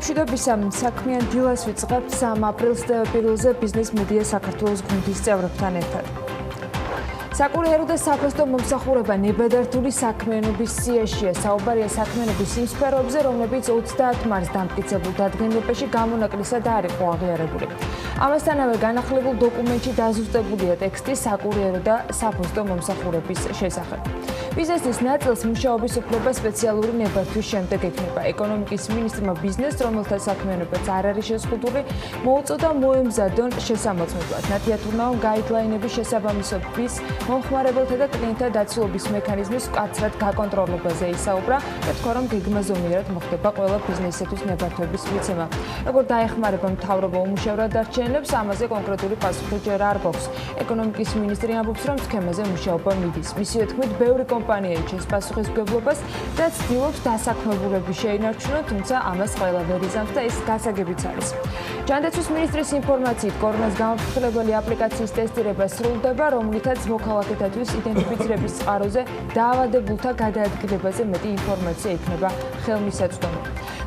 მშვიდობისა, საქმიან დილას ვიწყებთ 3 აპრილს პირველზე ბიზნეს მედია საქართველოს გუნდის წევრებთან ერთად. საკურიერო და საფოსტო მომსახურება ნებადართული საქმიანობის სიაშია. საუბარია საქმიანობის იმ სფეროებზე, რომლებიც 30 მარტს დამტკიცებულ დადგენილობაში გამონაკლისად არ იყო აღიარებული. ამასთანავე განახლებულ დოკუმენტში დაზუსტებულია ტექსტი საკურიერო და საფოსტო მომსახურების შესახებ. ბიზნესის ნაწილს მუშაობის უფლება სპეციალური ნებართვის შემდეგ ექნება. ეკონომიკის მინისტრმა ბიზნესს, რომელთა საქმიანობაც არ არის შეზღუდული, მოუწოდა მოემზადონ შესამოწმებლად. ნათიათურნაომ გაიდლაინების შესაბამისობის მომხმარებელთა და კლიენტთა დაცულობის მექანიზმის მკაცრად გაკონტროლებაზე ისაუბრა და თქვა, რომ გეგმაზომიერად მოხდება ყველა ბიზნესისთვის ნებართვების მიცემა. როგორ დაეხმარება მთავრობა უმუშევრად დარჩენილებს, ამაზე კონკრეტული პასუხი ჯერ არ გვაქვს. ეკონომიკის მინისტრი ამბობს, რომ სქემაზე მუშაობა მიდის. მისივე თქმით, ბევრი კომპანია იჩენს პასუხისმგებლობას და ცდილობს დასაქმებულები შეინარჩუნონ, თუმცა ამას ყველა ვერ იზამს და ეს გასაგებიც არის. ჯანდაცვის მინისტრის ინფორმაციით, კორონას გამაფრთხილებელი აპლიკაციის ტესტირება სრულდება, რომლითაც მოქალაქეთათვის იდენტიფიცირების წყაროზე დაავადებულთა გადაადგილებაზე მეტი ინფორმაცია იქნება ხელმისაწვდომი.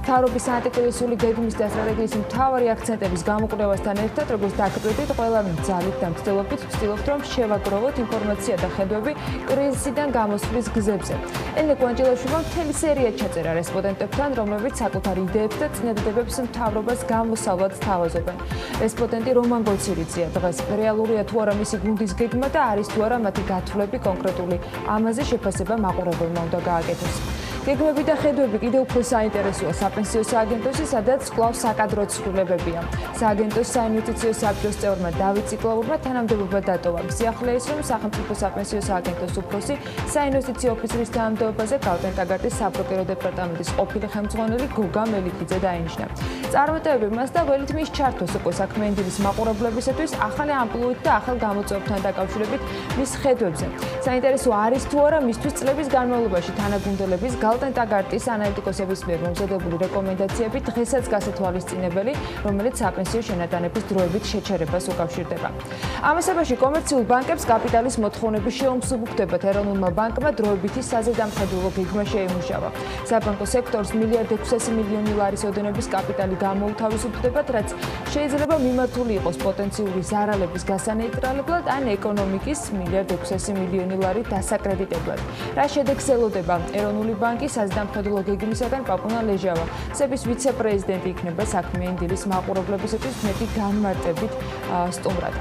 მთავრობის ანტიკრიზისული გეგმის და სტრატეგიის მთავარი აქცენტების გამოკვლევასთან ერთად, როგორც დაგკვირდით, ყველანი ძალით და მცდელობით ვცდილობთ, რომ შევაგროვოთ ინფორმაცია და ხედვები კრიზისიდან გამოსვლის გზებზე. ელენე კვანჭილაშვილმა მთელი სერია ჩაწერა რესპონდენტებთან, რომლებიც საკუთარ იდეებს და წინადადებებს მთავრობას გამოსავლად სთავაზობენ. რესპონდენტი რომან გოცირიძეა დღეს რეალურია თუ არა მისი გუნდის გეგმა და არის თუ არა მათი გათვლები კონკრეტული ამაზე შეფასება მაყურებელმა უნდა გააკეთოს. გეგმები და ხედვები კიდევ უფრო საინტერესოა საპენსიო სააგენტოში, სადაც კვლავ საკადრო ცვლილებებია. სააგენტოს საინვესტიციო საბჭოს წევრმა დავით ციკლაურმა თანამდებობა დატოვა. სიახლეა ის, რომ სახელმწიფო საპენსიო სააგენტოს უფროსი საინვესტიციო ოფიცრის თანამდებობაზე გალტენ-ტაგარტის საბროკერო დეპარტამენტის ყოფილი ხელმძღვანელი გოგა მელიქიძე დაინიშნა. წარმატებები მას და ველით მის ჩართვას უკვე საქმიანი დილის მაყურებლებისათვის ახალი ამპლუით და ახალ გამოწვევებთან დაკავშირებით მის ხედვებზე. საინტერესო არის თუ არა მისთვის წლების განმავლობაში თანაგუნდელების გალტენ-ტაგარტის ანალიტიკოსების მიერ მომზადებული რეკომენდაციები დღესაც გასათვალისწინებელი, რომელიც საპენსიო შენატანების დროებით შეჩერებას უკავშირდება. ამასობაში კომერციულ ბანკებს კაპიტალის მოთხოვნები შეუმსუბუქდებათ. ეროვნულმა ბანკმა დროებითი საზედამხედველო გეგმა შეიმუშავა. საბანკო სექტორს $1.6 მილიარდის ოდენობის კაპიტალი გამოუთავისუფლდებათ, რაც შეიძლება მიმართული იყოს პოტენციური ზარალების გასანეიტრალებლად ან ეკონომიკის $1.6 მილიონი დასაკრედიტებლად. რა შედეგს ელოდება ეროვნული ბანკი საზედამხედველო გეგმისაგან პაპუნა ლეჟავა. სების ვიცე-პრეზიდენტი იქნება საქმიანი დილის მაყურებლებისათვის მეტი განმარტებით სტუმრად.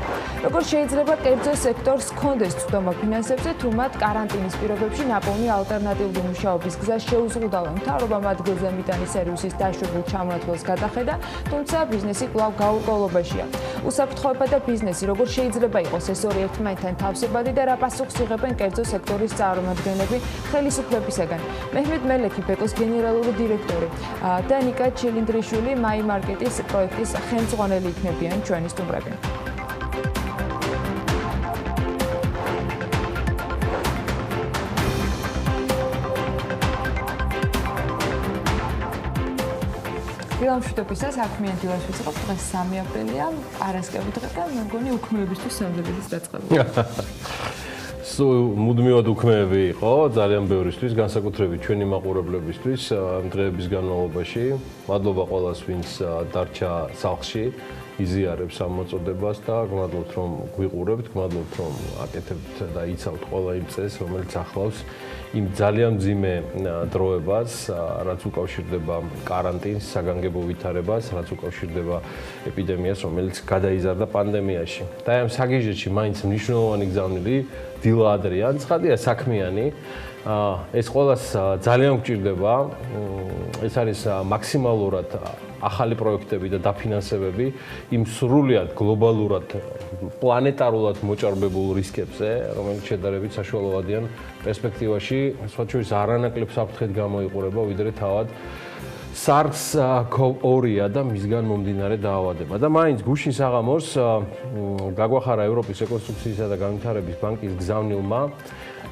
როგორ შეიძლება კერძო სექტორს ჰქონდეს წვდომა ფინანსებზე, თუ მათ კარანტინის პირობებში ნაპოვნი ალტერნატიული მუშაობის გზა შეუზღუდავენ. მთავრობამ ადგილზე მიტანის სერვისის დაშვებულ ჩამონათვალს გადახედა, თუმცა ბიზნესი კვლავ გაურკვევლობაშია. უსაფრთხოება და ბიზნესი როგორ შეიძლება იყოს ეს ორი ერთმანეთთან თავსებადი და რა პასუხს იღებენ კერძო სექტორის წარმომადგენლები ხელისუფლებისაგან. მეჰმედ მელექი, ბეკოს გენერალური დირექტორი და ნიკა ჩილინდრიშვილი, მაი მარკეტის პროექტის ხელმძღვანელი იქნებიან ჩვენი სტუმრები. დილა მშვიდობისა, საქმიანი დილას ვიწყებთ, დღეს 3 აპრილია, არასკევი დღე და მე მგონი უქმეებისთვის სამდელების დაწყებაა. მუდმივად უქმეები იყო ძალიან ბევრისთვის, განსაკუთრებით ჩვენი მაყურებლებისთვის ამ დღეების განმავლობაში. მადლობა ყველას, ვინც დარჩა სახლში, იზიარებს ამ მოწოდებას და გმადლობთ, რომ გვიყურებთ, გმადლობთ, რომ აკეთებთ და იცავთ ყველა იმ წესს, რომელიც ახლავს იმ ძალიან მძიმე დროებას, რაც უკავშირდება კარანტინს, საგანგებო ვითარებას, რაც უკავშირდება ეპიდემიას, რომელიც გადაიზარდა პანდემიაში. და ამ საგიჟეთში მაინც მნიშვნელოვანი გზავნილი დილა ადრიან, ცხადია საქმიანი. ეს ყველას ძალიან გვჭირდება. ეს არის მაქსიმალურად ახალი პროექტები და დაფინანსებები იმ სრულად გლობალურად პლანეტარულად მოჭარბებულ რისკებზე, რომელიც შედარებით საშუალებადიან პერსპექტივაში, სხვა შორის არანაკლებ საფრთხედ გამოიყურება, ვიდრე თავად SARS-CoV-2 და მისგან მომდინარე დაავადება. და მაინც გუშინ საღამოს გაგვახარა ევროპის რეკონსტრუქციისა და განვითარების ბანკის გზავნილმა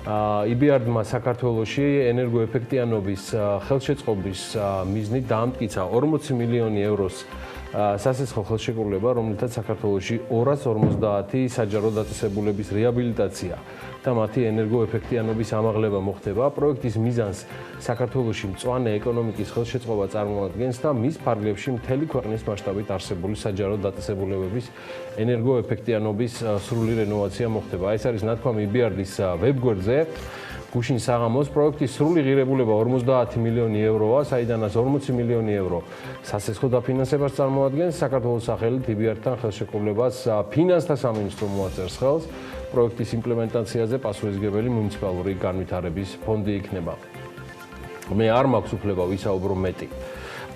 EBRD-მა საქართველოში ენერგოეფექტიანობის ხელშეწყობის მიზნით დაამტკიცა 40 მილიონი ევროს სასესხო ხელშეკრულება, რომლითაც საქართველოში 250 საჯარო დაწესებულების რეაბილიტაცია და მათი ენერგოეფექტიანობის ამაღლება მოხდება. პროექტის მიზანს საქართველოში მწვანე ეკონომიკის ხელშეწყობა წარმოადგენს და მის ფარგლებში მთელი ქვეყნის მასშტაბით არსებული საჯარო დაწესებულებების ენერგოეფექტიანობის სრული რენოვაცია მოხდება. ეს არის ნათქვამი EBRD-ის ვებგვერდზე. გუშინ საღამოს პროექტის სრული ღირებულება 50 მილიონი ევროა, საიდანაც 40 მილიონი евро სასესხო დაფინანსებას წარმოადგენს. საქართველოს სახელით EBRD-თან ხელშეკრულებას ფინანსთა სამინისტრო მოაწერს ხელს. პროექტის იმპლემენტაციაზე პასუხისმგებელი მუნიციპალური განვითარების ფონდი იქნება. მე არ მაქვს უფლება ვისაუბრო მეტი,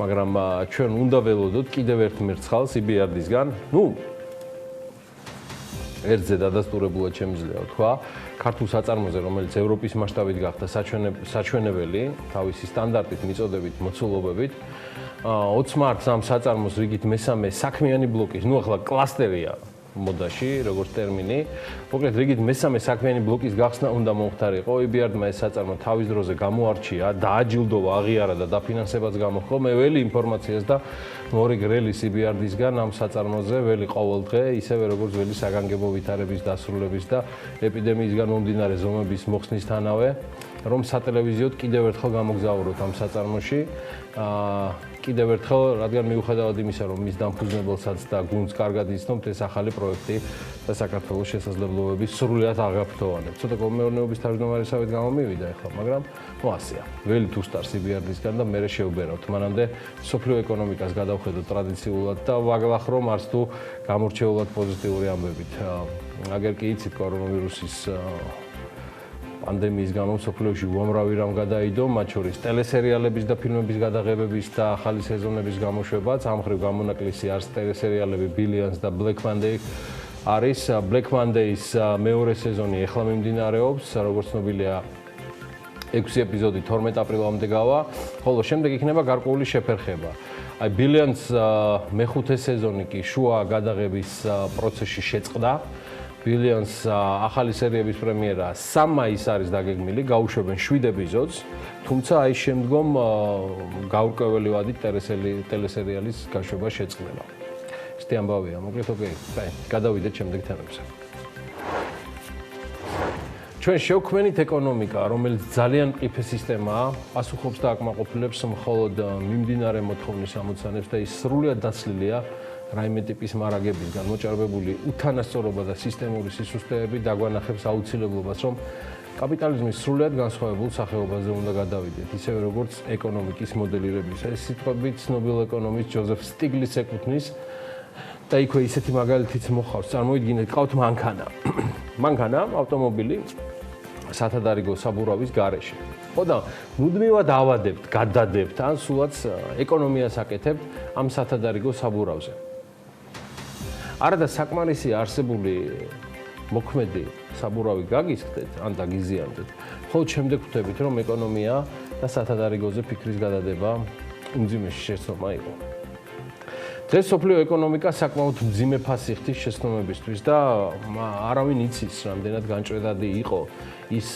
მაგრამ ჩვენ უნდა ველოდოთ კიდევ ერთ მერცხალს EBRD-ისგან. ერთზე დადასტურებულად შემიძლია თქვა, ქართულ საწარმოზე, რომელიც ევროპის მასშტაბით გახდა საჩვენებელი, თავისი სტანდარტით, მიწოდებით, მოცულობებით, 20 მარტს ამ საწარმოს რიგით მესამე საქმიანი ბლოკის, ახლა კლასტერია მოდაში, როგორც ტერმინი, მოკლედ რიგით მესამე საქმიანი ბლოკის გახსნა უნდა მოხდარიყო. EBRD-მა ეს საწარმო თავის დროზე გამოარჩია, დააჯილდოვა, აღიარა და დაფინანსებაც გამოხო. მე ველი ინფორმაციას და მორი გრელის EBRD-ისგან ამ საწარმოზე ველი ყოველ დღე, ისევე როგორც ველი საგანგებო ვითარების დასრულების და ეპიდემიისგან მომდინარე ზომების მოხსნისთანავე, რომ სატელევიზიოდ კიდევ ერთხელ გამოგზაუროთ ამ საწარმოში. კიდევ ერთხელ, რადგან მიუხედავად იმისა, რომ მის დამფუძნებელსაც და გუნდს კარგად იცნობთ, ეს ახალი პროექტი და საქართველოს შესაძლებლობების სრულად აღაფრთოვანებს. ცოტა მეურნეობის თავმჯდომარესავით გამომივიდა ახლა, მაგრამ ასეა. ველი თუ სტარს EBRD-ისგან და მე შევბერავთ. მანამდე სოფლიო ეკონომიკას გადავხედოთ ტრადიციულად და ვაგლახრო მარს თუ გამორჩეულად პოზიტიური ამბებით. აგერ კი იცით კორონავირუსის პანდემიის გამო სოფლიოში უამრავი რამ გადაიდო, მათ შორის ტელესერიალების და ფილმების გადაღებების და ახალი სეზონების გამოშვებაც. ამ მხრივ გამონაკლისი არის ტელესერიალები Billions და Black Monday არის. Black Monday-ის მეორე სეზონი ეხლა მიმდინარეობს, როგორც ცნობილია 6 ეპიზოდი 12 აპრილამდე გავა, ხოლო შემდეგ იქნება გარკვეული შეფერხება. აი Billions მეხუთე სეზონი კი შუა გადაღების პროცესში შეწყდა. Billions ახალი სერიების პრემიერა 3 მაისს არის დაგეგმილი, გაუშვებენ 7 ეპიზოდს, თუმცა აი შემდგომ გაურკვეველი ვადით ტელესერიალის გაშვება შეწყდება. ესეთი ამბავია, მოკლედ ოკეი, გადავიდეთ შემდეგ თემებზე. ჩვენ შევქმნით ეკონომიკა, რომელიც ძალიან მყიფე სისტემაა, პასუხობს და აკმაყოფილებს მხოლოდ მიმდინარე მოთხოვნის ამოცანებს და ის სრულად დაცლილია რაიმე ტიპის მარაგებისგან. მოჭარბებული უთანასწორობა და სისტემური სისუსტეები დაგვანახებს აუცილებლობას, რომ კაპიტალიზმის სრულად განსხვავებულ სახეობაზე უნდა გადავიდეთ, ისევე როგორც ეკონომიკის მოდელირებისა. ეს სიტყვები ცნობილ ეკონომისტ ჯოზეფ სტიგლიცს ეკუთვნის და იქვე ისეთი მაგალითიც მოხავს. წარმოიდგინეთ, ყავთ მანქანა. მანქანა, ავტომობილი სათადარიგო საბურავის გარეშე. ხო და მუდმივად ავადებთ, გადადებთ, ან სულაც ეკონომიას აკეთებთ ამ სათადარიგო საბურავზე. არადა საკმარისი არსებული მოქმედი საბურავი გაგისხდეთ, ან დაგიზიანდეთ, ხოლო შემდეგ ხვდებით, რომ ეკონომია და სათადარიგოზე ფიქრის გადადება უმძიმესი შეცდომა იყო. დღეს სოფლიო ეკონომიკა საკმაოდ მძიმე ფასი ხდის შეცდომებისთვის და არავინ იცის, რამდენად განჭრედადი იყო ის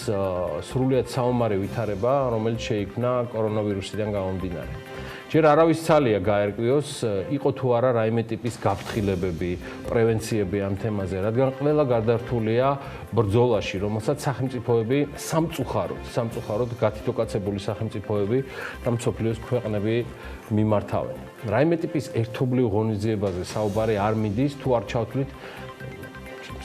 სრულიად საომარი ვითარება, რომელიც შეიქმნა კორონავირუსიდან გამომდინარე. ჯერ არავის ცალია გაერკვიოს, იყო თუ არა რაიმე ტიპის გაფრთხილებები, პრევენციები ამ თემაზე, რადგან ყველა გარდართულია ბრძოლაში, რომელსაც სახელმწიფოები სამწუხაროდ გათითოკაცებული სახელმწიფოები და მსოფლიოს ქვეყნები მიმართავენ. რაიმე ტიპის ერთობლივ ღონისძიებაზე საუბარი არ მიდის, თუ არ ჩავთვლით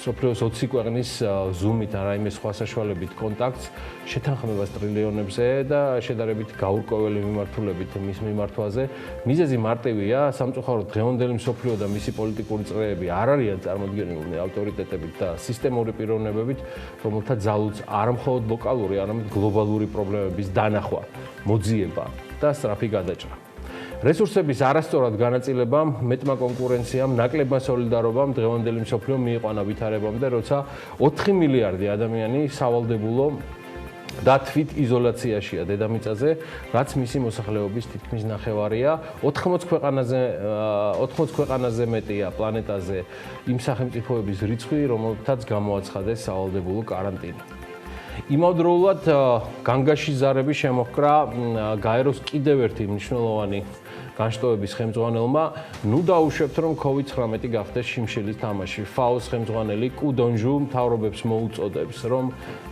სოფლიოს 20 ქვეყნის ზუმით ან რაიმე სხვა საშუალებით კონტაქტს შეთანხმებას ტრილიონებზე და შედარებით გაურკვეველი მიმართულებით მის მიმართვაზე. მიზეზი მარტივია, სამწუხაროდ დღევანდელი მსოფლიო და მისი პოლიტიკური წრეები არ არიან წარმოდგენილნი ავტორიტეტებით და სისტემური პიროვნებებით, რომელთა ძალუც არ მხოლოდ ლოკალური, არამედ გლობალური პრობლემების დანახვა, მოძიება და სწრაფი გადაჭრა. რესურსების არასწორად განაწილებამ, მეტმა კონკურენციამ, ნაკლებმა სოლიდარობამ დღევანდელი მსოფლიო მიიყვანა ვითარებამდე, როცა 4 მილიარდი ადამიანი სავალდებულო და თვით იზოლაციაშია დედამიწაზე, რაც მისი მოსახლეობის თითქმის ნახევარია, 80 ქვეყანაზე მეტია პლანეტაზე იმ სახელმწიფოების რიცხვი, რომელთაც გამოაცხადეს სავალდებულო კარანტინა. იმავდროულად განგაში ზარები შემოჰკრა გაეროს კიდევ ერთი მნიშვნელოვანი განშტოების ხელმძღვანელმა, ნუ დაუშვებთ, რომ COVID-19 გახდეს შიმშილის თამაში. FAO-ს ხელმძღვანელი კუდონჟუ მთავრობებს მოუწოდებს, რომ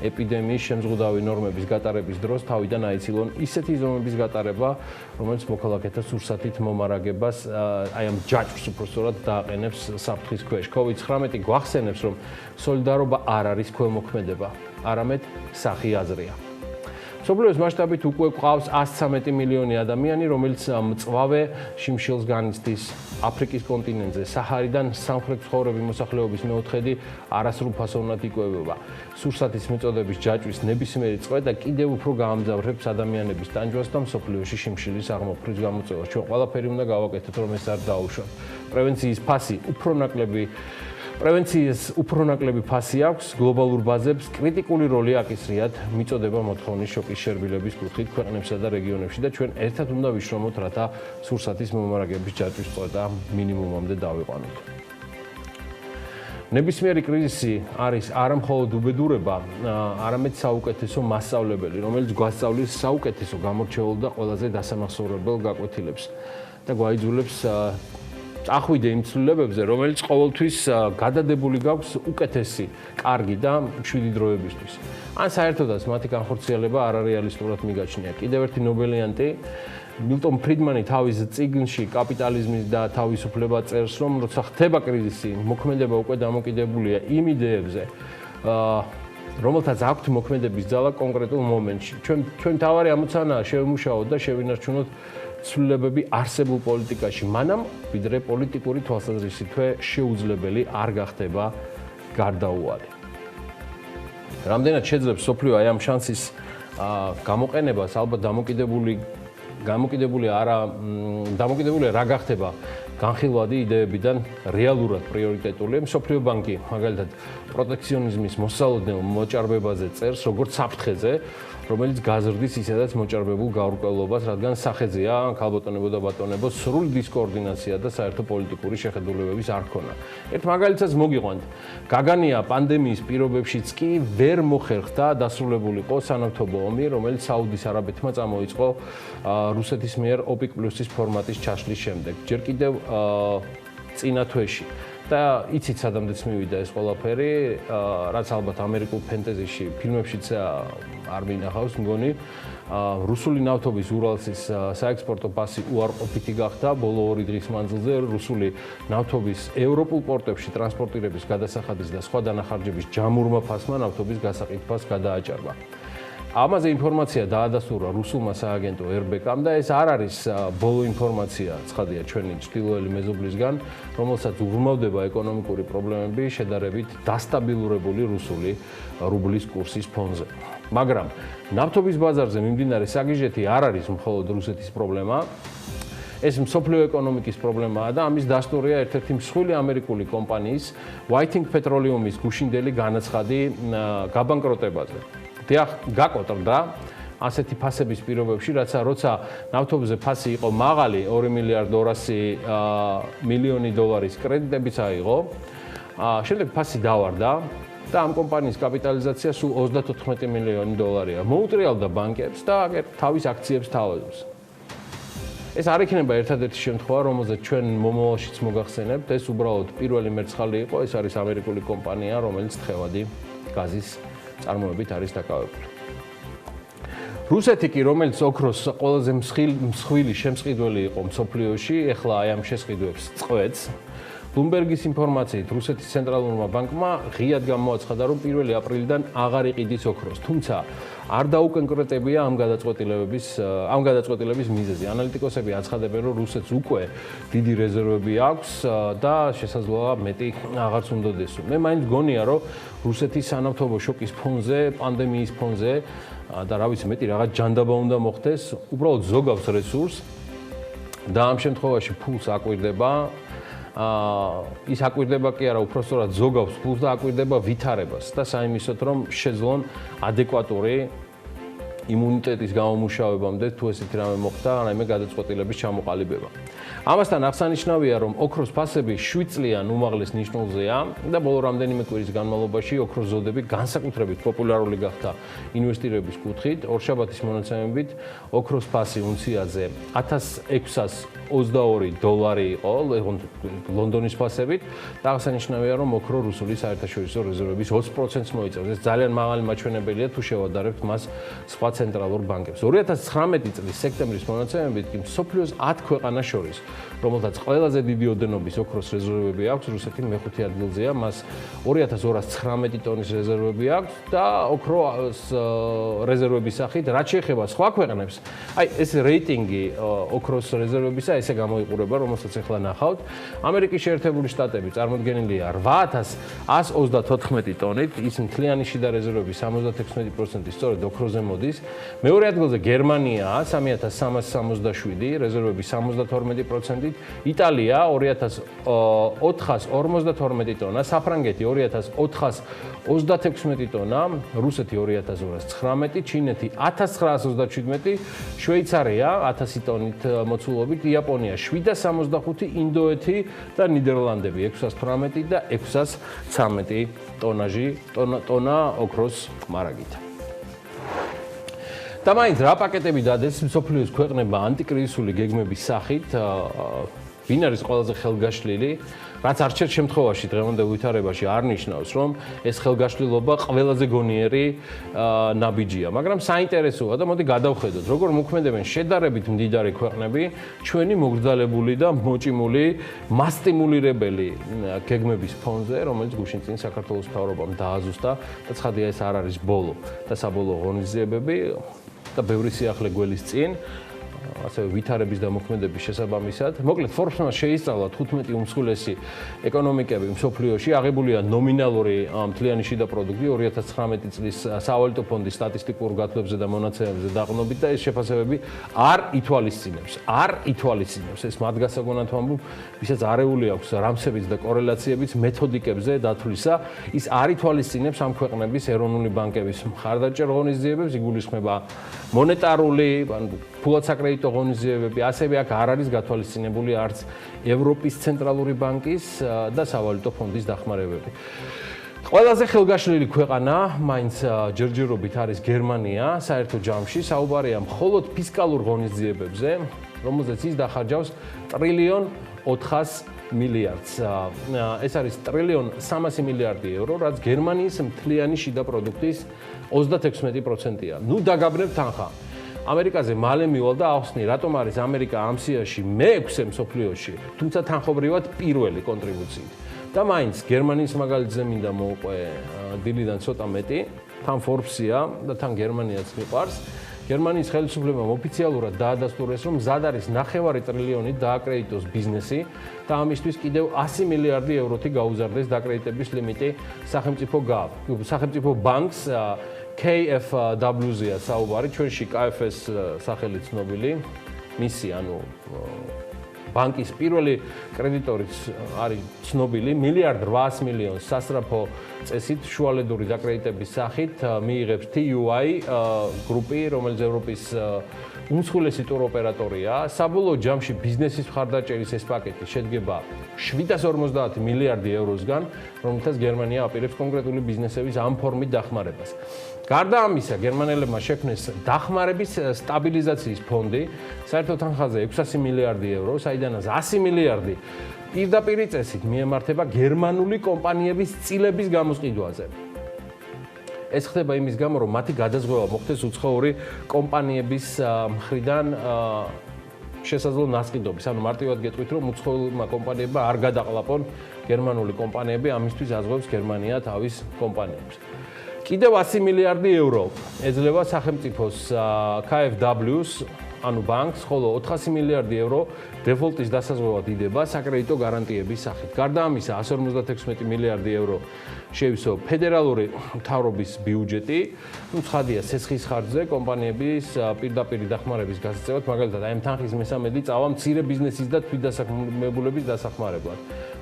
ეპიდემიის შემზღუდავი ნორმების გატარების დროს თავიდან აიცილონ ისეთი ზომების გატარება, რომელიც მოქალაქეთა სურსათით მომარაგებას, აი ამ ჯაჭვს უბრალოდ დააყენებს საფრთხის ქვეშ. COVID-19 გვახსენებს, რომ სოლიდარობა არ არის ქველმოქმედება, არამედ სახი აზრია. მსოფლიოს მასშტაბით უკვე გვყავს 113 მილიონი ადამიანი, რომელიც მწვავე შიმშილს განიცდის აფრიკის კონტინენტზე. საჰარიდან სამხრეთ ცხოვრები მოსახლეობის მეოთხედი არასრულფასოვნად იკვებება. სურსათის მიწოდების ჯაჭვის ნებისმიერი წვედა კიდევ უფრო გაამძაფრებს ადამიანების ტანჯვას და მსოფლიოში შიმშილის აღმოფხრის გამოწვევას. ჩვენ ყველაფერი უნდა გავაკეთოთ, რომ ეს არ დაუშვათ. პრევენციის უფრო ნაკლები ფასი აქვს გლობალურ ბაზებს, კრიტიკული როლი აკისრიათ მიწოდება მოთხოვნის შოკის შერბილების კუთხით ქვეყნებსა და რეგიონებში და ჩვენ ერთად უნდა ვიშრომოთ, რათა სურსათის მომარაგების ჯაჭვის წვედა მინიმუმამდე დავიყვანოთ. ნებისმიერი კრიზისი არის არა მხოლოდ უბედურება, არამედ საუკეთესო მასწავლებელი, რომელიც გვასწავლის საუკეთესო გამორჩეულ და ყველაზე დასამახსოვრებელ გაკვეთილებს და გვაიძულებს ახვიდე იმ ცვლილებებზე, რომელიც ყოველთვის გადადებული გაქვს უკეთესი, კარგი და მშვიდი დროებისთვის. ან საერთოდაც მათი განხორციელება არარეალისტურად მიგაჩნია. კიდევ ერთი ნობელიანტი, მილტონ ფრიდმანი თავის წიგნში კაპიტალიზმის და თავისუფლება წერს, რომ როცა ხდება კრიზისი, მოქმედება უკვე დამოკიდებულია იმ იდეებზე, რომელთაც აქვთ მოქმედების ძალა კონკრეტულ მომენტში. ჩვენ თავარი ამოცანაა შევიმუშაოთ და შევინარჩუნოთ ცვლილებები არსებულ პოლიტიკაში, მანამ ვიდრე პოლიტიკური თვალსაზრისითვე შეუძლებელი არ გახდება გარდაუვალი. რამდენად შეძლებს სოფლიო აი ამ შანსის გამოყენებას, ალბათ დამოკიდებულია რა გახდება განხილვადი იდეებიდან რეალურად პრიორიტეტული. მსოფლიო ბანკი მაგალითად პროტექციონიზმის მოსალოდნელ მოჭარბებაზე წერს, როგორც საფრთხეზე, რომელიც გაზრდის ისედაც მოჭარბებულ გაურკვევლობას, რადგან სახეზეა ქალბატონებო და ბატონებო სრული დისკოორდინაცია და საერთო პოლიტიკური შეხედულებების არ ქონა. ერთ მაგალითსაც მოგიყვანთ. გაგანია პანდემიის პირობებშიც კი ვერ მოხერხდა დასრულებულიყო სანავთობო ომი, რომელიც საუდის არაბეთმა წამოიწყო რუსეთის მიერ OPEC+-ის ფორმატის ჩაშლის შემდეგ. ჯერ კიდევ წინა თვეში. და იცით სადამდეც მივიდა ეს ყველაფერი, რაც ალბათ ამერიკულ ფენტეზიში, ფილმებშიც არ მინახავს, მგონი. რუსული ნავთობის ურალსის საექსპორტო პასი უარყოფითი გახდა ბოლო 2 დღის მანძილზე. რუსული ნავთობის ევროპულ პორტებში ტრანსპორტირების გადასახადის და სხვა დანახარჯების ჯამურმა ფასმა ნავთობის გასაყიდვას გადააჭარბა. ამაზე ინფორმაცია დაადასტურა რუსულმა სააგენტო RBK-მ და ეს არ არის ბოლო ინფორმაცია, ცხადია ჩვენი ჭრილოელი მეზობლისგან, რომელსაც უღრმავდება ეკონომიკური პრობლემები შედარებით დასტაბილურებული რუსული რუბლის კურსის ფონზე. მაგრამ ნავთობის ბაზარზე მიმდინარე საგიჟეთი არ არის მხოლოდ რუსეთის პრობლემა, ეს მსოფლიო ეკონომიკის პრობლემაა და ამის დასტურია ერთ-ერთი მსხვილი ამერიკული კომპანიის Whiting Petroleum-ის გუშინდელი განაცხადი გაბანკროტებაზე. დიახ, გაკოტრდა ასეთი ფასების პირობებში, როცა ნავთობზე ფასი იყო მაღალი 2 მილიარდ 200 მილიონი დოლარის კრედიტებიც აიღო. შემდეგ ფასი დავარდა და ამ კომპანიის კაპიტალიზაცია სულ 34 მილიონი დოლარია. მოუტრიალდა ბანკებს და თავის აქციებს თავაზობს. ეს არ იქნება ერთადერთი შემთხვევა, რომელზეც ჩვენ მომავალშიც მოგახსენებთ, ეს უბრალოდ პირველი მერცხალი იყო, ეს არის ამერიკული კომპანია, რომელიც თხევადი გაზის წარმოებით არის დაკავებული. რუსეთი კი, რომელიც ოქროს ყველაზე მსხვილი შემსყიდველი იყო მსოფლიოში, ეხლა აი ამ შესყიდვებს წყვეტს. Bloomberg-ის ინფორმაციით, რუსეთის ცენტრალურმა ბანკმა ღიად გამოაცხადა, რომ 1 აპრილიდან აღარ იყიდის ოქროს. თუმცა არ დაუკონკრეტებია ამ გადაწყვეტილების მიზეზი. ანალიტიკოსები აცხადებენ, რომ რუსეთს უკვე დიდი რეზერვები აქვს და შესაძლოა მეტი აღარც უნდა დესვან. მე მაინც გონია, რომ რუსეთის სანავთობო შოკის ფონზე, პანდემიის ფონზე და რა ვიცი, მეტი რაღაც ჯანდაბა უნდა მოხდეს, უბრალოდ ზოგავს რესურსს და ამ შემთხვევაში ფულს აკვირდება. ის აკვირდება კი არა, უпростоრად ზოგავს ფულს და აკვირდება ვითარებას და საიმისოდ, რომ შეძლონ ადეკვატური იმუნიტეტის გამომუშავებამდე თუ ესეთი რამე მოხდა, რაიმე გადაწყვეტილების ჩამოყალიბება. ამასთან აღსანიშნავია, რომ ოქროს ფასები 7 წლიან უმაღლეს ნიშნულზეა და ბოლო რამდენიმე კვირის განმავლობაში ოქროს ზოდები განსაკუთრებით პოპულარული გახდა ინვესტირების კუთხით. ორშაბათის მონაცემებით ოქროს ფასი უნციაზე $1,622 იყო ლონდონის ფასებით და აღსანიშნავია, რომ ოქრო რუსული საერთაშორისო რეზერვების 20%-ს მოიცავს. ეს ძალიან მაღალი მაჩვენებელია თუ შევადარებთ მას სხვა ცენტრალურ ბანკებს. 2019 წლის სექტემბრის მონაცემებით კი მსოფლიოს 10 ქვეყანას შორის, რომელთაც ყველაზე დიდი ოდენობის ოქროს რეზერვები აქვს, რუსეთი მეხუთე ადგილზეა, მას 2219 ტონის რეზერვები აქვს და ოქროს რეზერვების სახით, რაც შეეხება სხვა ქვეყნებს, აი ეს რეიტინგი ოქროს რეზერვებისა ესე გამოიყურება, რომელსაც ახლა ნახავთ. ამერიკის შეერთებული შტატები წარმოდგენილია 8134 ტონით, ის მთლიანი შიდა რეზერვების 76% სწორედ ოქროზე მოდის. მეორე ადგილზე გერმანია 3367, რეზერვები 72%, იტალია 2452 ტონა, საფრანგეთი 2436 ტონა, რუსეთი 2219, ჩინეთი 1927, შვეიცარია 1000 ტონით მოცულობით, იაპონია 765, ინდოეთი და ნიდერლანდები 618 და 613 ტონა ოქროს მარაგით. და მაინც რა პაკეტები დადეს მსოფლიოს ქვეყნებმა ანტიკრიზისული გეგმების სახით, ვინ არის ყველაზე ხელგაშლილი, რაც არჩევ შემთხვევაში დღევანდელ ვითარებაში არ ნიშნავს, რომ ეს ხელგაშლილობა ყველაზე გონიერი ნაბიჯია, მაგრამ საინტერესოა და მოდი გადავხედოთ, როგორ მოქმედებენ შედარებით მდიდარი ქვეყნები ჩვენი მოგრძალებული და მოჭიმული მასტიმულირებელი გეგმების ფონზე, რომელიც გუშინ წინ საქართველოს მთავრობამ დააზუსტა და ცხადია ეს არ არის ბოლო და საბოლოო ღონისძიებები და ბევრი სიახლე გველის წინ ასევე ვითარების და მოქმედების შესაბამისად. მოკლედ, Forbes-მა შეისწავლა 15 უმსხვილესი ეკონომიკები მსოფლიოში, აღებულია ნომინალური მთლიანი შიდა პროდუქტი 2019 წლის სავალუტო ფონდის სტატისტიკურ გათვლებებზე და მონაცემებზე დაყრდნობით და ეს შეფასებები არ ითვალისწინებს. ეს მათ გასაგონად ვამბობ, ვისაც არეული აქვს რამსებით და კორელაციებით მეთოდიკებზე დათვლისა, ის არ ითვალისწინებს ამ ქვეყნების ეროვნული ბანკების მხარდაჭერ ღონისძიებებს, იგულისხმება მონეტარული, ფულად საკრედიტო ღონისძიებები, ასევე აქ არ არის გათვალისწინებული არც ევროპის ცენტრალური ბანკის და სავალუტო ფონდის დახმარებები. ყველაზე ხელგაშლილი ქვეყანა მაინც ჯერჯერობით არის გერმანია, საერთო ჯამში საუბარია მხოლოდ ფისკალურ ღონისძიებებზე, რომელზეც ის დახარჯავს $1,400 მილიარდს. ეს არის $1,300 მილიარდი ევრო, რაც გერმანიის მთლიანი შიდა პროდუქტის 36%-ია. ნუ დაგაბნებ თანხა. ამერიკაზე მალე მივალ და ახსნი, რატომ არის ამერიკა ამ სიაში მე-6 მსოფლიოში, თუმცა თანხობრივად პირველი კონტრიბუციით. და მაინც გერმანიის მაგალითზე მინდა მოვყვე დილიდან ცოტა მეტი, თან Forbes-ია და თან გერმანიაც მიყვარს. გერმანიის ხელისუფლებამ ოფიციალურად დაადასტურეს, რომ მზად არის 9 ტრილიონით დააკრედიტოს ბიზნესი და ამისთვის კიდევ 100 მილიარდი ევროთი გაუზარდეს დაკრედიტების ლიმიტი სახელმწიფო ბანკს KfW-ზეა საუბარი, ჩვენში KFS სახელი ცნობილი, მისი ანუ ბანკის პირველი კრედიტორიც არის ცნობილი, $1,800 მილიონს სასწრაფო წესით შუალედური დაკრედიტების სახით მიიღებს TUI გრუპი, რომელიც ევროპის უმსხვილესი ტუროპერატორია. საბოლოო ჯამში ბიზნესის მხარდაჭერის ეს პაკეტი შედგება 750 მილიარდი ევროსგან, რომელთაც გერმანია აპირებს კონკრეტული ბიზნესების ამ ფორმით დახმარებას. გარდა ამისა, გერმანელებმა შექმნეს დახმარების სტაბილიზაციის ფონდი, საერთო თანხაზე 600 მილიარდი ევრო, საიდანაც 100 მილიარდი პირდაპირ წესით მიემართება გერმანული კომპანიების წილების გამოსყიდვაზე. ეს ხდება იმის გამო, რომ მათი გადაზღვევა მოხდეს უცხოური კომპანიების მხრიდან შესაძლო ნასყიდობის. ანუ მარტივად გეტყვით, რომ უცხოურმა კომპანიებმა არ გადაყლაპონ გერმანული კომპანიები, ამისთვის აზღვევს გერმანია თავის კომპანიებს. კიდევ 100 მილიარდი ევრო ეძლევა სახელმწიფოს KfW-ს, ანუ ბანკს, ხოლო 400 მილიარდი ევრო დეფოლტის დასაზღვევად იდება საკრედიტო გარანტიების სახით. გარდა ამისა, 156 მილიარდი ევრო შეივსო ფედერალური მთავრობის ბიუჯეტი, ცხადია სესხის ხარჯზე კომპანიების პირდაპირ დახმარების გასაწევად, მაგალითად, აი თანხის მესამედი წავა მცირე ბიზნესის და თვითდასაქმებულების დასახმარებლად,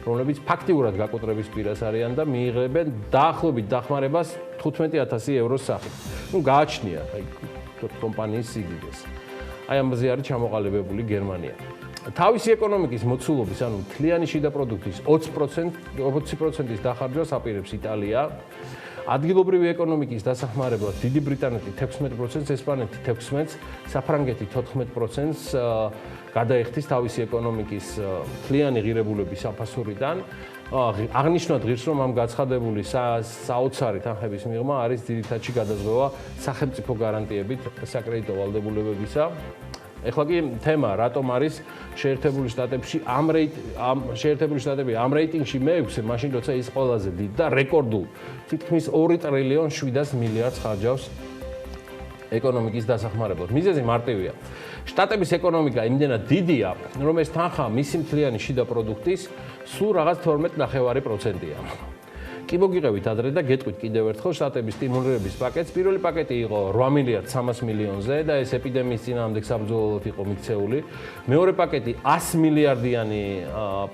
რომლებიც ფაქტიურად გაკოტრების პირას არიან და მიიღებენ დაახლოებით დახმარებას 15,000 ევროს სახით. ნუ გააჩნია, კომპანიის სიდიდეს. აი ამაზე არის ჩამოყალიბებული გერმანია. თავისი ეკონომიკის მოცულობის, ანუ მთლიანი შიდა პროდუქტის 20%-ის დახარჯვას აპირებს იტალია. ადგილობრივი ეკონომიკის დასახმარებლად დიდი ბრიტანეთი 16%, ესპანეთი 16%, საფრანგეთი 14%-ს გადაიხდის თავისი ეკონომიკის მთლიანი ღირებულების საფასურიდან. აღნიშნოთ ღირს, რომ ამ გაცხადებული საოცარი თანხების მიღმა არის ძირითადში გადაზღვა სახელმწიფო გარანტიებით საკრედიტო ვალდებულებებისა. ეხლა კი თემა, რატომ არის შეერთებული შტატები ამ რეიტინგში მე-6-ე, მაშინ როცა ის ყველაზე დიდ და რეკორდულ თითქმის 2 ტრილიონ 700 მილიარდს ხარჯავს ეკონომიკის დასახმარებლად. მიზეზი მარტივია. შტატების ეკონომიკა იმდენად დიდია, რომ ეს თანხა მისი მთლიანი შიდა პროდუქტის სულ რაღაც 12.5%-ია. კი მოგიყევით ადრე და გეტყვით კიდევ ერთხელ შტატების სტიმულირების პაკეტს. პირველი პაკეტი იყო 8 მილიარდ 300 მილიონზე და ეს ეპიდემიის წინააღმდეგ საბრძოლველად იყო მიქცეული. მეორე პაკეტი 100 მილიარდიანი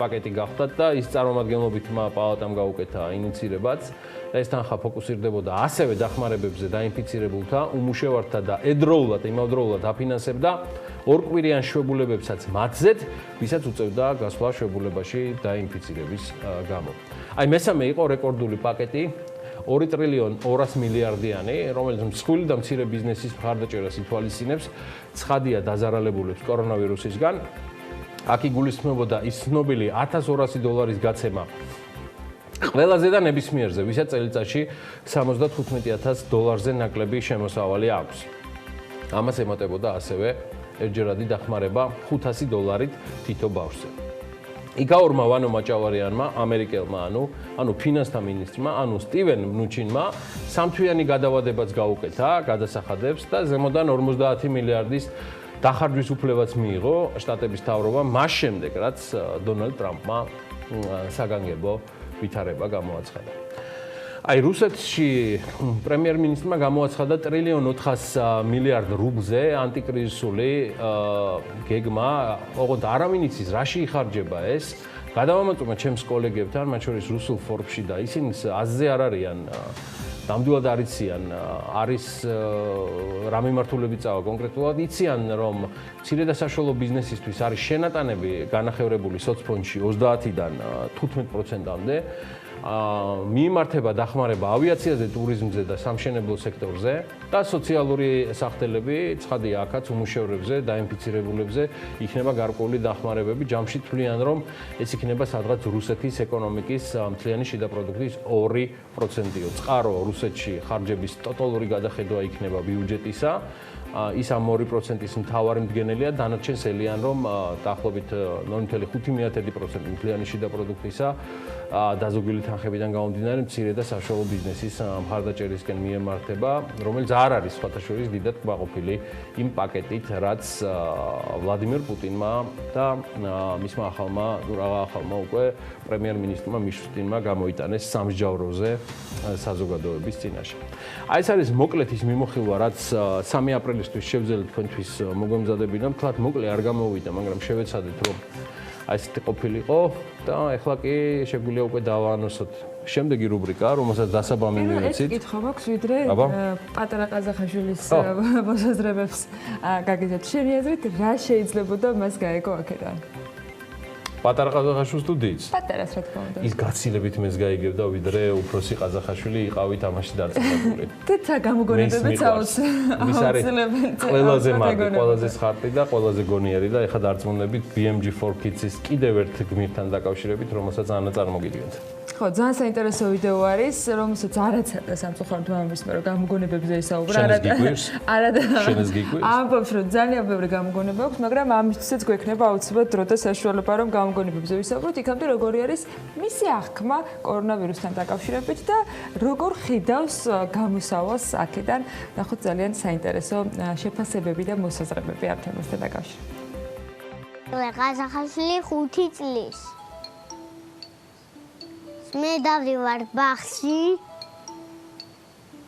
პაკეტი გახდათ და ის წარმომადგენლობითმა პალატამ გაუკეთა ინიცირებაც. და ეს თანხა ფოკუსირდებოდა ასევე დახმარებებზე დაინფიცირებულთა, უმუშევართა და იმავდროულად აფინანსებდა ორკვირიან შვებულებებსაც მათზეც, ვისაც უწევდა გასვლა შვებულებაში დაინფიცირების გამო. აი მესამე იყო რეკორდული პაკეტი 2 ტრილიონ 200 მილიარდიანი, რომელიც მსხვილი და მცირე ბიზნესის მხარდაჭერას ითვალისწინებს, ცხადია დაზარალებულებს კორონავირუსისგან. აქ იგულისხმებოდა ის ცნობილი $1,200 გაცემა ყველაზე და ნებისმიერზე, ვისაც წელიწადში $75,000-ზე ნაკლები შემოსავალი აქვს. ამას ემატებოდა ასევე ერთჯერადი დახმარება $500 თითო ბავშვზე. იგაურმა ვანო მაჭავარიანმა, ამერიკელმა, ანუ ფინანსთა მინისტრმა, სტივენ მნუჩინმა სამთვიანი გადავადებაც გაუკეთა გადასახადებს და ზემოდან 50 მილიარდის დახარჯვის უფლებაც მიიღო შტატების მთავრობამ მას შემდეგ, რაც დონალდ ტრამპმა საგანგებო ვითარება გამოაცხადა. აი რუსეთში პრემიერ-მინისტრმა გამოაცხადა $1,400 მილიარდ რუბლზე ანტიკრიზისული გეგმა, ოღონდ არავინ იცის რაში იხარჯება ეს. გადავამოწმე ჩემს კოლეგებთან, მათ შორის რუსულ Forbes-ში და ისინი აზზე არ არიან, ნამდვილად არ იციან არის რა მიმართულებით წავა კონკრეტულად, იციან რომ მცირე და საშუალო ბიზნესისთვის არის შენატანები განახევრებული სოცფონდში 30-დან 15%-მდე. მიიმართება დახმარება ავიაციაზე, ტურიზმზე და სამშენებლო სექტორზე და სოციალური სახდელები, ცხადია აქაც უმუშევრებზე, დაინფიცირებულებზე იქნება გარკვეული დახმარებები. ჯამში თვლიან, რომ ეს იქნება სადღაც რუსეთის ეკონომიკის მთლიანი შიდა პროდუქტის 2%-ო. წყარო რუსეთში ხარჯების ტოტალური გადახედვა იქნება ბიუჯეტისა. ის ამ 2%-ის მთავარი მდგენელია, დანარჩენს ელიან, რომ დაახლოებით 0.5% მთლიანი შიდა პროდუქტისა დაზოგილი თანხებიდან გამომდინარე მცირე და საშუალო ბიზნესის მხარდაჭერისკენ მიემართება, რომელიც არ არის სხვათა შორის დიდად კმაყოფილი იმ პაკეტით, რაც ვლადიმერ პუტინმა და მისმა ახალმა უკვე პრემიერ-მინისტრმა მიშუსტინმა გამოიტანეს სამსჯავროზე საზოგადოების წინაშე. აი ეს არის მოკლედ ის მიმოხილვა, რაც 3 აპრილისთვის შევძელით თქვენთვის მოგემზადებინა. თქვათ მოკლე არ გამოვიდა, მაგრამ შევეცადეთ, რომ აი ესეთი ყოფილიყო და ეხლა კი შეგვიძლია უკვე დავაანონსოთ შემდეგი რუბრიკა, რომელსაც დასაბამი მივეცით. ეს კითხვა მაქვს, ვიდრე პატარა ყაზახაშვილის მოსაზრებებს გაგიზარდეთ. შენი აზრით, რა შეიძლებოდა მას გაეგო აქედან? პატარა ყაზახაშვილს თუ დიდს? პატარას რა თქმა უნდა. ის გაცილებით მეც გაიგებდა, ვიდრე უფროსი ყაზახაშვილი იყავით ამაში დარწმუნებული. და გამოგონებებიც აუცილებელია. ის არის ყველაზე მარგი, ყველაზე ხარტი და ყველაზე გონიერი და ეხლა დარწმუნებით BMG4 Kids-ის კიდევ ერთ გმირთან დაკავშირებით, რომელსაც ანა წარმოგიდგენთ. ხო, ძალიან საინტერესო ვიდეო არის, რომელსაც არაცადა სამწუხაროდ მამამისმა რომ გამოგონებებზე ისაუბრა. არადა. შენს გიგვირს? ამბობს რომ ძალიან ბევრი გამოგონება აქვს, მაგრამ ამისთვისაც გვექნება აუცილებლად დრო და საშუალება რომ გამოგონებებზე ვისაუბროთ, იქამდე როგორი არის მისი აღქმა კორონავირუსთან დაკავშირებით და როგორ ხედავს გამოსავალს აქედან. ნახოთ ძალიან საინტერესო შეფასებები და მოსაზრებები ამ თემასთან დაკავშირებით. ყაზახაშვილი 5 წლის. მე დავდივარ ბაღში.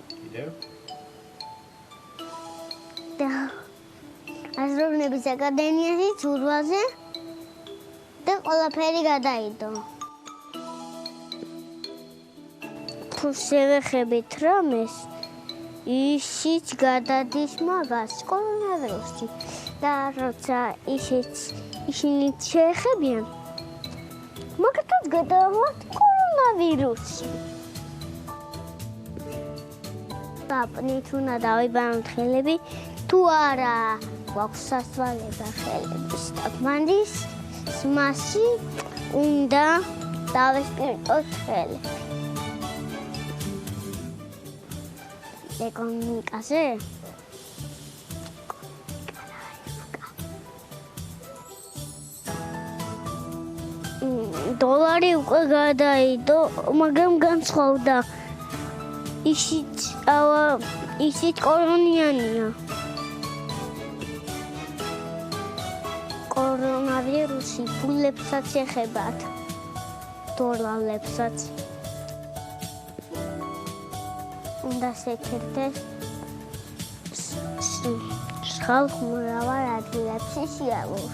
კიდევ? და აზროვნების აკადემიაში ძურვაზე და ყველაფერი გადაიდო. თუ შევეხებით რამეს, ისიც გადადის მაგას კორონავირუსი და როცა ისინი შეეხებიან მაგათაც გადაავალთ კორონავირუსი. დაპნით უნდა დავიბანოთ ხელები თუ არა გვაქვს სასწავლება ხელების დაბმანის მასში უნდა დავესპირტოთ ხელები. ეკონომიკაზე დოლარი უკვე გადაიდო, მაგრამ განსხვავდა. ისიც კორონიანია. კორონავირუსი ფულებსაც ეხებათ, დოლარებსაც. უნდა შეკერდეს ხალხი მრავალ ადგილებში შეავოს.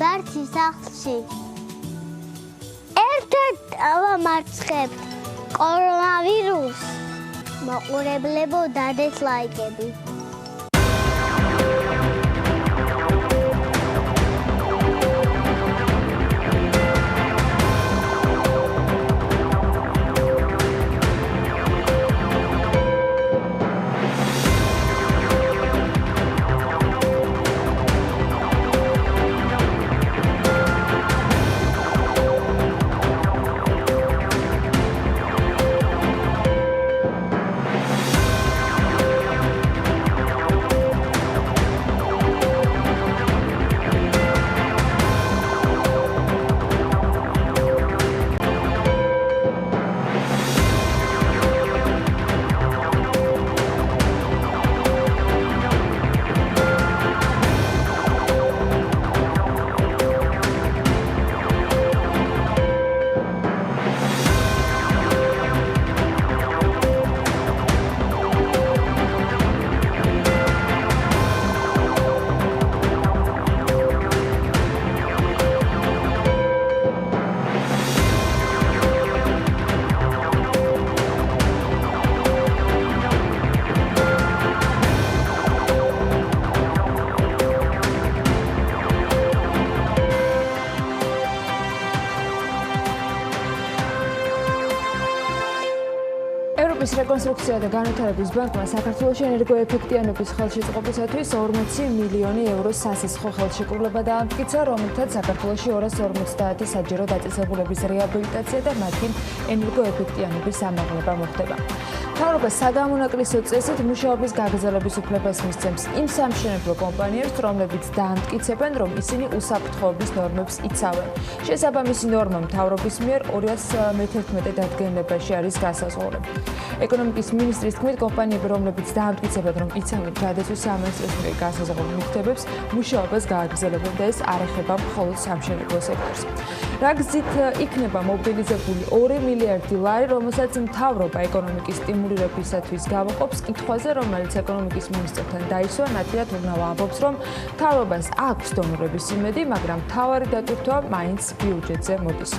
ბარცი სახლში ერთ-ერთ ავამარცხებთ კორონავირუსს. მოყურებლებო, დადეთ ლაიკები. რეკონსტრუქცია და განვითარების ბანკმა საქართველოში ენერგოეფექტიანობის ხელშეწყობისათვის 40 მილიონი ევროს სასისხო ხელშეკრულება დაამტკიცა, რომელთაც საქართველოში 250 საჯარო დაწესებულების რეაბილიტაცია და მათი ენერგოეფექტიანობის ამაღლება მოხდება. მთავრობა საგამონაკლისო წესით მუშაობის გაგრძელების უფლებას მისცემს იმ სამშენებლო კომპანიებს, რომლებიც დაამტკიცებენ, რომ ისინი უსაფრთხოების ნორმებს იცავენ. შესაბამისი ნორმა მთავრობის მიერ 2011 დადგენილებაში არის გასაზღვრული. ეკონომიკის მინისტრის თქმით, კომპანიები, რომლებიც დაამტკიცებენ, რომ იცავენ გადაცვის სამინისტროს მიერ გასაზღვრულ მითითებებს, მუშაობას გააგრძელებენ და ეს არ ეხება მხოლოდ სამშენებლო სექტორს. რა გზით იქნება მობილიზებული 2 მილიარდი ლარი, რომელსაც მთავრობა ეკონომიკის სტიმულირებისათვის გამოყოფს, კითხვაზე, რომელიც ეკონომიკის მინისტრთან დაისვა, ნათია თურნავა ამბობს, რომ მთავრობას აქვს დონორების იმედი, მაგრამ მთავარი დატვირთვა მაინც ბიუჯეტზე მოდის.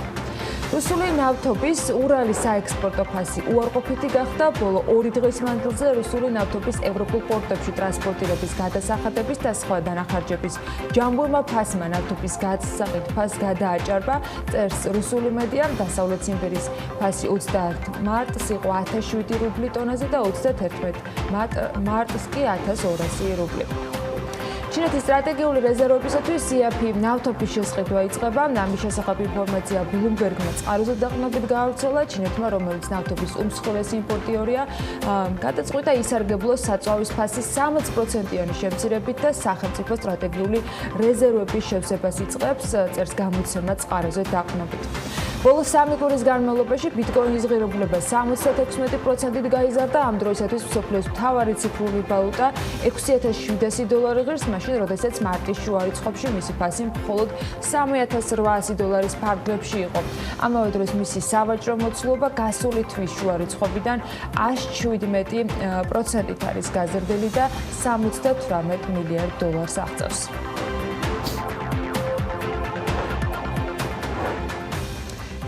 რუსული ნავთობის ურალის საექსპორტო ფასი უარყოფითი გახდა. ბოლო 2 დღის მანძილზე რუსული ნავთობის ევროპულ პორტებში ტრანსპორტირების გადასახადების და სხვა დანახარჯების ჯამბურმა ფასმა ნავთობის გასაყიდ ფასს გადააჭარბა. წერს რუსული მედია, დასავლეთ ციმბირის ფასი 21 მარტს იყო 1007 რუბლი ტონაზე და 31 მარტს კი 1200 რუბლი. ჩინეთის სტრატეგიული რეზერვებისათვის CIP ნავთობის შესყიდვა იწყება. ამის შესახებ ინფორმაცია ბლუმბერგმა წყაროზე დაყრდნობით გაავრცელა. ჩინეთმა, რომელიც ნავთობის უმსხვილესი იმპორტიორია, გადაწყვიტა ისარგებლოს საწვავის ფასის 60%-იანი შემცირებით და სახელმწიფო სტრატეგიული რეზერვების შევსებას იწყებს, წერს გამოცემა წყაროზე დაყრდნობით. ბოლო 3 კვირის განმავლობაში ბიტკოინის ღირებულება 76%-ით გაიზარდა. ამ დროისათვის მსოფლიოს მთავარი ციფრული ვალუტა $6700 ღირს, მაშინ როდესაც მარტის შუა რიცხვებში მისი ფასი მხოლოდ $3800 ფარგლებში იყო. ამავე დროს მისი სავაჭრო მოცულობა გასული თვის შუა რიცხვებიდან 117%-ით არის გაზრდილი და $78 მილიარდ აღწევს.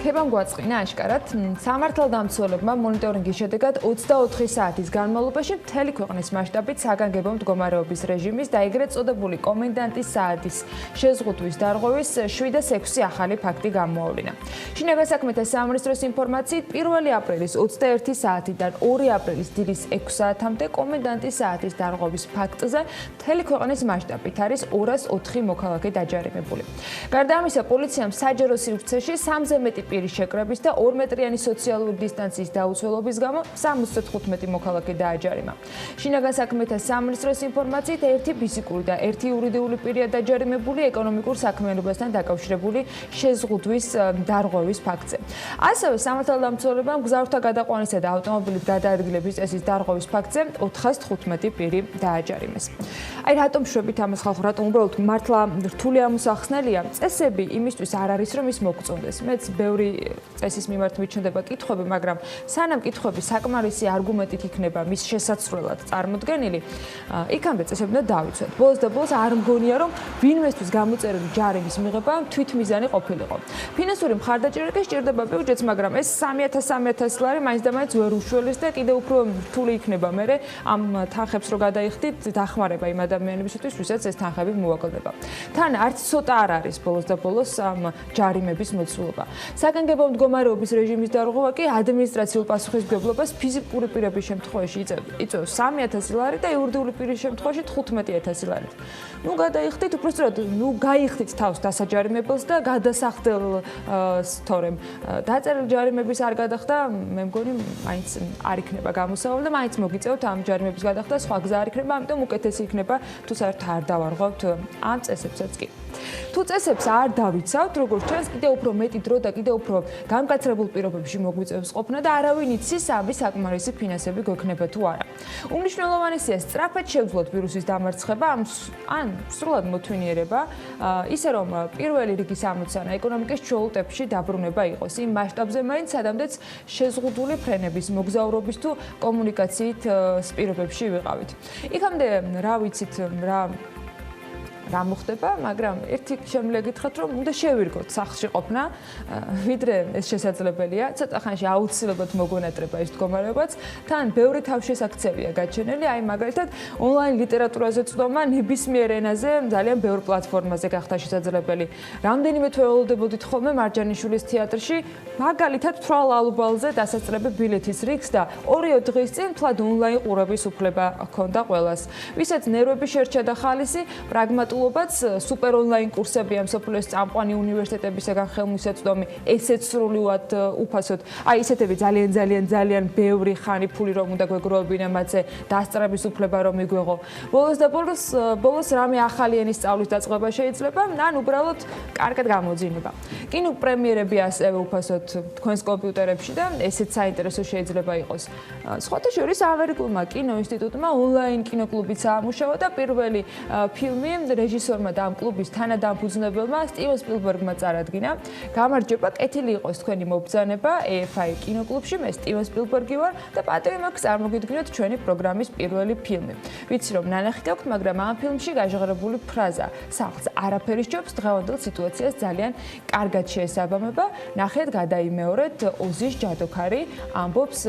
შეთანხმება გვაწყინა აშკარად. სამართალდამცველებმა მონიტორინგის შედეგად 24 საათის განმავლობაში მთელი ქვეყნის მასშტაბით საგანგებო მდგომარეობის რეჟიმის და ეგრეთ წოდებული კომენდანტის საათის შეზღუდვის დარღვევის 7-6 ახალი ფაქტი გამოავლინა. შინაგან საქმეთა სამინისტროს ინფორმაციით 1 აპრილის 21 საათიდან 2 აპრილის დილის 6 საათამდე კომენდანტის საათის დარღვევის ფაქტზე მთელი ქვეყნის მასშტაბით არის 204 მოქალაქე დაჯარიმებული. გარდა ამისა, პოლიციამ საჯარო სივრცეში 3-ზე მეტი პირის შეკრების და 2 მეტრიანი სოციალური დისტანციის დაუცველობის გამო 75 მოქალაქე დააჯარიმა. შინაგან საქმეთა სამინისტროს ინფორმაციით 1 ფიზიკური და 1 იურიდიული პირია დაჯარიმებული ეკონომიკურ საქმიანობასთან დაკავშირებული შეზღუდვის დარღვევის ფაქტზე. ასევე სამართალდამცველებამ მგზავრთა გადაყვანისა და ავტომობილის გადაადგილების წესის დარღვევის ფაქტზე 415 პირი დააჯარიმეს. აი რატომ შვებით ამას ხალხო, რატომ უბრალოდ მართლა რთული ამოსახსნელია? წესები იმისთვის არ არის რომ ის მოგწონდეს. მეც ბევრი წესის მიმართ მიჩნდება კითხვები, მაგრამ სანამ კითხვები საკმარისი არგუმენტით იქნება მის შესაცვლელად წარმოდგენილი, იქამდე წესები უნდა დავიცვათ. ბოლოს და ბოლოს არ მგონია რომ ვინმესთვის გამოწერილი ჯარიმის მიღება თვითმიზანი ყოფილიყო. ფინანსური მხარდაჭერა კი სჭირდება ბიუჯეტს, მაგრამ ეს 3,000 ლარი მაინც და მაინც ვერ უშველის და კიდევ უფრო რთული იქნება მერე ამ თანხებს რო გადაიხდით დახმარება იმ ადამიანებისთვის, ვისაც ეს თანხები მოაკლდება. თან არც ცოტა არ არის ბოლოს და ბოლოს ამ ჯარიმების მოცულობა. საგანგებო მდგომარეობის რეჟიმის დარღვევა კი ადმინისტრაციულ პასუხისმგებლობას ფიზიკური პირების შემთხვევაში იწვევს 3,000 ლარი და იურიდიული პირის შემთხვევაში 15,000 ლარი. ნუ გადაიხდით, უბრალოდ გაიხდით თავს დასაჯარიმებელს და გადასახდელს თორემ დაწერილი ჯარიმების არ გადახდა, მე მგონი მაინც არ იქნება გამოსავალი და მაინც მოგიწევთ ამ ჯარიმების გადახდა, სხვა გზა არ იქნება, ამიტომ უკეთესი იქნება თუ საერთოდ არ დავარღვევთ ამ წესებსაც კი. თუ წესებს არ დავიცავთ, როგორც ჩანს, კიდევ უფრო მეტი დრო და კიდევ უფრო გამკაცრებულ პირობებში მოგვიწევს ყოფნა და არავინ იცის ამის საკმარისი ფინანსები გვექნება თუ არა. უმნიშვნელოვანესია სწრაფად შევძლოთ ვირუსის დამარცხება ან სრულად მოთვინიერება, ისე რომ პირველი რიგის ამოცანა ეკონომიკის ჩვეულ ტემპში დაბრუნება იყოს. იმ მასშტაბზე მაინც სადამდეც შეზღუდული ფრენების მოგზაურობის თუ კომუნიკაციით პირობებში ვიყავით. იქამდე რა ვიცით რა მოხდება, მაგრამ ერთი შემიძლია გითხრათ, რომ უნდა შევირგოთ სახლში ყოფნა, ვიდრე ეს შესაძლებელია. ცოტა ხანში აუცილებლად მოგვენატრება ეს მდგომარეობაც. თან ბევრი თავშესაქცევია გაჩენილი, აი მაგალითად ონლაინ ლიტერატურაზე წვდომა ნებისმიერ ენაზე ძალიან ბევრ პლატფორმაზე გახდა შესაძლებელი. რამდენიმე თვე ველოდებოდით ხოლმე მარჯანიშვილის თეატრში, მაგალითად თვალ ალუბალზე დასაწყრები ბილეთის რიგს და 2 დღის წინ თლად ონლაინ ყურების უფლება ჰქონდა ყველას. ვისაც ნერვები შერჩა და ხალისი, პრაგმატულ სუპერ ონლაინ კურსები ამ სოფლის წამყვანი უნივერსიტეტებისგან ხელმისაწვდომი, ესეც სრულიად უფასოდ. აი ისეთები ძალიან ბევრი ხანი ფული რომ უნდა გვეგროვებინა მათზე დასწრების უფლება რომ მიგვეღო. ბოლოს და ბოლოს რამე ახალი ენის სწავლის დაწყება შეიძლება, ან უბრალოდ კარგად გამოძინება. კინო პრემიერები ასევე უფასოდ თქვენს კომპიუტერებში და ესეც საინტერესო შეიძლება იყოს. სხვათა შორის ამერიკულმა კინო ინსტიტუტმა ონლაინ კინოკლუბიც აამუშავა და პირველი ფილმი რეჟისორმა და ამ კლუბის თანადამფუძნებელმა სტივენ სპილბერგმა წარადგინა. გამარჯობა, კეთილი იყოს თქვენი მობრძანება EFI კინოკლუბში. მე სტივენ სპილბერგი ვარ და პატივი მაქვს წარმოგიდგინოთ ჩვენი პროგრამის პირველი ფილმი. ვიცი რომ ნანახი გაქვთ, მაგრამ ამ ფილმში გაჟღერებული ფრაზა სახლს არაფერი სჯობს დღევანდელ სიტუაციას ძალიან კარგად შეესაბამება. ნახეთ, გადაიმეორეთ ოზის ჯადოქარი, ამბობს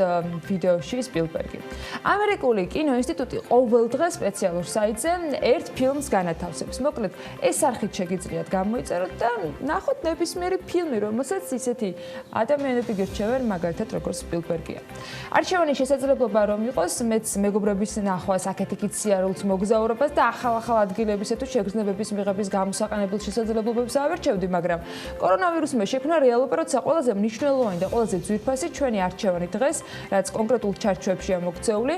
ვიდეოში სპილბერგი. ამერიკული კინო ინსტიტუტი ყოველ დღე სპეციალურ საიტზე ერთ ფილმს განათავსებს. მოკლედ, ეს არხით შეგიძლიათ გამოიწეროთ და ნახოთ ნებისმიერი ფილმი, რომელსაც ისეთი ადამიანები გირჩევენ, მაგალითად როგორც სპილბერგია. არჩევანის შესაძლებლობა რომ იყოს, მეც მეგობრების ნახვას, აქეთ-იქით სიარულს, მოგზაურობას და ახალ ადგილებისა თუ შეგრძნებების მიღების გამოსაყენებელ შესაძლებლობებს ავერჩევდი, მაგრამ კორონავირუსმა შექმნა რეალობა, როცა ყველაზე მნიშვნელოვანი და ყველაზე ძვირფასი ჩვენი არჩევანი დღეს, რაც კონკრეტულ ჩარჩოებშია მოქცეული,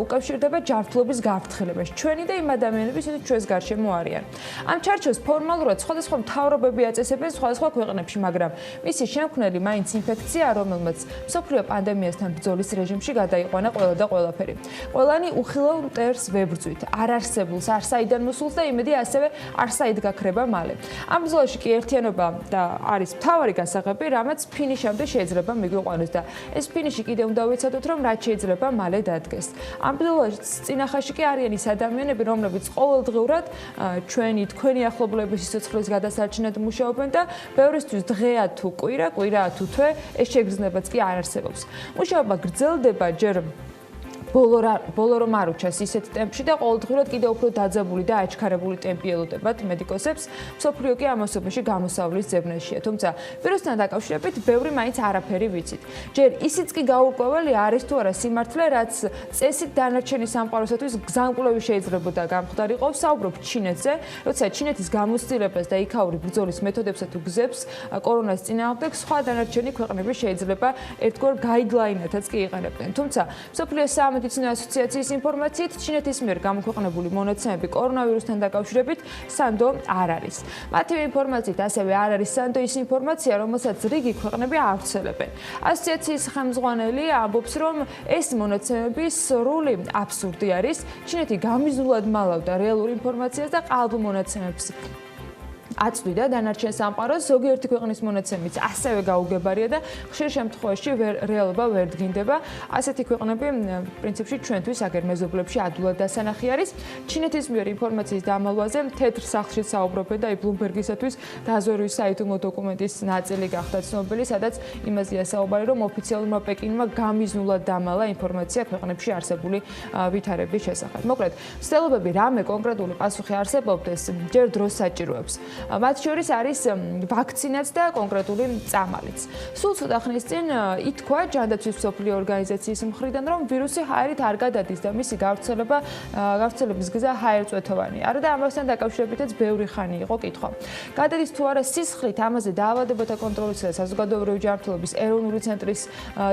უკავშირდება ჯანმრთელობის გაფრთხილებას. ჩვენი და იმ ადამიანების, ვინც ჩვენს გარშემო არიან. ამ ჩარჩოს ფორმალურად სხვადასხვა მთავრობები აწესებენ სხვადასხვა ქვეყნებში, მაგრამ მისი შემქმნელი მაინც ინფექცია, რომელმაც მსოფლიო პანდემიასთან ბრძოლის რეჟიმში გადაიყვანა ყველა და ყველაფერი. ყველანი უხილავ მტერს ვებრძვით, არ არსებულს, არ საიდან მოსულს და იმედი ასევე არ საიდ გაქრება მალე. ამ ბრძოლაში კი ერთიანობა და არის მთავარი გასაღები, რამაც ფინიშამდე შეიძლება მიგვიყვანოს და ეს ფინიში კიდე უნდა ვიცადოთ, რომ რაც შეიძლება მალე დადგეს. ამ ბრძოლაში წინახაში კი არიან ის ადამიანები, რომლებიც ყოველდღიურად თქვენი ახლობლების სიცოცხლის გადასარჩენად მუშაობენ და ბევრისთვის დღეა თუ კვირაა თუ თვე ეს შეგრძნებაც კი არ არსებობს. მუშაობა გრძელდება ჯერ ბოლო რომ არ უჩას ისეთ ტემპში და ყოველდღურად კიდევ უფრო დაძაბული და აჩქარებული ტემპი ელოდებათ მედიკოსებს. მსოფლიო კი ამ ასობაში გამოსავლის ძებნაშია. თუმცა ვირუსთან დაკავშირებით ბევრი მაინც არაფერი ვიცით. ჯერ ისიც კი გაურკვეველი არის თუ არა სიმართლე, რაც წესით დანარჩენი სამყაროსათვის გზამკვლევი შეიძლებოდა გამხდარიყო. ვსაუბრობ ჩინეთზე, როცა ჩინეთის გამოცდილებას და იქაური ბრძოლის მეთოდებსა თუ გზებს კორონას წინააღმდეგ სხვა დანარჩენი ქვეყნები შეიძლება ერთგვარ გაიდლაინათაც კი იყენებდნენ. თუმცა მსოფლიო სამედიცინო ასოციაციის ინფორმაციით ჩინეთის მიერ გამოქვეყნებული მონაცემები კორონავირუსთან დაკავშირებით სანდო არ არის. მათივე ინფორმაციით ასევე არ არის სანდო ის ინფორმაცია, რომელსაც რიგი ქვეყნები ავრცელებენ. ასოციაციის ხელმძღვანელი ამბობს, რომ ეს მონაცემები სრული აბსურდი არის. ჩინეთი გამიზნულად მალავდა რეალურ ინფორმაციას და ყალბ მონაცემებს აწვდიდა დანარჩენ სამყაროს, ზოგიერთი ქვეყნის მონაცემიც ასევე გაუგებარია და ხშირ შემთხვევაში რეალობა ვერ დგინდება. ასეთი ქვეყნები პრინციპში ჩვენთვის აგერ მეზობლებში ადვილად დასანახი არის. ჩინეთის მიერ ინფორმაციის დამალვაზე თეთრ სახლში საუბრობენ და ბლუმბერგისათვის დაზვერვის საიდუმლო დოკუმენტის ნაწილი გახდა ცნობილი, სადაც იმაზეა საუბარი, რომ ოფიციალურმა პეკინმა გამიზნულად დამალა ინფორმაცია ქვეყნებში არსებული ვითარების შესახებ. მოკლედ, ცდილობები რამე კონკრეტული პასუხი არსებობდეს, ჯერ დროს საჭიროებს. მათ შორის არის ვაქცინაც და კონკრეტული წამალიც. სულ ცოტა ხნის წინ ითქვა ჯანდაცვის მსოფლიო ორგანიზაციის მხრიდან, რომ ვირუსი ჰაერით არ გადადის და მისი გავრცელების გზა ჰაერწვეთოვანია. არა და ამასთან დაკავშირებითაც ბევრი ხანი იყო კითხვა. გადადის თუ არა სისხლით, ამაზე დაავადებათა კონტროლისა და საზოგადოებრივი ჯანმრთელობის ეროვნული ცენტრის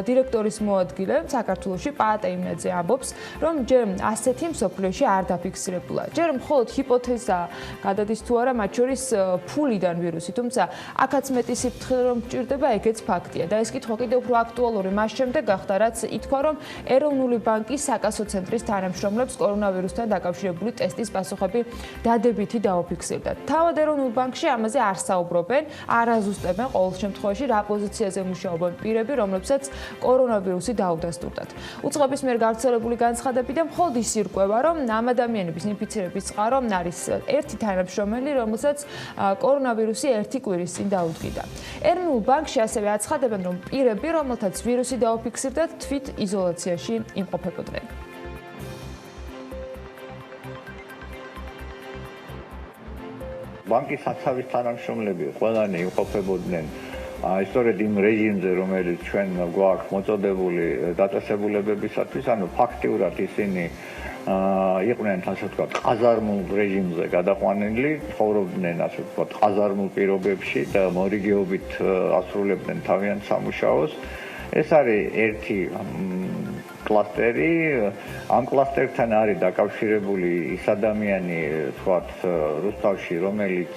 დირექტორის მოადგილე საქართველოში პაატე იმნაძე ამბობს, რომ ჯერ ასეთი მსოფლიოში არ დაფიქსირებულა. ჯერ მხოლოდ ჰიპოთეზა გადადის თუ არა მათ შორის ფულიდან ვირუსი, თუმცა აქაც მეტი სიფრთხილე რომ გჭირდება, ეგეც ფაქტია და ეს კითხვა კიდევ უფრო აქტუალური მას შემდეგ გახდა, რაც ითქვა, რომ ეროვნული ბანკის საკასო ცენტრის თანამშრომლებს კორონავირუსთან დაკავშირებული ტესტის პასუხები დადებითი დაუფიქსირდა. თავად ეროვნულ ბანკში ამაზე არ საუბრობენ, არ აზუსტებენ ყოველ შემთხვევაში რა პოზიციაზე მუშაობენ პირები, რომლებსაც კორონავირუსი დაუდასტურდათ. უწყების მიერ გავრცელებული განცხადებიდან მხოლოდ ის ირკვევა, რომ ამ ადამიანების ინფიცირების წყარო არის ერთი თანამშრომელი, რომელსაც კორონავირუსი ერთი კვირის წინ დაუდგიდა. ეროვნულ ბანკში ასევე აცხადებენ, რომ პირები, რომელთაც ვირუსი დაუფიქსირდათ, თვით იზოლაციაში იმყოფებოდნენ. ბანკის საცავის თანამშრომლები ყველანი იმყოფებოდნენ სწორედ იმ რეჟიმზე, რომელიც ჩვენ გვაქვს მოწოდებული დაწესებულებებისათვის, ანუ ფაქტიურად ისინი იყვნენ ასე ვთქვათ ყაზარმულ რეჟიმზე გადაყვანილი, ცხოვრობდნენ ასე ვთქვათ ყაზარმულ პირობებში და მორიგეობით ასრულებდნენ თავიანთ სამუშაოს. ეს არის ერთი კლასტერი, ამ კლასტერთან არის დაკავშირებული ის ადამიანი, ვთქვათ, რუსთავში, რომელიც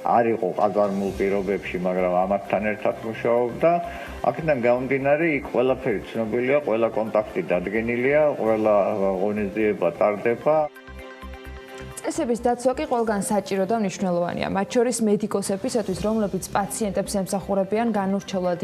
არ იყო ყაზარმულ პირობებში, მაგრამ ამათთან ერთად მუშაობდა. აქედან გამომდინარე, იქ ყველაფერი ცნობილია, ყველა კონტაქტი დადგენილია, ყველა ღონისძიება ტარდება. წესების დაცვა კი ყველგან საჭირო და მნიშვნელოვანია. მათ შორის მედიკოსებისათვის, რომლებიც პაციენტებს ემსახურებიან განურჩევლად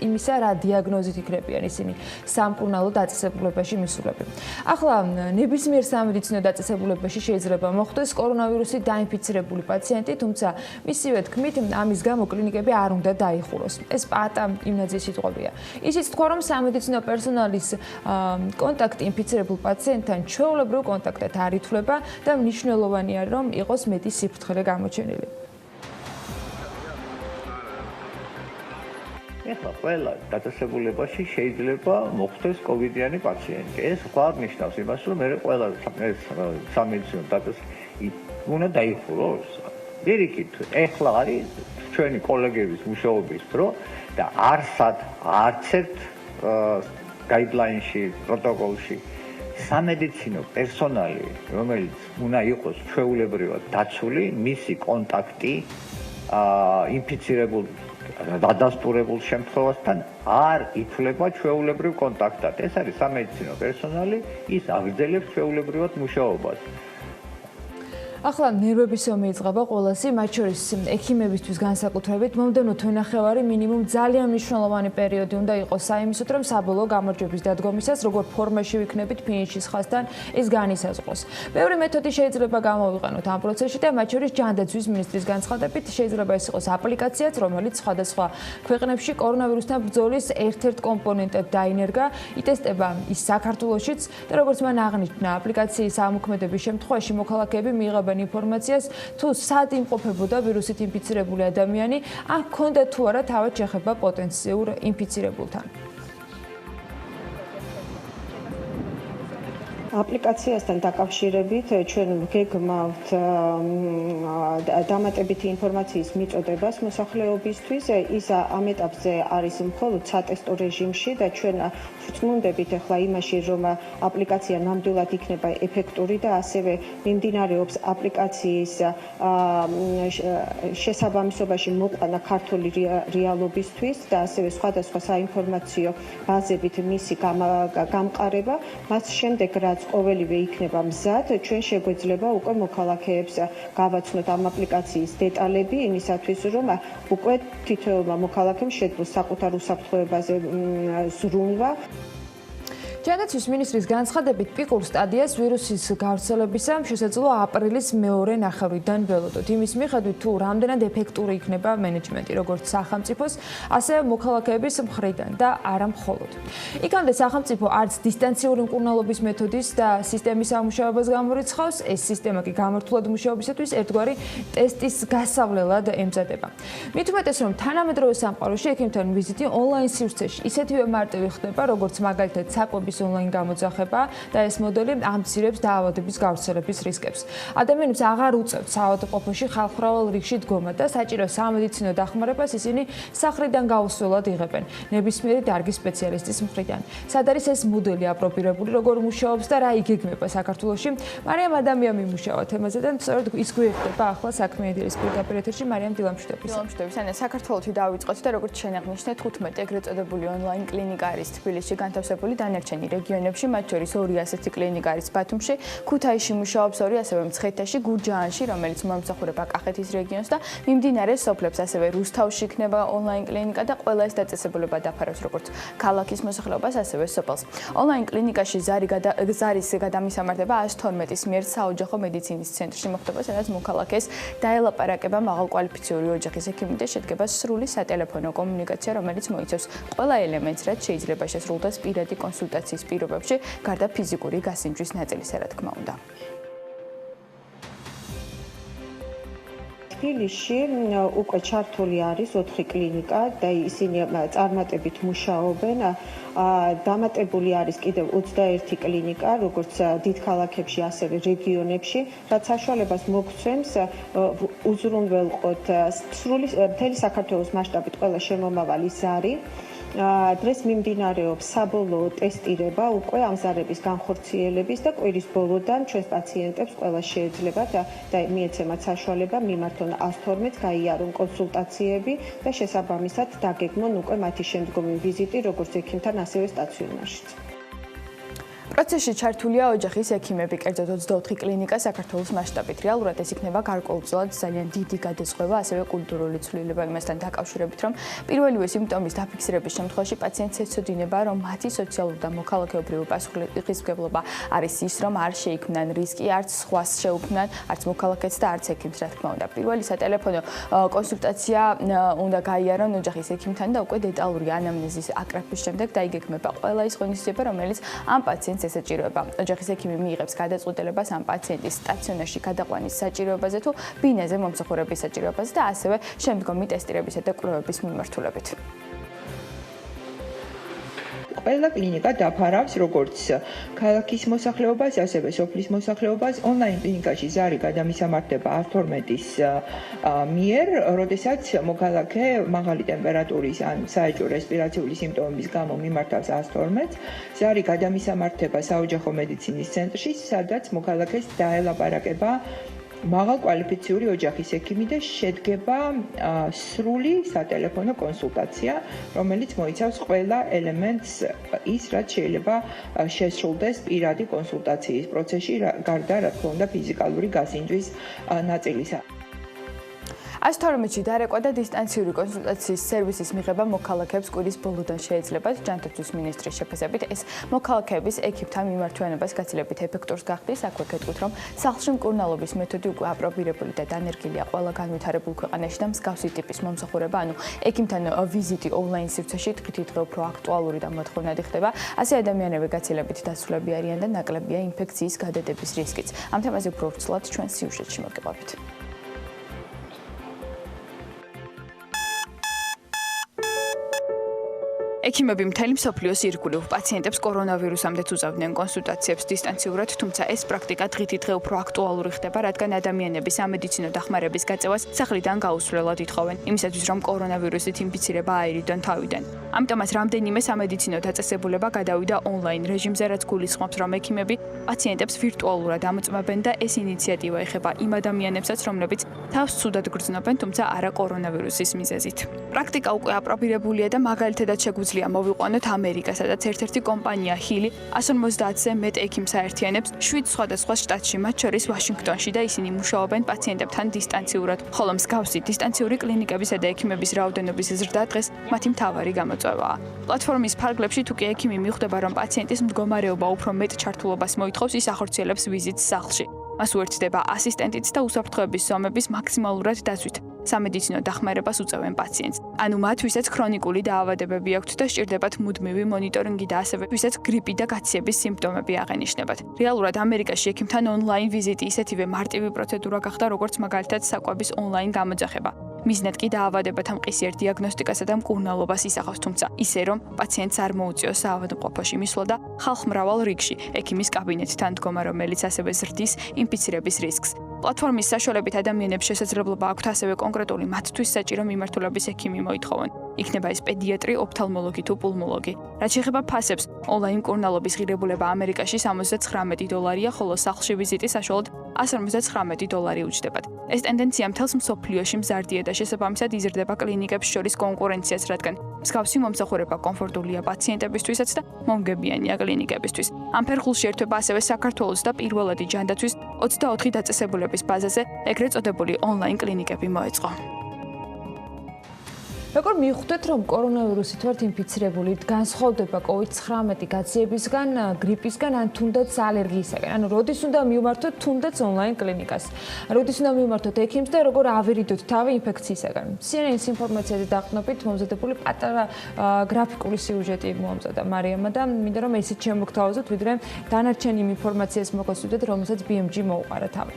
იმისა, რა დიაგნოზით იქნებიან ისინი სამკურნალო დაწესებულებაში მისულები. ახლა ნებისმიერ სამედიცინო დაწესებულებაში შეიძლება მოხვდეს კორონავირუსით დაინფიცირებული პაციენტი, თუმცა მისივე თქმით, ამის გამო კლინიკები არ უნდა დაიხუროს. ეს პაატა იმნაძის სიტყვებია. ისიც თქვა, რომ სამედიცინო პერსონალის კონტაქტი ინფიცირებულ პაციენტთან ჩვეულებრივ კონტაქტად არ ითვლება და მნიშვნელოვანია რომ იყოს მეტი სიფრთხილე გამოჩენილი. ეხლა ყველა დაწესებულებაში შეიძლება მოხდეს კოვიდიანი პაციენტი. ეს სხვა ნიშნავს იმას, რომ მე ყველა სამედიცინო დაწესებულება უნდა დაიხუროს. პირიქით, ეხლა არის ჩვენი კოლეგების მუშაობის დრო და არც ერთ გაიდლაინში, პროტოკოლში სამედიცინო პერსონალი, რომელიც უნდა იყოს ჩვეულებრივად დაცული, მისი კონტაქტი ინფიცირებულ დადასტურებულ შემთხვევასთან არ ითვლება ჩვეულებრივ კონტაქტად. ეს არის სამედიცინო პერსონალი, ის აგრძელებს ჩვეულებრივად მუშაობას. ახლა ნერვების ომი იწყება ყველასი, მათ შორის ექიმებისთვის განსაკუთრებით მომდევნო თვენახევარი მინიმუმ ძალიან მნიშვნელოვანი პერიოდი უნდა იყოს საიმისოდ, რომ საბოლოო გამარჯვების დადგომისას, როგორ ფორმაში ვიქნებით ფინიშის ხაზთან, ის განისაზღვროს. ბევრი მეთოდი შეიძლება გამოვიყენოთ ამ პროცესში და მათ შორის ჯანდაცვის მინისტრის განცხადებით შეიძლება ეს იყოს აპლიკაციაც, რომელიც სხვადასხვა ქვეყნებში კორონავირუსთან ბრძოლის ერთ-ერთ კომპონენტად დაინერგა, იტესტება ის საქართველოშიც და როგორც მან აღნიშნა, აპლიკაციის ამოქმედების შემთხვევაში მოქალაქეები მიიღებენ ინფორმაციას, თუ სად იმყოფებოდა ვირუსით ინფიცირებული ადამიანი, ან ჰქონდა თუ არა თავად შეხება პოტენციურ ინფიცირებულთან. აპლიკაციასთან დაკავშირებით ჩვენ გეგმავთ დამატებითი ინფორმაციის მიწოდებას მოსახლეობისთვის. ის ამ ეტაპზე არის მხოლოდ სატესტო რეჟიმში და ჩვენ ვწმუნდებით ახლა იმაში, რომ აპლიკაცია ნამდვილად იქნება ეფექტური და ასევე მიმდინარეობს აპლიკაციის შესაბამისობაში მოყვანა ქართული რეალობისთვის და ასევე სხვადასხვა საინფორმაციო ბაზებით მისი გამყარება. მას შემდეგ რაც ყოველივე იქნება მზად, ჩვენ შეგვეძლება უკვე მოქალაქეებს გავაცნოთ ამ აპლიკაციის დეტალები იმისათვის, რომ უკვე თითოეულმა მოქალაქემ შეძლოს საკუთარ უსაფრთხოებაზე ზრუნვა. ჯანდაცვის მინისტრის განცხადებით პიკურ სტადიას ვირუსის გავრცელებისა შესაძლოა აპრილის მეორე ნახევრიდან ველოდოთ. იმის მიხედვით, თუ რამდენად ეფექტური იქნება მენეჯმენტი, როგორც სახელმწიფოს, ასევე მოქალაქეების მხრიდან და არა მხოლოდ. იქამდე სახელმწიფო არც დისტანციური მკურნალობის მეთოდის და სისტემის ამუშავებას გამორიცხავს, ეს სისტემა კი გამართულად მუშაობისათვის ერთგვარი ტესტის გასავლელად ემზადება. მით უმეტეს, რომ თანამედროვე სამყაროში ექიმთან ვიზიტი ონლაინ სივრცეში ისეთივე მარტივი ხდება, როგორც მაგალითად საკვების ონლაინ გამოძახება და ეს მოდელი ამცირებს დაავადების გავრცელების რისკებს. ადამიანებს აღარ უწევთ საავადმყოფოში ხალხმრავალ რიგში დგომა და საჭირო სამედიცინო დახმარებას ისინი სახრიდან გაუსვლელად იღებენ ნებისმიერი დარგის სპეციალისტის მხრიდან. სად არის ეს მოდელი აპრობირებული, როგორ მუშაობს და რა იგეგმება საქართველოში? მარიამ ადამიანი მიმუშავა თემაზე და სწორედ ის გვიხდება ახლა საქმიანი დილის პირდაპირ ეთერში მარიამ დილამშვიდობის. დილამშვიდობის. ანა საქართველოში დავიწყოთ და როგორც შენ აღნიშნე 15 ეგრეთ წოდებული ონლაინ კლინიკა არის თბილისში განთავსებული დანარჩენი რეგიონებში, მათ შორის 2 ასეთი კლინიკა არის ბათუმში, ქუთაისში მუშაობს 2, ასევე მცხეთაში, გურჯაანში, რომელიც მომსახურება კახეთის რეგიონს და მიმდინარე სოფლებს, ასევე რუსთავში იქნება ონლაინ კლინიკა და ყველა ეს დაწესებულება დაფარავს როგორც ქალაქის მოსახლეობას, ასევე სოფელს. ონლაინ კლინიკაში ზარის გადამისამართება 112-ის მიერ საოჯახო მედიცინის ცენტრში მოხდება, სადაც მოქალაქეს დაელაპარაკება მაღალკვალიფიციური ოჯახის ექიმი და შედგება სრული სატელეფონო კომუნიკაცია, რომელიც მოიცავს ყველა ელემენტს, რაც შეიძლება შესრულდეს პირადი კონსულტაციის პირობებში, გარდა ფიზიკური გასინჯვის ნაწილისა, რა თქმა უნდა. თბილისში უკვე ჩართული არის 4 კლინიკა და ისინი წარმატებით მუშაობენ. დამატებული არის კიდევ 21 კლინიკა, როგორც დიდ ქალაქებში, ასევე რეგიონებში, რაც საშუალებას მოგცემს უზრუნველყოთ მთელი საქართველოს მასშტაბით ყველა შემომავალი ზარი. დღეს მიმდინარეობს საბოლოო ტესტირება უკვე ამ ზარების განხორციელების და კვირის ბოლოდან ჩვენს პაციენტებს ყველა შეეძლებათ და მიეცემათ საშუალება მიმართონ 112-ს, გაიარონ კონსულტაციები და შესაბამისად დაგეგმონ უკვე მათი შემდგომი ვიზიტი როგორც ექიმთან, ასევე სტაციონარშიც. პროცესში ჩართულია ოჯახის ექიმები, კერძოდ 24 კლინიკა საქართველოს მასშტაბით. რეალურად ეს იქნება გარკვეულწილად ძალიან დიდი გადაწყვეტა, ასევე კულტურული ცვლილება იმასთან დაკავშირებით, რომ პირველივე სიმპტომის დაფიქსირების შემთხვევაში პაციენტს ეცოდინება, რომ მათი სოციალური და მოქალაქეობრივი პასუხისმგებლობა არის ის, რომ არ შეიქმნან რისკი, არც სხვას შეუქმნან, არც მოქალაქეს და არც ექიმს, რა თქმა უნდა. პირველი სატელეფონო კონსულტაცია უნდა გაიარონ ოჯახის ექიმთან და უკვე დეტალური ანამნეზის აკრეფის შემდეგ დაიგეგმება ყველა ის ღონისძიება, რომელიც ამ პაციენტს ესაჭიროება. ოჯახის ექიმი მიიღებს გადაწყვეტილებას ამ პაციენტის სტაციონარში გადაყვანის საჭიროებაზე თუ ბინაზე მომსახურების საჭიროებაზე და ასევე შემდგომი ტესტირებისა და კვლევების მიმართულებით. ყველა კლინიკა დაფარავს როგორც ქალაქის მოსახლეობას, ასევე სოფლის მოსახლეობას. ონლაინ კლინიკაში ზარი გადამისამართება 112-ის მიერ, როდესაც მოქალაქე მაღალი ტემპერატურის ან საეჭვო რესპირაციული სიმპტომების გამო მიმართავს 112-ს. ზარი გადამისამართება საოჯახო მედიცინის ცენტრში, სადაც მოქალაქეს დაელაპარაკება მაღალკვალიფიციური ოჯახის ექიმი და შედგება სრული სატელეფონო კონსულტაცია, რომელიც მოიცავს ყველა ელემენტს ის, რაც შეიძლება შესრულდეს პირადი კონსულტაციის პროცესში, გარდა რა თქმა უნდა ფიზიკალური გასინჯვის ნაწილისა. 112-ში დარეკვა და დისტანციური კონსულტაციის სერვისის მიღება მოქალაქეებს კვირის ბოლოდან შეეძლებათ. ჯანდაცვის მინისტრის შეფასებით ეს მოქალაქეების ექიმთან მიმართვენებას გაცილებით ეფექტურს გახდის. აქვე გეტყვით, რომ სახლში მკურნალობის მეთოდი უკვე აპრობირებული და დანერგილია ყველა განვითარებულ ქვეყანაში და მსგავსი ტიპის მომსახურება, ანუ ექიმთან ვიზიტი ონლაინ სივრცეში დღითიდღე უფრო აქტუალური და მოთხოვნადი ხდება. ასე ადამიანები გაცილებით დასრულები არიან და ნაკლებია ინფექციის გადადების რისკიც. ამ თემაზე უფრო ვრცლად ჩვენ სიუჟეტში მოგიყვებით. ექიმები მთელი მსოფლიოს ირგვლივ პაციენტებს კორონავირუსამდეც უწევდნენ კონსულტაციებს დისტანციურად, თუმცა ეს პრაქტიკა დღითიდღე უფრო აქტუალური ხდება, რადგან ადამიანები სამედიცინო დახმარების გაწევას სახლიდან გაუსვლელად ითხოვენ, იმისათვის რომ კორონავირუსით ინფიცირება აირიდონ თავიდან. ამიტომაც რამდენიმე სამედიცინო დაწესებულება გადავიდა ონლაინ რეჟიმზე, რაც გულისხმობს, რომ ექიმები პაციენტებს ვირტუალურად ამოწმებენ და ეს ინიციატივა ეხება იმ ადამიანებსაც, რომლებიც თავს ცუდად გრძნობენ, თუმცა არა კორონავირუსის მიზეზით. პრაქტიკა უკვე აპრობირებულია და მაგალითად შეგვიძლია მოვიყვანოთ ამერიკა, სადაც ერთ-ერთი კომპანია ჰილი 150-ზე მეტ ექიმს აერთიანებს 7 სხვადასხვა შტატში, მათ შორის ვაშინგტონში და ისინი მუშაობენ პაციენტებთან დისტანციურად. ხოლო მსგავსი დისტანციური კლინიკებისა და ექიმების რაოდენობის ზრდა დღეს მათი მთავარი გამოწვევაა. პლატფორმის ფარგლებში თუ კი ექიმი მიხვდება, რომ პაციენტის მდგომარეობა უფრო მეტ ჩართულობას მოითხოვს, ის ახორციელებს ვიზიტს სახლში. მას უერთდება ასისტენტიც და უსაფრთხოების ზომების მაქსიმალურად დაცვით. სამედიცინო დახმარებას უწევენ პაციენტს. ანუ მათ, ვისაც ქრონიკული დაავადებები აქვთ და სჭირდებათ მუდმივი მონიტორინგი და ასევე ვისაც გრიპი და გაცივების სიმპტომები აღენიშნებათ. რეალურად ამერიკაში ექიმთან ონლაინ ვიზიტი ისეთივე მარტივი პროცედურა გახდა, როგორც მაგალითად საკვების ონლაინ გამოძახება. მიზნად კი დაავადებათა მყისიერ დიაგნოსტიკასა და მკურნალობას ისახავს, თუმცა ისე რომ პაციენტს არ მოუწიოს საავადმყოფოში მისვლა და ხალხ მრავალ რიგში ექიმის კაბინეტთან დგომა, რომელიც ასევე ზრდის ინფიცირების რისკს. პლატფორმის საშუალებით ადამიანებს შესაძლებლობა აქვთ ასევე კონკრეტული მათთვის საჭირო მიმართულების ექიმი მოითხოვონ. იქნება ეს პედიატრი, ოფთალმოლოგი თუ პულმოლოგი. რაც შეეხება ფასებს, ონლაინ მკურნალობის ღირებულება ამერიკაში $79-ია, ხოლო სახლში ვიზიტი საშუალოდ $159 უჯდებათ. ეს ტენდენცია მთელს მსოფლიოში მზარდია და შესაბამისად იზრდება კლინიკებს შორის კონკურენციას, რადგან მსგავსი მომსახურება კომფორტულია პაციენტებისთვისაც და მომგებიანია კლინიკებისთვის. ამ ფერხულში ერთვება ასევე საქართველოს და პირველადი ჯანდაცვის 24 დაწესებულების ბაზაზე ეგრეთ წოდებული ონლაინ კლინიკები მოეწყო. როგორ მივხვდეთ, რომ კორონავირუსით ვართ ინფიცირებული, განსხვავდება COVID-19 გაციებისგან, გრიპისგან, ან თუნდაც ალერგიისგან? ანუ როდის უნდა მივმართოთ თუნდაც ონლაინ კლინიკას? როდის უნდა მივმართოთ ექიმს და როგორ ავერიდოთ თავი ინფექციისგან? CNN-ის ინფორმაციაზე დაყრდნობით მომზადებული პატარა გრაფიკული სიუჟეტი მომზადა მარიამმა და მინდა რომ ესეც შემოგთავაზოთ, ვიდრე დანარჩენ იმ ინფორმაციას მოგასვიდეთ, რომელსაც BMG მოუყარა თავი.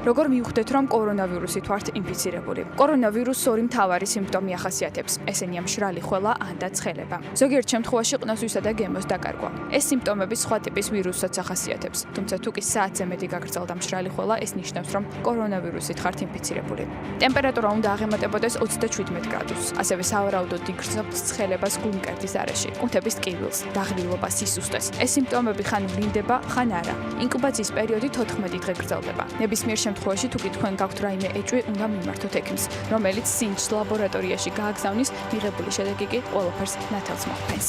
როგორ მივხვდეთ, რომ კორონავირუსით ვართ ინფიცირებული? კორონავირუსს ორი მთავარი სიმპტომი ახასიათებს. ესენია მშრალი ხველა ან და ცხელება. ზოგიერთ შემთხვევაში ყნოსვისა და გემოს დაკარგვა. ეს სიმპტომები სხვა ტიპის ვირუსსაც ახასიათებს. თუმცა თუ კი საათზე მეტი გაგრძელდა მშრალი ხველა, ეს ნიშნავს, რომ კორონავირუსით ხართ ინფიცირებული. ტემპერატურა უნდა აღემატებოდეს 37 გრადუსს. ასევე სავარაუდოდ იგრძნობთ ცხელებას გულმკერდის არეში, კუნთების ტკივილს, დაღლილობას, სისუსტეს. ეს სიმპტომები ხან ვლინდება, ხან არა. ინკუბაციის პერიოდი 14 დღე გრძელდება. ნებისმიერ შემთხვევაში თუ კი თქვენ გაქვთ რაიმე ეჭვი, უნდა მიმართოთ ექიმს, რომელიც სინჯს ლაბორატორიაში გააგზავნის, მიღებული შედეგი კი ყველაფერს ნათელს მოჰფენს.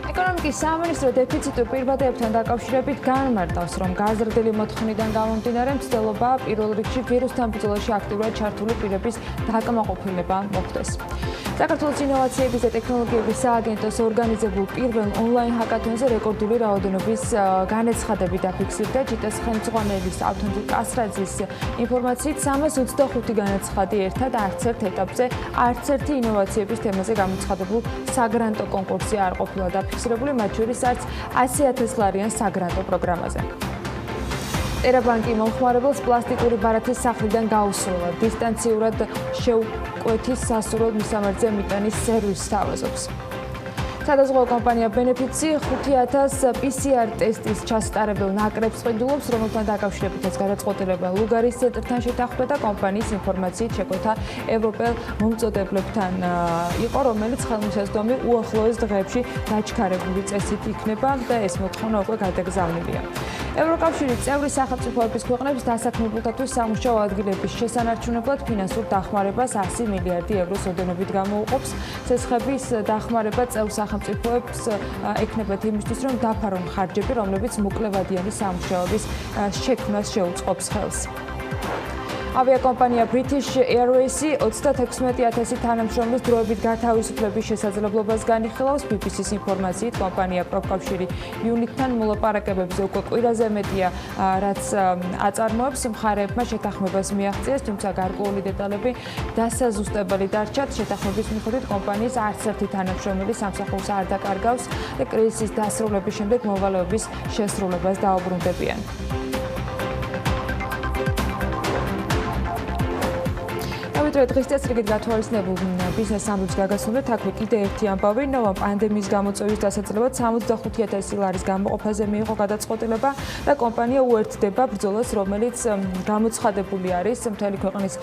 ეკონომიკის სამინისტრო დეფიციტურ პირვადებთან დაკავშირებით განმარტავს, რომ გაზრდილი მოთხოვნიდან გამომდინარე მცდელობა პირველ რიგში ვირუსთან ბრძოლაში აქტიურად ჩართული პირების დაკმაყოფილება მოხდეს. საქართველოს ინოვაციების და ტექნოლოგიების სააგენტოს ორგანიზებულ პირველ ონლაინ ჰაკათონზე რეკორდული რაოდენობის განაცხადები დაფიქსირდა. ჯიტას ხელმძღვანელის ავთანდილ კასრაძის ინფორმაციით 325 განაცხადი ერთად არც ერთ ეტაპზე, არც ერთი ინოვაციების თემაზე გამოცხადებულ საგრანტო კონკურსი არ ყოფილა დაფიქსირებული, მათ შორის არც 100,000 ლარიან საგრანტო პროგრამაზე. ტერაბანკი მომხმარებელს პლასტიკური ბარათის სახლიდან გაუსროლა, დისტანციურად შეუკვეთის სასურველ მისამართზე მიტანის სერვისს თავაზობს. სადაზღვევო კომპანია Benefits 5000 PCR ტესტის ჩასატარებელ ნაკრებს ყიდულობს, რომელთან დაკავშირებითაც გადაწყვეტილება ლუგარის ცენტრთან შეთანხმდა და კომპანიის ინფორმაციით შეკვეთა ევროპელ მომწოდებლებთან იყო, რომელიც ხელმისაწვდომი უახლოეს დღეებში დაჩქარებული წესით იქნება და ეს მოთხოვნა უკვე გადაგზავნილია. ევროკავშირის წევრი სახელმწიფოების ქვეყნებს დასაქმებულთათვის სამუშაო ადგილების შესანარჩუნებლად ფინანსურ დახმარებას 100 მილიარდი ევროს ოდენობით გამოუყოფს. ცეცხლების დახმარება წევრ სახელმწიფოებს ექნებათ იმისთვის, რომ დაფარონ ხარჯები, რომლებიც მოკლევადიანი სამუშაოების შექმნას შეუწყობს ხელს. Aviakompania British Airways 36,000 თანამშრომლის დროებით გათავისუფლების შესაძლებლობას განიხილავს. BBC-ს ინფორმაციით, კომპანია პროფკავშირი იუნიტთან მოლაპარაკებებზე უკვე კვირაზე მეტია, რაც აწარმოებს. მხარეებმა შეთანხმებას მიაღწიეს, თუმცა გარკვეული დეტალები დასაზუსტებელი დარჩათ. შეთანხმების მიხედვით კომპანიის არც ერთი თანამშრომელი სამსახურს არ დაკარგავს და კრიზისის დასრულების შემდეგ მოვალეობის შესრულებას დაუბრუნდებიან. დღეს წესრიგით გათვალისწინებულ ბიზნეს ამბებს გაგასვამდეთ, აქვე კიდე ერთი ამბავი, ნოვა პანდემიის გამოწვევის დასაძლებლად 65,000 ლარის გამოყოფაზე მიიღო გადაწყვეტილება და კომპანია უერთდება ბრძოლას, რომელიც გამოცხადებული არის მთელი ქვეყნის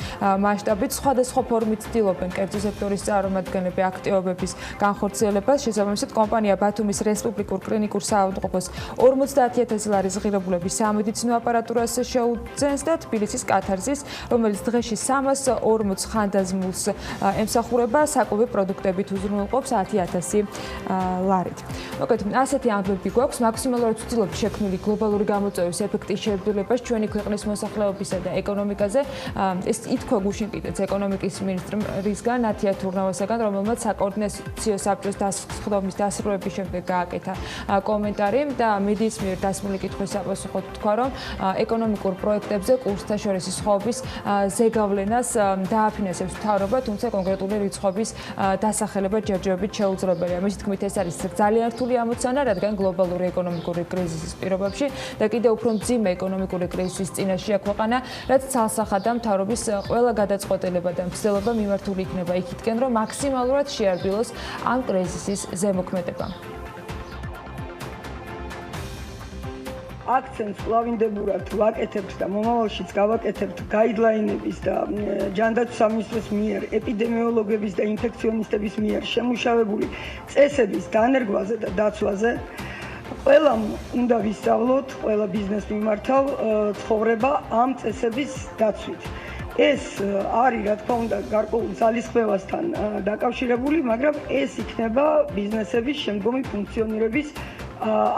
მასშტაბით. სხვადასხვა ფორმით ცდილობენ კერძო სექტორის წარმომადგენლები აქტივობების განხორციელებას. შესაბამისად, კომპანია ბათუმის რესპუბლიკურ კლინიკურ საავადმყოფოს 50,000 ლარის ღირებულების სამედიცინო აპარატურას შეუძენს და თბილისის კათარზის, რომელიც დღეში 340 ხანდაზმულს ემსახურება, საკვები პროდუქტებით უზრუნველყოფს 10,000 ლარით. მოკლედ, ასეთი ამბები გვაქვს, მაქსიმალურად ვცდილობთ შექმნილი გლობალური გამოწვევის ეფექტის შეებრძოლებას ჩვენი ქვეყნის მოსახლეობისა და ეკონომიკაზე. ეს ითქვა გუშინ კიდეც ეკონომიკის მინისტრისგან ნათია თურნავასაგან, რომელმაც საკოორდინაციო საბჭოს დასხდომის დასრულების შემდეგ გააკეთა კომენტარი და მედიის მიერ დასმული კითხვის საპასუხოდ თქვა, რომ ეკონომიკურ პროექტებზე კურსთა შორის სხვაობის ზეგავლენას დააფინანსებს მთავრობა, თუმცა კონკრეტული რიცხვების დასახელება ჯერჯერობით შეუძლებელია. მისი თქმით, ეს არის ძალიან რთული ამოცანა, რადგან გლობალური ეკონომიკური კრიზისის პირობებში და კიდევ უფრო მძიმე ეკონომიკური კრიზისის წინაშეა ქვეყანა, რაც ცალსახადაა მთავრობის ყველა გადაწყვეტილება და მცდელობა მიმართული იქნება იქითკენ, რომ მაქსიმალურად შეარბილოს ამ კრიზისის ზემოქმედება. აქცენტს კლავინდებურად ვაკეთებთ და მომავალშიც გავაკეთებთ გაიდლაინების და ჯანდაცვის სამინისტროს მიერ ეპიდემიოლოგების და ინფექციონისტების მიერ შემუშავებული წესების დანერგვაზე და დაცვაზე. ყველამ უნდა ვისწავლოთ, ყველა ბიზნეს მიმართავ ცხოვრება ამ წესების დაცვით. ეს არის, რა თქმა უნდა, გარკვეულ ძალისხმევასთან დაკავშირებული, მაგრამ ეს იქნება ბიზნესების შემდგომი ფუნქციონირების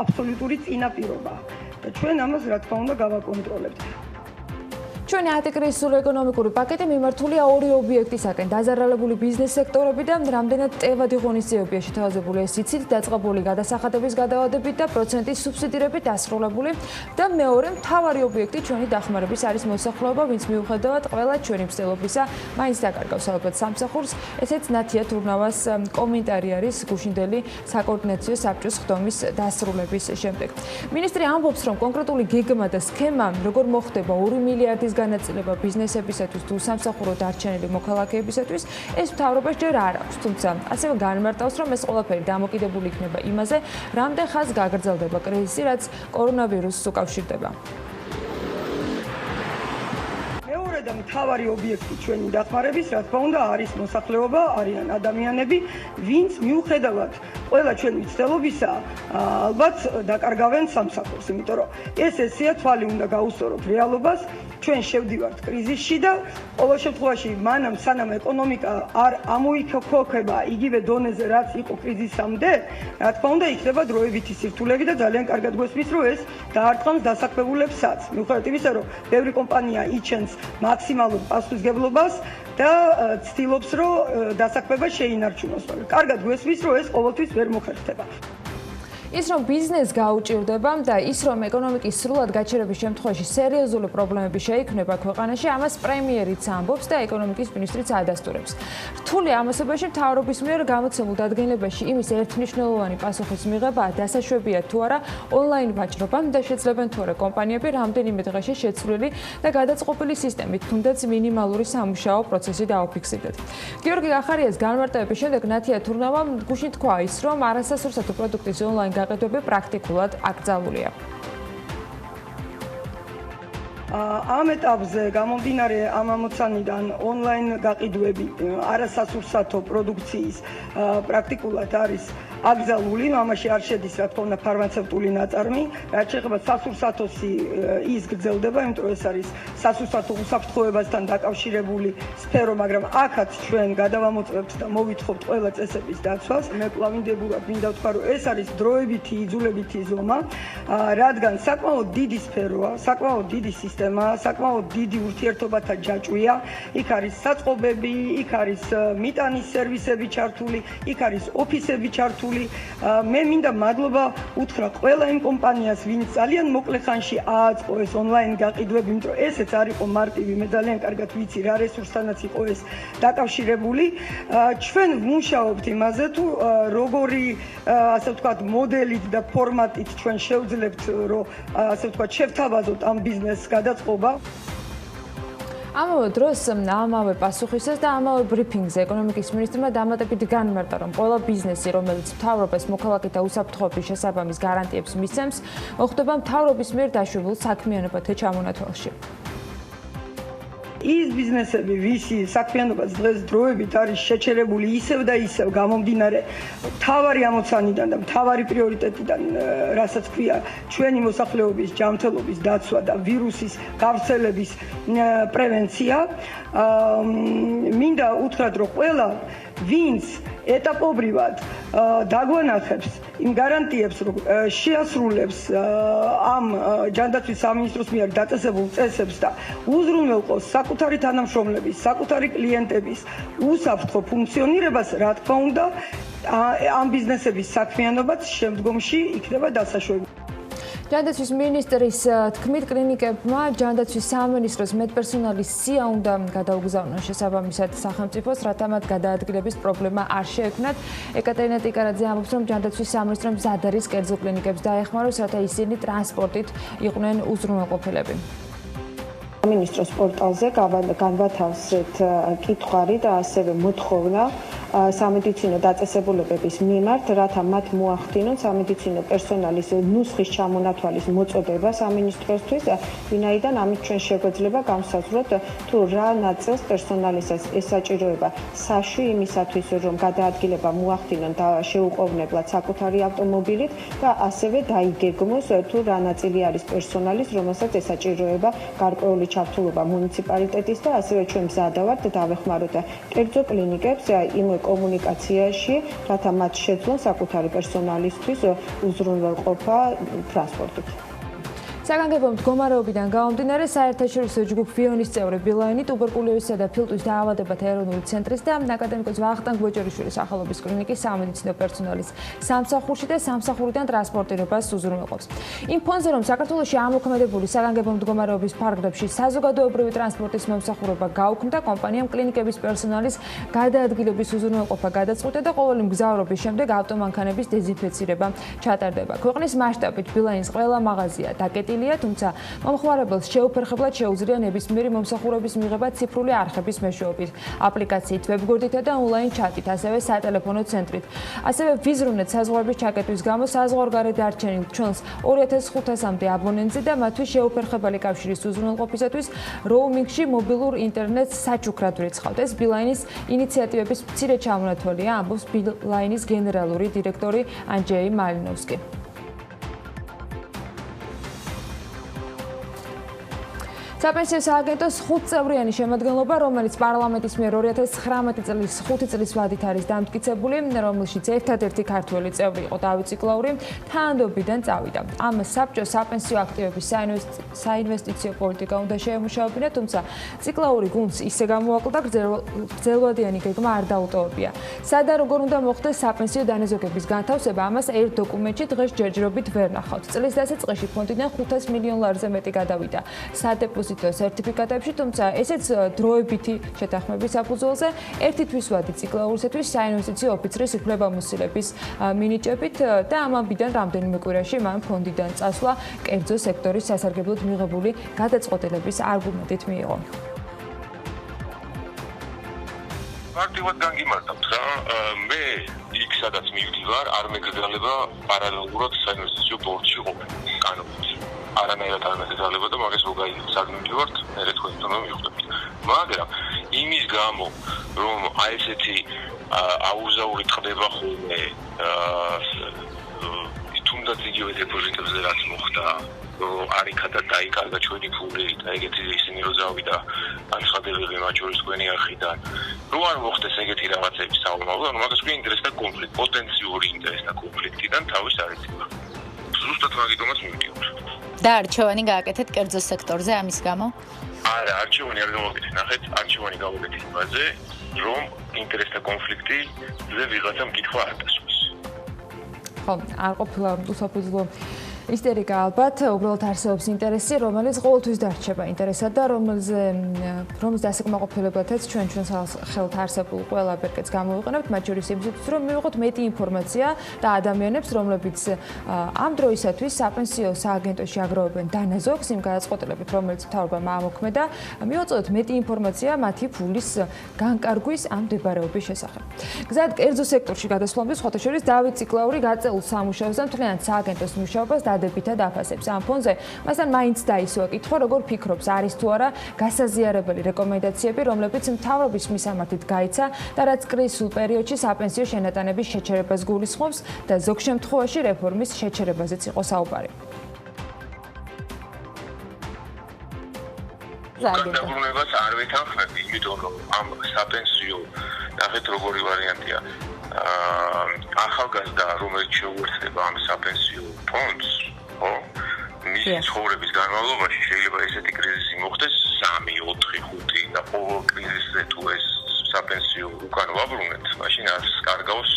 აბსოლუტური წინაპირობა. და ჩვენ ამას, რა თქმა უნდა, გავაკონტროლებთ. ჩვენი ათიკრიზისული ეკონომიკური პაკეტი მიმართულია ორი ობიექტისაკენ: დაზარალებული ბიზნეს სექტორები და რამდენად ტევადი ღონისძიებებია შეთავაზებული ეს იცით, დაწყებული გადასახადების გადავადებით და პროცენტის სუბსიდირებით დასრულებული და მეორე მთავარი ობიექტი ჩვენი დახმარების არის მოსახლეობა, ვინც მიუხედავად ყველა ჩვენი მცდელობისა მაინც დაკარგავს ალბათ სამსახურს. ესეც ნათია თურნავას კომენტარი არის გუშინდელი საკოორდინაციო საბჭოს ხდომის დასრულების შემდეგ. მინისტრი ამბობს, რომ კონკრეტული გეგმა და სქემა როგორ მოხდება 2 მილიარდის განაწილება ბიზნესებისათვის თუ სამსახურო დარჩენილი მოქალაქეებისათვის, ეს მთავრობას ჯერ არ აქვს, თუმცა ასევე განმარტავს, რომ ეს ყველაფერი დამოკიდებული იქნება იმაზე, რამდენ ხანს გაგრძელდება კრიზისი, რაც კორონავირუსს უკავშირდება. მეორე და მთავარი ობიექტი ჩვენი დახმარების, რა თქმა უნდა, არის მოსახლეობა, არიან ადამიანები, ვინც მიუხედავად ყველა ჩვენი ცდილობისა, ალბათ დაკარგავენ სამსახურს, იმიტომ რომ ეს ესეა, თვალი უნდა გაუსწოროთ რეალობას. ჩვენ შევდივართ კრიზისში და ყოველ შემთხვევაში მანამ სანამ ეკონომიკა არ ამოიქოქება იგივე დონეზე, რაც იყო კრიზისამდე, რა თქმა უნდა, იქნება დროებითი სირთულეები და ძალიან კარგად გვესმის, რომ ეს დაარტყამს დასაქმებულებსაც. მიუხედავად იმისა, რომ ბევრი კომპანია იჩენს მაქსიმალურ პასუხისმგებლობას და ცდილობს, რომ დასაქმება შეინარჩუნოს. კარგად გვესმის, რომ ეს ყოველთვის ვერ მოხერხდება. ის რომ ბიზნესს გაუჭირდება და ის რომ ეკონომიკის სრულად გაჩერების შემთხვევაში სერიოზული პრობლემები შეიქმნება ქვეყანაში, ამას პრემიერიც ამბობს და ეკონომიკის მინისტრიც ადასტურებს. რთული ამასობაში მთავრობის მიერ გამოცემულ დადგენილებაში იმის ერთმნიშვნელოვანი პასუხის მიღებაა დასაშვებია თუ არა ონლაინ ვაჭრობამ და შეძლებენ თუ არა კომპანიები რამდენიმე დღეში შეცვლილი და გადაწყობილი სისტემით, თუნდაც მინიმალური სამუშაო პროცესი დაუფიქსირდეთ. გიორგი ახარიას განმარტების შემდეგ ნათია თურნავამ გუშინ თქვა ის, რომ არასასურსათო პროდუქტის ონლაინ გაყიდვები პრაქტიკულად აკრძალულია. ამ ეტაპზე გამომდინარე ამ ამოცანიდან ონლაინ გაყიდვები არასასურსათო პროდუქციის პრაქტიკულად არის აკრძალული, ამაში არ შედის რა თქმა უნდა ფარმაცევტული ნაწარმი, რაც შეეხება სასურსათოსი ის გრძელდება, იმიტომ რომ ეს არის სასურსათო უსაფრთხოებასთან დაკავშირებული სფერო, მაგრამ აქაც ჩვენ გადავამოწმებთ და მოვითხოვთ ყველა წესების დაცვას. მე კლავინდებურად მინდა ვთქვა, რომ ეს არის დროებითი, იძულებითი ზომა, რადგან საკმაოდ დიდი სფეროა, საკმაოდ დიდი სისტემაა, საკმაოდ დიდი ურთიერთობათა ჯაჭვია. იქ არის საწყობები, იქ არის მიტანის სერვისები ჩართული, იქ არის ოფისები ჩართული. მე მინდა მადლობა უთხრა ყველა იმ კომპანიას, ვინც ძალიან მოკლე ხანში ააწყო ეს ონლაინ გაყიდვები, იმიტომ რომ ესეც არ იყო მარტივი, მე ძალიან კარგად ვიცი რა რესურსთანაც იყო ეს დაკავშირებული. ჩვენ ვმუშაობთ იმაზე, თუ როგორი ასე ვთქვათ მოდელით და ფორმატით ჩვენ შევძლებთ, რომ ასე ვთქვათ შევთავაზოთ ამ ბიზნესს გადაწყობა. ამავე დროს ამავე პასუხისას და ამავე ბრიფინგზე ეკონომიკის მინისტრმა დამატებით განმარტა, რომ ყველა ბიზნესი, რომელიც მთავრობას მოქალაქეთა უსაფრთხოების შესაბამის გარანტიებს მისცემს, მოხდება მთავრობის მიერ დაშვებულ საქმიანობათა ჩამონათვალში. ის ბიზნესები, ვისი საქმიანობაც დღეს დროებით არის შეჩერებული ისევ და ისევ გამომდინარე მთავარი ამოცანიდან და მთავარი პრიორიტეტიდან, რასაც ქვია ჩვენი მოსახლეობის ჯანმრთელობის დაცვა და ვირუსის გავრცელების პრევენცია, მინდა უთხრათ, რომ ყველა ვინც ეტაპობრივად დაგვანახებს იმ გარანტიებს, რომ შეასრულებს ამ ჯანდაცვის სამინისტროს მიერ დაწესებულ წესებს და უზრუნველყოს საკუთარი თანამშრომლების, საკუთარი კლიენტების უსაფრთხო ფუნქციონირებას, რა თქმა უნდა, ამ ბიზნესების საქმიანობაც შემდგომში იქნება დასაშვები. ჯანდაცვის მინისტრის თქმით, კლინიკებმა ჯანდაცვის სამინისტროს მედპერსონალის სია უნდა გადაუგზავნონ შესაბამისად სახელმწიფოს, რათა მათ გადაადგილების პრობლემა არ შეექმნათ. ეკატერინა ტიკარაძე ამბობს, რომ ჯანდაცვის სამინისტრო მზად არის კერძო კლინიკებს დაეხმაროს, რათა ისინი ტრანსპორტით იყვნენ უზრუნველყოფილები. სამინისტროს პორტალზე განვათავსეთ კითხვარი და ასევე მოთხოვნა სამედიცინო დაწესებულებების მიმართ, რათა მათ მოახდინონ სამედიცინო პერსონალის ნუსხის ჩამონათვალის მოწოდება სამინისტროსთვის, ვინაიდან ამით ჩვენ შეგვეძლება განსაზღვროთ, თუ რა ნაწილს პერსონალისაც ესაჭიროება საშვი იმისათვის, რომ გადაადგილება მოახდინონ და შეუყოვნებლად საკუთარი ავტომობილით და ასევე დაიგეგმოს, თუ რა ნაწილი არის პერსონალის, რომელსაც ესაჭიროება გარკვეული ჩართულობა მუნიციპალიტეტის და ასევე ჩვენ მზადა ვართ დავეხმაროთ კერძო კლინიკებს იმ კომუნიკაციაში, რათა მათ შეძლონ საკუთარი პერსონალისთვის უზრუნველყოფა ტრანსპორტით. საგანგებო მდგომარეობიდან გამომდინარე, საერთაშორისო ჯგუფ ვიონის წევრი ბილაინი ტუბერკულოზისა და ფილტვის დაავადებათა ეროვნული ცენტრის და აკადემიკოს ვახტანგ ბოჭორიშვილის სახელობის კლინიკის სამედიცინო პერსონალის სამსახურში და სამსახურიდან ტრანსპორტირებას უზრუნველყოფს. იმ ფონზე, რომ საქართველოში ამოქმედებული საგანგებო მდგომარეობის ფარგლებში საზოგადოებრივი ტრანსპორტის მომსახურება გაუქმდა, კომპანიამ კლინიკების პერსონალის გადაადგილების უზრუნველყოფა გადაწყვიტა და ყოველი მგზავრობის შემდეგ ავტომანქანების დეზინფექცირება ჩატარდება. ქვეყნის მასშტაბით ბილაინის ყველა მაღაზია დაკეტილია, თუმცა მომხმარებელს შეუფერხებლად შეუძლია ნებისმიერი მომსახურების მიღება ციფრული არხების მეშვეობით, აპლიკაციით, ვებგვერდითა და ონლაინ ჩატით, ასევე სატელეფონო ცენტრით. ასევე ვიზრუნეთ საზღვარგარეთის ჩაკეტვის გამო საზღვარგარეთ დარჩენილ ჩვენს 2500-მდე აბონენტზე და მათთვის შეუფერხებელი კავშირის უზრუნველყოფისათვის როუმინგში მობილურ ინტერნეტს საჩუქრად ვრიცხავთ. ეს ბილაინის ინიციატივების მცირე ჩამონათვალია, ამბობს ბილაინის გენერალური დირექტორი ანჯეი მალინოვსკი. საპენსიო სააგენტოს 5-წევრიანი შემადგენლობა, რომელიც პარლამენტის მიერ 2019 წლის 5 წლის ვადით არის დამტკიცებული, რომელშიც ერთადერთი ქართველი წევრი იყო დავით ციკლაური, თანამდებობიდან წავიდა. ამ საბჭოს საპენსიო აქტივების საინვესტიციო პოლიტიკა უნდა შეემუშავებინა, თუმცა ციკლაური გუნდს ისე გამოაკლდა, გრძელვადიანი გეგმა არ დაუტოვებია. სადა როგორ უნდა მოხდეს საპენსიო დანაზოგების განთავსება, ამას ერთ დოკუმენტში დღეს ჯერჯერობით ვერ ნახავთ. წლის დასაწყისში ფონდიდან 500 მილიონ ლარზე მეტი გადავიდა სადეპოზიტო სერტიფიკატებში, თუმცა ესეც დროებითი შეთანხმების საფუძველზე ერთი თვის ვადი ციკლაურისათვის საინვესტიციო ოფიცრის უფლებამოსილების მინიჭებით და ამავდროულად რამდენიმე კვირაში მან ფონდიდან წასვლა კერძო სექტორის სასარგებლოდ მიღებული გადაწყვეტილების არგუმენტით მიიღო. მარტივად განგიმართებთ რა, მე იქ სადაც მივდივარ, არ მეკრძალება პარალელურად საინვესტიციო ბორდში ყოფნა კანონით. არანაირად არ მეკრძალება და მაგას რო გაიგებთ, მე თქვენ თვითონ მივხვდებით. მაგრამ იმის გამო, რომ აი ესეთი აუზაური ხდება ხოლმე, თუნდაც იგივე დეპოზიტებზე რაც მოხდა, არიქადა დაიკარგა ჩვენი ფული და ეგეთი ისინი რო ზავიდა განცხადებები მათ შორის თქვენი არხიდან. რო არ მოხდეს ეგეთი რაღაცები საომავლო, მაგას ქვია ინტერესთა კონფლიქტი, პოტენციური ინტერესთა კონფლიქტიდან თავის არიცება. ზუსტად მაგიტომაც მივდივარ. და არჩევანი გააკეთეთ კერძო სექტორზე ამის გამო? არა, არჩევანი არ გამოვაკეთეთ, ნახეთ, არჩევანი გამოვაკეთეთ იმაზე, რომ ინტერესთა კონფლიქტიზე ვიღაცამ კითხვა არ დასვას. ხო, არ ყოფილა უსაფუძვლო ისტერიკა ალბათ, უბრალოდ არსებობს ინტერესი, რომელიც ყოველთვის დარჩება ინტერესად და რომლის დასაკმაყოფილებათაც ჩვენს ხელთ არსებულ ყველა ბერკეტს გამოვიყენებთ, მათ შორის იმისათვის, რომ მივიღოთ მეტი ინფორმაცია და ადამიანებს, რომლებიც ამ დროისათვის საპენსიო სააგენტოში აგროვებენ დანაზოგს იმ გადაწყვეტილებით, რომელიც მთავრობამ ამოქმედა, მივაწოდოთ მეტი ინფორმაცია მათი ფულის განკარგვის ამ მდებარეობის შესახებ. გზად კერძო სექტორში გადასვლამდე სხვათა შორის დავით ციკლაური გაწეულ სამუშაოს და მთლიანად სააგენტოს მუშაობას დადებითად აფასებს. ამ ფონზე მასთან მაინც დაისვა კითხვა, როგორ ფიქრობს, არის თუ არა გასაზიარებელი რეკომენდაციები, რომლებიც მთავრობის მისამართით გაიცა და რაც კრიზისულ პერიოდში საპენსიო შენატანების შეჩერებას გულისხმობს და ზოგ შემთხვევაში რეფორმის შეჩერებაზეც იყო საუბარი. განსაკუთრებას არ ვეთანხმები, იმიტომ რომ ამ საპენსიო ნახეთ როგორი ვარიანტია. ახალგაზრდა, რომელიც შეუერთდება ამ საპენსიო ფონდს, ხო? მისი ცხოვრების განმავლობაში შეიძლება ესეთი კრიზისი მოხდეს 3, 4, 5 და ყოველ კრიზისზე თუ ეს საპენსიო უკან ვაბრუნებთ, მაშინ არის კარგავს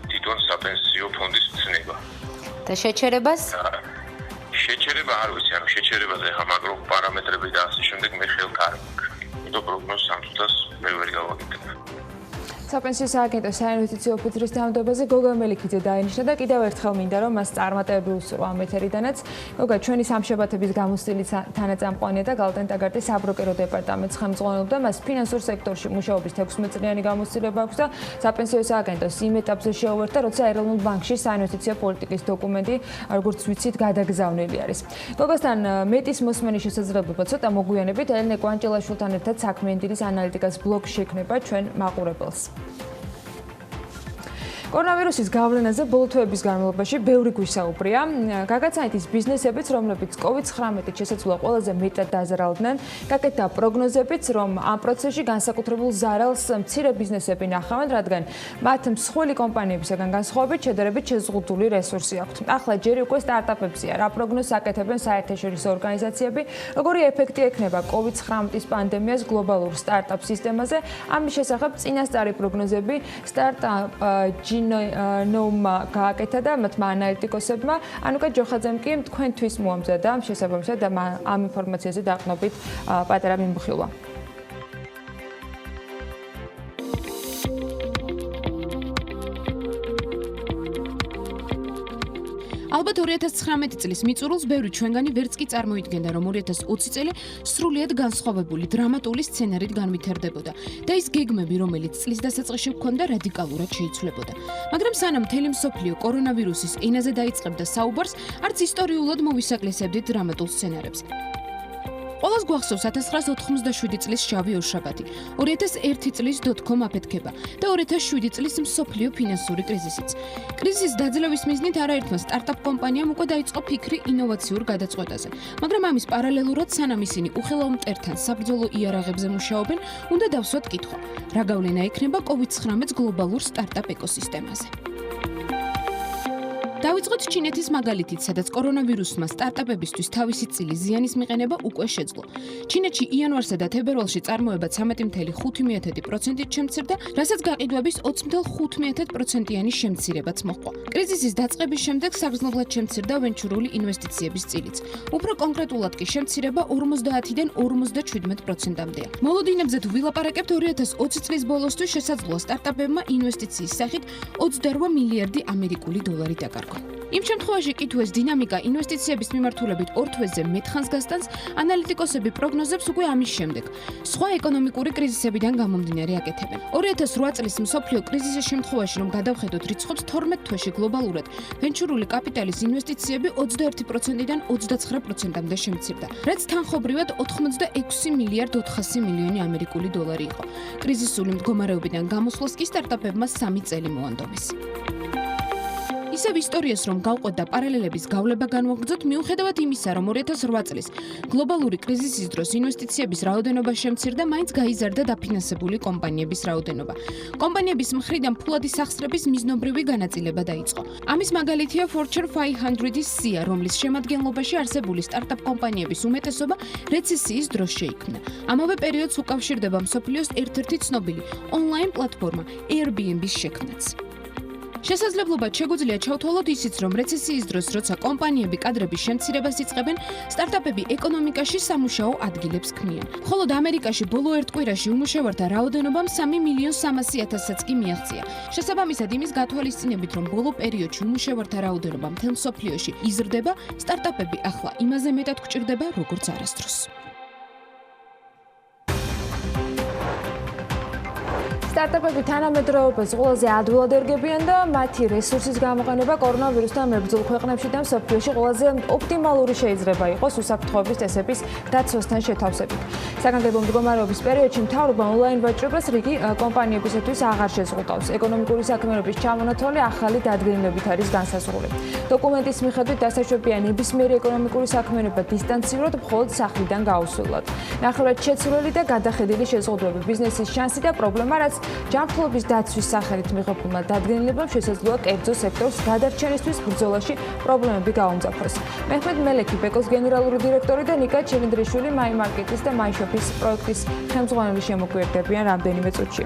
თვითონ საპენსიო ფონდის ცნება. და შეჩერებას? შეჩერება არ ვიცი, ანუ შეჩერებაზე ხა მაგრო პარამეტრები და ასე შემდეგ მე ხელთ არ მაქვს. იმიტომ პროგნოზს სამწუთას მე ვერ გავაკეთებ. საპენსიო სააგენტოს საინვესტიციო ოფიცრის თანამდებობაზე გოგა მელიქიძე დაინიშნა და კიდევ ერთხელ მინდა რომ მას წარმატებები უსურვა ამ ეთერიდანაც. გოგა, ჩვენი სამშაბათების გამოცდილი თანაწამყვანია და გალტენტაგარტის საბროკერო დეპარტამენტს ხელმძღვანელობდა. მას ფინანსურ სექტორში მუშაობის 16 წლიანი გამოცდილება აქვს და საპენსიო სააგენტოს იმ ეტაპზე შეუერთდა, როცა ეროვნულ ბანკში საინვესტიციო პოლიტიკის დოკუმენტი, როგორც ვიცით, გადაგზავნილი არის. გოგასთან მეტის მოსმენის შესაძლებლობა ცოტა მოგვიანებით ელენე კვანჭელაშვილთან ერთად საქმიანი დილის ანალიტიკას ბლოგში შექმნება ჩვენ მაყურებელს. კორონავირუსის გავლენაზე ბოლო თვეების განმავლობაში ბევრი გვისაუბრია. გაგაცანით ბიზნესებიც, რომლებიც COVID-19-ით შესაძლოა ყველაზე მეტად დაზარალდნენ, გაკეთდა პროგნოზებიც, რომ ამ პროცესში განსაკუთრებულ ზარალს მცირე ბიზნესები ნახავენ, რადგან მათ მსხვილი კომპანიებისგან განსხვავებით შედარებით შეზღუდული რესურსი აქვთ. ახლა ჯერ უკვე სტარტაპებზია, რა პროგნოზს აკეთებენ საერთაშორისო ორგანიზაციები, როგორი ეფექტი ექნება COVID-19-ის პანდემიას გლობალურ სტარტაპ სისტემაზე. ამის შესახებ წინასწარი პროგნოზები სტარტაპ ნომა გააკეთა და მათმა ანალიტიკოსებმა, ანუკა ჯოხაძემ კი თქვენთვის მოამზადა შესაბამისად და ამ ინფორმაციაზე დაყნობით პატარა მიმოხილვა. ალბათ 2019 წლის მიწურულს ბევრი ჩვენგანი ვერც კი წარმოიდგენდა, რომ 2020 წელი სრულიად განსხვავებული დრამატული სცენარით განვითარდებოდა და ის გეგმები, რომელიც წლის დასაწყისში ჰქონდა, რადიკალურად შეიცვლებოდა. მაგრამ სანამ მთელი მსოფლიო კორონავირუსის ენაზე დაიწყებდა საუბარს, არც ისტორიულად მოვისაკლისებდით დრამატულ სცენარებს. ყველას გვახსოვს 1987 წლის შავი ორშაბათი, 2001 წლის .com აფეთქება და 2007 წლის მსოფლიო ფინანსური კრიზისიც. კრიზისის დაძლევის მიზნით არაერთმა სტარტაპ კომპანიამ უკვე დაიწყო ფიქრი ინოვაციურ გადაწყვეტაზე, მაგრამ ამის პარალელურად სანამ ისინი უხელავ მტერთან საბრძოლო იარაღებზე მუშაობენ, უნდა დავსვათ კითხვა: რა გავლენა ექნება COVID-19 გლობალურ სტარტაპ ეკოსისტემაზე? დავიწყოთ ჩინეთის მაგალითით, სადაც კორონავირუსმა სტარტაპებისთვის თავისი წილი ზიანის მიყენება უკვე შეძლო. ჩინეთში იანვარსა და თებერვალში წარმოება 13.5%-ით შემცირდა, რასაც გაყიდვების 20.5%-იანი შემცირებაც მოჰყვა. კრიზისის დაწყების შემდეგ საგრძნობლად შემცირდა ვენჩურული ინვესტიციების წილიც. უფრო კონკრეტულად კი შემცირება 50-დან 57%-მდეა. მოლოდინებზე თუ ვილაპარაკებთ, 2020 წლის ბოლოსთვის შესაძლოა სტარტაპებმა ინვესტიციის სახით 28 მილიარდი ამერიკული დოლარი დაკარგონ. იმ შემთხვევაში კი თუ ეს დინამიკა ინვესტიციების მიმართულებით 2 თვეზე მეტ ხანს გასტანს, ანალიტიკოსები პროგნოზებს უკვე ამის შემდეგ სხვა ეკონომიკური კრიზისებიდან გამომდინარე აკეთებენ. 2008 წლის მსოფლიო კრიზისის შემთხვევაში, რომ გადავხედოთ რიცხვებს, 12 თვეში გლობალურად ვენჩურული კაპიტალის ინვესტიციები 21%-დან 29%-მდე შემცირდა, რაც თანხობრივად 86 მილიარდ 400 მილიონი ამერიკული დოლარი იყო. კრიზისული მდგომარეობიდან გამოსვლას კი სტარტაპებმა 3 წელი მოანდომეს. ისევ ისტორიას რომ გავყვეთ და პარალელების გავლება განვაგრძოთ, მიუხედავად იმისა, რომ 2008 წლის გლობალური კრიზისის დროს ინვესტიციების რაოდენობა შემცირდა, მაინც გაიზარდა დაფინანსებული კომპანიების რაოდენობა. კომპანიების მხრიდან ფულადი სახსრების მიზნობრივი განაწილება დაიწყო. ამის მაგალითია Fortune 500-ის სია, რომლის შემადგენლობაში არსებული სტარტაპ კომპანიების უმეტესობა რეცესიის დროს შეიქმნა. ამავე პერიოდს უკავშირდება მსოფლიოს ერთ-ერთი ცნობილი ონლაინ პლატფორმა Airbnb-ის შექმნაც. შესაძლებლობა შეგვიძლია ჩავთვალოთ ისიც, რომ რეცესიის დროს, როცა კომპანიები კადრების შემცირებას იწყებენ, სტარტაპები ეკონომიკაში სამუშაო ადგილებს ქმნიან. ხოლო ამერიკაში ბოლო ერთ კვირაში უმუშევართა რაოდენობამ 3.300.000-საც კი მიაღწია. შესაბამისად, იმის გათვალისწინებით, რომ ბოლო პერიოდში უმუშევართა რაოდენობა მთელ მსოფლიოში იზრდება, სტარტაპები ახლა იმაზე მეტად გვჭირდება, როგორც არასდროს. სტარტაპები თანამედროვეობას ყველაზე ადვილად ერგებიან და მათი რესურსის გამოყენება კორონავირუსთან მებრძოლ ქვეყნებში და მსოფლიოში ყველაზე ოპტიმალური შეიძლება იყოს უსაფრთხოების წესების დაცვასთან შეთავსებით. საგანგებო მდგომარეობის პერიოდში მთავრობა ონლაინ ვაჭრობას რიგი კომპანიებისათვის აღარ შეზღუდავს. ეკონომიკური საქმიანობის ჩამონათვალი ახალი დადგენილებით არის განსაზღვრული. დოკუმენტის მიხედვით დასაშვებია ნებისმიერი ეკონომიკური საქმიანობა დისტანციურად მხოლოდ სახლიდან გაუსვლელად. ნახევრად შეცვლილი და გადახედილი შეზღუდვები, ბიზნესის შანსი და პრობლემა, რაც ჯანმრთელობის დაცვის სახელით მიღებულმა დადგენილებამ შესაძლოა კერძო სექტორს გადარჩენისთვის ბრძოლაში პრობლემები გაუმძაფროს. მეჰმედ მელექი, ბეკოს გენერალური დირექტორი და ნიკა ჩილინდრიშვილი, მაიმარკეტის და მაიშოპის პროექტის ხელმძღვანელი შემოგვიერთდებიან რამდენიმე წუთში.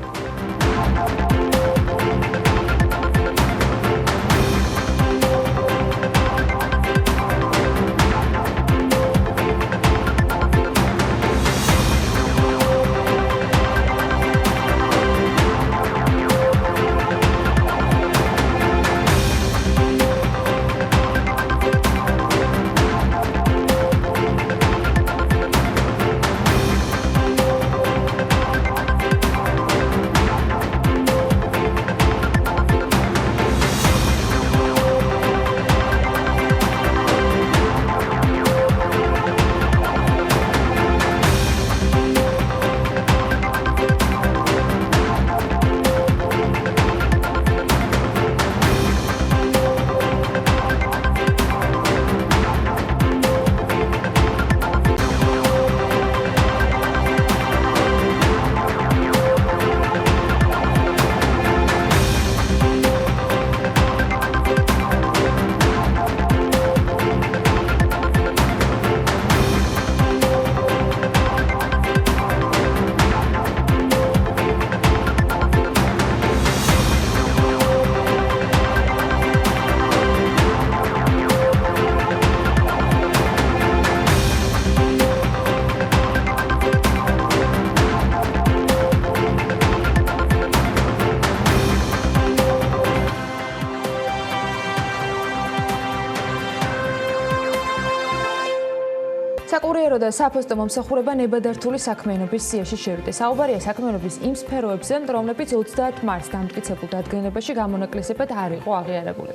და საფოსტო მომსახურება ნებადართული საქმიანობის სიაში შევიდა. საუბარია საქმიანობის იმ სფეროებზე, რომლებიც 30 მარტს დამტკიცებულ დადგენილებაში გამონაკლისებად არ იყო აღიარებული.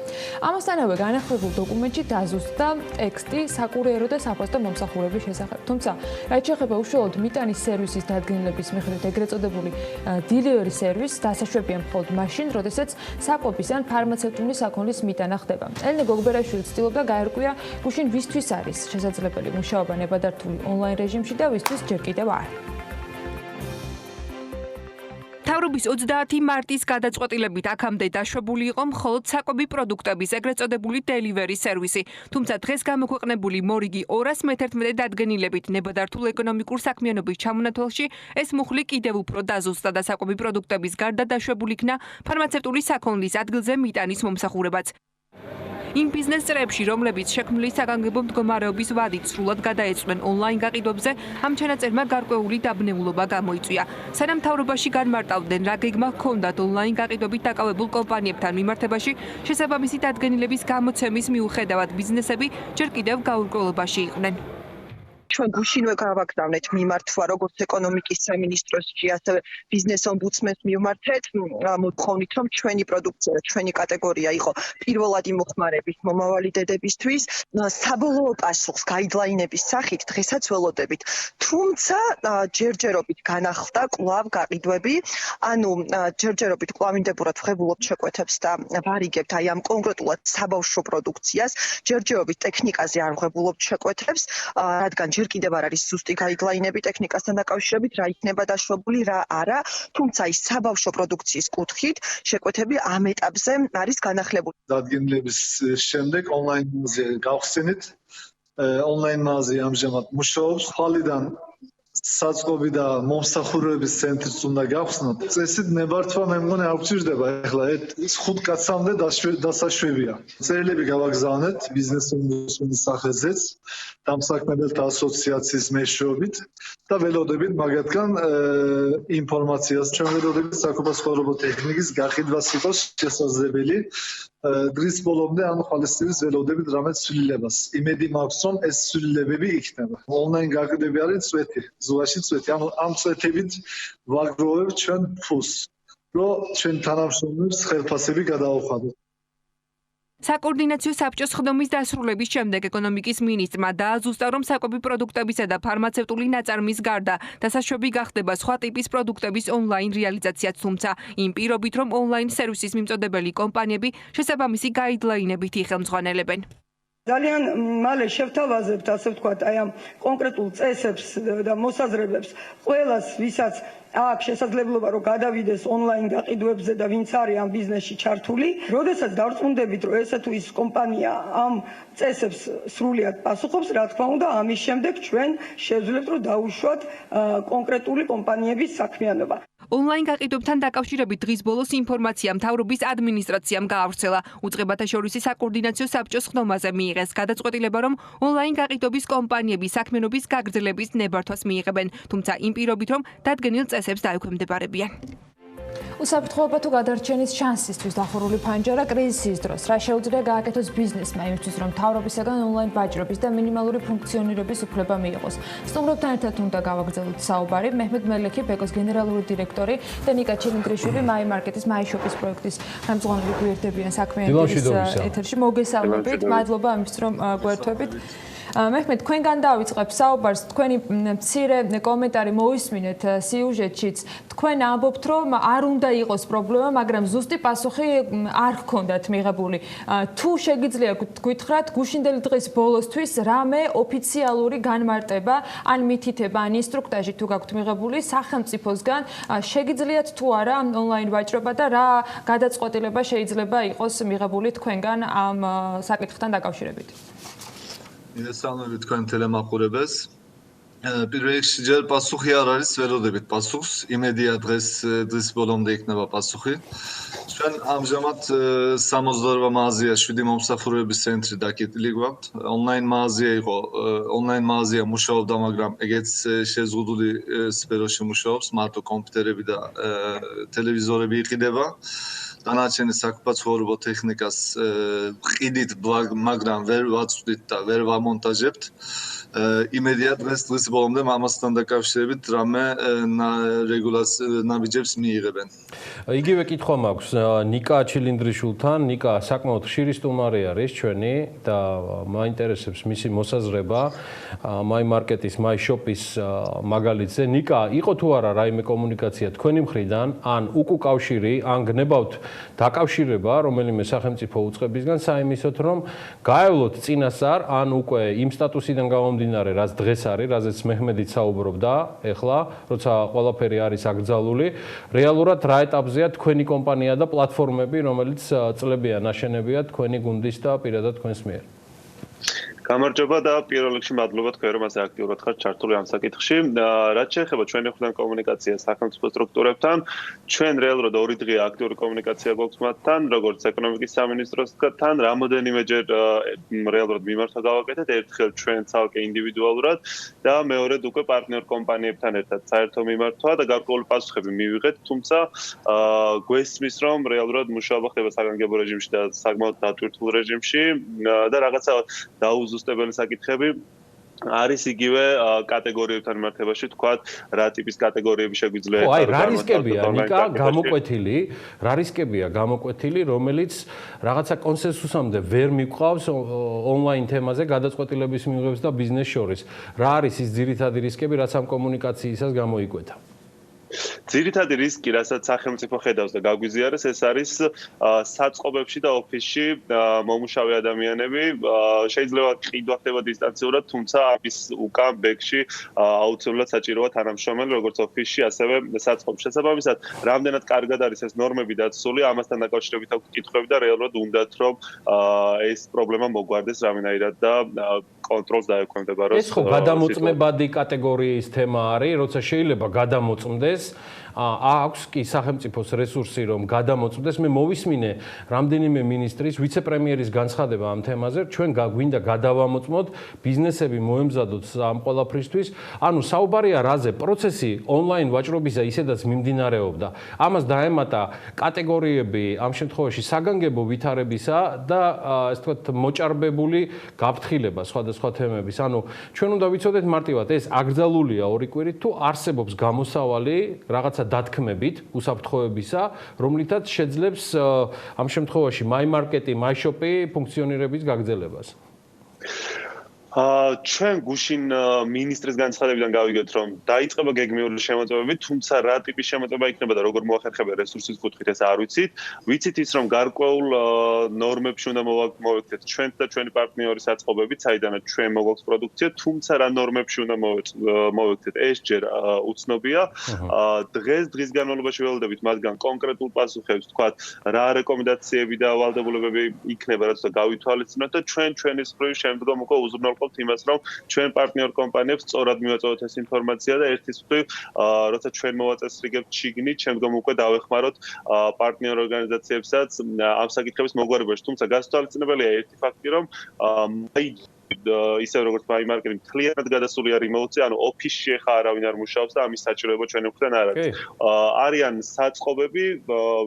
ამასთანავე განახლებულ დოკუმენტში დაზუსტდა ტექსტი საკურიერო და საფოსტო მომსახურების შესახებ. თუმცა, რაც შეეხება უშუალოდ მიტანის სერვისის დადგენილების მიხედვით ეგრეთ წოდებული delivery service დასაშვებია მხოლოდ მაშინ, როდესაც საკვების ან ფარმაცევტული საქონლის მიტანა ხდება. ელენე გოგბერაშვილი ცდილობდა გაერკვია გუშინ ვისთვის არის შესაძლებელი მუშაობა ნებადართული ონლაინ რეჟიმში და ვისთვის ჯერ კიდევ არ. მთავრობის 30 მარტის გადაწყვეტილებით აქამდე დაშვებული იყო მხოლოდ საკვები პროდუქტების ეგრეთ წოდებული delivery service. თუმცა დღეს გამოქვეყნებული მორიგი 211 დადგენილებით ნებადართულ ეკონომიკურ საქმიანობის ჩამონათვალში ეს მუხლი კიდევ უფრო დაზუსტდა და საკვები პროდუქტების გარდა დაშვებული იქნა ფარმაცევტული საქონლის ადგილზე მიტანის მომსახურებაც. იმ ბიზნეს წრეებში, რომლებიც შექმნილი საგანგებო მდგომარეობის ვადით სრულად გადაეწყვნენ ონლაინ გაყიდვებზე, ამ ჩანაწერმა გარკვეული დაბნეულობა გამოიწვია. სანამ მთავრობაში განმარტავდნენ, რა გეგმა ჰქონდათ ონლაინ გაყიდვებით დაკავებულ კომპანიებთან მიმართებაში, შესაბამისი დადგენილების გამოცემის მიუხედავად ბიზნესები ჯერ კიდევ გაურკვევლობაში იყვნენ. ჩვენ გუშინვე გავაგზავნეთ მიმართვა როგორც ეკონომიკის სამინისტროში, ასევე ბიზნეს ომბუდსმენს მივმართეთ, მოთხოვნით, რომ ჩვენი პროდუქცია, ჩვენი კატეგორია იყო პირველადი მოხმარების მომავალი დედებისთვის, საბოლოო პასუხს გაიდლაინების სახით დღესაც ველოდებით. თუმცა ჯერჯერობით განახლდა კვლავ გაყიდვები, ანუ ჯერჯერობით კვლავინდებურად ვღებულობთ შეკვეთებს და ვარიგებთ აი ამ კონკრეტულად საბავშვო პროდუქციას, ჯერჯერობით ტექნიკაზე არ ვღებულობთ შეკვეთებს, რადგან ჯერ კიდევ არ არის ზუსტი გაიდლაინები ტექნიკასთან დაკავშირებით, რა იქნება დაშვებული, რა არა, თუმცა ის საბავშვო პროდუქციის კუთხით შეკვეთები ამ ეტაპზე არის განახლებული. დადგენილების შემდეგ ონლაინ მაღაზია გავხსენით. ონლაინ მაღაზია ამჟამად მუშაობს. ხვალიდან საწყობი და მომსახურების ცენტრიც უნდა გავხსნათ. წესით ნებართვა მე მგონი არ გვჭირდება. ეხლა 5 კაცამდე დასაშვებია. წერილები გავაგზავნეთ ბიზნეს ომბუდსმენის სახელზეც, დამსაქმებელთა ასოციაციის მეშვეობით და ველოდებით მაგათგან ინფორმაციას. ჩვენ ველოდებით საკვებასხმელობო ტექნიკის გაყიდვას იყოს შესაძლებელი. დღის ბოლომდე ამ ხალისების ველოდებით რამე ცვლილებას. იმედი მაქვს, რომ ეს ცვლილებები იქნება. ონლაინ გაყიდვები არის წვეთი, ზღვაში წვეთი. ანუ ამ წვეთებით ვაგროვებთ ჩვენ ფულს, რომ ჩვენ თანამშრომლებს ხელფასები გადაუხადოთ. საკოორდინაციო საბჭოს ხდომის დასრულების შემდეგ ეკონომიკის მინისტრმა დააზუსტა, რომ საკვები პროდუქტებისა და ფარმაცევტული ნაწარმის გარდა დასაშვები გახდება სხვა ტიპის პროდუქტების ონლაინ რეალიზაციაც, თუმცა იმ პირობით, რომ ონლაინ სერვისის მიმწოდებელი კომპანიები შესაბამისი გაიდლაინებით იხელმძღვანელებენ. ძალიან მალე შევთავაზებთ, ასე ვთქვათ, აი ამ კონკრეტულ წესებს და მოსაზრებებს ყველას, ვისაც აქვს შესაძლებლობა, რომ გადავიდეს ონლაინ გაყიდვებზე და ვინც არის ამ ბიზნესში ჩართული, როდესაც დარწმუნდებით, რომ ესე თუ ის კომპანია ამ წესებს სრულად პასუხობს, რა თქმა უნდა, ამის შემდეგ ჩვენ შევძლებთ, რომ დაუშვათ კონკრეტული კომპანიების საქმიანობა. ონლაინ გაყიდვებთან დაკავშირებით დღის ბოლოს ინფორმაცია მთავრობის ადმინისტრაციამ გაავრცელა. უწყებათა შორისი საკოორდინაციო საბჭოს ხდომაზე მიიღეს გადაწყვეტილება, რომ ონლაინ გაყიდვების კომპანიები საქმიანობის გაგრძელების ნებართვას მიიღებენ, თუმცა იმ პირობით, რომ დადგენილ წესებს დაექვემდებარებიან. უსაფრთხოება თუ გადარჩენის შანსისთვის დახურული ფანჯარა კრიზისის დროს რა შეუძლია გააკეთოს ბიზნესმა იმისთვის, რომ მთავრობისაგან ონლაინ ვაჭრობის და მინიმალური ფუნქციონირების უფლება მიიღოს. სტუმრებთან ერთად უნდა გავაგრძელოთ საუბარი. მეჰმედ მელექი, ბეკოს გენერალური დირექტორი და ნიკა ჩილინდრიშვილი, მაი მარკეტის მაიშოპის პროექტის ხელმძღვანელი გვერდებიან საქმიანობის ეთერში. მოგესალმებით. მადლობა ამისთვის, რომ გვერდთვებით. მეჰმედ, თქვენგან დავიწყებ საუბარს. თქვენი მცირე კომენტარი მოვისმინეთ სიუჟეტშიც. თქვენ ამბობთ, რომ არ უნდა იყოს პრობლემა, მაგრამ ზუსტი პასუხი არ გქონდათ მიღებული. თუ შეგიძლია გითხრათ, გუშინდელი დღის ბოლოსთვის რამე ოფიციალური განმარტება, ან მითითება, ან ინსტრუქტაჟი თუ გაქვთ მიღებული სახელმწიფოსგან, შეგიძლიათ თუ არა ონლაინ ვაჭრობა და რა გადაწყვეტილება შეიძლება იყოს მიღებული თქვენგან ამ საკითხთან დაკავშირებით? მოგესალმებით თქვენ ტელემაყურებელს. პირველ რიგში ჯერ პასუხი არ არის, ველოდებით პასუხს. იმედია დღის ბოლომდე იქნება პასუხი. ჩვენ ამჟამად 68 მაღაზია 7 მომსახურების ცენტრი დაკეტილი გვაქვს. ონლაინ მაღაზია მუშაობდა, მაგრამ ეგეც შეზღუდული სფეროში მუშაობს, მარტო კომპიუტერები და ტელევიზორები იყიდება. დანარჩენი საკვებაცხოვრებო ტექნიკას ყიდით, მაგრამ ვერ ვაწვდით და ვერ ვამონტაჟებთ. იმედია დღეს ბოლომდე ამასთან დაკავშირებით რამე ნაბიჯებს მიიღებენ. იგივე კითხვა მაქვს ნიკა ჩილინდრიშვილთან. ნიკა საკმაოდ ხშირი სტუმარი არის ჩვენი და მაინტერესებს მისი მოსაზრება My Market-ის, My Shop-ის მაგალითზე. ნიკა, იყო თუ არა რაიმე კომუნიკაცია თქვენი მხრიდან, ან უკავშირი, ან გნებავთ დაკავშირება რომელიმე სახელმწიფო უწყებისგან საიმისოთ, რომ გაევლოთ წინასწარ, ან უკვე იმ სტატუსიდან გამომდინარე, რაც დღეს არის, რაზეც მეჰმედიც საუბრობდა, ეხლა, როცა ყველაფერი არის აკრძალული, რეალურად რა ეტაპზეა თქვენი კომპანია და პლატფორმები, რომელიც წლებიან აშენებია თქვენი გუნდის და პირადად თქვენს მიერ? გამარჯობა და პირველ რიგში მადლობა თქვენ რომ ასე აქტიურად ხართ ჩართული ამ საკითხში. რაც შეეხება ჩვენი მხრიდან კომუნიკაციას სახელმწიფო სტრუქტურებთან, ჩვენ რეალურად 2 დღეა აქტიური კომუნიკაცია გვაქვს მათთან, როგორც ეკონომიკის სამინისტროსთან, რამოდენიმეჯერ რეალურად მიმართვა გავაკეთეთ, ერთხელ ჩვენ ცალკე ინდივიდუალურად და მეორედ უკვე პარტნიორ კომპანიებთან ერთად საერთო მიმართვა და გარკვეული პასუხები მივიღეთ, თუმცა გვესმის რომ რეალურად მუშაობა ხდება საგანგებო რეჟიმში და საკმაოდ დატვირთულ რეჟიმში და რაღაცა დაუზუსტებელი საკითხები არის იგივე კატეგორიებთან მიმართებაში, თქვათ, რა ტიპის კატეგორიები შეგვიძლია აი, რა რისკებია, ნიკა, გამოკვეთილი, რა რისკებია გამოკვეთილი, რომელიც რაღაცა კონსენსუსამდე ვერ მიყვავს ონლაინ თემაზე გადაწყვეტილების მიღების და ბიზნეს შორის. რა არის ის ძირითადი რისკები, რაც ამ კომუნიკაციისას გამოიკვეთა? ძირითადი რისკი, რასაც სახელმწიფო ხედავს და გაგვიზიარეს, ეს არის საწყობებში და ოფისში მომუშავე ადამიანები. შეიძლება ყიდვა ხდება დისტანციურად, თუმცა ამის უკან ბექში აუცილებლად საჭიროა თანამშრომელი, როგორც ოფისში, ასევე საწყობში. შესაბამისად, რამდენად კარგად არის ეს ნორმები დაცული, ამასთან დაკავშირებით აქვს კითხვები და რეალურად უნდათ, რომ ეს პრობლემა მოგვარდეს რამენაირად და კონტროლს დაექვემდებაროს. ეს ხო გადამოწმებადი კატეგორიის თემა არის, როცა შეიძლება გადამოწმდეს აქვს კი სახელმწიფოს რესურსი რომ გადამოწმდეს. მე მოვისმინე რამდენიმე მინისტრის, ვიცე-პრემიერის განცხადება ამ თემაზე, ჩვენ გვინდა გადავამოწმოთ, ბიზნესები მოემზადოთ ამ ყველაფრისთვის. ანუ საუბარია რაზე? პროცესი ონლაინ ვაჭრობისა ისედაც მიმდინარეობდა. ამას დაემატა კატეგორიები, ამ შემთხვევაში საგანგებო ვითარებისა და ასე ვთქვათ მოჭარბებული გაფრთხილება სხვადასხვა თემების. ანუ ჩვენ უნდა ვიცოდეთ მარტივად ეს აკრძალულია 2 კვირით თუ არსებობს გამოსავალი რაღაცა დათქმებით უსაფრთხოებისა, რომლითაც შეძლებს ამ შემთხვევაში My Market-ი, My Shop-ი ფუნქციონირების გაგრძელებას. ჩვენ გუშინ მინისტრის განცხადებიდან გავიგეთ, რომ დაიწყება გეგმიური შემოწმებები, თუმცა რა ტიპის შემოწმება იქნება და როგორ მოახერხება რესურსის კუთხით ეს არ ვიცით. ვიცით ის, რომ გარკვეულ ნორმებში უნდა მოვექცეთ ჩვენ და ჩვენი პარტნიორი საწყობებით, საიდანაც ჩვენ მოგვაქვს პროდუქცია, თუმცა რა ნორმებში უნდა მოვექცეთ, ეს ჯერ უცნობია. დღის განმავლობაში ველოდებით მათგან კონკრეტულ პასუხებს, თქვათ, რა რეკომენდაციები და ვალდებულებები იქნება, რაც გავითვალისწინოთ და ჩვენის მხრივ შემდგომ უკვე უზრუნველყოფთ იმას, რომ ჩვენ პარტნიორ კომპანიებს სწორად მივაწოდოთ ეს ინფორმაცია და ერთის მხრივ, როცა ჩვენ მოვაწესრიგებთ შიგნით, შემდგომ უკვე დავეხმაროთ პარტნიორ ორგანიზაციებსაც ამ საკითხების მოგვარებაში. თუმცა გასათვალისწინებელია ერთი ფაქტი, რომ ისე როგორც My Market-ი მთლიანად გადასული არის remote-ზე, ანუ ოფისში ხა არავინ არ მუშაობს და ამის საჭიროება ჩვენ მხრიდან არ არის. არიან საწყობები,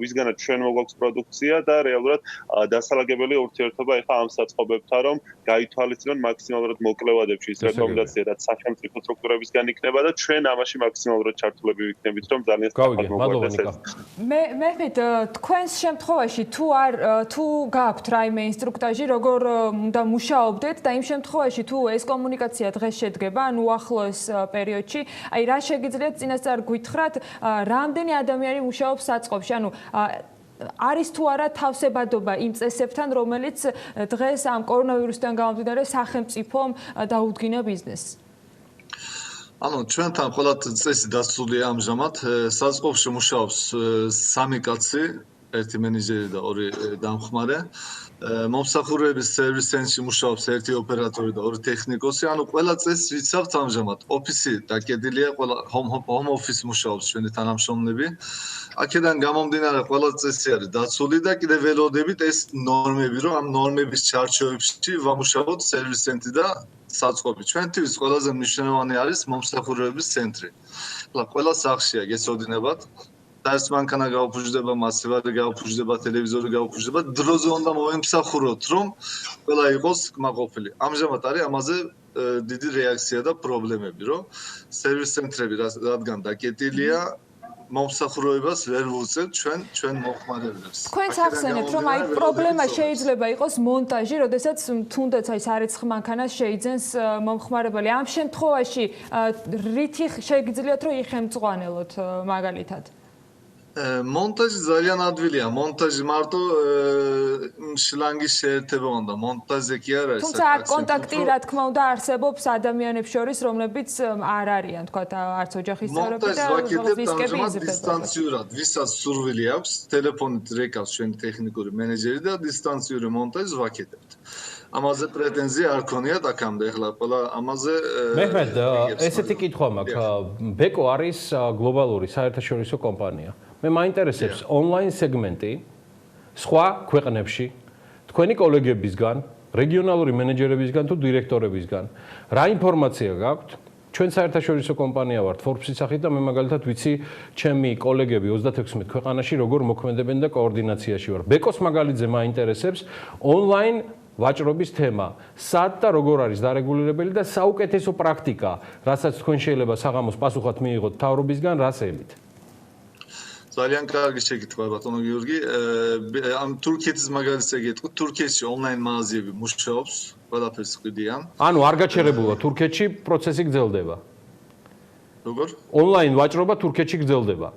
ვისგანაც ჩვენ მოგვაქვს პროდუქცია და რეალურად დასალაგებელი ურთიერთობა ეხა ამ საწყობებთან, რომ გაითვალისწინონ მაქსიმალურად მოკლევადებში ის რეკომენდაცია, რაც სახელმწიფო სტრუქტურებისგან იქნება და ჩვენ ამაში მაქსიმალურად ჩართულები ვიქნებით, რომ ძალიან სწრაფად მოგვარდეს ეს. მე თქვენს შემთხვევაში თუ გააქვთ რაიმე ინსტრუქტაჟი, როგორ უნდა მუშაობდეთ და იმ შემთხვევაში თუ ეს კომუნიკაცია დღეს შედგება, ან უახლოეს პერიოდში, აი რა შეგიძლიათ წინასწარ გითხრათ, რამდენი ადამიანი მუშაობს საწყობში, ანუ არის თუ არა თავსებადობა იმ წესებთან, რომელიც დღეს ამ კორონავირუსიდან გამომდინარე სახელმწიფომ დაუდგინა ბიზნესს? ანუ ჩვენთან ყველა წესი დასწულია ამჟამად. საწყობში მუშაობს 3 კაცი, 1 მენეჯერი და 2 დამხმარე. მომსახურების სერვის ცენტრში მუშაობს 1 ოპერატორი და 2 ტექნიკოსი. ანუ ყველა წესს ვიცავთ ამჟამად. ოფისი დაკედილია, ყველა home office მუშაობს ჩვენი თანამშრომლები. აქედან გამომდინარე ყველა წესი არის დაცული და კიდევ ველოდებით ეს ნორმები, რომ ამ ნორმების ჩარჩოებში ვამუშაოთ სერვის ცენტრი და საწყობი. ჩვენთვის ყველაზე მნიშვნელოვანი არის მომსახურების ცენტრი. ყველა სახლშია გეცოდინებათ. დარს მანქანა გაუფუჭდება, მასივარი გაუფუჭდება, ტელევიზორი გაუფუჭდება, დროზე უნდა მოემსახუროთ, რომ ყველა იყოს კმაყოფილი. ამჟამად არის ამაზე დიდი რეაქცია და პრობლემები, რომ სერვის ცენტრები რადგან დაკეტილია, მომსახურებას ვერ ვუწევთ ჩვენ მოხმარებლებს. თქვენს ახსენეთ, რომ აი პრობლემა შეიძლება იყოს მონტაჟი, როდესაც თუნდაც აი სარეცხ მანქანას შეიძენს მომხმარებელი. ამ შემთხვევაში რითი შეგიძლიათ რომ იხემწყვანელოთ მაგალითად? მონტაჟი ძალიან ადვილია. მონტაჟი მარტო შლანგის შეერთება უნდა. მონტაჟზე კი არ არის. თუმცა აქ კონტაქტი რა თქმა უნდა არსებობს ადამიანებს შორის, რომლებიც არ არიან, თქვა არც ოჯახის წევრები და ვისკები იზრდება. დისტანციურად, ვისაც სურვილი აქვს, ტელეფონით რეკავს ჩვენი ტექნიკური მენეჯერი და დისტანციური მონტაჟს ვაკეთებთ. ამაზე პრეტენზია არ ქონიათ აქამდე, ახლა ყველა ამაზე მეჰმედ, ესეთი კითხვა მაქვს. ბეკო არის გლობალური საერთაშორისო კომპანია. მე მაინტერესებს ონლაინ სეგმენტი სხვა ქვეყნებში თქვენი კოლეგებისგან, რეგიონალური მენეჯერებისგან თუ დირექტორებისგან. რა ინფორმაცია გაქვთ? ჩვენ საერთაშორისო კომპანია ვართ Forbes-ის სახით და მე მაგალითად ვიცი ჩემი კოლეგები 36 ქვეყანაში როგორ მოქმედებენ და კოორდინაციაში ვარ. ბეკოს მაგალითზე მაინტერესებს ონლაინ ვაჭრობის თემა. სად და როგორ არის დარეგულირებელი და საუკეთესო პრაქტიკა, რასაც თქვენ შეიძლება საღამოს პასუხად მიიღოთ მთავრობისგან, რას ელით? ძალიან კარგი შეკითხვა ბატონო გიორგი. ამ თურქეთის მაგალითს ეგეთქვი, თურქეთში ონლაინ მაღაზიები მუშაობს, ყველაფერს ხვიდიან. ანუ არ გაჩერებულა თურქეთში პროცესი გრძელდება. როგორ? ონლაინ ვაჭრობა თურქეთში გრძელდება.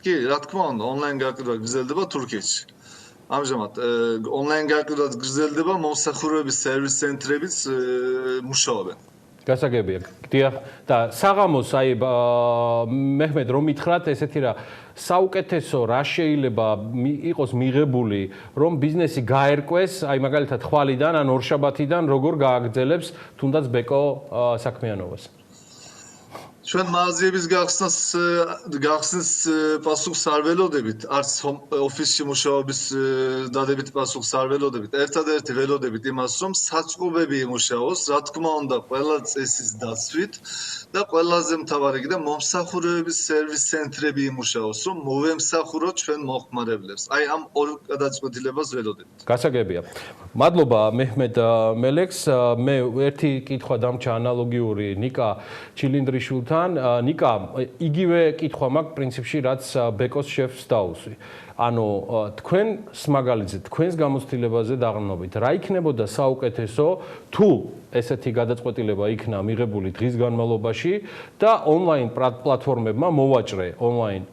კი, რა თქმა უნდა, ონლაინ გაყიდვა გრძელდება თურქეთში. ამჟამად ონლაინ გაყიდვა გრძელდება, მომსახურების სერვის ცენტრებიც მუშაობენ. გასაგებია. დიახ, და საღამოს აი მეჰმედ რომ მითხრათ ესეთი რა საუკეთესო რა შეიძლება იყოს მიღებული, რომ ბიზნესი გაერკვეს, აი მაგალითად ხვალიდან ან ორშაბათიდან როგორ გააგრძელებს თუნდაც ბეკო საქმიანობას. ჩვენ მაღაზიების გახსნის პასუხს არ ველოდებით, არც ოფისში მუშაობის დადებით პასუხს არ ველოდებით. ერთადერთი ველოდებით იმას, რომ საწყობები იმუშაოს, რა თქმა უნდა, ყველა წესის დაცვით და ყველაზე მთავარი კიდე მომსახურების სერვის ცენტრები იმუშაოს, რომ მოვემსახუროთ ჩვენ მოხმარებლებს. აი ამ ორ გადაწყვეტილებას ველოდებით. გასაგებია. მადლობა მეჰმედ მელექს. მე ერთი კითხვა დამჭა ანალოგიური ნიკა ჩილინდრიშვილთან. ნიკა, იგივე კითხვა მაქვს პრინციპში, რაც ბეკოს შეფს დაუსვი. ანუ თქვენს მაგალითზე, თქვენს გამოცდილებაზე დაღრმობით, რა იქნებოდა საუკეთესო თუ ესეთი გადაწყვეტილება იქნა მიღებული დღის განმავლობაში და ონლაინ პლატფორმებმა, მოვაჭრე ონლაინ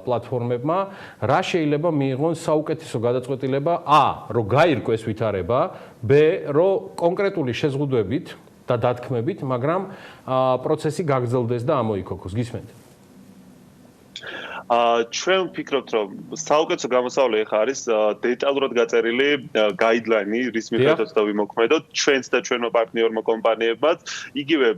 პლატფორმებმა, რა შეიძლება მიიღონ საუკეთესო გადაწყვეტილება A, რომ გაირკვეს ვითარება, B, რომ კონკრეტული შეზღუდვებით და დათქმებით, მაგრამ პროცესი გაგრძელდეს და ამოიქოქოს. გისმენთ? ჩვენ ვფიქრობთ, რომ საუკეთესო გამოსავალი ახლა არის დეტალურად გაწერილი გაიდლაინი, რის მიხედვითაც დავიმოქმედოთ ჩვენს და ჩვენო პარტნიორმა კომპანიებმაც. იგივე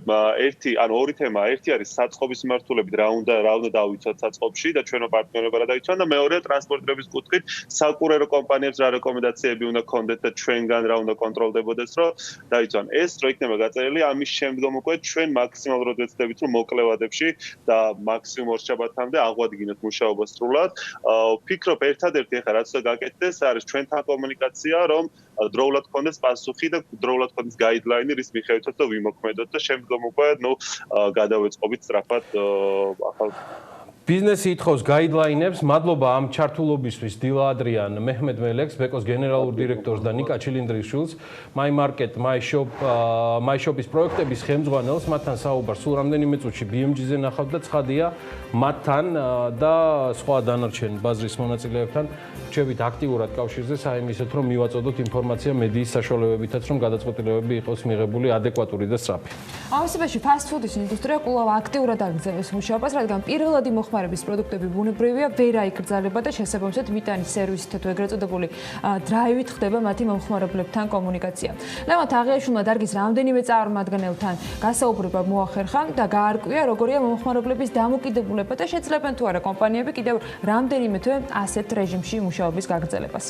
ორი თემა, ერთი არის საწყობის მიმართულებით, რა უნდა დავიცვათ საწყობში და ჩვენო პარტნიორებმა რა დავიცვან და მეორეა ტრანსპორტირების კუთხით, საკურიერო კომპანიებს რა რეკომენდაციები უნდა ქონდეთ და ჩვენგან რა უნდა კონტროლდებოდეს, რომ დავიცვან. ეს რო იქნება გაწერილი, ამის შემდგომ უკვე ჩვენ მაქსიმალურად ვეცდებით, რომ მოკლევადებში და მაქსიმუმ ორშაბათამდე აღვადგინოთ მუშაობა სრულად. ვფიქრობ ერთადერთი ახლა რაც უნდა გაკეთდეს არის ჩვენთან კომუნიკაცია, რომ დროულად ქონდეს პასუხი და დროულად ქონდეს გაიდლაინი, რის მიხედვითაც ვიმოქმედოთ და შემდგომ უკვე გადავეწყობით სწრაფად ახალ ბიზნესი ითხოვს გაიდლაინებს. მადლობა ამ ჩართულობისთვის დილა ადრიან, მეჰმედ მელექს, ბეკოს გენერალურ დირექტორს და ნიკა ჩილინდრიშვილს, My Market, My Shop, My Shop-ის პროექტების ხელმძღვანელს, მათთან საუბარ სულ რამდენიმე წუთში BMG-ზე ნახავთ და ცხადია მათთან და სხვა დანარჩენ ბაზრის მონაწილეებთან რჩებით აქტიურად კავშირზე საიმისოდ, რომ მივაწოდოთ ინფორმაცია მედიის საშუალებებითაც, რომ გადაწყვეტილებები იყოს მიღებული ადეკვატური და სწრაფი. ამასობაში ფასტ-ფუდის ინდუსტრია კვლავ აქტიურად აგრძელებს მუშაობას, რადგან პირველადი მოხმარების პროდუქტები ბუნებრივია, ვერ აიკრძალება და შესაბამისად მიტანის სერვისით თუ ეგრეთ წოდებული დრაივით ხდება მათი მომხმარებლებთან კომუნიკაცია. ლევან აღიაშვილმა დარგის რამდენიმე წარმომადგენელთან გასაუბრება მოახერხა და გაარკვია, როგორია მომხმარებლების დამოკიდებულება და შეძლებენ თუ არა კომპანიები კიდევ რამდენიმე თვე ასეთ რეჟიმში მუშაობის გაგრძელებას.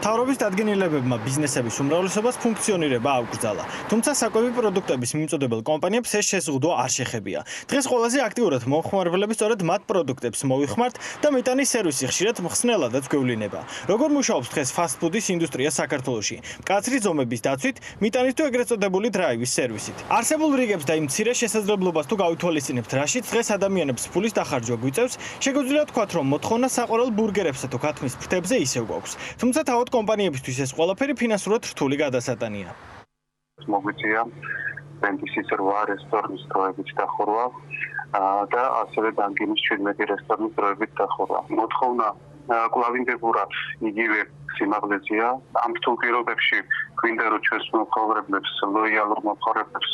მთავრობის დადგენილებებმა ბიზნესების უმრავლესობას ფუნქციონირება აუკრძალა. თუმცა საკვები პროდუქტების მიმწოდებელ კომპანიებს ეს შეზღუდვა არ შეხებია. დღეს ყველაზე აქტიურად მომხმარებლები სწორედ მათ პროდუქტებს მოიხმართ და მიტანის სერვისი ხშირად მხსნელადაც გვევლინება. როგორ მუშაობს დღეს ფასტ-ფუდის ინდუსტრია საქართველოში? მკაცრი ზომების დაცვით, მიტანის თუ ეგრეთ წოდებული დრაივის სერვისით. არსებულ რიგებს და იმ მცირე შესაძლებლობას თუ გავითვალისწინებთ, რაშიც დღეს ადამიანებს ფულის დახარჯვა გვიწევს, შეგვიძლია თქვათ, რომ მოთხოვნა საყოველთაო ბურგერებსა თუ ქათმის ფრთებზე ისევ გვაქვს. თუმცა თავად კომპანიებისთვის ეს ყველაფერი ფინანსურად რთული გადასატანია. მოგვიწია ბენდისის 8 რესტორნის დროებით დახურვა და ასევე დანგენის 17 რესტორნის დროებით დახურვა. მოთხოვნა კლავინდებურად იგივე სიმაღლეზეა. ამ რთულ პირობებში გვინდა რომ ჩვენს მომხმარებლებს, ლოიალურ მომხმარებლებს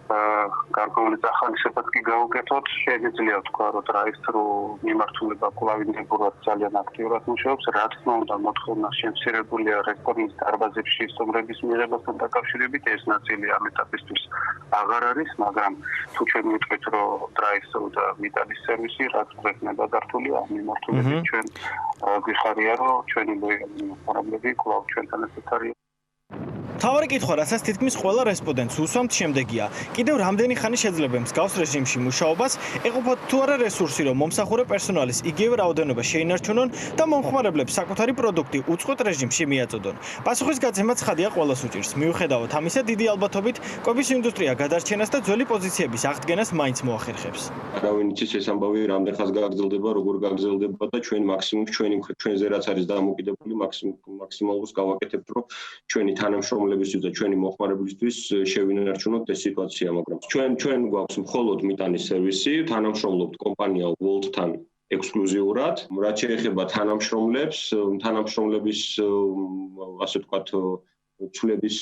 გარკვეული წახალისებაც კი გავუკეთოთ. შეგიძლია თქვა, რომ drive-thru მიმართულება კლავინდებურად ძალიან აქტიურად მუშაობს. რა თქმა უნდა, მოთხოვნა შემცირებულია რესტორნის დარბაზებში სტუმრების მიღებასთან დაკავშირებით. ეს ნაწილი ამ ეტაპისთვის აღარ არის, მაგრამ თუ ჩვენ ვიტყვით, რომ drive-thru და მიტანის სერვისი რაც გვექნება გართული ამ მიმართულებით ჩვენ გვიხარია, რომ ჩვენი ლოიალური მომხმარებლები კვლავ ჩვენთან ერთად არიან. თავარი კითხვა, რასაც თითქმის ყველა რესპონდენტს უსვამთ, შემდეგია. კიდევ რამდენი ხანი შეძლება მსგავს რეჟიმში მუშაობას, ეყოფათ თუ არა რესურსი, რომ მომსახურე პერსონალის იგივე რაოდენობა შეინარჩუნონ და მომხმარებლებს საკუთარი პროდუქტი უწყვეტ რეჟიმში მიაწოდონ. პასუხის გაცემა ცხადია ყველას უჭირს. მიუხედავად ამისა, დიდი ალბათობით კვების ინდუსტრია გადარჩენას და ძველი პოზიციების აღდგენას მაინც მოახერხებს. არავინ იცის ეს ამბავი რამდენ ხანს გაგრძელდება, როგორ გაგრძელდება და ჩვენ მაქსიმუმ ჩვენზე რაც არის დამოკიდებული მაქსიმალურს გავაკეთებთ, რომ ჩვენი თანამშრომლებისთვის და ჩვენი მომხმარებლისთვის შევინარჩუნოთ ეს სიტუაცია, მაგრამ ჩვენ გვაქვს მხოლოდ მიტანის სერვისი, თანამშრომლობთ კომპანია Volt-თან ექსკლუზიურად. რაც შეეხება თანამშრომლების ასე ვთქვათ ცვლების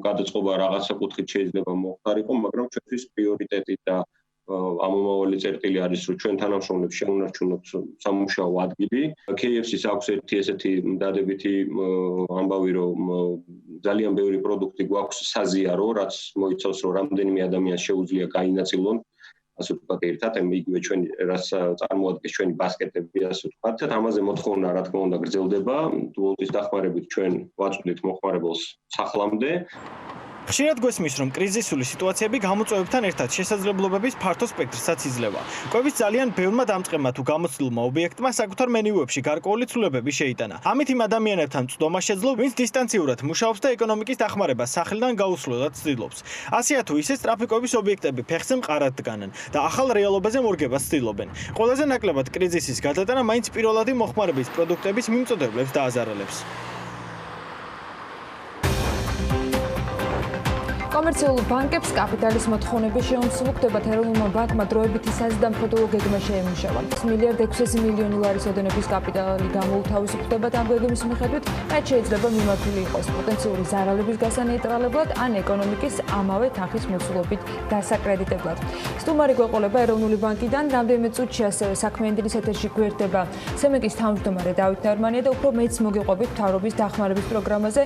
გადაწყობა რაღაცა კუთხით შეიძლება მოხდარიყო, მაგრამ ჩვენთვის პრიორიტეტი და ამომავალი წერტილი არის, რომ ჩვენ თანამშრომლებს შევუნარჩუნოთ სამუშაო ადგილი. KFC-ს აქვს ერთი ესეთი დადებითი ამბავი, რომ ძალიან ბევრი პროდუქტი გვაქვს საზიარო, რაც მოიცავს, რომ რამდენიმე ადამიანს შეუძლია გაინაწილონ, ასე ვთქვათ, ერთად, იგივე ჩვენი რაც წარმოადგენს ჩვენი ბასკეტები, ასე ვთქვათ. ამაზე მოთხოვნა, რა თქმა უნდა, გრძელდება. Volt-ის დახმარებით ჩვენ ვაწვდით მომხმარებელს სახლამდე. ხშირად გვესმის, რომ კრიზისული სიტუაციები გამოწვევებთან ერთად შესაძლებლობების ფართო სპექტრსაც იძლევა. კვების ძალიან ბევრმა დამწყებმა თუ გამოცდილმა ობიექტმა საკუთარ მენიუებში გარკვეული ცვლილებები შეიტანა. ამით იმ ადამიანებთან წვდომა შეძლო, ვინც დისტანციურად მუშაობს და ეკონომიკის დახმარებას სახლიდან გაუსვლელად ცდილობს. ასეა თუ ისე სწრაფი კვების ობიექტები ფეხზე მყარად დგანან და ახალ რეალობაზე მორგებას ცდილობენ. ყველაზე ნაკლებად კრიზისის გადატანა მაინც პირველადი მომხმარების პროდუქტების მიმწოდებლებს დააზარალებს. კომერციულ ბანკებს კაპიტალის მოთხოვნები შეუმსუბუქდებათ. ეროვნულმა ბანკმა დროებითი საზრდამხედველო გეგმა შეემუშავა. 1,6 მილიარდი ლარის ოდენობის კაპიტალი გამოუთავისუფლდებათ ამ გეგმის მიხედვით, რაც შეიძლება მიმართული იყოს პოტენციური ზარალების გასანეიტრალებლად ან ეკონომიკის ამავე თანხის მოცულობით დასაკრედიტებლად. სტუმარი გვეყოლება ეროვნული ბანკიდან, რამდენიმე წუთში ასევე საქმიანი დილის ეთერში გვერდება სემეკის თავმჯდომარე დავით ნარმანია და უფრო მეც მოგიყვებით მთავრობის დახმარების პროგრამაზე,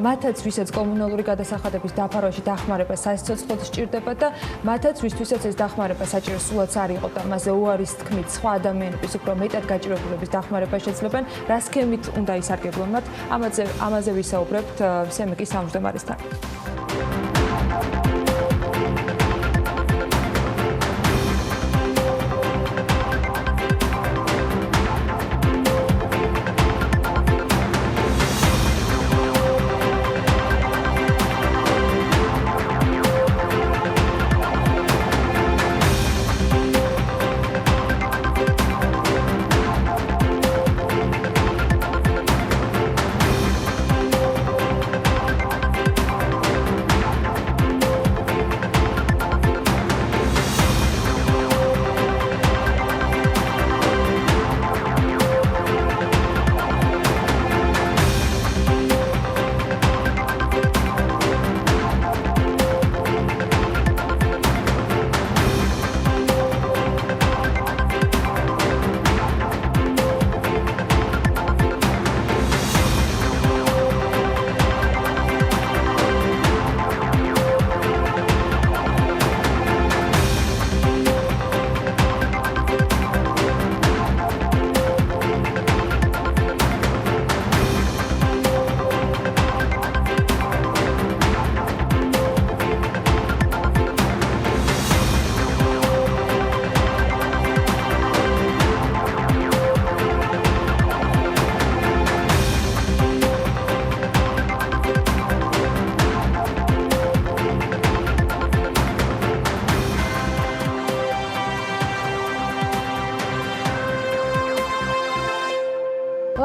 მათაც ვისაც კომუნალური გადასახადების დაფარვაში დახმარება სასიცოცხლოდ სჭირდება და მათაც ვისთვისაც ეს დახმარება საჭირო სულაც არ იყო და მასზე უარის თქმით სხვა ადამიანების უფრო მეტად გაჭირებულების დახმარება შეძლებენ, რა სქემით უნდა ისარგებლონ მათ, ამაზე ვისაუბრებთ სემეკის თავმჯდომარესთან.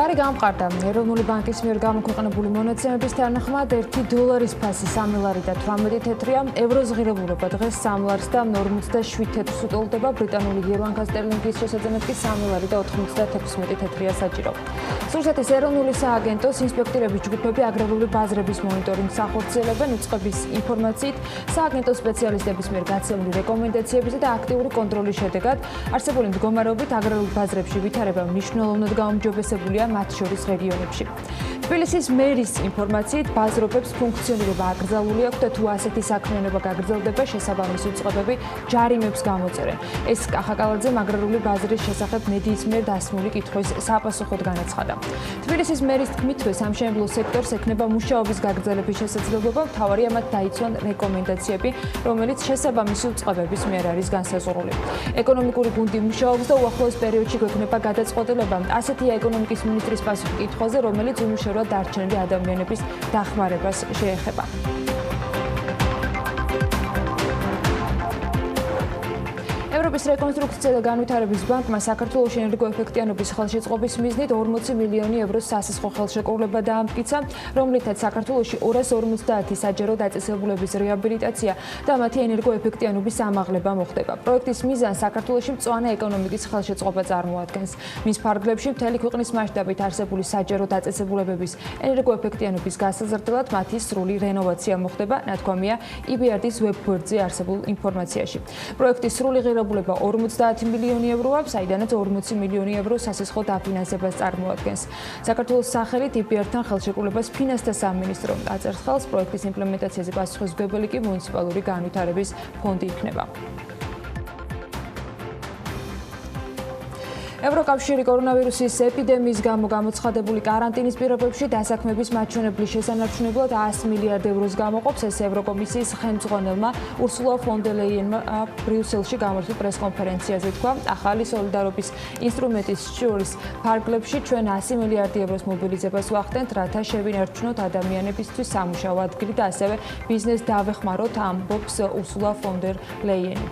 ლარი გამყარდა. ეროვნული ბანკის მიერ გამოქვეყნებული მონაცემების თანახმად $1 ფასი 3 ლარი და 18 თეთრია, ევროს ღირებულება დღეს 3 ლარს და 47 თეთრს უტოლდება, ბრიტანული იერვანქა სტერლინგის შესაძენად კი 3 ლარი და 96 თეთრია საჭირო. რუსეთის ეროვნული სააგენტოს ინსპექტორების ჯგუფები აგრარული ბაზრების მონიტორინგს ახორციელებენ უწყების ინფორმაციით, სააგენტოს სპეციალისტების მიერ გაცემული რეკომენდაციებისა და აქტიური კონტროლის შედეგად არსებული მდგომარეობით აგრარულ ბაზრებში ვითარება მნიშვნელოვნად გაუმჯობესებულია მათ შორის რეგიონებში. თბილისის მერის ინფორმაციით ბაზრობებს ფუნქციონირება აკრძალული აქვს და თუ ასეთი საქმიანობა გაგრძელდება, შესაბამისი უწყებები ჯარიმებს გამოწერენ. ეს კახაკალაძემ აგრარული ბაზრის შესახებ მედიის მიერ დასმული კითხვის საპასუხოდ განაცხადა. თბილისის მერის თქმითვე სამშენებლო სექტორს ექნება მუშაობის გაგრძელების შესაძლებლობა, მთავარია მათ დაიცვან რეკომენდაციები, რომელიც შესაბამისი უწყებების მიერ არის განსაზღვრული. ეკონომიკური გუნდი მუშაობს და უახლოეს პერიოდში გვექნება გადაწყვეტილება. ასეთია ეკონომიკის მინისტრის პასუხი კითხვაზე, რომელიც უმუშევრად დარჩენილი ადამიანების დახმარებას შეეხება. ევროპის რეკონსტრუქცია და განვითარების ბანკმა საქართველოს ენერგოეფექტიანობის ხელშეწყობის მიზნით 40 მილიონი ევროს სასისხო ხელშეკრულება დაამტკიცა, რომლითაც საქართველოში 250 საჯარო დაწესებულების რეაბილიტაცია და მათი ენერგოეფექტიანობის ამაღლება მოხდება. პროექტის მიზანს საქართველოში მწვანე ეკონომიკის ხელშეწყობა წარმოადგენს. მის ფარგლებში მთელი ქვეყნის მასშტაბით არსებული საჯარო დაწესებულებების ენერგოეფექტიანობის გასაზრდელად მათი სრული რენოვაცია მოხდება, ნათქვამია EBRD-ის ვებგვერდზე არსებულ ინფორმაციაში. პროექტის სრული ღირებულება 50 მილიონი ევროა, საიდანაც 40 მილიონი евро სასისხო დაფინანსებას წარმოადგენს. საქართველოს სახელით EBRD-თან ხელშეკრულებას ფინანსთა სამინისტრო აწერს ხელს, პროექტის იმპლემენტაციაზე პასუხისმგებელი კი მუნიციპალური განვითარების ფონდი იქნება. ევროკავშირი კორონავირუსის ეპიდემიის გამო გამოცხადებული კარანტინის პირობებში დასაქმების მაჩვენებლის შესანარჩუნებლად 100 მილიარდ ევროს გამოყოფს, ეს ევროკომისიის ხელმძღვანელმა ურსულა ფონ დერ ლეიენმა ბრიუსელში გამართულ პრესკონფერენციაზე თქვა. ახალი სოლიდარობის ინსტრუმენტის შორის ფარგლებში ჩვენ 100 მილიარდი ევროს მობილიზებას ვახდენთ, რათა შევინარჩუნოთ ადამიანებისთვის სამუშაო ადგილი და ასევე ბიზნესს დავეხმაროთ, ამბობს ურსულა ფონ დერ ლეიენი.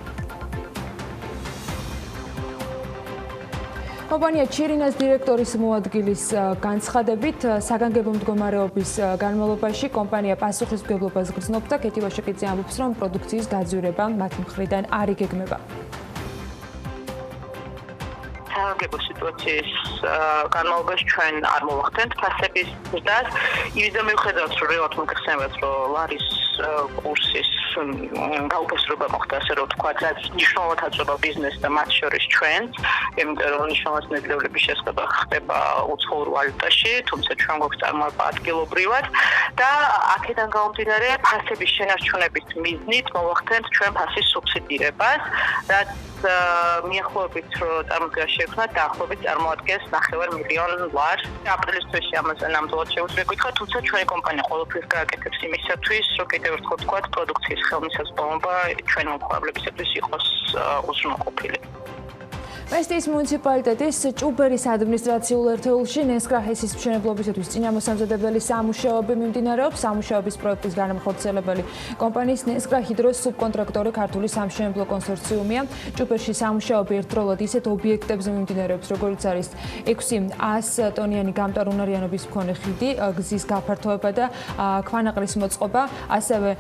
კომპანია ჩირინას დირექტორის მოადგილის განცხადებით, საგანგებო მდგომარეობის განმავლობაში კომპანია პასუხისმგებლობას გრძნობს და კეთი ვაშაკიძე ამბობს, რომ პროდუქციის გაძვირება მათი მხრიდან არ იგეგმება. საგანგებო სიტუაციის განმავლობაში ჩვენ არ მოვახდენთ ფასების ზრდას, იმის და მიუხედავად რომ რეალურად მოგხსენებათ, რომ ლარის კურსის გაუფასრობა მოხდა, ასე რომ ვთქვა, რაც მნიშვნელოვნად აწვება ბიზნესს და მათ შორის ჩვენს, იმიტომ რომ მნიშვნელოვნად ნედლევლების შესყება ხდება უცხოურ ვალუტაში, თუმცა ჩვენ გვაქვს წარმოება ადგილობრივად და აქედან გამომდინარე ფასების შენარჩუნების მიზნით მოვახდენთ ჩვენ ფასის სუბსიდირებას, რაც მიახლოებით რომ წარმოდგენა შეექმნა დაახლოებით წარმოადგენს 9 მილიონ ლარს. აპრილის თვეში ამაზე ნამდვილად შეუძლია გითხრათ, თუმცა ჩვენი კომპანია ყოველთვის გააკეთებს იმისათვის, რომ კიდევ ერთხელ ვთქვათ, პროდუქციის ხელმისაწვდომობა ჩვენი მომხმარებლებისათვის იყოს უზრუნველყოფილი. მესტიის მუნიციპალიტეტის ჭუბერის ადმინისტრაციულ ერთეულში ნესკრახესის მშენებლობისათვის წინამოსამზადებელი სამუშაოები მიმდინარეობს. სამუშაოების პროექტის განმახორციელებელი კომპანიის ნესკრა ჰიდროს სუბკონტრაქტორი ქართული სამშენებლო კონსორციუმია. ჭუბერში სამუშაოები ერთდროულად ისეთ ობიექტებზე მიმდინარეობს, როგორც არის 600 ტონიანი გამტარუნარიანობის მქონე ხიდი, გზის გაფართოება და ქვანაყრის მოწყობა, ასევე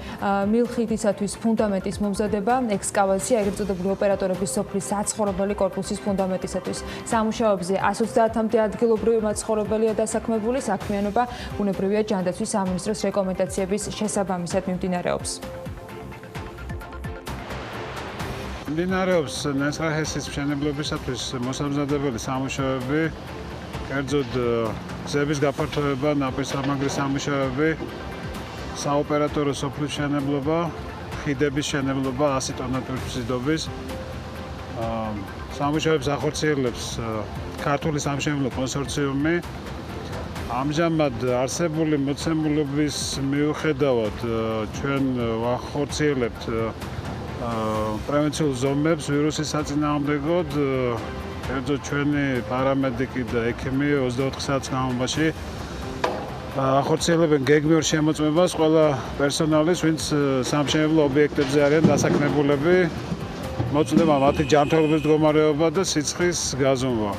მილხიდისათვის ფუნდამენტის მომზადება, ექსკავაცია, ეგრეთ წოდებული ოპერატორების სოფლის საცხოვრებელი კორპუსის ფუნდამენტისათვის. სამუშაოებზე 130-მდე ადგილობრივი მაცხოვრებელია დასაქმებული, საქმიანობა ბუნებრივია ჯანდაცვის სამინისტროს რეკომენდაციების შესაბამისად მიმდინარეობს. მიმდინარეობს ნესკრახესის მშენებლობისათვის მოსამზადებელი სამუშაოები, კერძოდ გზების გაფართოება, ნაპირსამაგრის სამუშაოები, საოპერატორო სოფლის მშენებლობა, ხიდების მშენებლობა 100 ტონა თვისდობის. სამუშაოებს ახორციელებს ქართული სამშენებლო კონსორციუმი. ამჟამად არსებული მოცემულობის მიუხედავად ჩვენ ვახორციელებთ პრევენციულ ზომებს ვირუსის საწინააღმდეგოდ. კერძოდ ჩვენი პარამედიკი და ექიმი 24 საათის განმავლობაში ახორციელებენ გეგმიურ შემოწმებას ყველა პერსონალის, ვინც სამშენებლო ობიექტებზე არიან დასაქმებულები. მოწდება მათი ჯანმრთელობის მდგომარეობა და სიცხის გაზომვა.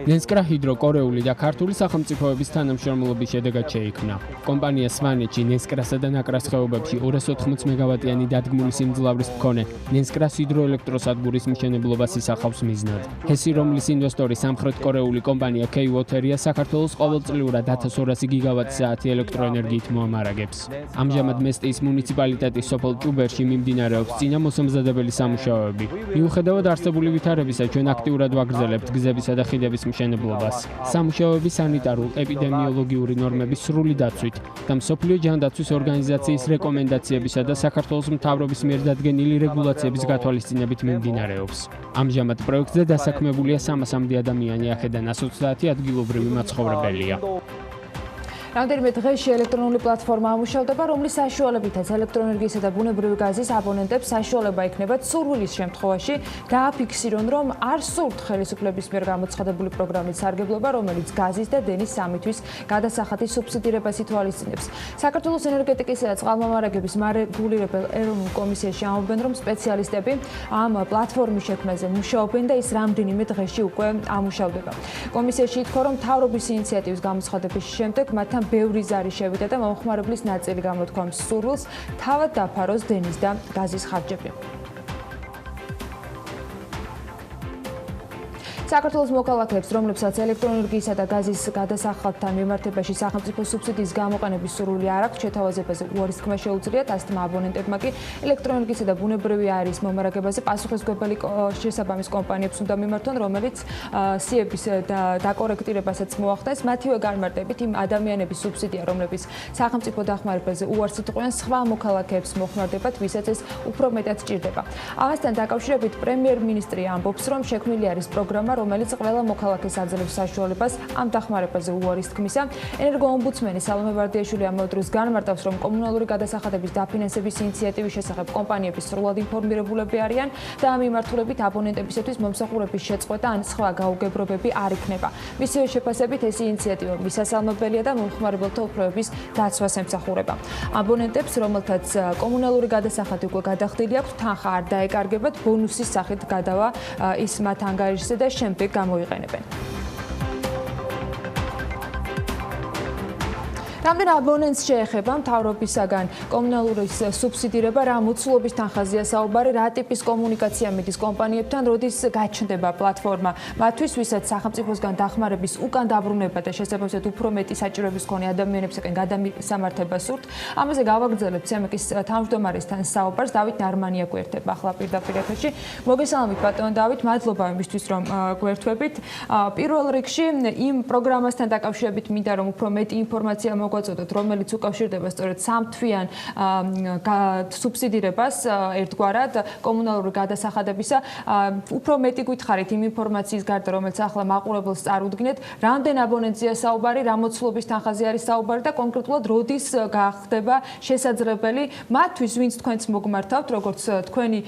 ნენსკრა ჰიდრო კორეული და ქართული სახელმწიფოების თანამშრომლობის შედეგად შეიქმნა. კომპანია სვანეთში ნენსკრასა და ნაკრას ხეობებში 280 მეგავატიანი დადგმული სიმძლავრის მქონე ნენსკრას ჰიდროელექტროსადგურის მშენებლობას ისახავს მიზნად. ჰესი, რომლის ინვესტორი სამხრეთ კორეული კომპანია K-Water-ია, საქართველოს ყოველწლიურად 1200 გიგავატ-საათი ელექტროენერგიით მოამარაგებს. ამჟამად მესტიის მუნიციპალიტეტის სოფელ ჭუბერში მიმდინარეობს წინამოსამზადებელი სამუშაოები. მიუხედავად არსებული ვითარებისა, ჩვენ აქტიურად ვაგრძელებთ გზებისა და ხიდების მშენებლობას. სამუშაოები სანიტარულ ეპიდემიოლოგიური ნორმების სრული დაცვით და მსოფლიო ჯანდაცვის ორგანიზაციის რეკომენდაციებისა და საქართველოს მთავრობის მიერ დადგენილი რეგულაციების გათვალისწინებით მიმდინარეობს. ამჟამად პროექტზე დასაქმებულია 300-მდე ადამიანი, აქედან 130 ადგილობრივი მაცხოვრებელია. რამდენიმე დღეში ელექტრონული პლატფორმა ამუშავდება, რომლის საშუალებითაც ელექტროენერგიისა და ბუნებრივი გაზის აბონენტებს საშუალება ექნებათ სურვილის შემთხვევაში დააფიქსირონ, რომ არ სურთ ხელისუფლების მიერ გამოცხადებული პროგრამის სარგებლობა, რომელიც გაზის და დენის სამისთვის გადასახადის სუბსიდირებას ითვალისწინებს. საქართველოს ენერგეტიკისა და წყალმომარაგების მარეგულირებელ ეროვნულ კომისიაში ამბობენ, რომ სპეციალისტები ამ პლატფორმის შექმნაზე მუშაობენ და ის რამდენიმე დღეში უკვე ამუშავდება. კომისიაში ითქვა, რომ მთავრობის ინიციატივის გამოცხადების შემდეგ მათთან ბევრი ზარი შევიდა და მომხმარებლის ნაწილი გამოთქვამს სურვილს თავად დაფაროს დენის და გაზის ხარჯები. საქართველოს მოქალაქეებს, რომლებსაც ელექტროენერგიისა და გაზის გადასახადთან მიმართებაში სახელმწიფო სუბსიდიის გამოყენების სურვილი არ აქვთ, შეთავაზებაზე უარის თქმა შეუძლიათ, ასეთმა აბონენტებმა კი ელექტროენერგიისა და ბუნებრივი აირის მომარაგებაზე პასუხისმგებელი შესაბამის კომპანიებს უნდა მიმართონ, რომელიც სიების დაკორექტირებასაც მოახდენს. მათივე განმარტებით იმ ადამიანების სუბსიდია, რომლებიც სახელმწიფო დახმარებაზე უარს იტყვიან, სხვა მოქალაქეებს მოხმარდებათ, ვისაც ეს უფრო მეტად სჭირდება. ამასთან დაკავშირებით პრემიერ-მინისტრი ამბობს, რომ შექმნილი არის პროგრამა, რომელიც ყველა მოქალაქეს აძლევს საშუალებას ამ დახმარებაზე უარის თქმისა. ენერგოომბუდსმენი სალომე ვარდიაშვილი ამავე დროს განმარტავს, რომ კომუნალური გადასახადების დაფინანსების ინიციატივის შესახებ კომპანიები სრულად ინფორმირებულები არიან და ამ მიმართულებით აბონენტებისათვის მომსახურების შეწყვეტა ან სხვა გაუგებრობები არ იქნება. მისივე შეფასებით ეს ინიციატივა მისასალმებელია და მომხმარებელთა უფლებების დაცვას ემსახურება. აბონენტებს, რომელთაც კომუნალური გადასახადი უკვე გადახდილი აქვთ, თანხა არ დაეკარგებათ, ბონუსის სახით გადავა ის მათ ანგარიშზე და შემდეგ გამოიყენებენ. რამდენ აბონენტს შეეხება მთავრობისაგან კომუნალურის სუბსიდირება, რა მოცულობის თანხაზეა საუბარი, რა ტიპის კომუნიკაცია მიდის კომპანიებთან, როდის გაჩნდება პლატფორმა მათთვის, ვისაც სახელმწიფოსგან დახმარების უკან დაბრუნება და შესაბამისად უფრო მეტი საჭიროების მქონე ადამიანებისგან გადამისამართება სურთ. ამაზე გავაგრძელებთ CMEK-ის თავმჯდომარესთან საუბარს. დავით ნარმანია გვერდება ახლა პირდაპირ ეთერში. მოგესალმებით ბატონო დავით, მადლობა იმისთვის რომ გვერთვებით. პირველ რიგში იმ პროგრამასთან დაკავშირებით მინდა რომ უფრო მეტი ინფორმაცია მოგვაწოდოთ, რომელიც უკავშირდება სწორედ სამთვიან სუბსიდირებას ერთგვარად კომუნალური გადასახადებისა. უფრო მეტი გითხარით იმ ინფორმაციის გარდა, რომელიც ახლა მაყურებელს წარუდგინეთ, რამდენ აბონენტზეა საუბარი, რა მოცულობის თანხაზე არის საუბარი და კონკრეტულად როდის გახდება შესაძლებელი მათთვის, ვინც თქვენს მოგმართავთ, როგორც თქვენი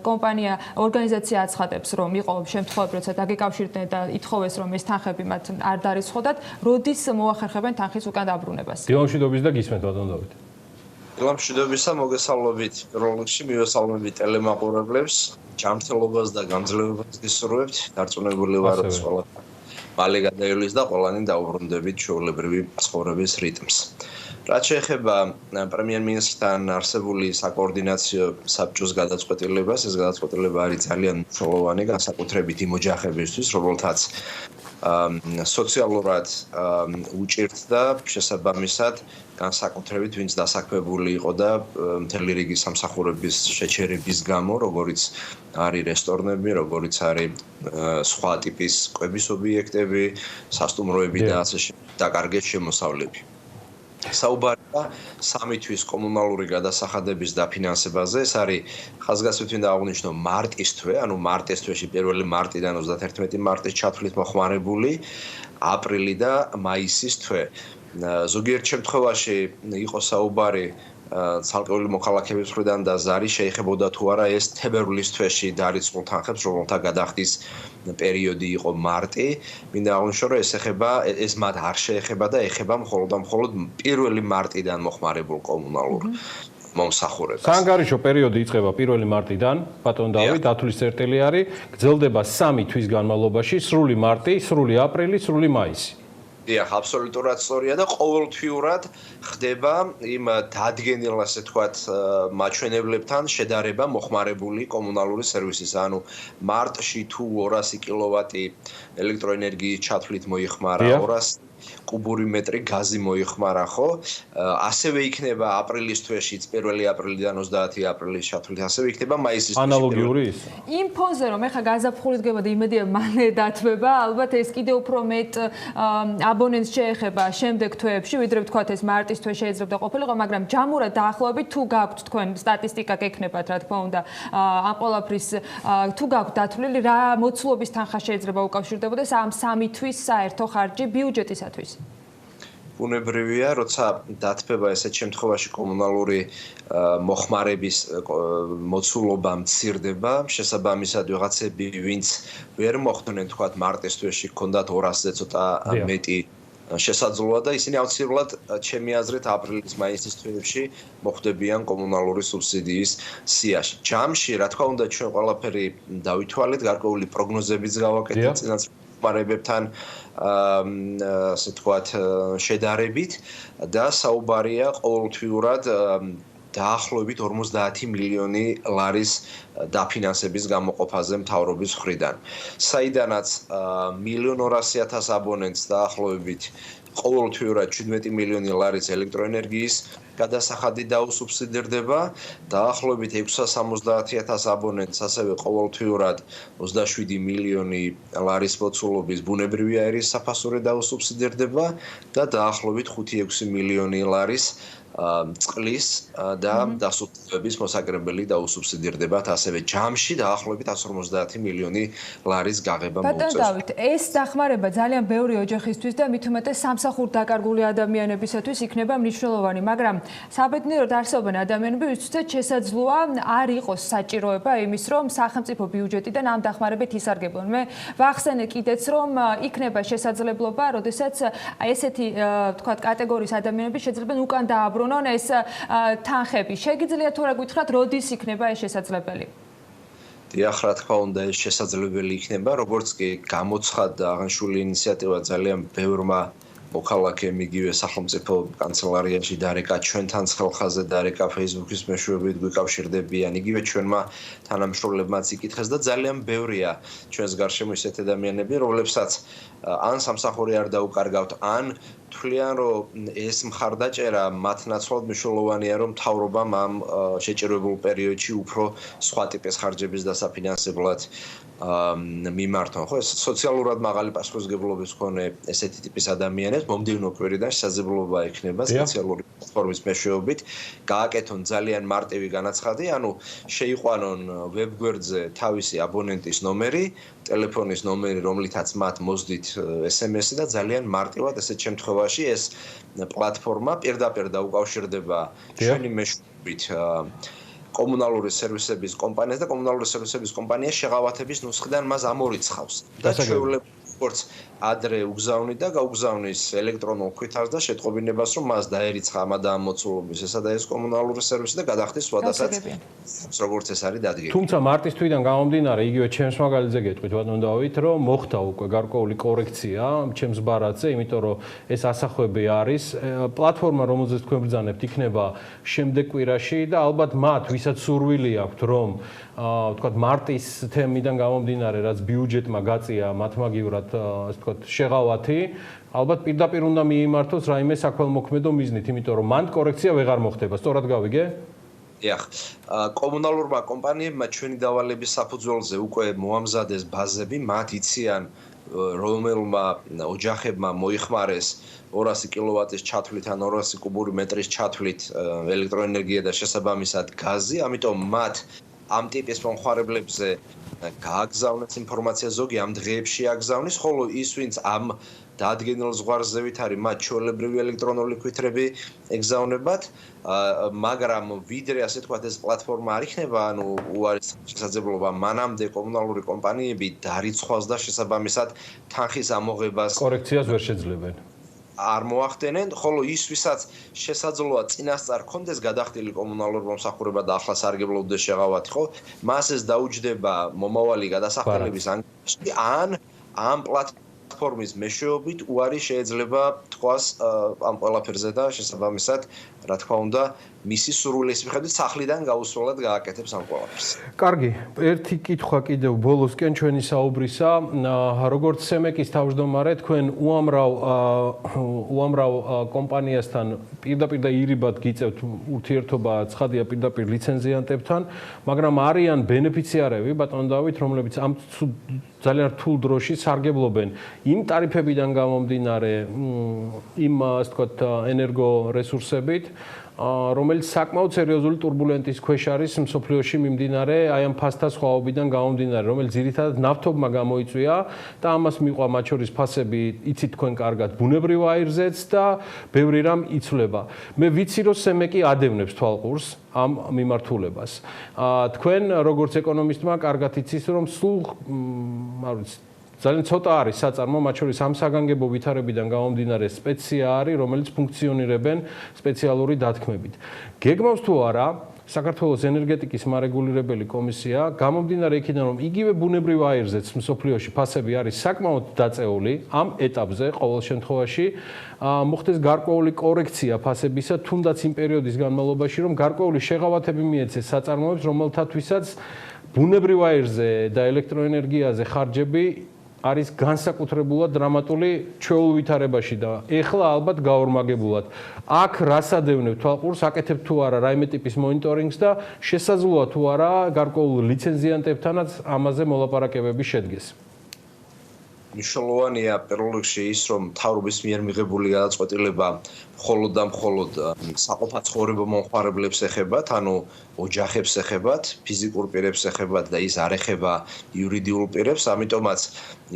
კომპანია, ორგანიზაცია აცხადებს, რომ იყო შემთხვევები, როცა დაგეკავშირდნენ და ითხოვეს, რომ ეს თანხები მათ არ დარიცხოდათ, როდის მოახერხებენ თანხის უკან დაბრუნებას. დილამშვიდობის და გისმენთ ბატონ დავით. დილამშვიდობისა, მოგესალმებით როლექსში, მივესალმებით ტელემაყურებლებს, ჯანმრთელობას და გამძლეობას გისურვებთ, დარწმუნებული ვარ, რომ ყველა მალე გადაივლის და ყველანი დაუბრუნდებით ჩვეულებრივი ცხოვრების რიტმს. რაც შეეხება პრემიერ-მინისტრთან არსებული საკოორდინაციო საბჭოს გადაწყვეტილებას, ეს გადაწყვეტილება არის ძალიან მნიშვნელოვანი განსაკუთრებით იმ ოჯახებისთვის, რომელთაც სოციალურად უჭირთდა შესაბამისად განსაკუთრებით ვინც დასაქმებული იყო და მთელი რიგი სამსახურების შეჩერების გამო, როგორიც არის რესტორნები, როგორიც არის სხვა ტიპის კვების ობიექტები, სასტუმროები და ასე შემდეგ დაკარგეს შემოსავლები. საუბარია სამი თვის კომუნალური გადასახადების დაფინანსებაზე. ეს არის ხაზგასმით მინდა აღვნიშნო მარტის თვე, ანუ მარტის თვეში 1 მარტიდან 31 მარტის ჩათვლით მოხმარებული, აპრილი და მაისის თვე. ზოგიერთ შემთხვევაში იყო საუბარი ცალკეული მოქალაქეების მხრიდან და ზარი შეეხებოდა თუ არა ეს თებერვლის თვეში დარიცხულ თანხებს, რომელთა გადახდის პერიოდი იყო მარტი. მინდა აღვნიშნო, რომ ეს მათ არ შეეხება და ეხება მხოლოდ 1 მარტიდან მოხმარებულ კომუნალურ მომსახურებას. საანგარიშო პერიოდი იწყება 1 მარტიდან, ბატონ დავით, დათვლის წერტილი არის, გრძელდება 3 თვის განმავლობაში, სრული მარტი, სრული აპრილი, სრული მაისი. დიახ, აბსოლუტურად სწორია და ყოველთვიურად ხდება იმ დადგენილ, ასე თქვათ, მაჩვენებლებთან შედარება მოხმარებული კომუნალური სერვისის. ანუ მარტში თუ 200 კილოვატი ელექტროენერგიის ჩათვლით მოიხმარა, 200 კუბური მეტრი გაზი მოიხმარა, ხო? ასევე იქნება აპრილის თვეშიც 1 აპრილიდან 30 აპრილის ჩათვლით, ასევე იქნება მაისის თვეში. ანალოგიური ის? იმ ფონზე რომ ეხა გაზაფხული დგება და იმედია მალე დათვება, ალბათ ეს კიდევ უფრო მეტ აბონენტს შეეხება შემდეგ თვეებში, ვიდრე ვთქვათ ეს მარტის თვე შეიძლება ყოფილიყო, მაგრამ ჯამურად დაახლოებით თუ გაქვთ თქვენ სტატისტიკა გექნებათ, რა თქმა უნდა, ამ ყველაფრის თუ გაქვთ დათვლილი, რა მოცულობის თანხა შეიძლება უკავშირდებოდეს ამ 3 თვის საერთო ხარჯი ბიუჯეტისათვის? ბუნებრივია, როცა დათბება ესეთ შემთხვევაში კომუნალური მოხმარების მოცულობა მცირდება, შესაბამისად ვიღაცები, ვინც ვერ მოხვდნენ თქვათ მარტის თვეში, ჰქონდათ 200-ზე ცოტა მეტი შესაძლოა და ისინი აუცილებლად ჩემი აზრით აპრილის მაისის თვეებში მოხვდებიან კომუნალური სუბსიდიის სიაში. ჯამში, რა თქმა უნდა, ჩვენ ყველაფერი დავითვალეთ, გარკვეული პროგნოზებიც გავაკეთეთ წინასწარმეტებთან ასე თქვათ შედარებით და საუბარია ყოველთვიურად დაახლოებით 50 მილიონი ლარის დაფინანსების გამოყოფაზე მთავრობის მხრიდან. საიდანაც 1.200.000 აბონენტს დაახლოებით ყოველთვიურად 17 მილიონი ლარის ელექტროენერგიის გადასახადი დაუსუბსიდირდება, დაახლოებით 670.000 აბონენტს ასევე ყოველთვიურად 27 მილიონი ლარის მოცულობის ბუნებრივი აირის საფასური დაუსუბსიდირდება და დაახლოებით 5-6 მილიონი ლარის წყლის და დასუფთავების მოსაკრებელი დაუსუბსიდირდებათ, ასევე ჯამში დაახლოებით 150 მილიონი ლარის გაღება მოუწევს. ბატონ დავით, ეს დახმარება ძალიან ბევრი ოჯახისთვის და მით უმეტეს სამსახურ დაკარგული ადამიანებისათვის იქნება მნიშვნელოვანი, მაგრამ საბედნიეროდ არსებობენ ადამიანები, ვისაც შესაძლოა არ იყოს საჭიროება იმის, რომ სახელმწიფო ბიუჯეტიდან ამ დახმარებით ისარგებლონ. მე ვახსენე კიდეც, რომ იქნება შესაძლებლობა, როდესაც ესეთი თქვათ კატეგორიის ადამიანები შეიძლება უკან დააბრუნონ ეს თანხები. შეგიძლიათ თუ რა გითხრათ, როდის იქნება ეს შესაძლებელი? დიახ, რა თქმა უნდა, ეს შესაძლებელი იქნება, როგორც კი გამოცხადდა აღნიშნული ინიციატივა ძალიან ბევრმა მოქალაქემ იგივე სახელმწიფო კანცელარიაში დარეკა, ჩვენთან ხელხაზე დარეკა, Facebook-ის მეშვეობით გვიკავშირდებიან, იგივე ჩვენმა თანამშრომლებმაც იკითხეს და ძალიან ბევრია ჩვენს გარშემო ისეთი ადამიანები, რომლებსაც ან სამსახური არ დაუკარგავთ, ან თვლიან, რომ ეს მხარდაჭერა მათ ნაცვლად მნიშვნელოვანია, რომ მთავრობამ ამ შეჭირებულ პერიოდში უფრო სხვა ტიპის ხარჯების დასაფინანსებლად მიმართონ. ხო, ეს სოციალურად მაღალი პასუხისმგებლობის მქონე ესეთი ტიპის ადამიანებს მომდევნო კვირიდან შესაძლებლობა ექნება სპეციალური პლატფორმის მეშვეობით გააკეთონ ძალიან მარტივი განაცხადი, ანუ შეიყვანონ ვებგვერდზე თავისი აბონენტის ნომერი, ტელეფონის ნომერი, რომლითაც მათ მოსდით SMS-ი და ძალიან მარტივად ესეთ შემთხვევაში ეს პლატფორმა პირდაპირ დაუკავშირდება ჩვენი მეშვეობით კომუნალური სერვისების კომპანიას და კომუნალური სერვისების კომპანია შეღავათების ნუსხიდან მას ამორიცხავს. და ჩვეულებრივ როგორც ადრე უგზავნი და გაუგზავნის ელექტრონულ ქვითარს და შეტყობინებას, რომ მას დაერიცხა ამ და ამ მოცულობის ესა და ეს კომუნალური სერვისი და გადახდის სხვადასხვა როგორც ეს არის დადგენილი. თუმცა მარტის თვიდან გამომდინარე, იგივე ჩემს მაგალითზე გეტყვით, ბატონ დავით, რომ მოხდა უკვე გარკვეული კორექცია ჩემს ბარათზე, იმიტომ რომ ეს ასახვები არის პლატფორმა, რომელზეც თქვენ ბრძანებთ, იქნება შემდეგ კვირაში და ალბათ მათ, ვისაც სურვილი აქვთ, რომ ვთქვათ მარტის თემიდან გამომდინარე, რაც ბიუჯეტმა გაწია მათმაგივრად, ასე ვთქვათ, შეღავათი, ალბათ პირდაპირ უნდა მიიმართოს რაიმე საქველმოქმედო მიზნით, იმიტომ რომ მანდ კორექცია ვეღარ მოხდება. სწორად გავიგე? დიახ, კომუნალურმა კომპანიებმა ჩვენი დავალების საფუძველზე უკვე მოამზადეს ბაზები, მათ იციან რომელმა ოჯახებმა მოიხმარეს 200 კილოვატის ჩათვლით ან 200 კუბური მეტრის ჩათვლით ელექტროენერგია და შესაბამისად გაზი, ამიტომ მათ ამ ტიპის მომხმარებლებზე გააგზავნეს ინფორმაცია, ზოგი ამ დღეებში აგზავნის, ხოლო ის ვინც ამ დადგენილ ზღვარზევით არის, მათ ჩვეულებრივი ელექტრონული ქვითრები ეგზავნებათ, მაგრამ ვიდრე ასე თქვათ ეს პლატფორმა არ იქნება, ანუ უარის შესაძლებლობა მანამდე კომუნალური კომპანიები დარიცხვას და შესაბამისად თანხის ამოღებას კორექციას ვერ შეძლებენ. არ მოახდენენ, ხოლო ის ვისაც შესაძლოა წინასწარ კონდეს გადახდილი კომუნალური მომსახურება და ახლა სარგებლობდეს შეღავათი, ხო? მას ეს დაუჯდება მომავალი გადასახდელების ანგარიში ან ამ პლატფორმის მეშვეობით უარი შეიძლება თქვას ამ ყველაფერზე და შესაბამისად, რა თქმა უნდა, მისი სურვილის მიხედვით სახლიდან გაუსვლელად გააკეთებს ამ ყველაფერს. კარგი, ერთი კითხვა კიდევ ბოლოსკენ ჩვენი საუბრისა, როგორც სემეკის თავმჯდომარე, თქვენ უამრავ კომპანიასთან პირდაპირ და ირიბად გიწევთ ურთიერთობა, ცხადია პირდაპირ ლიცენზიანტებთან, მაგრამ არიან ბენეფიციარები, ბატონო დავით, რომლებიც ამ ძალიან რთულ დროში სარგებლობენ იმ ტარიფებიდან გამომდინარე, იმ ასე ვთქვათ ენერგო რესურსებით, რომელიც საკმაოდ სერიოზული турბულენტის ქვეშ არის მსოფლიოში მიმდინარე აი ამ ფასთა სხვაობიდან გამომდინარე, რომელიც ძირითადად ნავთობმა გამოიწვია და ამას მიყვა მათ შორის ფასები, იცით თქვენ კარგად, ბუნებრივ აირზეც და ბევრი რამ იცვლება. მე ვიცი, რომ სემეკი ადევნებს თვალყურს ამ მიმართულებას. თქვენ როგორც ეკონომისტმა კარგად იცით, რომ სულ ძალიან ცოტა არის საწარმო, მათ შორის ამ საგანგებო ვითარებიდან გამომდინარე სპეცია არის, რომელიც ფუნქციონირებენ სპეციალური დათქმებით. გეგმავს თუ არა საქართველოს ენერგეტიკის მარეგულირებელი კომისია, გამომდინარე იქიდან, რომ იგივე ბუნებრივ აირზეც მსოფლიოში ფასები არის საკმაოდ დაწეული ამ ეტაპზე ყოველ შემთხვევაში, მოხდეს გარკვეული კორექცია ფასებისა, თუნდაც იმ პერიოდის განმავლობაში, რომ გარკვეული შეღავათები მიეცეს საწარმოებს, რომელთათვისაც ბუნებრივ აირზე და ელექტროენერგიაზე ხარჯები არის განსაკუთრებულად დრამატული ჩვეულ ვითარებაში და ეხლა ალბათ გაორმაგებულად. აქ რას ადევნებთ თვალყურს, აკეთებთ თუ არა რაიმე ტიპის მონიტორინგს და შესაძლოა თუ არა გარკვეულ ლიცენზიანტებთანაც ამაზე მოლაპარაკებები შედგეს. მნიშვნელოვანია პირველ რიგში ის, რომ მთავრობის მიერ მიღებული გადაწყვეტილება მხოლოდ და მხოლოდ საყოფა ცხოვრება მომხმარებლებს ეხებათ, ანუ ოჯახებს ეხებათ, ფიზიკურ პირებს ეხებათ და ის არ ეხება იურიდიულ პირებს, ამიტომაც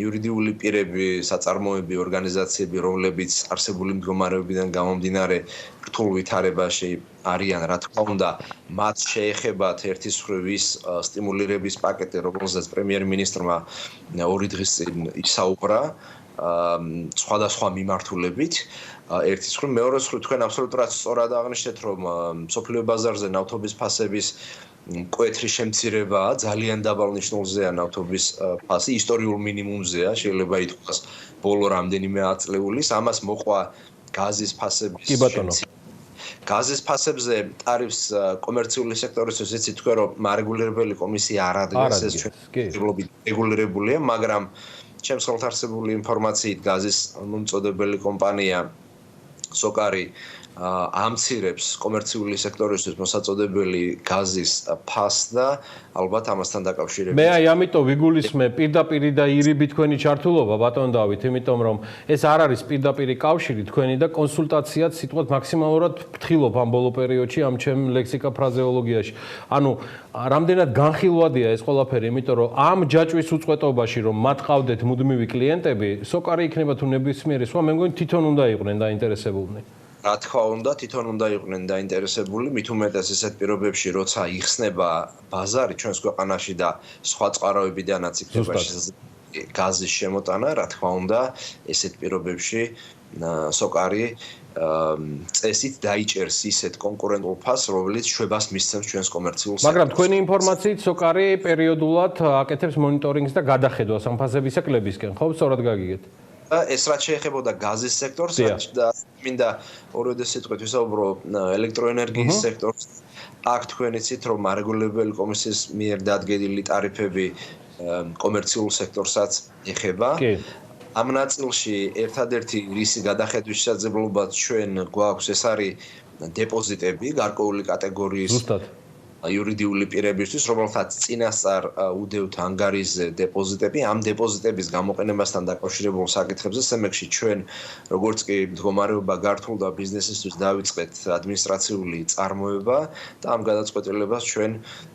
იურიდიული პირები, საწარმოები, ორგანიზაციები, რომლებიც არსებული მდგომარეობიდან გამომდინარე რთულ ვითარებაში არიან, რა თქმა უნდა, მათ შეეხებათ ერთის მხრივ ის სტიმულირების პაკეტი, რომელზეც პრემიერ-მინისტრმა 2 დღის წინ ისაუბრა, სხვადასხვა მიმართულებით. ერთის მხრივ, მეორეს მხრივ თქვენ აბსოლუტურად სწორად აღნიშნეთ, რომ მსოფლიო ბაზარზე ნავთობის ფასების მკვეთრი შემცირებაა, ძალიან დაბალ ნიშნულზეა ნავთობის ფასი, ისტორიულ მინიმუმზეა, შეიძლება ითქვას ბოლო რამდენიმე ათწლეულის, ამას მოყვა გაზის ფასების შემცირება. გაზის ფასებზე ტარიფს კომერციული სექტორისთვის იცით თქვენ, რომ მარეგულირებელი კომისია არ ადგენს, ეს ჩვენი რეგულირებულია, მაგრამ ჩემს ხელთ არსებული ინფორმაციით გაზის მომწოდებელი კომპანია სოკარი ამცირებს კომერციული სექტორისთვის მოსაწოდებელი გაზის ფასს და ალბათ ამასთან დაკავშირებით. მე აი ამიტომ ვიგულისხმე პირდაპირ და ირიბი თქვენი ჩართულობა ბატონ დავით, იმიტომ რომ ეს არ არის პირდაპირი კავშირი თქვენი და კონსულტაციაც სიტყვად მაქსიმალურად ვფრთხილობ ამ ბოლო პერიოდში ამ ჩემ ლექსიკა ფრაზეოლოგიაში. ანუ რამდენად განხილვადია ეს ყველაფერი, იმიტომ რომ ამ ჯაჭვის უწყვეტობაში რომ მათ ყავდეთ მუდმივი კლიენტები, სოკარი იქნება თუ ნებისმიერი სხვა, მე მგონი თვითონ უნდა იყვნენ დაინტერესებულნი. რა თქმა უნდა, თვითონ უნდა იყვნენ დაინტერესებული, მით უმეტეს ესეთ პირობებში, როცა იხსნება ბაზარი ჩვენს ქვეყანაში და სხვა წყაროებიდანაც იქნება გაზის შემოტანა, რა თქმა უნდა, ესეთ პირობებში სოკარი წესით დაიჭერს ისეთ კონკურენტულ ფასს, რომელიც შვებას მისცემს ჩვენს კომერციულ სექტორს. მაგრამ თქვენი ინფორმაციით სოკარი პერიოდულად აკეთებს მონიტორინგს და გადახედვას ამ ფასებისა კლებისკენ, ხო, სწორად გაგიგეთ? ეს რაც შეეხებოდა გაზის სექტორს და მინდა ორევდე სიტყვით ვისაუბრო ელექტროენერგიის სექტორს. აქ თქვენ იცით, რომ მარეგულირებელი კომისიის მიერ დადგენილი ტარიფები კომერციულ სექტორსაც ეხება. ამ ნაწილში ერთადერთი რისი გადახედვის შესაძლებლობაც ჩვენ გვაქვს, ეს არის დეპოზიტები, გარკვეული კატეგორიის იურიდიული პირებისთვის, რომელთაც წინასწარ უდევთ ანგარიშზე დეპოზიტები, ამ დეპოზიტების გამოყენებასთან დაკავშირებულ საკითხებზე სემეკში ჩვენ, როგორც კი მდგომარეობა გართულდა ბიზნესისთვის დავიწყეთ ადმინისტრაციული წარმოება და ამ გადაწყვეტილებას ჩვენ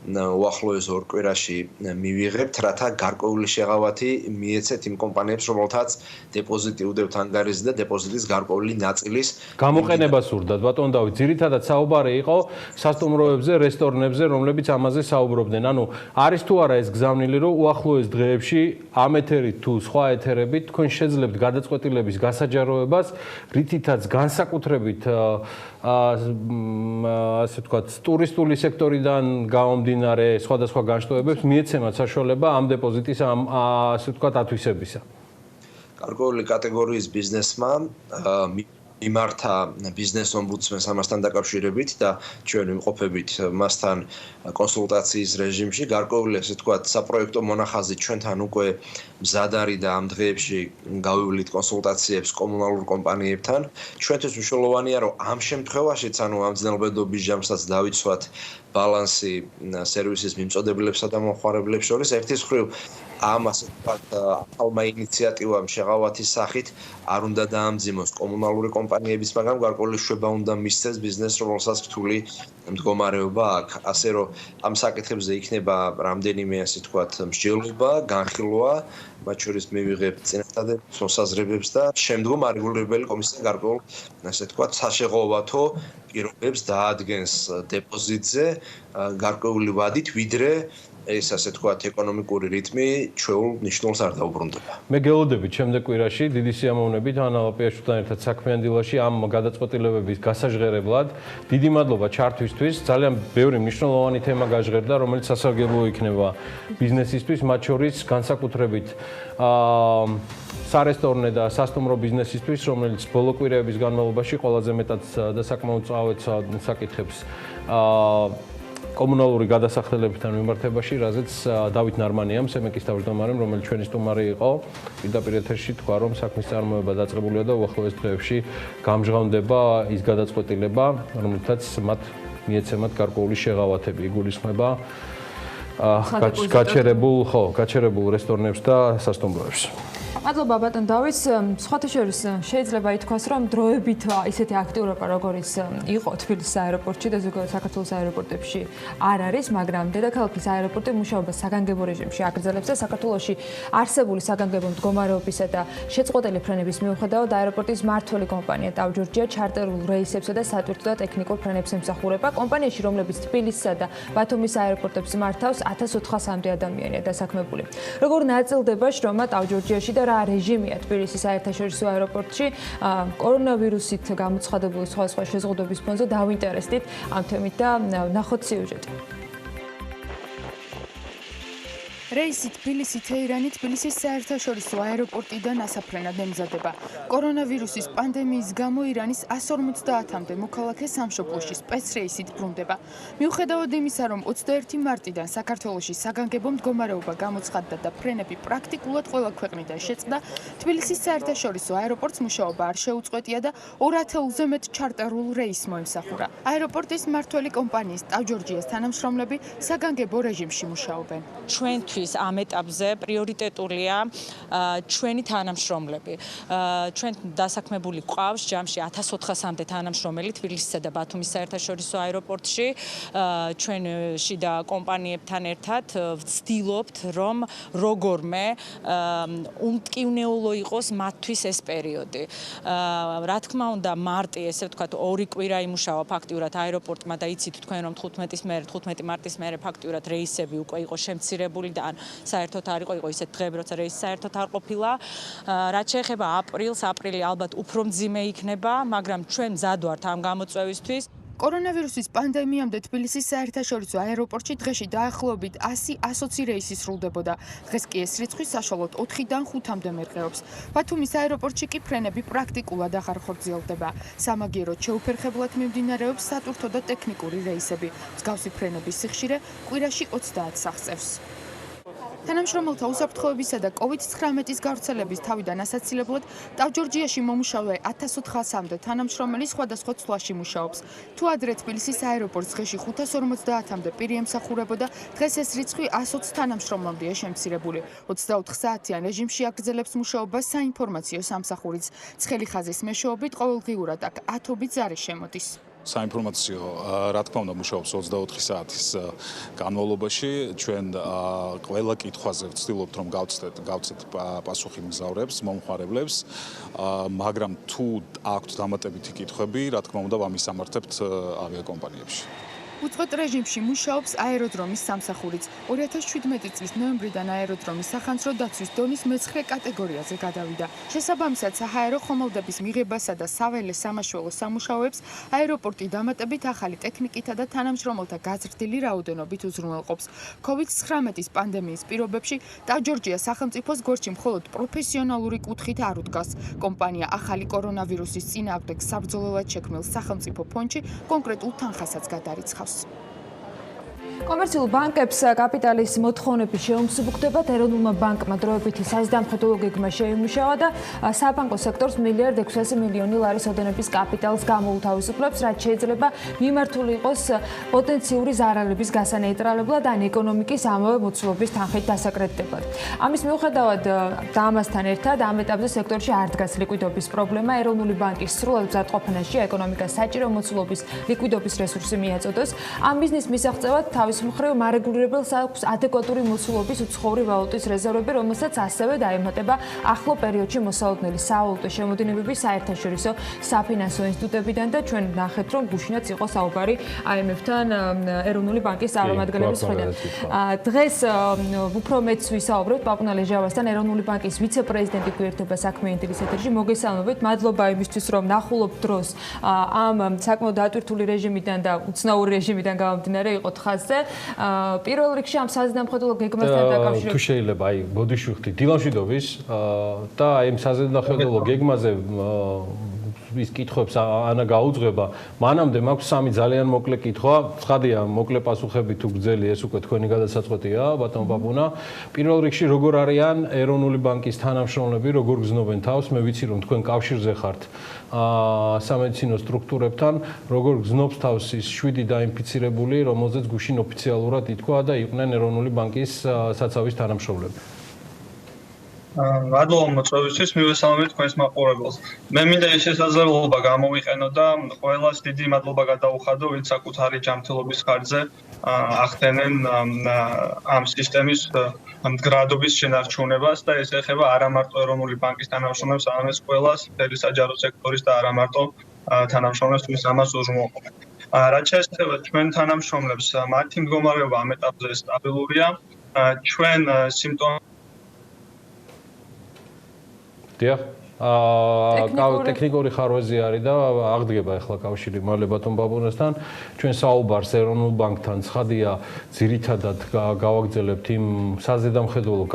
უახლოეს 2 კვირაში მივიღებთ, რათა გარკვეული შეღავათი მიეცეთ იმ კომპანიებს, რომელთაც დეპოზიტი უდევთ ანგარიშზე და დეპოზიტის გარკვეული ნაწილის გამოყენებას სურდათ, ბატონ დავით, ძირითადად საუბარი იყო სასტუმროებზე, რესტორნებზე მკითხველებზე, რომლებიც ამაზე საუბრობდნენ. ანუ არის თუ არა ეს გზავნილი, რომ უახლოეს დღეებში ამ ეთერით თუ სხვა ეთერებით თქვენ შეძლებთ გადაწყვეტილების გასაჯაროებას, რითითაც განსაკუთრებით ასე ვთქვათ, ტურისტული სექტორიდან გამომდინარე სხვადასხვა განშტოებებს მიეცემათ საშუალება ამ დეპოზიტის ასე ვთქვათ ათვისებისა. გარკვეული კატეგორიის ბიზნესმა მიმართა ბიზნეს ომბუდსმენს ამასთან დაკავშირებით და ჩვენ ვიმყოფებით მასთან კონსულტაციის რეჟიმში. გარკვეული ასე ვთქვათ, საპროექტო მონახაზი ჩვენთან უკვე მზად არის და ამ დღეებში გავივლით კონსულტაციებს კომუნალურ კომპანიებთან. ჩვენთვის მნიშვნელოვანია, რომ ამ შემთხვევაშიც, ანუ ამ ძნელბედობის ჯამსაც დავიცვათ ბალანსი სერვისის მიმწოდებლებსა და მომხმარებლებს შორის. ერთის მხრივ ამ ასე ვთქვათ, ახალმა ინიციატივამ შეღავათის სახით არ უნდა დაამძიმოს კომუნალური კომპანიების, მაგრამ გარკვეული შვება უნდა მისცეს ბიზნესს, რომელსაც რთული მდგომარეობა აქვს. ასე რომ ამ საკითხებზე იქნება რამდენიმე ასე ვთქვათ, მსჯელობა, განხილვა, მათ შორის მივიღებთ წინასწადებს, მოსაზრებებს და შემდგომ არეგულირებელი კომისია გარკვეულ ასე ვთქვათ, საშეღოვათო პირობებს დაადგენს დეპოზიტზე გარკვეული ვადით, ვიდრე ეს ასე ვთქვათ, ეკონომიკური რიტმი ჩვეულ ნიშნულს არ დაუბრუნდება. მე გელოდებით შემდეგ კვირაში დიდი სიამოვნებით ანა ლაპიაშვილთან ერთად საქმიან დილაში ამ გადაწყვეტილებების გასაჟღერებლად. დიდი მადლობა ჩართვისთვის. ძალიან ბევრი მნიშვნელოვანი თემა გაჟღერდა, რომელიც სასარგებლო იქნება ბიზნესისთვის, მათ შორის განსაკუთრებით სარესტორნე და სასტუმრო ბიზნესისთვის, რომელიც ბოლო კვირეების განმავლობაში ყველაზე მეტად და საკმაოდ წავეც საკითხებს კომუნალური გადასახლებებთან მიმართებაში, რაზეც დავით ნარმანიამ, სემეკის თავმჯდომარემ, რომელიც ჩვენი სტუმარი იყო, პირდაპირ ეთერში თქვა, რომ საქმის წარმოება დაწყებულია და უახლოეს დღეებში გამჟღავნდება ის გადაწყვეტილება, რომელთაც მათ მიეცემათ გარკვეული შეღავათები. იგულისხმება გაჩერებულ რესტორნებს და სასტუმროებს. მადლობა ბატონ დავით. სხვათა შორის შეიძლება ითქვას, რომ დროებით ისეთი აქტიურობა, როგორც იყო თბილისის აეროპორტში და ზოგადად საქართველოს აეროპორტებში არ არის, მაგრამ დედაქალაქის აეროპორტი მუშაობას საგანგებო რეჟიმში აგრძელებს და საქართველოში არსებული საგანგებო მდგომარეობისა და შეწყვეტილი ფრენების მიუხედავად აეროპორტის მმართველი კომპანია ტავ-ჯორჯია ჩარტერულ რეისებსა და სატვირთო და ტექნიკურ ფრენებს ემსახურება. კომპანიაში, რომლებიც თბილისსა და ბათუმის აეროპორტებს მართავს, 1400-მდე ადამიანია დასაქმებული. როგორ ნაწილდება შრომა ტავ-ჯორჯიაში და რა რეჟიმია თბილისის საერთაშორისო აეროპორტში კორონავირუსით გამოცხადებული სხვადასხვა შეზღუდვების ფონზე დავინტერესდით ამ თემით და ნახოთ სიუჟეტი. რეისი თბილისი-თეირანი თბილისის საერთაშორისო აეროპორტიდან ასაფრენად ემზადება. კორონავირუსის პანდემიის გამო ირანის 150-მდე მოქალაქე სამშობლოში სპეცრეისით ბრუნდება. მიუხედავად იმისა, რომ 21 მარტიდან საქართველოში საგანგებო მდგომარეობა გამოცხადდა და ფრენები პრაქტიკულად ყველა ქვეყნიდან შეწყდა, თბილისის საერთაშორისო აეროპორტს მუშაობა არ შეუწყვეტია და 2000-ზე მეტ ჩარტერულ რეისს მოემსახურა. აეროპორტის მმართველი კომპანიის ტავ-ჯორჯიას თანამშრომლები საგანგებო რეჟიმში მუშაობენ. ჩვენთვის ამ ეტაპზე პრიორიტეტულია ჩვენი თანამშრომლები. ჩვენ დასაქმებული გვყავს ჯამში 1400-მდე თანამშრომელი თბილისისა და ბათუმის საერთაშორისო აეროპორტში. ჩვენ შიდა კომპანიებთან ერთად ვცდილობთ, რომ როგორმე უმტკივნეულო იყოს მათთვის ეს პერიოდი. რა თქმა უნდა, მარტი, ესე ვთქვათ, 2 კვირა იმუშავა ფაქტიურად აეროპორტმა და იცით თქვენ, რომ 15 მარტის მერე ფაქტიურად რეისები უკვე იყო შემცირებული და საერთოდ არ იყო ისეთ დღეები, როცა რეისი საერთოდ არ ყოფილა. რაც შეეხება აპრილს, აპრილი ალბათ უფრო მძიმე იქნება, მაგრამ ჩვენ მზად ვართ ამ გამოწვევისთვის. კორონავირუსის პანდემიამდე თბილისის საერთაშორისო აეროპორტში დღეში დაახლოებით 100-120 რეისი სრულდებოდა. დღეს კი ეს რიცხვი საშუალოდ 4-დან 5-მდე მერყეობს. ბათუმის აეროპორტში კი ფრენები პრაქტიკულად აღარ ხორციელდება. სამაგიეროდ შეუფერხებლად მიმდინარეობს სატვირთო და ტექნიკური რეისები. მსგავსი ფრენების სიხშირე კვირაში 30 აღწევს. თანამშრომელთა უსაფრთხოებისა და COVID-19-ის გავრცელების თავიდან ასაცილებლად ტავ-ჯორჯიაში მომუშავე 1400-მდე თანამშრომელი სხვადასხვა ცვლაში მუშაობს. თუ ადრე თბილისის აეროპორტს დღეში 550-მდე პირი ემსახურებოდა, დღეს ეს რიცხვი 120 თანამშრომლამდეა შემცირებული. 24 საათიან რეჟიმში აგრძელებს მუშაობას საინფორმაციო სამსახურიც. ცხელი ხაზის მეშვეობით ყოველდღიურად აქ ათობით ზარი შემოდის. საინფორმაციო რა თქმა უნდა მუშაობს 24 საათის განმავლობაში. ჩვენ ყველა კითხვაზე ვცდილობთ, რომ გავცეთ პასუხი მგზავრებს, მომხმარებლებს, მაგრამ თუ აქვთ დამატებითი კითხვები, რა თქმა უნდა, ვამისამართებთ ავიაკომპანიებში. უწყვეტ რეჟიმში მუშაობს აეროდრომის სამსახურიც. 2017 წლის ნოემბრიდან აეროდრომის სახანძრო დაცვის დონის მე-9 კატეგორიაზე გადავიდა. შესაბამისად, საჰაერო ხომალდების მიღებასა და საველე სამაშველო სამუშაოებს აეროპორტი დამატებით ახალი ტექნიკითა და თანამშრომელთა გაზრდილი რაოდენობით უზრუნველყოფს. COVID-19 პანდემიის პირობებში ტაჯორჯია სახელმწიფოს გვერდში მხოლოდ პროფესიონალური კუთხით არ უდგას. კომპანია ახალი კორონავირუსის წინააღმდეგ საბრძოლველად შექმნილ სახელმწიფო ფონდში კონკრეტულ თანხასაც გადარიცხავს. კომერციულ ბანკებს კაპიტალის მოთხოვნების შეუმსუბუქებლად ეროვნულმა ბანკმა დროებითი საზედამხედველო გეგმა შეიმუშავა და საბანკო სექტორს 1.6 მილიონი ლარის ოდენობის კაპიტალს გამოუთავისუფლებს, რაც შეიძლება მიმართული იყოს პოტენციური ზარალების გასანეიტრალებლად ან ეკონომიკის ამავე მოცულობის თანხით დასაკრედიტებლად. ამის მიუხედავად და ამასთან ერთად ამ ეტაპზე სექტორში არ დგას ლიკვიდობის პრობლემა. ეროვნული ბანკის სრულად მზადყოფანაში ეკონომიკას საჭირო მოცულობის ლიკვიდობის რესურსი მიაწოდოს. ამ ბიზნეს მისაღწევად თავის მხრივ მარეგულირებელს აქვს ადეკვატური მოცულობის უცხოური ვალუტის რეზერვები, რომელსაც ასევე დაემატება ახლო პერიოდში მოსალოდნელი სავალუტო შემოდინებების საერთაშორისო საფინანსო ინსტიტუტებიდან და ჩვენ ნახეთ, რომ გუშინაც იყო საუბარი IMF-თან ეროვნული ბანკის წარმომადგენლების მხრიდან. დღეს უფრო მეც ვისაუბრებთ პაპუნა ლეჟავასთან, ეროვნული ბანკის ვიცე-პრეზიდენტი გვერდება საქმიანი დილის ეთერში. მოგესალმებით, მადლობა იმისთვის, რომ ნახულობთ დროს ამ საკმაოდ დატვირთული რეჟიმიდან და უცნაური რეჟიმიდან გამომდინარე იყოთ ხაზზე. პირველ რიგში ამ საზედამხედველო გეგმასთან დაკავშირებით თუ შეიძლება აი ბოდიში ვხდი დილამშვიდობის და აი ამ საზედამხედველო გეგმაზე ის კითხვებს ანა გაუძღვება. მანამდე მაქვს სამი ძალიან მოკლე კითხვა. ცხადია, მოკლე პასუხები თუ გძელი ეს უკვე თქვენი გადასაწყვეტია, ბატონ პაპუნა. პირველ რიგში როგორ არიან ეროვნული ბანკის თანამშრომლები, როგორ გზნობენ თავს? მე ვიცი რომ თქვენ კავშირზე ხართ სამედიცინო სტრუქტურებთან, როგორ გზნობს თავს ის 7 დაინფიცირებული, რომელზეც გუშინ ოფიციალურად ითქვა და იყვნენ ეროვნული ბანკის საცავის თანამშრომლები. მადლობა მოწვევისთვის, მივესალმებით თქვენს მაყურებელს. მე მინდა ეს შესაძლებლობა გამოვიყენო და ყველას დიდი მადლობა გადაუხადო, ვინც საკუთარი ჯანმრთელობის ხარჯზე ახდენენ ამ სისტემის მდგრადობის შენარჩუნებას და ეს ეხება არა მარტო ეროვნული ბანკის თანამშრომლებს, არამედ ყველას, მთელი საჯარო სექტორის და არა მარტო თანამშრომლებს, ვინც ამას უზრუნველყოფენ. რაც შეეხება ჩვენ თანამშრომლებს, მათი მდგომარეობა ამ ეტაპზე სტაბილურია. ჩვენ სიმპტომები დიახ, ტექნიკური ხარვეზი არის და აღდგება ახლა კავშირი მალე ბატონ ბაბუნასთან. ჩვენ საუბარს ეროვნულ ბანკთან ცხადია, ძირითადად გავაგრძელებთ იმ საზედამხედველო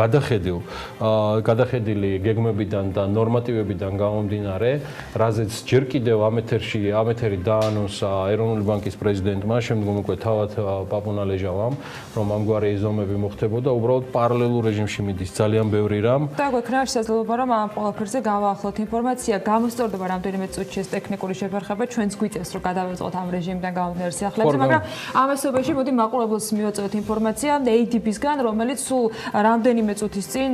გადახედილი გეგმებიდან და ნორმატივებიდან გამომდინარე, რაზეც ჯერ კიდევ ამ ეთერი დაანონსა ეროვნული ბანკის პრეზიდენტმა, შემდგომ უკვე თავად პაპუნა ლეჟავამ, რომ ამგვარი ეზომები მოხდებოდა, უბრალოდ პარალელურ რეჟიმში მიდის ძალიან ბევრი რამ. და გვექნება შესაძლებლობა, რომ ამ ყველაფერზე გავაახლოთ ინფორმაცია, გამოსწორდება რამდენიმე წუთში ეს ტექნიკური შეფერხება, ჩვენც გვიწევს, რომ გადავეწყოთ ამ რეჟიმიდან გამომდინარე სიახლეებზე, მაგრამ ამასობაში მოდი მაყურებელს მივაწოდოთ ინფორმაცია ADB-სგან, რომელიც სულ რამდენიმე წუთის წინ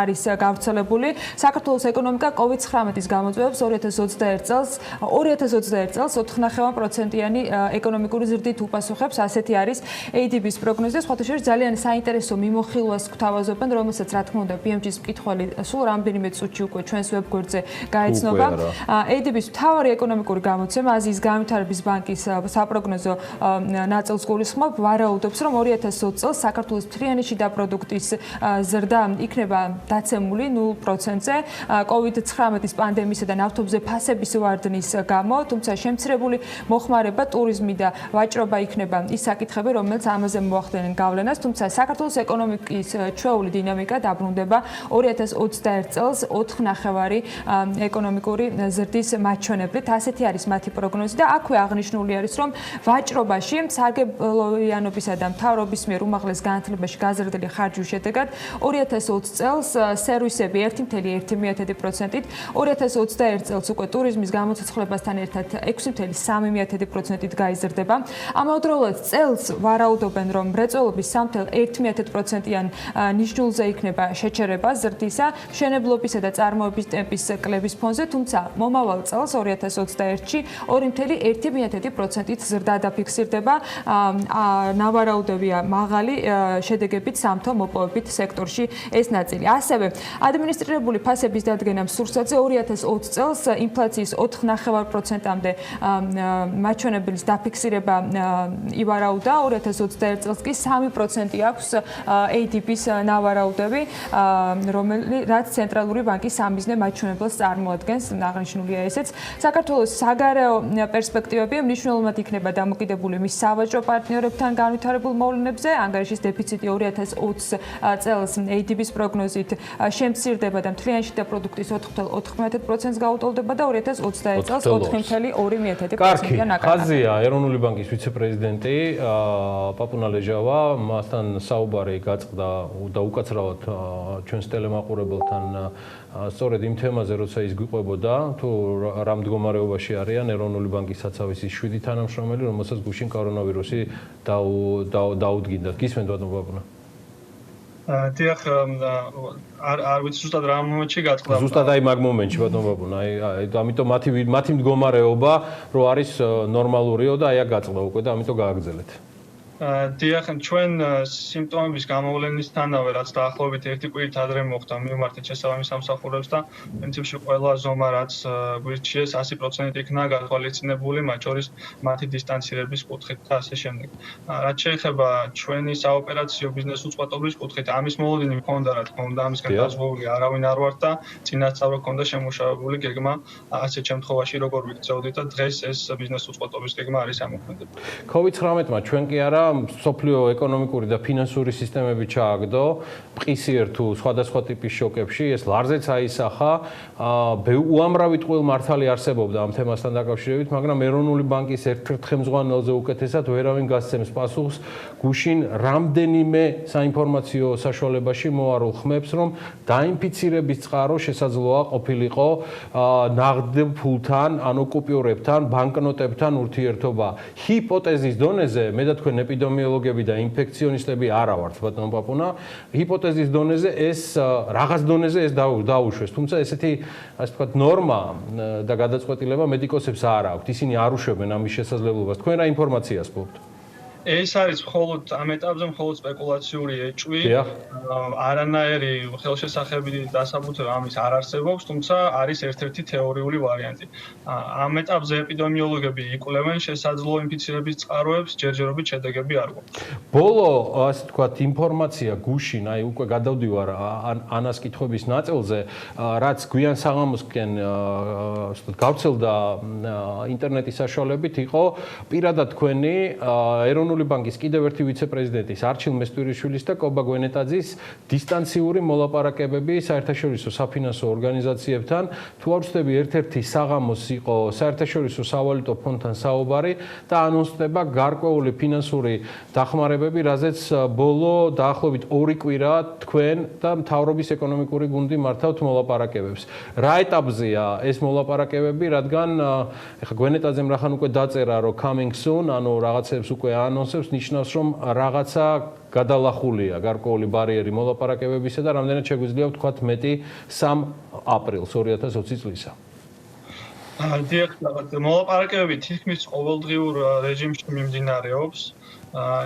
არის გავრცელებული. საქართველოს ეკონომიკა COVID-19-ის გამოწვევებს 2021 წელს 4.9%-იანი ეკონომიკური ზრდით უპასუხებს, ასეთი არის ADB-ის პროგნოზი. სხვათა შორის ძალიან საინტერესო მიმოხილვას გვთავაზობენ, რომელსაც რა თქმა უნდა BMG-ის მკითხველი სულ რამდენიმე წუთში უკვე ჩვენს ვებგვერდზე გაეცნობა. ADB-ის მთავარი ეკონომიკური გამოცემა აზიის განვითარების ბანკის საპროგნოზო ნაწილს გულისხმობ, ვარაუდობს, რომ 2020 წელს საქართველოს მთლიანი შიდა პროდუქტის ზრდა იქნება დაცემული 0%-ზე COVID-19-ის პანდემიისა და ნავთობზე ფასების ვარდნის გამო, თუმცა შემცირებული მოხმარება, ტურიზმი და ვაჭრობა იქნება ის საკითხები, რომელიც ამაზე მოახდენენ გავლენას, თუმცა საქართველოს ეკონომიკის ჩვეული დინამიკა დაბრუნდება 2021 წელს 4.9 ეკონომიკური ზრდის მაჩვენებლით. ასეთი არის მათი პროგნოზი და აქვე აღნიშნული არის, რომ ვაჭრობაში სარგებლიანობისა და მთავრობის მიერ უმაღლეს განათლებაში გაზრდილი ხარჯვის შედეგად 2020 წელს სერვისები 1.1%-ით, 2021 წელს უკვე ტურიზმის გამოცოცხლებასთან ერთად 6.3%-ით გაიზრდება. ამავდროულად წელს ვარაუდობენ, რომ მრეწველობის 3.1%-იან ნიშნულზე იქნება შეჩერება ზრდისა, მშენებლობისა და წარმოების ტემპის მიღების კლების ფონზე, თუმცა მომავალ წელს 2021-ში 2.1%-ით ზრდა დაფიქსირდება. ნავარაუდებია მაღალი შედეგებით სამთო მოპოვებით სექტორში ეს ნაწილი. ასევე ადმინისტრირებული ფასების დადგენამ სურსათზე 2020 წელს ინფლაციის 4.9%-მდე მაჩვენებლის დაფიქსირება ივარაუდა, 2021 წელს კი 3% აქვს ADP-ის ნავარაუდები, რაც ცენტრალური ბანკის სამიზნე მაჩვენებელს წარმოადგენს, აღნიშნულია ესეც. საქართველოს საგარეო პერსპექტივები მნიშვნელოვნად იქნება დამოკიდებული მის სავაჭრო პარტნიორებთან განვითარებულ მოვლენებზე. ანგარიშის დეფიციტი 2020 წელს ADP-ის პროგნოზით შემცირდება და მთლიანი შიდა პროდუქტის 4.14%-ს გაუტოლდება და 2021 წელს 4.2%-იან აკარგავდა. ხაზია ეროვნული ბანკის ვიცე-პრეზიდენტი პაპუნა ლეჟავა, მასთან საუბარი გაწყდა და უკაცრავად ჩვენს ტელემაყურებელთან სწორედ იმ თემაზე, როცა ის გვიყვებოდა, თუ რა მდგომარეობაში არიან ეროვნული ბანკის საცავისის 7 თანამშრომელი, რომელსაც გუშინ კორონავირუსი დაუდგინდა. გისმენთ ბატონო პაპუნა? დიახ, არ ვიცი ზუსტად რა მომენტში გაწყდა. ზუსტად აი მაგ მომენტში ბატონო პაპუნა, აი ამიტომ მათი მდგომარეობა რო არის ნორმალურიო და აი აქ გაწყდა უკვე და ამიტომ გააგრძელეთ. დიახ, ჩვენ სიმპტომების გამოვლენისთანავე, რაც დაახლოებით 1 კვირით ადრე მოხდა, მივმართეთ შესაბამის სამსახურებს და პრინციპში ყველა ზომა, რაც გვირჩიეს 100% იქნა გათვალისწინებული, მათ შორის მათი დისტანცირების კუთხით და ასე შემდეგ. რაც შეეხება ჩვენი საოპერაციო ბიზნეს უწყლობის კუთხით, ამის მოლოდინი მქონდა, რა თქმა უნდა, ამისგან დაზღვეული არავინ არ ვართ და წინასწარ მქონდა შემუშავებული გეგმა, ასეთ შემთხვევაში როგორ ვიქცეოდით და დღეს ეს ბიზნეს უწყლობის გეგმა არის ამოქმედებული. COVID-19-მა ჩვენ კი არა სოფლიო ეკონომიკური და ფინანსური სისტემები ჩააგდო მყისიერ თუ სხვადასხვა ტიპის შოკებში, ეს ლარზეც აისახა, უამრავი ტყუილ მართალი არსებობდა ამ თემასთან დაკავშირებით, მაგრამ ეროვნული ბანკის ერთ-ერთ ხელმძღვანელზე უკეთესად ვერავინ გასცემს პასუხს გუშინ რამდენიმე საინფორმაციო საშუალებაში მოარულ ხმებს, რომ დაინფიცირების წყარო შესაძლოა ყოფილიყო ნაღდ ფულთან, ანუ კუპიურებთან, ბანკნოტებთან ურთიერთობა. ჰიპოთეზის დონეზე მე და თქვენ ეპიდემიოლოგები და ინფექციონისტები არა ვართ ბატონო პაპუნა, ჰიპოთეზის დონეზე ეს რაღაც დონეზე ეს დაუშვეს, თუმცა ესეთი ასე ვთქვათ ნორმა და გადაწყვეტილება მედიკოსებს არ აქვთ, ისინი არ უშვებენ ამის შესაძლებლობას. თქვენ რა ინფორმაციას ფლობთ? ეს არის მხოლოდ ამ ეტაპზე მხოლოდ სპეკულაციური ეჭვი. არანაირი ხელშესახებითი დასაბუთება ამის არ არსებობს, თუმცა არის ერთ-ერთი თეორიული ვარიანტი. ამ ეტაპზე ეპიდემიოლოგები იკვლევენ შესაძლო ინფიცირების წყაროებს, ჯერჯერობით შედეგები არ გვაქვს. ბოლო, ასე ვთქვათ, ინფორმაცია გუშინ, აი უკვე გადავდივარ ანას კითხვების ნაწილზე, რაც გვიან საღამოსკენ გავრცელდა ინტერნეტის საშუალებით, იყო პირადად თქვენი ეროვნული ბანკის კიდევ ერთი ვიცე-პრეზიდენტის არჩილ მესტვირიშვილის და კობა გვენეტაძის დისტანციური მოლაპარაკებები საერთაშორისო საფინანსო ორგანიზაციებთან. თუ არ ვცდები, ერთ-ერთი საღამოს იყო საერთაშორისო სავალუტო ფონდთან საუბარი და ანონსდება გარკვეული ფინანსური დახმარებები, რაზეც ბოლო დაახლოებით 2 კვირა თქვენ და მთავრობის ეკონომიკური გუნდი მართავთ მოლაპარაკებებს. რა ეტაპზეა ეს მოლაპარაკებები, რადგან ეხლა გვენეტაძემ რახან უკვე დაწერა, რომ coming soon, ანუ რაღაცებს უკვე ანონსებს, ნიშნავს, რომ რაღაცა გადალახულია გარკვეული ბარიერი მოლაპარაკებებისა და რამდენად შეგვიძლია ვთქვათ მეტი 3 აპრილს 2020 წლისა. დიახ, მოლაპარაკებები თითქმის ყოველდღიურ რეჟიმში მიმდინარეობს.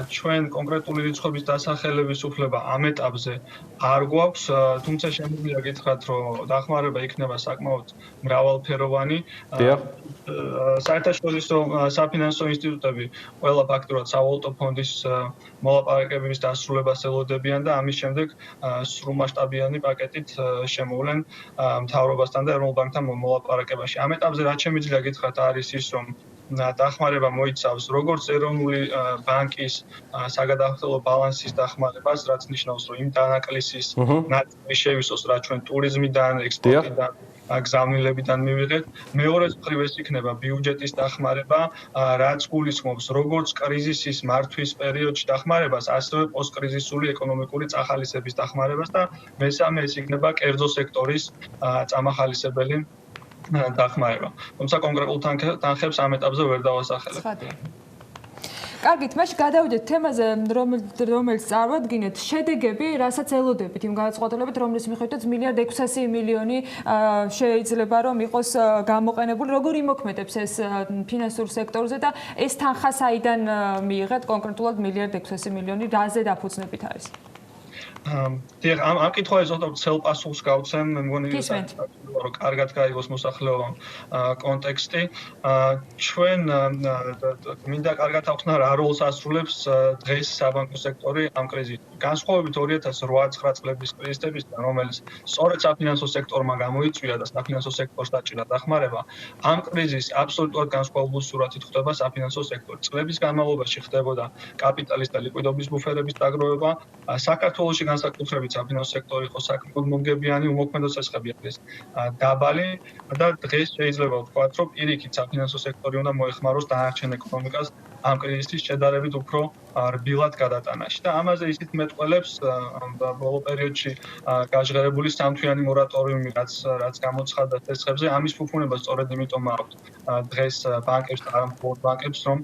ჩვენ კონკრეტული რიცხვების დასახელების უფლება ამ ეტაპზე არ გვაქვს, თუმცა შემიძლია გითხრათ, რომ დახმარება იქნება საკმაოდ მრავალფეროვანი. საერთაშორისო საფინანსო ინსტიტუტები ყველა ფაქტურად სავალუტო ფონდის მოლაპარაკებების დასრულებას ელოდებიან და ამის შემდეგ სრულმასშტაბიანი პაკეტით შემოვლენ მთავრობასთან და ეროვნულ ბანკთან მოლაპარაკებაში. ამ ეტაპზე რაც შემიძლია გითხრათ არის ის, რომ დახმარება მოიცავს როგორც ეროვნული ბანკის საგადახდელო ბალანსის დახმარებას, რაც ნიშნავს, რომ იმ დანაკლისის ნაწილი შევისოს, რაც ჩვენ ტურიზმიდან, ექსპორტიდან, გზავნილებიდან მივიღეთ. მეორეს მხრივ ეს იქნება ბიუჯეტის დახმარება, რაც გულისხმობს როგორც კრიზისის მართვის პერიოდში დახმარებას, ასევე პოსტკრიზისული ეკონომიკური წახალისების დახმარებას და მესამე ეს იქნება კერძო სექტორის წამახალისებელი დახმარება. თუმცა კონკრეტულ თანხებს ამ ეტაპზე ვერ დავასახელებ. კარგით, მაშინ გადავიდეთ თემაზე, რომელიც წარვადგინეთ, შედეგები, რასაც ელოდებით იმ გადაწყვეტილებით, რომლის მიხედვითაც 1.6 მილიონი შეიძლება რომ იყოს გამოყენებული. როგორ იმოქმედებს ეს ფინანსურ სექტორზე და ეს თანხა საიდან მიიღეთ კონკრეტულად 1.6 მილიონი, რაზე დაფუძნებით არის? დიახ, ამ კითხვაზე ზოგადად ცელ პასუხს გავცემ, მე მგონი რომ კარგად გაიგოს მოსახლეობამ კონტექსტი. ჩვენ მინდა კარგად ავხსნა რა როლს ასრულებს დღეს საბანკო სექტორი ამ კრიზისში. განსხვავებით 2008-9 წლების კრიზისებისგან, რომელიც სწორედ საფინანსო სექტორმა გამოიწვია და საფინანსო სექტორს დაჭირა დახმარება, ამ კრიზისს აბსოლუტურად განსხვავებული სურათით ხვდება საფინანსო სექტორი. წლების განმავლობაში ხდებოდა კაპიტალის და ლიკვიდობის ბუფერების დაგროვება, საქართველოში განსაკუთრებით საფინანსო სექტორი იყო საკმაოდ მომგებიანი, უმოქმედო წესები არის დაბალი და დღეს შეიძლება ვთქვათ, რომ პირიქით საფინანსო სექტორი უნდა მოეხმაროს დანარჩენ ეკონომიკას ამ კრიზისის შედარებით უფრო რბილად გადატანაში. და ამაზე ისიც მეტყველებს ბოლო პერიოდში გაჟღერებული სამთვიანი მორატორიუმი, რაც გამოცხადდა წესებზე, ამის ფუფუნება სწორედ იმიტომ აქვს დღეს ბანკებს და არა მხოლოდ ბანკებს, რომ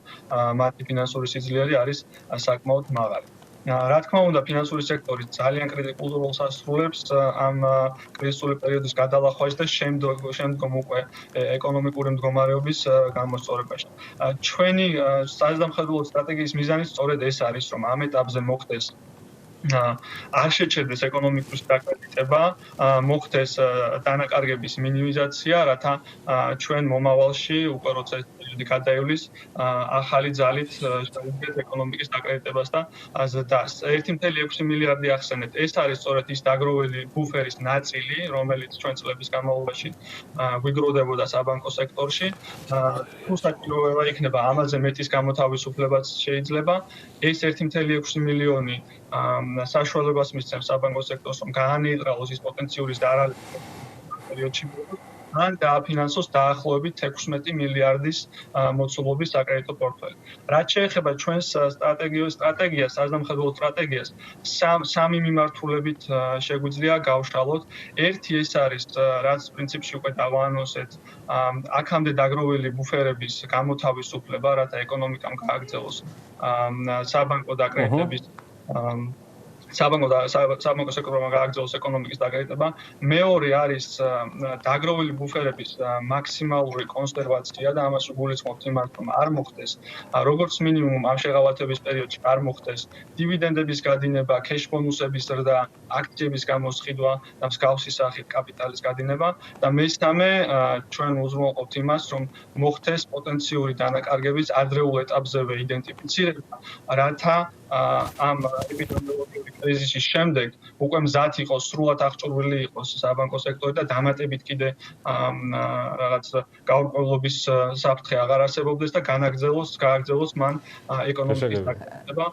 მათი ფინანსური სიძლიერე არის საკმაოდ მაღალი. რა თქმა უნდა, ფინანსური სექტორი ძალიან კრიტიკულ როლს ასრულებს ამ კრიზისული პერიოდის გადალახვაში და შემდგომ უკვე ეკონომიკური მდგომარეობის გამოსწორებაში. ჩვენი საზამხედველო სტრატეგიის მიზანი სწორედ ეს არის, რომ ამ ეტაპზე მოხდეს არ შეჩერდეს ეკონომიკური დაკრიტება, მოხდეს დანაკარგების მინიმიზაცია, რათა ჩვენ მომავალში უკვე როცა პერიოდი გადაივლის, ახალი ძალით შევიდგეთ ეკონომიკის დაკრიტებას და ზრდას. 1.6 მილიარდი ახსენეთ. ეს არის სწორედ ის დაგროვილი ბუფერის ნაწილი, რომელიც ჩვენ წლების განმავლობაში ვიგროვდებოდა საბანკო სექტორში. თუ საჭიროება იქნება ამაზე მეტის გამოთავისუფლებაც შეიძლება. ეს 1.6 მილიონი საშუალებას მისცემს საბანკო სექტორს, რომ გაანეიტრალოს ის პოტენციური დარალევა პერიოდში ან დააფინანსოს დაახლოებით 16 მილიარდის მოცულობის საკრედიტო პორტფელი. რაც შეეხება ჩვენს სტრატეგიას, საზამხედველო სტრატეგიას, სამი მიმართულებით შეგვიძლია გავშალოთ. ერთი ეს არის, რაც პრინციპში უკვე დავაანონსეთ, აქამდე დაგროვილი ბუფერების გამოთავისუფლება, რათა ეკონომიკამ გააგრძელოს საბანკო დაკრედიტების საბანკო სექტორმა გააგრძელოს ეკონომიკის დაკრიტება. მეორე არის დაგროვილი ბუფერების მაქსიმალური კონსერვაცია და ამას გულისხმობთ იმას, რომ არ მოხდეს როგორც მინიმუმ ამ შეღავათების პერიოდში არ მოხდეს დივიდენდების გადინება, კეშ ბონუსების ზრდა, აქციების გამოსყიდვა და მსგავსი სახით კაპიტალის გადინება და მესამე ჩვენ უზრუნველყოფთ იმას, რომ მოხდეს პოტენციური დანაკარგების ადრეულ ეტაპზევე იდენტიფიცირება, რათა ამ ეპიდემიოლოგიური კრიზისის შემდეგ უკვე მზად იყოს, სრულად აღჭურვილი იყოს საბანკო სექტორი და დამატებით კიდე რაღაც გაურკვევლობის საფრთხე აღარ არსებობდეს და გააგრძელოს მან ეკონომიკის დაკრიტება.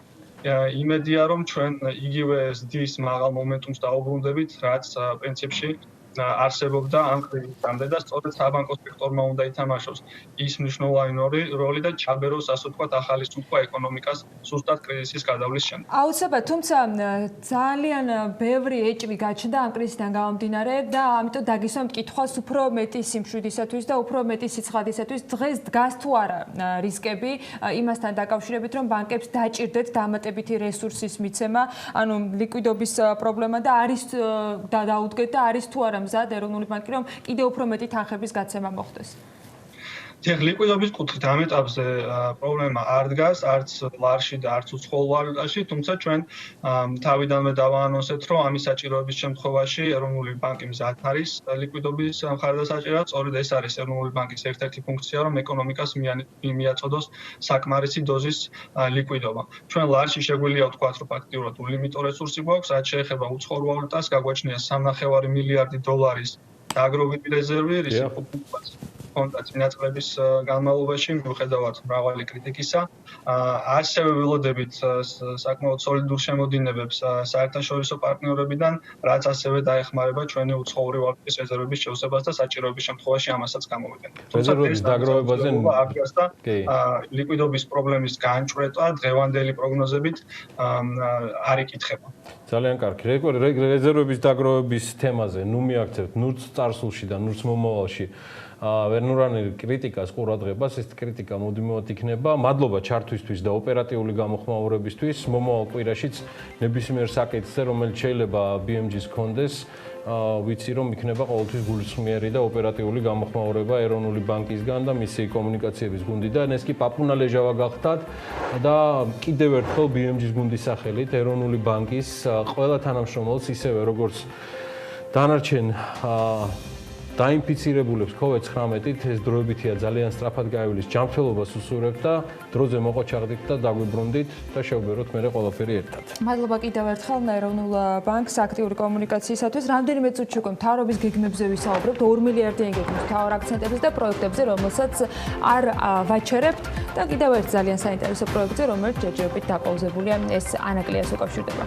იმედია, რომ ჩვენ იგივე ზრდის მაღალ მომენტუმს დაუბრუნდებით, რაც პრინციპში არსებობდა ამ კრიზისამდე და სწორედ საბანკო სექტორმა უნდა ითამაშოს ის მნიშვნელოვანი როლი და ჩაბეროს, ასე ვთქვათ, ახალი სუნთქვა ეკონომიკას სუსტად კრიზისის გადავლის შემდეგ. აუცილებლად, თუმცა ძალიან ბევრი ეჭვი გაჩნდა ამ კრიზისიდან გამომდინარე და ამიტომ დაგისვამთ კითხვას უფრო მეტი სიმშვიდისათვის და უფრო მეტი სიცხადისათვის. დღეს დგას თუ არა რისკები იმასთან დაკავშირებით, რომ ბანკებს დაჭირდეთ დამატებითი რესურსის მიცემა, ანუ ლიკვიდობის პრობლემა და არის დაუდგეთ და არის თუ არა მზად ეროვნული ბანკი, რომ კიდევ უფრო მეტი თანხების გაცემა მოხდეს. დიახ, ლიკვიდობის კუთხით ამ ეტაპზე პრობლემა არ დგას, არც ლარში და არც უცხოელ ვალუტაში, თუმცა ჩვენ თავიდანვე დავაანონსეთ, რომ ამის საჭიროების შემთხვევაში ეროვნული ბანკი მზად არის ლიკვიდობის მხარდასაჭერად, სწორედ ეს არის ეროვნული ბანკის ერთ-ერთი ფუნქცია, რომ ეკონომიკას მიაწოდოს საკმარისი დოზის ლიკვიდობა. ჩვენ ლარში შეგვიძლია ვთქვათ, რომ ფაქტიურად ულიმიტო რესურსი გვაქვს, რაც შეეხება უცხოელ ვალუტას, გაგვაჩნია 3.5 მილიარდი დოლარის დაგროვილი რეზერვი, რისი ფონდა წინა წლების განმავლობაში მიუხედავად მრავალი კრიტიკისა, ასევე ველოდებით საკმაოდ სოლიდურ შემოდინებებს საერთაშორისო პარტნიორებიდან, რაც ასევე დაეხმარება ჩვენი უცხოური ვალუტის რეზერვების შევსებას და საჭიროების შემთხვევაში ამასაც გამოვიდენთ. რეზერვების დაგროვებაზე ლიკვიდობის პრობლემის განჭვრეტა დღევანდელი პროგნოზებით არ იკითხება. ძალიან კარგი. რეზერვების დაგროვების თემაზე ნუ მიაქცევთ, ნურც წარსულში და ნურც მომავალში ვერნურანელი კრიტიკას ყურადღებას, ეს კრიტიკა მუდმივად იქნება. მადლობა ჩართვისთვის და ოპერატიული გამოხმაურებისთვის. მომავალ კვირაშიც ნებისმიერ საკითხზე, რომელიც შეიძლება BMG-ს ჰქონდეს, ვიცი რომ იქნება ყოველთვის გულისხმიერი და ოპერატიული გამოხმაურება ეროვნული ბანკისგან და მისი კომუნიკაციების გუნდიდან. ეს კი პაპუნა ლეჟავა გახდათ და კიდევ ერთხელ BMG-ს გუნდის სახელით ეროვნული ბანკის ყველა თანამშრომელს ისევე როგორც დანარჩენ დაინფიცირებულებს COVID-19-ით ეს დროებითია ძალიან სწრაფად გაივლის ჯანმრთელობას უსურვებთ და დროზე მოყოჩაღდით და დაგვიბრუნდით და შევბეროთ მერე ყველაფერი ერთად. მადლობა კიდევ ერთხელ ეროვნულ ბანკს აქტიური კომუნიკაციისათვის. რამდენიმე წუთში უკვე მთავრობის გეგმებზე ვისაუბრებთ 2 მილიარდიან გეგმის მთავარ აქცენტებზე და პროექტებზე, რომელსაც არ ვაჩერებთ და კიდევ ერთ ძალიან საინტერესო პროექტზე, რომელიც ჯერჯერობით დაპაუზებულია, ეს ანაკლიას უკავშირდება.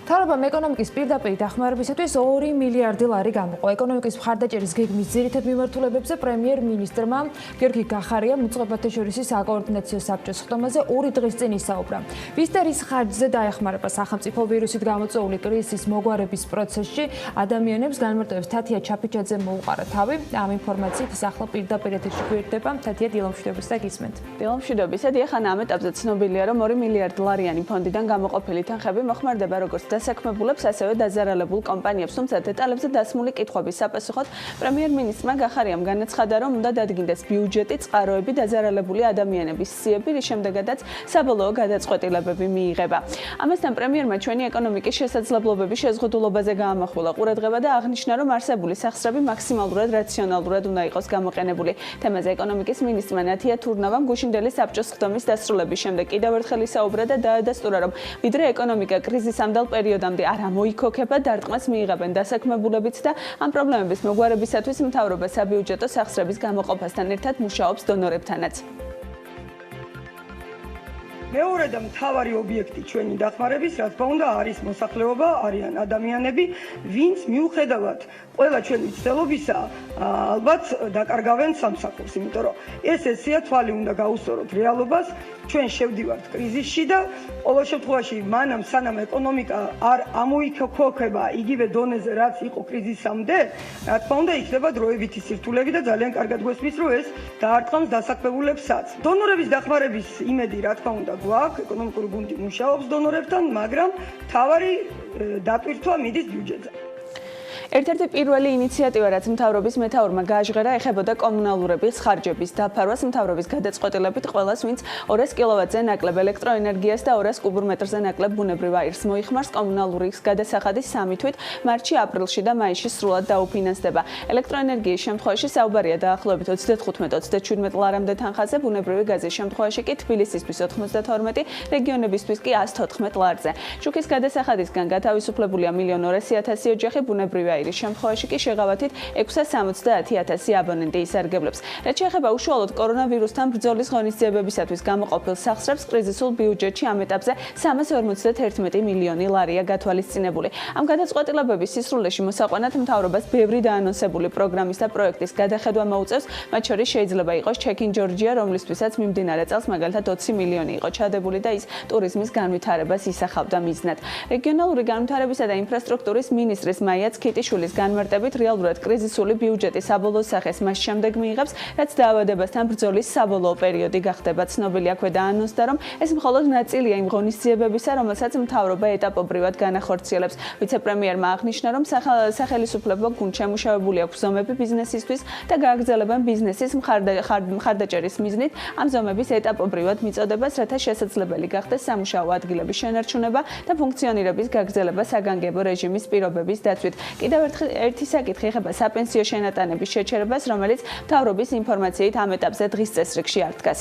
მთავრობამ ეკონომიკის პირდაპირ დახმარებისათვის 2 მილიარდი ლარი გამოყო. ეკონომიკის მხარდაჭერის გეგმის ძირითად მიმართულებებზე პრემიერ-მინისტრმა გიორგი გახარიამ უწყებათა შორის საკოორდინაციო საბჭოს ხდომაზე 2 დღის წინ ისაუბრა. ვის და რის ხარჯზე დაეხმარება სახელმწიფო ვირუსით გამოწვეული კრიზისის მოგვარების პროცესში ადამიანებს განმარტოებს თათია ჩაფიჩაძე მოუყარა თავი. ამ ინფორმაციით ის ახლა პირდაპირ ეთერში გვერდება. თათია, დილამშვიდობის და გისმენთ. დილამშვიდობის. ახან ამ ეტაპზე ცნობილია, რომ 2 მილიარდ ლარიანი ფონდიდან გამოყოფილი თანხები მოხმარდება როგორც დასაქმებულებს, ასევე დაზარალებულ კომპანიებს. თუმცა დეტალებზე დასმული კითხვების საპასუხოდ პრემიერ-მინისტრმა გახარიამ განაცხადა, რომ უნდა დადგინდეს ბიუჯეტი, წყაროები, დაზარალებული ადამიანების სიები, რის შემდეგაც საბოლოო გადაწყვეტილებები მიიღება. ამასთან პრემიერმა ჩვენი ეკონომიკის შესაძლებლობების შეზღუდულობაზე გაამახვილა ყურადღება და აღნიშნა, რომ არსებული სახსრები მაქსიმალურად რაციონალურად უნდა იყოს გამოყენებული. თემაზე ეკონომიკის მინისტრმა ნათია თურნავამ გუშინდელი საბჭოს ხდომის დასრულების შემდეგ კიდევ ერთხელ ისაუბრა და დაადასტურა, რომ ვიდრე ეკონომიკა კრიზისამდელ პერიოდამდე არ ამოიქოქება, დარტყმას მიიღებენ დასაქმებულებიც და ამ პრობლემების მოგვარებისათვის მთავრობა საბიუჯეტო სახსრების გამოყოფასთან ერთად მუშაობს დონორებთანაც. მეორე და მთავარი ობიექტი ჩვენი დახმარების, რა თქმა უნდა, არის მოსახლეობა, არიან ადამიანები, ვინც მიუხედავად ყველა ჩვენი ცდილობისა, ალბათ დაკარგავენ სამსახურს, იმიტომ რომ ეს ესეა თვალი უნდა გაუსწოროთ რეალობას. ჩვენ შევდივართ კრიზისში და ყოველ შემთხვევაში მანამ სანამ ეკონომიკა არ ამოიქოქება იგივე დონეზე, რაც იყო კრიზისამდე, რა თქმა უნდა, იქნება დროებითი სირთულეები და ძალიან კარგად გვესმის, რომ ეს დაარტყამს დასაქმებულებსაც. დონორების დახმარების იმედი, რა თქმა უნდა, გვაქვს, ეკონომიკური გუნდი მუშაობს დონორებთან, მაგრამ მთავარი დატვირთვა მიდის ბიუჯეტზე. ერთ-ერთი პირველი ინიციატივა, რაც მთავრობის მეთაურმა გააჟღერა, ეხებოდა კომუნალურების ხარჯების დაფარვას. მთავრობის გადაწყვეტილებით ყველას, ვინც 200 კილოვატზე ნაკლებ ელექტროენერგიას და 200 კუბურ მეტრზე ნაკლებ ბუნებრივ აირს მოიხმარს, კომუნალურის გადასახადის 3 თვით მარტში, აპრილში და მაისში სრულად დაუფინანსდება. ელექტროენერგიის შემთხვევაში საუბარია დაახლოებით 35-37 ლარამდე თანხაზე, ბუნებრივი გაზის შემთხვევაში კი თბილისისთვის 92, რეგიონებისთვის კი 114 ლარზე. შუქის გადასახადისგან გათავისუფლებულია 1,200,000 ოჯახი, ბუნებრივი აირის შემთხვევაში კი შეღავათით 670,000 აბონენტი ისარგებლებს. რაც შეეხება უშუალოდ კორონავირუსთან ბრძოლის ღონისძიებებისათვის გამოყოფილ სახსრებს, კრიზისულ ბიუჯეტში ამ ეტაპზე 351 მილიონი ლარია გათვალისწინებული. ამ გადაწყვეტილებების სისრულეში მოსაყვანად მთავრობას ბევრი დაანონსებული პროგრამის და პროექტის გადახედვა მოუწევს, მათ შორის შეიძლება იყოს ჩეკინ ჯორჯია, რომლისთვისაც მიმდინარე წელს მაგალითად 20 მილიონი იყო ჩადებული და ის ტურიზმის განვითარებას ისახავდა მიზნად. რეგიონალური განვითარებისა და ინფრასტრუქტურის მინისტრის მაია ქიტიშვილის განმარტებით რეალურად კრიზისული ბიუჯეტი საბოლოო სახეს მას შემდეგ მიიღებს, რაც დაავადებასთან ბრძოლის საბოლოო პერიოდი გახდება. ცნობილი აქვე დაანონსდა, რომ ეს მხოლოდ ნაწილია იმ ღონისძიებებისა, რომელსაც მთავრობა ეტაპობრივად განახორციელებს. ვიცე-პრემიერმა აღნიშნა, რომ სახელმწიფო გუნდ შემუშავებული აქვს ზომები ბიზნესისთვის და გააგრძელებენ ბიზნესის მხარდაჭერის მიზნით ამ ზომების ეტაპობრივად მიწოდებას, რათა შესაძლებელი გახდეს სამუშაო ადგილების შენარჩუნება და ფუნქციონირების გაგრძელება საგანგებო რეჟიმის პირობების დაცვით. კიდევ ერთი საკითხი ეხება საპენსიო შენატანების შეჩერებას, რომელიც მთავრობის ინფორმაციით ამ ეტაპზე დღის წესრიგში არ დგას.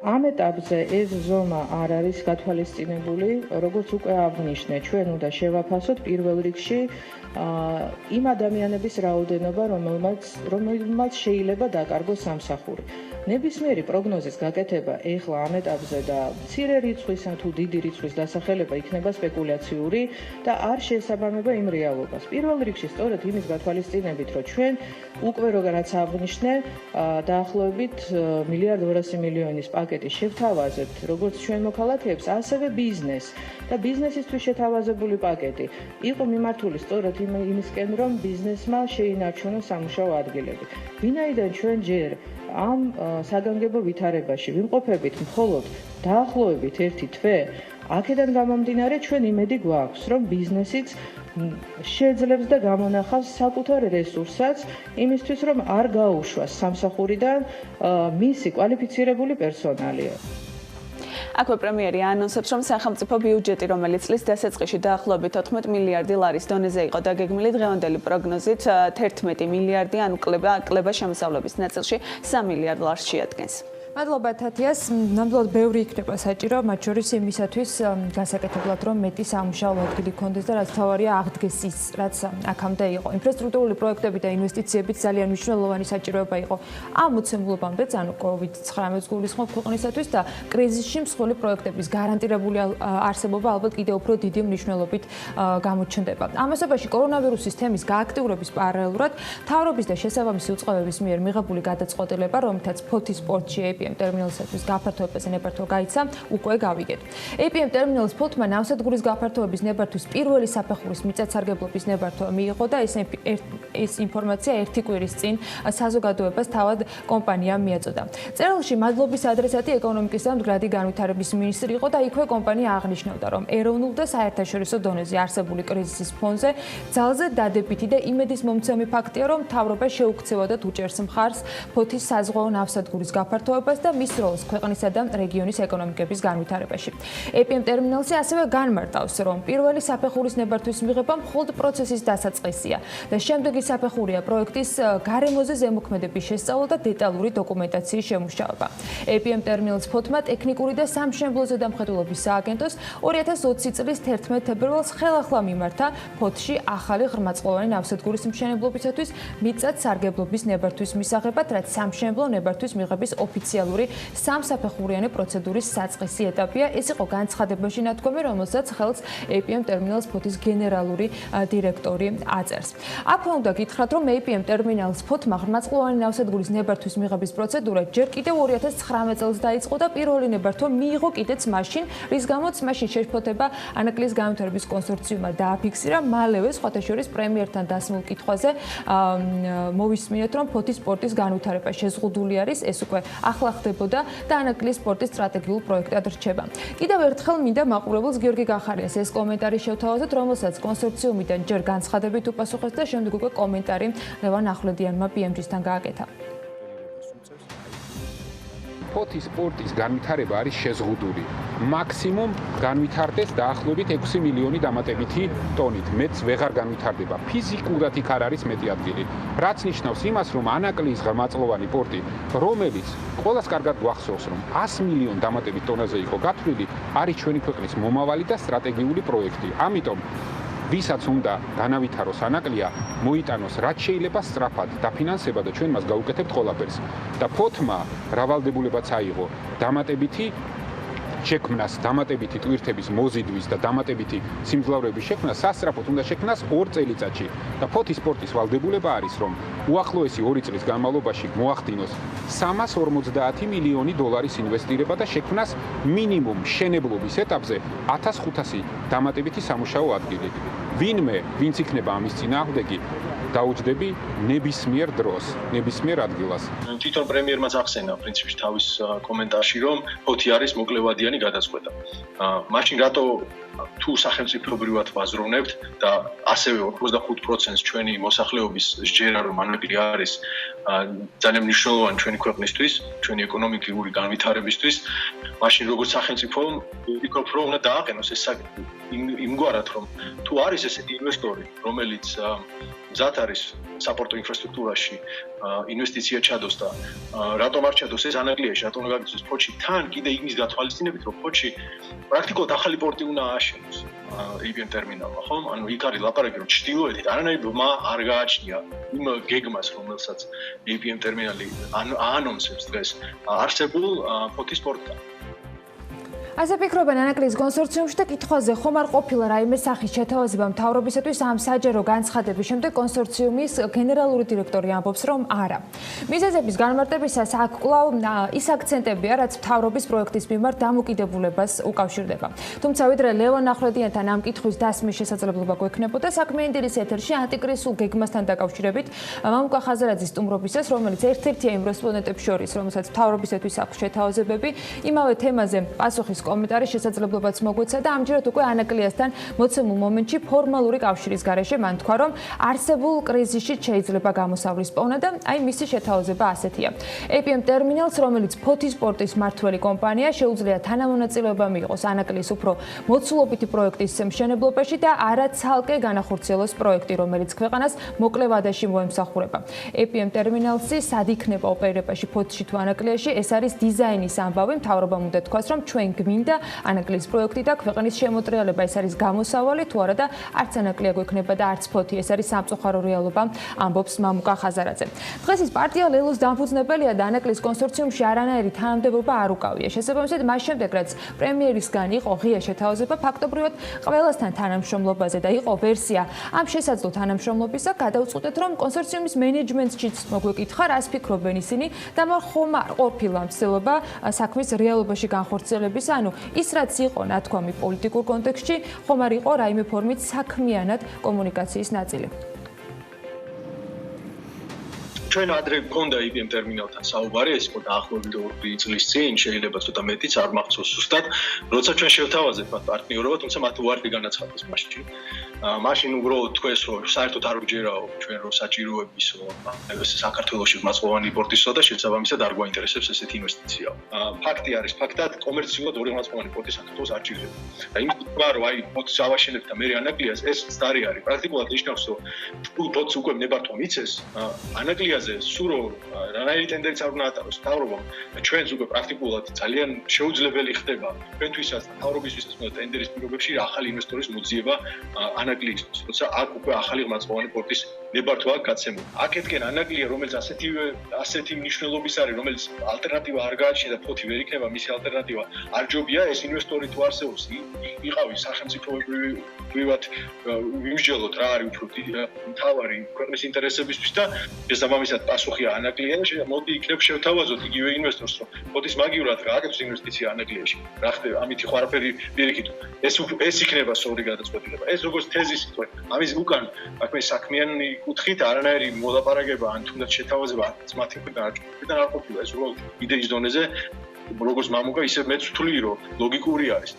ამ ეტაპზე ეს ზომა არ არის გათვალისწინებული, როგორც უკვე აღნიშნე, ჩვენ უნდა შევაფასოთ პირველ რიგში იმ ადამიანების რაოდენობა, რომელმაც შეიძლება დაკარგოს სამსახური. ნებისმიერი პროგნოზის გაკეთება ეხლა ამ ეტაპზე და მცირე რიცხვის თუ დიდი რიცხვის დასახელება იქნება სპეკულაციური და არ შეესაბამება იმ რეალობას. პირველ რიგში სწორედ იმის გათვალისწინებით, რომ ჩვენ უკვე როგორც აღნიშნე, დაახლოებით 1.2 მილიონის პაკეტი შევთავაზებთ როგორც ჩვენ მოქალაქეებს, ასევე ბიზნესს და ბიზნესისთვის შეთავაზებული პაკეტი იყო მიმართული სწორედ იმისკენ, რომ ბიზნესმა შეინარჩუნოს სამუშაო ადგილები. ვინაიდან ჩვენ ჯერ ამ საგანგებო ვითარებაში ვიმყოფებით მხოლოდ დაახლოებით 1 თვე, აქედან გამომდინარე ჩვენ იმედი გვაქვს, რომ ბიზნესიც შეძლებს და გამონახავს საკუთარ რესურსსაც იმისთვის, რომ არ გაუშვას სამსახურიდან მისი კვალიფიცირებული პერსონალი. აქვე პრემიერი ანონსებს, რომ სახელმწიფო ბიუჯეტი, რომელიც წლის დასაწყისში დაახლოებით 14 მილიარდი ლარის დონეზე იყო დაგეგმილი, დღევანდელი პროგნოზით 11 მილიარდი, ანუ კლება შემოსავლების ნაწილში 3 მილიარდ ლარს შეადგენს. მადლობა თათიას. ნამდვილად ბევრი იქნება საჭირო, მათ შორის იმისათვის გასაკეთებლად, რომ მეტი სამუშაო ადგილი გქონდეს და რაც თავარია აღდგეს ის, რაც აქამდე იყო. ინფრასტრუქტურული პროექტები და ინვესტიციებიც ძალიან მნიშვნელოვანი საჭიროება იყო ამ მოცემულობამდე, ანუ COVID-19 გულისხმობ ქვეყნისათვის და კრიზისში მსხვილი პროექტების გარანტირებული არსებობა ალბათ კიდევ უფრო დიდი მნიშვნელობით გამოჩნდება. ამასობაში კორონავირუსის თემის გააქტიურების პარალელურად მთავრობის და შესაბამისი უწყებების მიერ მიღებული გადაწყვეტილება, რომლითაც ფოთის პორტში APM ტერმინალისათვის გაფართოებაზე ნებართვა გაიცა, უკვე გავიგეთ. APM ტერმინალის ფოთმა ნავსადგურის გაფართოების ნებართვის პირველი საფეხურის მიწათსარგებლობის ნებართვა მიიღო და ეს ინფორმაცია ერთი კვირის წინ საზოგადოებას თავად კომპანიამ მიაწოდა. წერილში მადლობის ადრესატი ეკონომიკის და მდგრადი განვითარების მინისტრი იყო და იქვე კომპანია აღნიშნავდა, რომ ეროვნულ და საერთაშორისო დონეზე არსებული კრიზისის ფონზე ძალზე დადებითი და იმედის მომცემი ფაქტია, რომ მთავრობა შეუქცევადად უჭერს მხარს ფოთის საზღვაო ნავსადგურის გაფართოებას და მის როლს ქვეყნისა და რეგიონის ეკონომიკების განვითარებაში. APM ტერმინალზე ასევე განმარტავს, რომ პირველი საფეხურის ნებართვის მიღება მხოლოდ პროცესის დასაწყისია და შემდეგი საფეხურია პროექტის გარემოზე ზემოქმედების შესწავლა და დეტალური დოკუმენტაციის შემუშავება. APM ტერმინალის ფოთმა ტექნიკური და სამშენებლო ზედამხედველობის სააგენტოს 2020 წლის 11 თებერვალს ხელახლა მიმართა ფოთში ახალი ღრმაწყლოვანი ნავსადგურის მშენებლობისათვის მიწათსარგებლობის ნებართვის მისაღებად, რაც სამშენებლო ნებართვის მიღების ოფიციალური სამსაფეხურიანი პროცედურის საწყისი ეტაპია. ეს იყო განცხადებაში ნათქვამი, რომელსაც ხელს APM ტერმინალის ფოთის გენერალური დირექტორი აწერს. აქვე უნდა გითხრათ, რომ APM ტერმინალის ფოთმა ღრმაწყლოვანი ნავსადგურის ნებართვის მიღების პროცედურა ჯერ კიდევ 2019 წელს დაიწყო და პირველი ნებართვა მიიღო კიდეც მაშინ, რის გამოც მაშინ შეშფოთება ანაკლის განვითარების კონსორციუმმა დააფიქსირა. მალევე სხვათა შორის პრემიერთან დასმულ კითხვაზე მოვისმინეთ, რომ ფოთის პორტის განვითარება შეზღუდული არის, ეს უკვე ახლა ხდებოდა და ანაკლის სპორტის სტრატეგიულ პროექტად რჩება. კიდევ ერთხელ მინდა მაყურებელს გიორგი გახარიას ეს კომენტარი შევთავაზოთ, რომელსაც კონსორციუმიდან ჯერ განცხადებით უპასუხეს და შემდეგ უკვე კომენტარი ლევან ახვლედიანმა PM-თან გააკეთა. ფოთის სპორტის განვითარება არის შეზღუდული. მაქსიმუმ განვითარდეს დაახლოებით 6 მილიონი დამატებითი ტონით. მეც ვეღარ განვითარდება. ფიზიკურად იქ არ არის მეტი ადგილი. რაც ნიშნავს იმას, რომ ანაკლის ღრმაწყლოვანი პორტი, რომელიც ყველას კარგად გვახსოვს, რომ 100 მილიონ დამატებით ტონაზე იყო გათვლილი, არის ჩვენი ქვეყნის მომავალი და სტრატეგიული პროექტი. ამიტომ ვისაც უნდა განავითაროს ანაკლია, მოიტანოს რაც შეიძლება სწრაფად დაფინანსება და ჩვენ მას გავუკეთებთ ყველაფერს. და ფოთმა რავალდებულებაც აიღო დამატებითი შექმნას, დამატებითი ტვირთების მოზიდვის და დამატებითი სიმძლავრეების შექმნას სასწრაფოდ უნდა შექმნას 2 წელიწადში. და ფოთის სპორტის ვალდებულება არის, რომ უახლოესი 2 წლის განმავლობაში მოახდინოს 350 მილიონი დოლარის ინვესტირება და შექმნას მინიმუმ მშენებლობის ეტაპზე 1500 დამატებითი სამუშაო ადგილი. ვინმე, ვინც იქნება ამის წინააღმდეგი, დაუჯდები ნებისმიერ დროს, ნებისმიერ ადგილას. თვითონ პრემიერმაც ახსენა პრინციპში თავის კომენტარში, რომ ფოთი არის მოკლევადიანი გადაწყვეტა. მაშინ რატო თუ სახელმწიფოებრივად ვაზროვნებთ და ასევე 85% ჩვენი მოსახლეობის სჯერა რომ ანაკლი არის ძალიან მნიშვნელოვანი ჩვენი ქვეყნისთვის, ჩვენი ეკონომიკური განვითარებისთვის, მაშინ როგორც სახელმწიფო ვფიქრობ, რომ უნდა დააყენოს ეს იმგვარად, რომ თუ არის ესეთი ინვესტორი, რომელიც მზად არის საპორტო ინფრასტრუქტურაში ინვესტიცია ჩადოს და რატომ არ ჩადოს ეს ანაკლიაში, რატომ არ გაგიწოს ფოთში, თან კიდე იმის გათვალისწინებით, რომ ფოთში პრაქტიკულად ახალი პორტი უნდა ააშენოს APM ტერმინალმა, ხო? ანუ იქ არის ლაპარაკი, რომ ჩრდილოეთით არანაირი ბმა არ გააჩნია იმ გეგმას, რომელსაც APM ტერმინალი აანონსებს დღეს არსებულ ფოთის პორტთან. ასე ფიქრობენ ანაკლის კონსორციუმში და კითხვაზე ხომ არ ყოფილა რაიმე სახის შეთავაზება მთავრობისათვის ამ საჯარო განცხადების შემდეგ კონსორციუმის გენერალური დირექტორი ამბობს, რომ არა. მიზეზების განმარტებისას აქ კვლავ ის აქცენტებია, რაც მთავრობის პროექტის მიმართ დამოკიდებულებას უკავშირდება. თუმცა ვიდრე ლევან ახვლედიანთან ამ კითხვის დასმის შესაძლებლობა გვექნებოდა საქმიანი დილის ეთერში ანტიკრიზისულ გეგმასთან დაკავშირებით მამუკა ხაზარაძის სტუმრობისას, რომელიც ერთ-ერთია იმ რესპონდენტებს შორის, რომელსაც მთავრობისათვის აქვს შეთავაზებები, იმავე თემაზე პასუხის კომენტარის შესაძლებლობაც მოგვეცა და ამჯერად უკვე ანაკლიასთან მოცემულ მომენტში ფორმალური კავშირის გარეშე მან თქვა, რომ არსებულ კრიზისში შეიძლება გამოსავლის პოვნა და აი მისი შეთავაზება ასეთია. APM ტერმინალს, რომელიც ფოთის პორტის მმართველი კომპანია, შეუძლია თანამონაწილეობა მიიღოს ანაკლის უფრო მოცულობითი პროექტის მშენებლობაში და არა ცალკე განახორციელოს პროექტი, რომელიც ქვეყანას მოკლე ვადაში მოემსახურება. APM ტერმინალსი სად იქნება ოპერირებაში ფოთში თუ ანაკლიაში, ეს არის დიზაინის ამბავი, მთავრობამ უნდა თქვას, რომ ჩვენ მინდა ანაკლის პროექტი და ქვეყნის შემოტრიალება ეს არის გამოსავალი თუ არა და არც ანაკლია გვექნება და არც ფოთი ეს არის სამწუხარო რეალობა ამბობს მამუკა ხაზარაძე. დღეს ის პარტია ლელოს დამფუძნებელია და ანაკლის კონსორციუმში არანაირი თანამდებობა არ უკავია. შესაბამისად მას შემდეგ რაც პრემიერისგან იყო ღია შეთავაზება ფაქტობრივად ყველასთან თანამშრომლობაზე და იყო ვერსია ამ შესაძლო თანამშრომლობისა, გადავწყვეტეთ რომ კონსორციუმის მენეჯმენტშიც მოგვეკითხა რას ფიქრობენ ისინი და ხომ არ ყოფილა მცდელობა საქმის რეალობაში განხორციელების ანუ ის რაც იყო ნათქვამი პოლიტიკურ კონტექსტში, ხომ არ იყო რაიმე ფორმით საქმიანად კომუნიკაციის ნაწილი. ჩვენ ადრე გქონდა APM ტერმინალთან საუბარი, ეს იყო დაახლოებით 2 წლის წინ, შეიძლება ცოტა მეტიც არ მახსოვს ზუსტად, როცა ჩვენ შევთავაზეთ მათ პარტნიორობა, თუმცა მათ უარი განაცხადეს მაშინ. მაშინ უბრალოდ თქვეს, რომ საერთოდ არ გვჯერაო ჩვენ რომ საჭიროებისო საქართველოში მაწვოვანი პორტისო და შესაბამისად არ გვაინტერესებს ესეთი ინვესტიცია. ფაქტი არის, ფაქტად კომერციულად ორი მაწვოვანი პორტი საქართველოს არ ჭირდება. და იმით რომ აი პორტს ავაშენებთ და მე ანაკლიას ეს ძდარი არის. პრაქტიკულად ნიშნავს, რომ პორტს უკვე ნებართვა მიცეს, ანაკლიაზე სურო რანაირი ტენდერიც არ უნდა ატაროს მთავრობამ ჩვენს უკვე პრაქტიკულად ძალიან შეუძლებელი ხდება ჩვენთვისაც მთავრობისთვისაც უნდა ტენდერის პირობებში ახალი ინვესტორის მოძიება ანაკლიისთვის როცა აქ უკვე ახალი მაწვოვანი პორტის ნებართვა გაცემული აქეთკენ ანაკლია რომელიც ასეთი მნიშვნელობის არის რომელიც ალტერნატივა არ გააჩნია და ფოთი ვერ იქნება მისი ალტერნატივა არ ჯობია ეს ინვესტორი თუ არსებობს იყავი სახელმწიფოებრივად ვიმსჯელოთ რა არის უფრო მთავარი ქვეყნის ინტერესებისთვის და შესაბამისად პასუხია ანაკლია და მოდი იქნებ შევთავაზოთ იგივე ინვესტორს რომ ფოთის მაგივრად გააკეთოს ინვესტიცია ანაკლიაში რა ხდება ამით ხო არაფერი პირიქით ეს იქნება სწორი გადაწყვეტილება ეს როგორც თეზის თქვენ ამის უკან აქვე საქმიანი კუთხით არანაირი მოლაპარაკება ან თუნდაც შეთავაზება არც მათი მხრიდან არ ყოფილა ეს უბრალოდ იდეის დონეზე როგორც მამუკა ისე მეც ვთვლი რომ ლოგიკური არის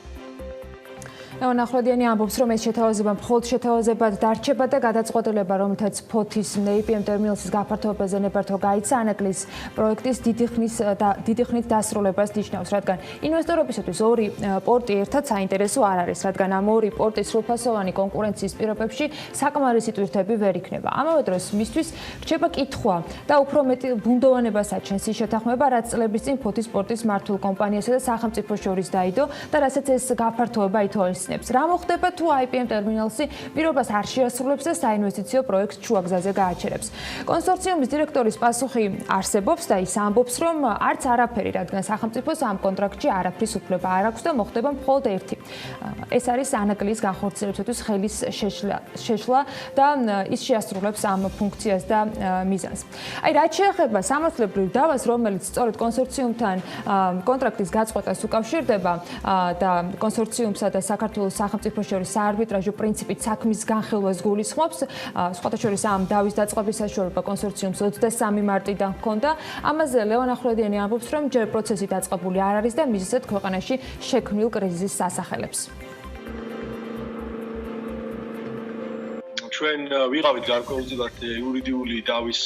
ლევან ახვლედიანი ამბობს, რომ ეს შეთავაზება მხოლოდ შეთავაზებად დარჩება და გადაწყვეტილება, რომელთაც ფოთის APM ტერმინალის გაფართოებაზე ნებართვა გაიცა ანაკლის პროექტის დიდი ხნით დასრულებას ნიშნავს, რადგან ინვესტორებისათვის ორი პორტი ერთად საინტერესო არ არის, რადგან ამ ორი პორტის სრულფასოვანი კონკურენციის პირობებში საკმარისი ტვირთები ვერ იქნება. ამავე დროს მისთვის რჩება კითხვა და უფრო მეტი ბუნდოვანებას აჩენს ის შეთანხმება, რაც წლების წინ ფოთის პორტის მართულ კომპანიასა და სახელმწიფოს შორის დაიდო და რასაც ეს გაფართოება ითვალისწინებს. რა მოხდება თუ APM ტერმინალსი პირობას არ შეასრულებს და საინვესტიციო პროექტს შუაგზაზე გააჩერებს. კონსორციუმის დირექტორის პასუხი არსებობს და ის ამბობს, რომ არც არაფერი, რადგან სახელმწიფოს ამ კონტრაქტში არაფრის უფლება არ აქვს და მოხდება მხოლოდ ერთი. ეს არის ანაკლის განხორციელებისთვის ხელის შეშლა და ის შეასრულებს ამ ფუნქციას და მიზანს. აი რაც შეეხება სამართლებრივ დავას, რომელიც სწორედ კონსორციუმთან კონტრაქტის გაწყვეტას უკავშირდება და კონსორციუმსა და საქართველოს სახელმწიფოს შორის საარბიტრაჟო პრინციპით საქმის განხილვას გულისხმობს. სხვათა შორის ამ დავის დაწყების საშუალება კონსორციუმს 23 მარტიდან ჰქონდა. ამაზე ლევან ახვლედიანი ამბობს, რომ ჯერ პროცესი დაწყებული არ არის და მიზეზად ქვეყანაში შექმნილ კრიზისს ასახელებს. ჩვენ ვიყავით გარკვეულწილად იურიდიული დავის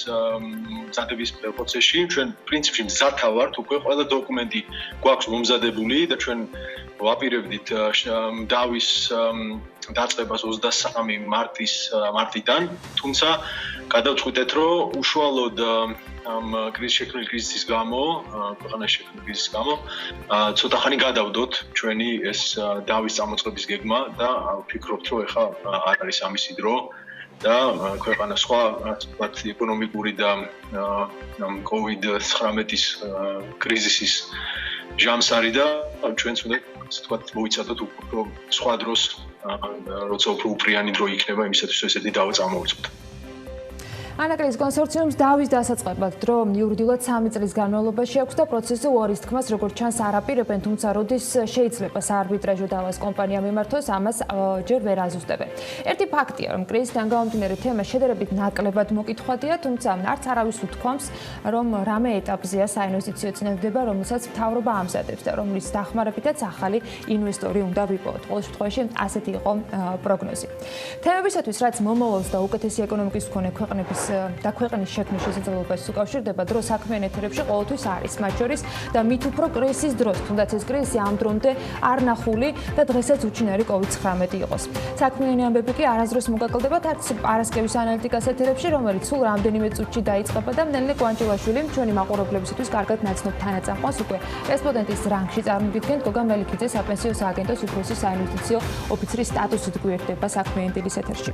მზადების პროცესში. ჩვენ პრინციპში მზათა ვართ, უკვე ყველა დოკუმენტი გვაქვს მომზადებული და ჩვენ ვაპირებდით დავის დაწყებას 23 მარტიდან, თუმცა გადავწყვიტეთ, რომ უშუალოდ ამ კრიზისის გამო, ქვეყანაში შექმნილი კრიზისის გამო, ცოტა ხანი გადავდოთ ჩვენი ეს დავის წამოწყების გეგმა და ვფიქრობთ, რომ ეხლა არ არის ამისი დრო და ქვეყანა სხვა ეკონომიკური და COVID-19 კრიზისის ჟამს არის და ჩვენც უნდა ვთქვათ, მოიცადოთ უფრო სხვა დროს, როცა უფრო უფრიანი დრო იქნება იმისათვის, რომ ესეთი დავა წამოვიწყოთ. ანაკრიზის კონსორციუმს დავის დასაწყებად დრო იურიდიულად 3 წლის განმავლობაში აქვს და პროცესზე უარის თქმას როგორც ჩანს არ აპირებენ, თუმცა როდის შეიძლება საარბიტრაჟო დავას კომპანია მიმართოს, ამას ჯერ ვერ აზუსტებენ. ერთი ფაქტია, რომ კრიზისთან გამომდინარე თემა შედარებით ნაკლებად მოკითხვადია, თუმცა არც არავის უთქვამს, რომ რამე ეტაპზეა საინვესტიციო წინადადება, რომელსაც მთავრობა ამზადებს და რომლის დახმარებითაც ახალი ინვესტორი უნდა ვიპოვოთ. ყოველ შემთხვევაში ასეთი იყო პროგნოზი. თემებისათვის, რაც მომავალს და უკეთესი ეკონომიკის მქონე ქვეყნების და ქვეყნის შექმნის შესაძლებლობას უკავშირდება, დრო საქმიან ეთერებში ყოველთვის არის, მათ შორის და მით უფრო კრიზისის დროს, თუნდაც ეს კრიზისი ამ დრომდე არ ნახული და დღესაც უჩინარი COVID-19 იყოს. საქმიანი ამბები კი არასდროს მოგაკლდებათ არც პარასკევის ანალიტიკას ეთერებში, რომელიც სულ რამდენიმე წუთში დაიწყება და ნელი კვანჭილაშვილი ჩვენი მაყურებლებისთვის კარგად ნაცნობ თანაწამყვანს უკვე რესპონდენტის რანგში წარმოგიდგენთ, გოგა მელიქიძე საპენსიო სააგენტოს უფროსი საინვესტიციო ოფიცრის სტატუსით გვერდება საქმიანი დილის ეთერში.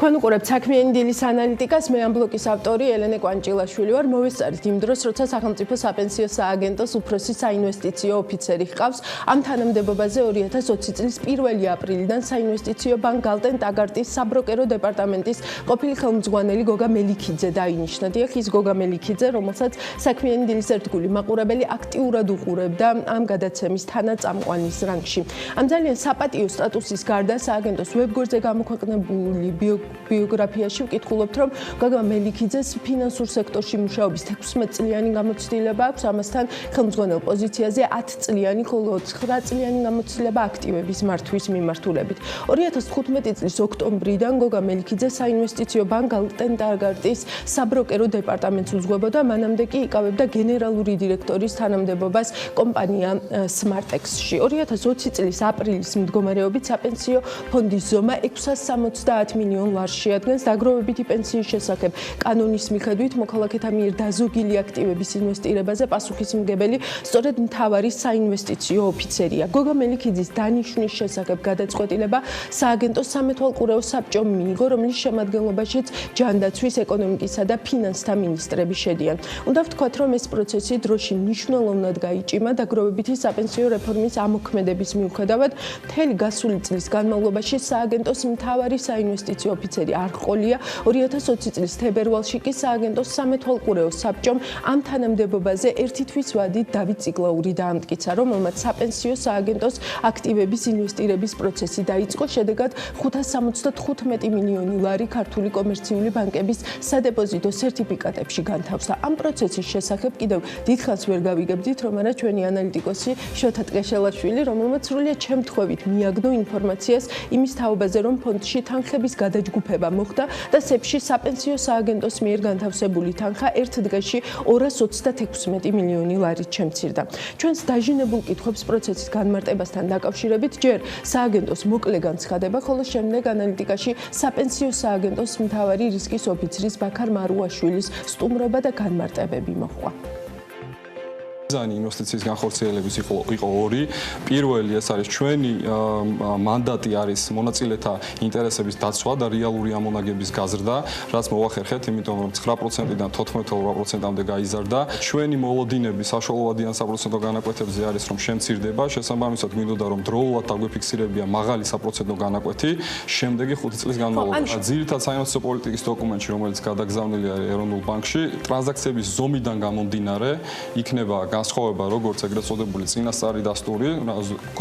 თქვენ უყურებთ საქმიანი დილის ანალიტიკას, მე ამ ბლოკის ავტორი ელენე კვანჭილაშვილი ვარ. მოვესწარით იმ დროს, როცა სახელმწიფო საპენსიო სააგენტოს უფროსი საინვესტიციო ოფიცერი ჰყავს. ამ თანამდებობაზე 2020 წლის 1 აპრილიდან საინვესტიციო ბანკ გალტენ ტაგარტის საბროკერო დეპარტამენტის ყოფილი ხელმძღვანელი გოგა მელიქიძე დაინიშნა. დიახ, ის გოგა მელიქიძე, რომელსაც საქმიანი დილის ერთგული მაყურებელი აქტიურად უყურებდა ამ გადაცემის თანაწამყვანის რანგში. ამ ძალიან საპატიო სტატუსის გარდა სააგენტოს ვებგვერდზე გამოქვეყნებული ბიოგრაფიაში ვკითხულობთ, რომ გოგა მელიქიძეს ფინანსურ სექტორში მუშაობის 16 წლიანი გამოცდილება აქვს, ამასთან ხელმძღვანელ პოზიციაზე 10 წლიანი, ხოლო 9 წლიანი გამოცდილება აქტივების მართვის მიმართულებით. 2015 წლის ოქტომბრიდან გოგა მელიქიძე საინვესტიციო ბანკ გალტენ ტაგარტის საბროკერო დეპარტამენტს უძღვებოდა, მანამდე კი იკავებდა გენერალური დირექტორის თანამდებობას კომპანია Smartex-ში. 2020 წლის აპრილის მდგომარეობით საპენსიო ფონდის ზომა 670 მილიონ ლარს შეადგენს. დაგროვებითი პენსიის შესახებ კანონის მიხედვით მოქალაქეთა მიერ დაზოგილი აქტივების ინვესტირებაზე პასუხისმგებელი სწორედ მთავარი საინვესტიციო ოფიცერია. გოგა მელიქიძის დანიშვნის შესახებ გადაწყვეტილება სააგენტოს სამეთვალყურეო საბჭომ მიიღო, რომლის შემადგენლობაშიც ჯანდაცვის, ეკონომიკისა და ფინანსთა მინისტრები შედიან. უნდა ვთქვათ, რომ ეს პროცესი დროში მნიშვნელოვნად გაიჭიმა დაგროვებითი საპენსიო რეფორმის ამოქმედების მიუხედავად. მთელი გასული წლის განმავლობაში სააგენტოს მთავარი საინვესტიციო ოფიცერი არ ყოლია. 2020 წლის თებერვალში კი სააგენტოს სამეთვალყურეო საბჭომ ამ თანამდებობაზე ერთი თვის ვადით დავით ციკლაური დაამტკიცა, რომელმაც საპენსიო სააგენტოს აქტივების ინვესტირების პროცესი დაიწყო. შედეგად 575 მილიონი ლარი ქართული კომერციული ბანკების სადეპოზიტო სერტიფიკატებში განთავსდა. ამ პროცესის შესახებ კიდევ დიდხანს ვერ გავიგებდით, რომ არა ჩვენი ანალიტიკოსი შოთა ტყეშელაშვილი, რომელმაც სრულიად შემთხვევით მიაგნო ინფორმაციას იმის თაობაზე, რომ ფონდში თანხების გადაჯგუფება მოხდა და სეფში საპენსიო სააგენტოს მიერ განთავსებული თანხა ერთ დღეში 226 მილიონი ლარით შემცირდა. ჩვენს დაჟინებულ კითხვებს პროცესის განმარტებასთან დაკავშირებით ჯერ სააგენტოს მოკლე განცხადება, ხოლო შემდეგ ანალიტიკაში საპენსიო სააგენტოს მთავარი რისკის ოფიცრის ბაქარ მარუაშვილის სტუმრობა და განმარტებები მოჰყვა. ზანი ინვესტიციის განხორციელების იყო ორი. პირველი ეს არის ჩვენი მანდატი არის მონაწილეთა ინტერესების დაცვა და რეალური ამონაგების გაზრდა, რაც მოვახერხეთ, იმიტომ რომ 9%-დან 14%-მდე გაიზარდა. ჩვენი მოლოდინები საშუალოვადიან საპროცენტო განაკვეთებზე არის რომ შემცირდება, შესაბამისად გვინდოდა რომ დროულად დაგვიფიქსირებია მაღალი საპროცენტო განაკვეთი, შემდეგი 5 წლის განმავლობაში. ძირითად საინვესტიციო პოლიტიკის დოკუმენტში, რომელიც გადაგზავნილი არის ეროვნულ ბანკში, ტრანზაქციების ზომიდან გამომდინარე იქნება განსხვავება როგორც ეგრეთ წოდებული წინასწარი დასტური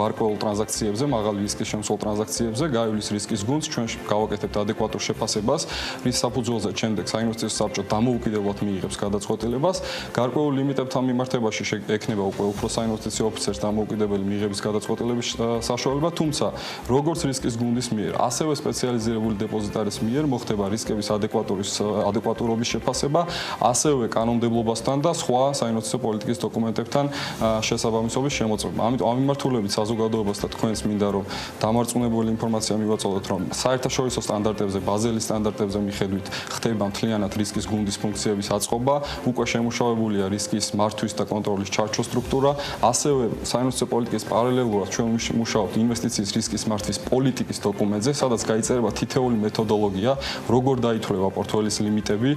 გარკვეულ ტრანზაქციებზე, მაღალი რისკის შემცველ ტრანზაქციებზე, გაივლის რისკის გუნდს ჩვენ გავაკეთებთ ადეკვატურ შეფასებას, რის საფუძველზე შემდეგ საინვესტიციო საბჭო დამოუკიდებლად მიიღებს გადაწყვეტილებას. გარკვეულ ლიმიტებთან მიმართებაში ექნება უკვე უფრო საინვესტიციო ოფიცერს დამოუკიდებელი მიღების გადაწყვეტილების საშუალება, თუმცა როგორც რისკის გუნდის მიერ, ასევე სპეციალიზირებული დეპოზიტარის მიერ მოხდება რისკების ადეკვატურობის შეფასება, ასევე კანონმდებლობასთან და სხვა საინვესტიციო პოლიტიკის დოკუმენტებთან შესაბამისობის შემოწმება. ამიტომ ამ მიმართულებით საზოგადოებას და თქვენს მინდა რომ დამარწმუნებელი ინფორმაცია მივაწოდოთ, რომ საერთაშორისო სტანდარტებზე, ბაზელის სტანდარტებზე მიხედვით ხდება მთლიანად რისკის გუნდის ფუნქციების აწყობა, უკვე შემუშავებულია რისკის მართვის და კონტროლის ჩარჩო სტრუქტურა, ასევე საინვესტიციო პოლიტიკის პარალელურად ჩვენ მუშაობთ ინვესტიციის რისკის მართვის პოლიტიკის დოკუმენტზე, სადაც გაიწერება თითოეული მეთოდოლოგია, როგორ დაითვლება პორტფელის ლიმიტები.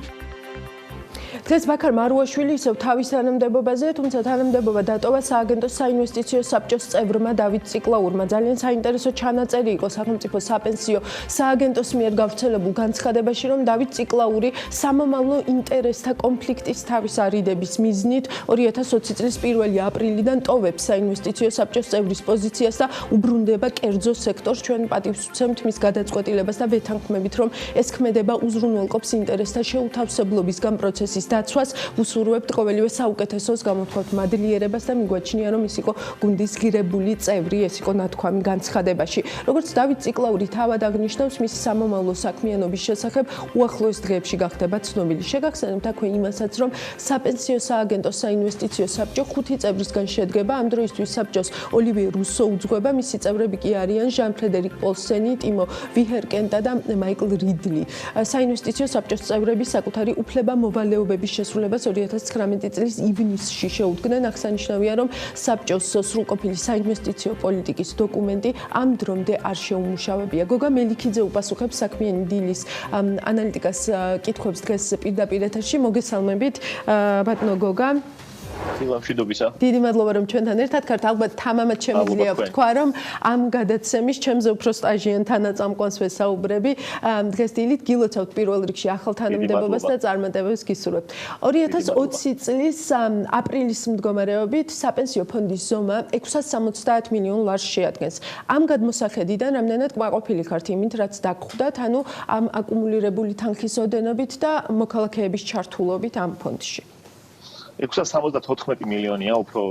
დღეს ბაქარ მარუაშვილი ისევ თავის თანამდებობაზე, თუმცა თანამდებობა დატოვა სააგენტოს საინვესტიციო საბჭოს წევრმა დავით ციკლაურმა. ძალიან საინტერესო ჩანაწერი იყო სახელმწიფო საპენსიო სააგენტოს მიერ გავრცელებულ განცხადებაში, რომ დავით ციკლაური სამომავლო ინტერესთა კონფლიქტის თავის არიდების მიზნით 2020 წლის 1 აპრილიდან ტოვებს საინვესტიციო საბჭოს წევრის პოზიციას და უბრუნდება კერძო სექტორს. ჩვენ პატივს ვცემთ მის გადაწყვეტილებას და ვეთანხმებით, რომ ეს ქმედება უზრუნველყოფს ინტერესთა შეუთავსებლობისგან პროცესის დაცვას, ვუსურვებთ ყოველივე საუკეთესოს, გამოთქვათ მადლიერებას და მიგვაჩნია, რომ ის იყო გუნდის გირებული წევრი, ეს იყო ნათქვამი განცხადებაში. როგორც დავით ციკლაური თავად აღნიშნავს, მისი სამომავლო საქმიანობის შესახებ უახლოეს დღეებში გახდება ცნობილი. შეგახსენებთ აქვე იმასაც, რომ საპენსიო სააგენტოს საინვესტიციო საბჭო 5 წევრისგან შედგება. ამ დროისთვის საბჭოს ოლივიე რუსო უძღვება, მისი წევრები კი არიან ჟან ფრედერიკ პოლსენი, ტიმო ვიჰერკენტა და მაიკლ რიდლი. საინვესტიციო საბჭოს წევრები საკუთარი უფლება-მოვალეობების შესრულებას 2019 წლის ივნისში შეუდგნენ. აღსანიშნავია, რომ საბჭოს სრულყოფილი საინვესტიციო პოლიტიკის დოკუმენტი ამ დრომდე არ შეუმუშავებია. გოგა მელიქიძე უპასუხებს საქმიანი დილის ანალიტიკას კითხვებს დღეს პირდაპირ ეთერში. მოგესალმებით, ბატონო გოგა. მშვიდობისა. დიდი მადლობა რომ ჩვენთან ერთად ხართ. ალბათ თამამად შემიძლია ვთქვა, რომ ამ გადაცემის ჩემზე უფრო სტაჟიან თანაწამყვანს ვესაუბრები. დღეს დილით გილოცავთ პირველ რიგში ახალ თანამდებობას და წარმატებებს გისურვებთ. 2020 წლის აპრილის მდგომარეობით საპენსიო ფონდის ზომა 670 მილიონ ლარს შეადგენს. ამ გადმოსახედიდან რამდენად კმაყოფილი ხართ იმით, რაც დაგხვდათ, ანუ ამ აკუმულირებული თანხის ოდენობით და მოქალაქეების ჩართულობით ამ ფონდში. 674 მილიონია, უფრო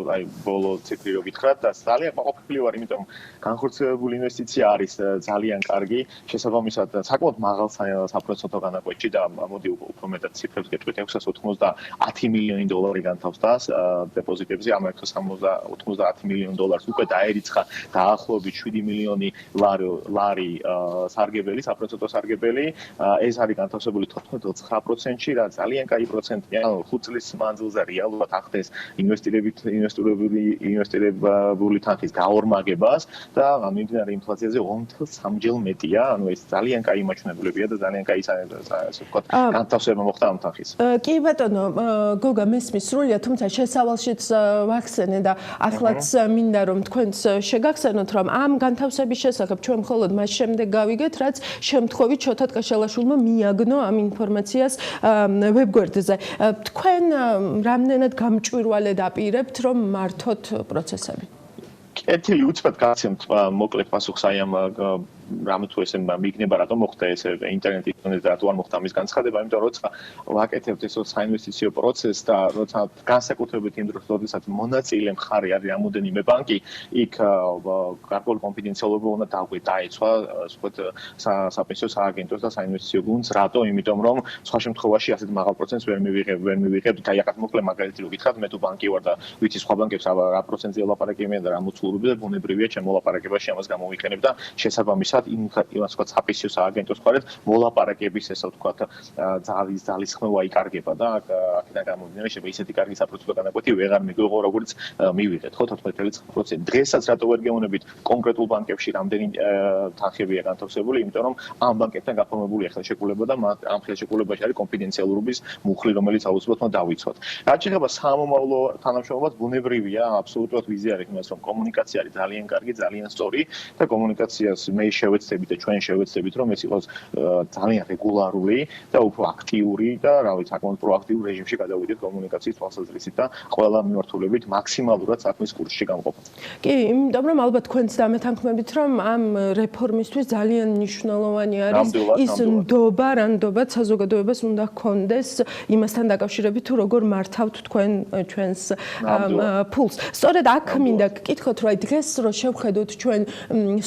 ბოლო ციფრი რო გითხრათ და ძალიან კმაყოფილი ვარ, იმიტომ განხორციელებული ინვესტიცია არის ძალიან კარგი, შესაბამისად საკმაოდ მაღალ საპროცენტო განაკვეთში და მოდი უფრო მეტად ციფრებს გეტყვით, 690 მილიონი დოლარი განთავსდა დეპოზიტებზე, ამ 690 მილიონ დოლარს უკვე დაერიცხა დაახლოებით 7 მილიონი ლარი სარგებელი, საპროცენტო სარგებელი, ეს არის განთავსებული 14.9%-ში, რა ძალიან კაი პროცენტია, 5 წლის მანძილზე რეალურად ახდენს ინვესტირებული თანხის გაორმაგებას და მიმდინარე ინფლაციაზე 2.3-ჯერ მეტია, ანუ ეს ძალიან კაი მაჩვენებლებია და ძალიან კაი ასე ვთქვათ, განთავსება მოხდა ამ თანხის. კი ბატონო, გოგა მესმის სრულიად, თუმცა შესავალშიც ვახსენე და ახლაც მინდა რომ თქვენს შეგახსენოთ, რომ ამ განთავსების შესახებ ჩვენ მხოლოდ მას შემდეგ გავიგეთ, რაც შემთხვევით შოთა ტყეშელაშვილმა მიაგნო ამ ინფორმაციას ვებგვერდზე. თქვენ რამდენად გამჭვირვალედ აპირებთ, რომ მართოთ პროცესები? კეთილი უცბად გაცემთ მოკლედ პასუხს აი ამ რამე თუ ესე მიგნება რატომ მოხდა ეს ინტერნეტის დონეზე რატო არ მოხდა ამის განცხადება, იმიტომ რომ როცა ვაკეთებთ ეს საინვესტიციო პროცესს და როცა განსაკუთრებით იმ დროს, როდესაც მონაწილე მხარე არის რამოდენიმე ბანკი, იქ გარკვეული კონფიდენციალობა უნდა დაეცვა, ვთქვათ, საპენსიო სააგენტოს და საინვესტიციო გუნდს, რატო? იმიტომ რომ სხვა შემთხვევაში ასეთ მაღალ პროცენტს ვერ მივიღებ. გაიაკათ მოკლე მაგალითი რო გითხრათ, მე თუ ბანკი ვარ და ვიცი სხვა ბანკებს რა პროცენტზე ლაპარაკებიან და რა მოცულობებზე, ბუნებრივია ჩემ მოლაპარაკებაში ამას გამოვიყენებ და შესაბამისად იმას ვთქვათ, საპენსიო სააგენტოს მხარეს მოლაპარაკების ესე ვთქვათ, ძალისხმევა იკარგება და აქედან გამომდინარე შეიძლება ისეთი კარგი საპროცედურო განაკვეთი ვეღარ მიგვიღო, როგორც მივიღეთ, ხო 14.9%. დღესაც რატო ვერ გეუბნებით კონკრეტულ ბანკებში რამდენი თანხებია განთავსებული, იმიტომ რომ ამ ბანკებთან გაფორმებული ხელშეკრულება და ამ ხელშეკრულებაში არის კონფიდენციალურობის მუხლი, რომელიც აუცილებლად უნდა დავიცვათ. რაც შეეხება სამომავლო თანამშრომლობას, ბუნებრივია, აბსოლუტურად ვიზიარებ იმას, რომ კომუნიკაცია არის ძალიან კარგი, ძალიან სწორი და კომუნიკაციას მე შევეცდებით და ჩვენ შევეცდებით რომ ეს იყოს ძალიან რეგულარული და უფრო აქტიური და რა ვიცი საკმაოდ პროაქტიულ რეჟიმში გადავიდეთ კომუნიკაციის თვალსაზრისით და ყველა მიმართულებით მაქსიმალურად საქმის კურსში გამყოფა. კი, იმიტომ რომ ალბათ თქვენც დამეთანხმებით რომ ამ რეფორმისთვის ძალიან მნიშვნელოვანი არის ის ნდობა, რა ნდობა საზოგადოებას უნდა ჰქონდეს იმასთან დაკავშირებით თუ როგორ მართავთ თქვენ ჩვენს ფულს. სწორედ აქ მინდა გკითხოთ რა დღეს რო შევხედოთ ჩვენ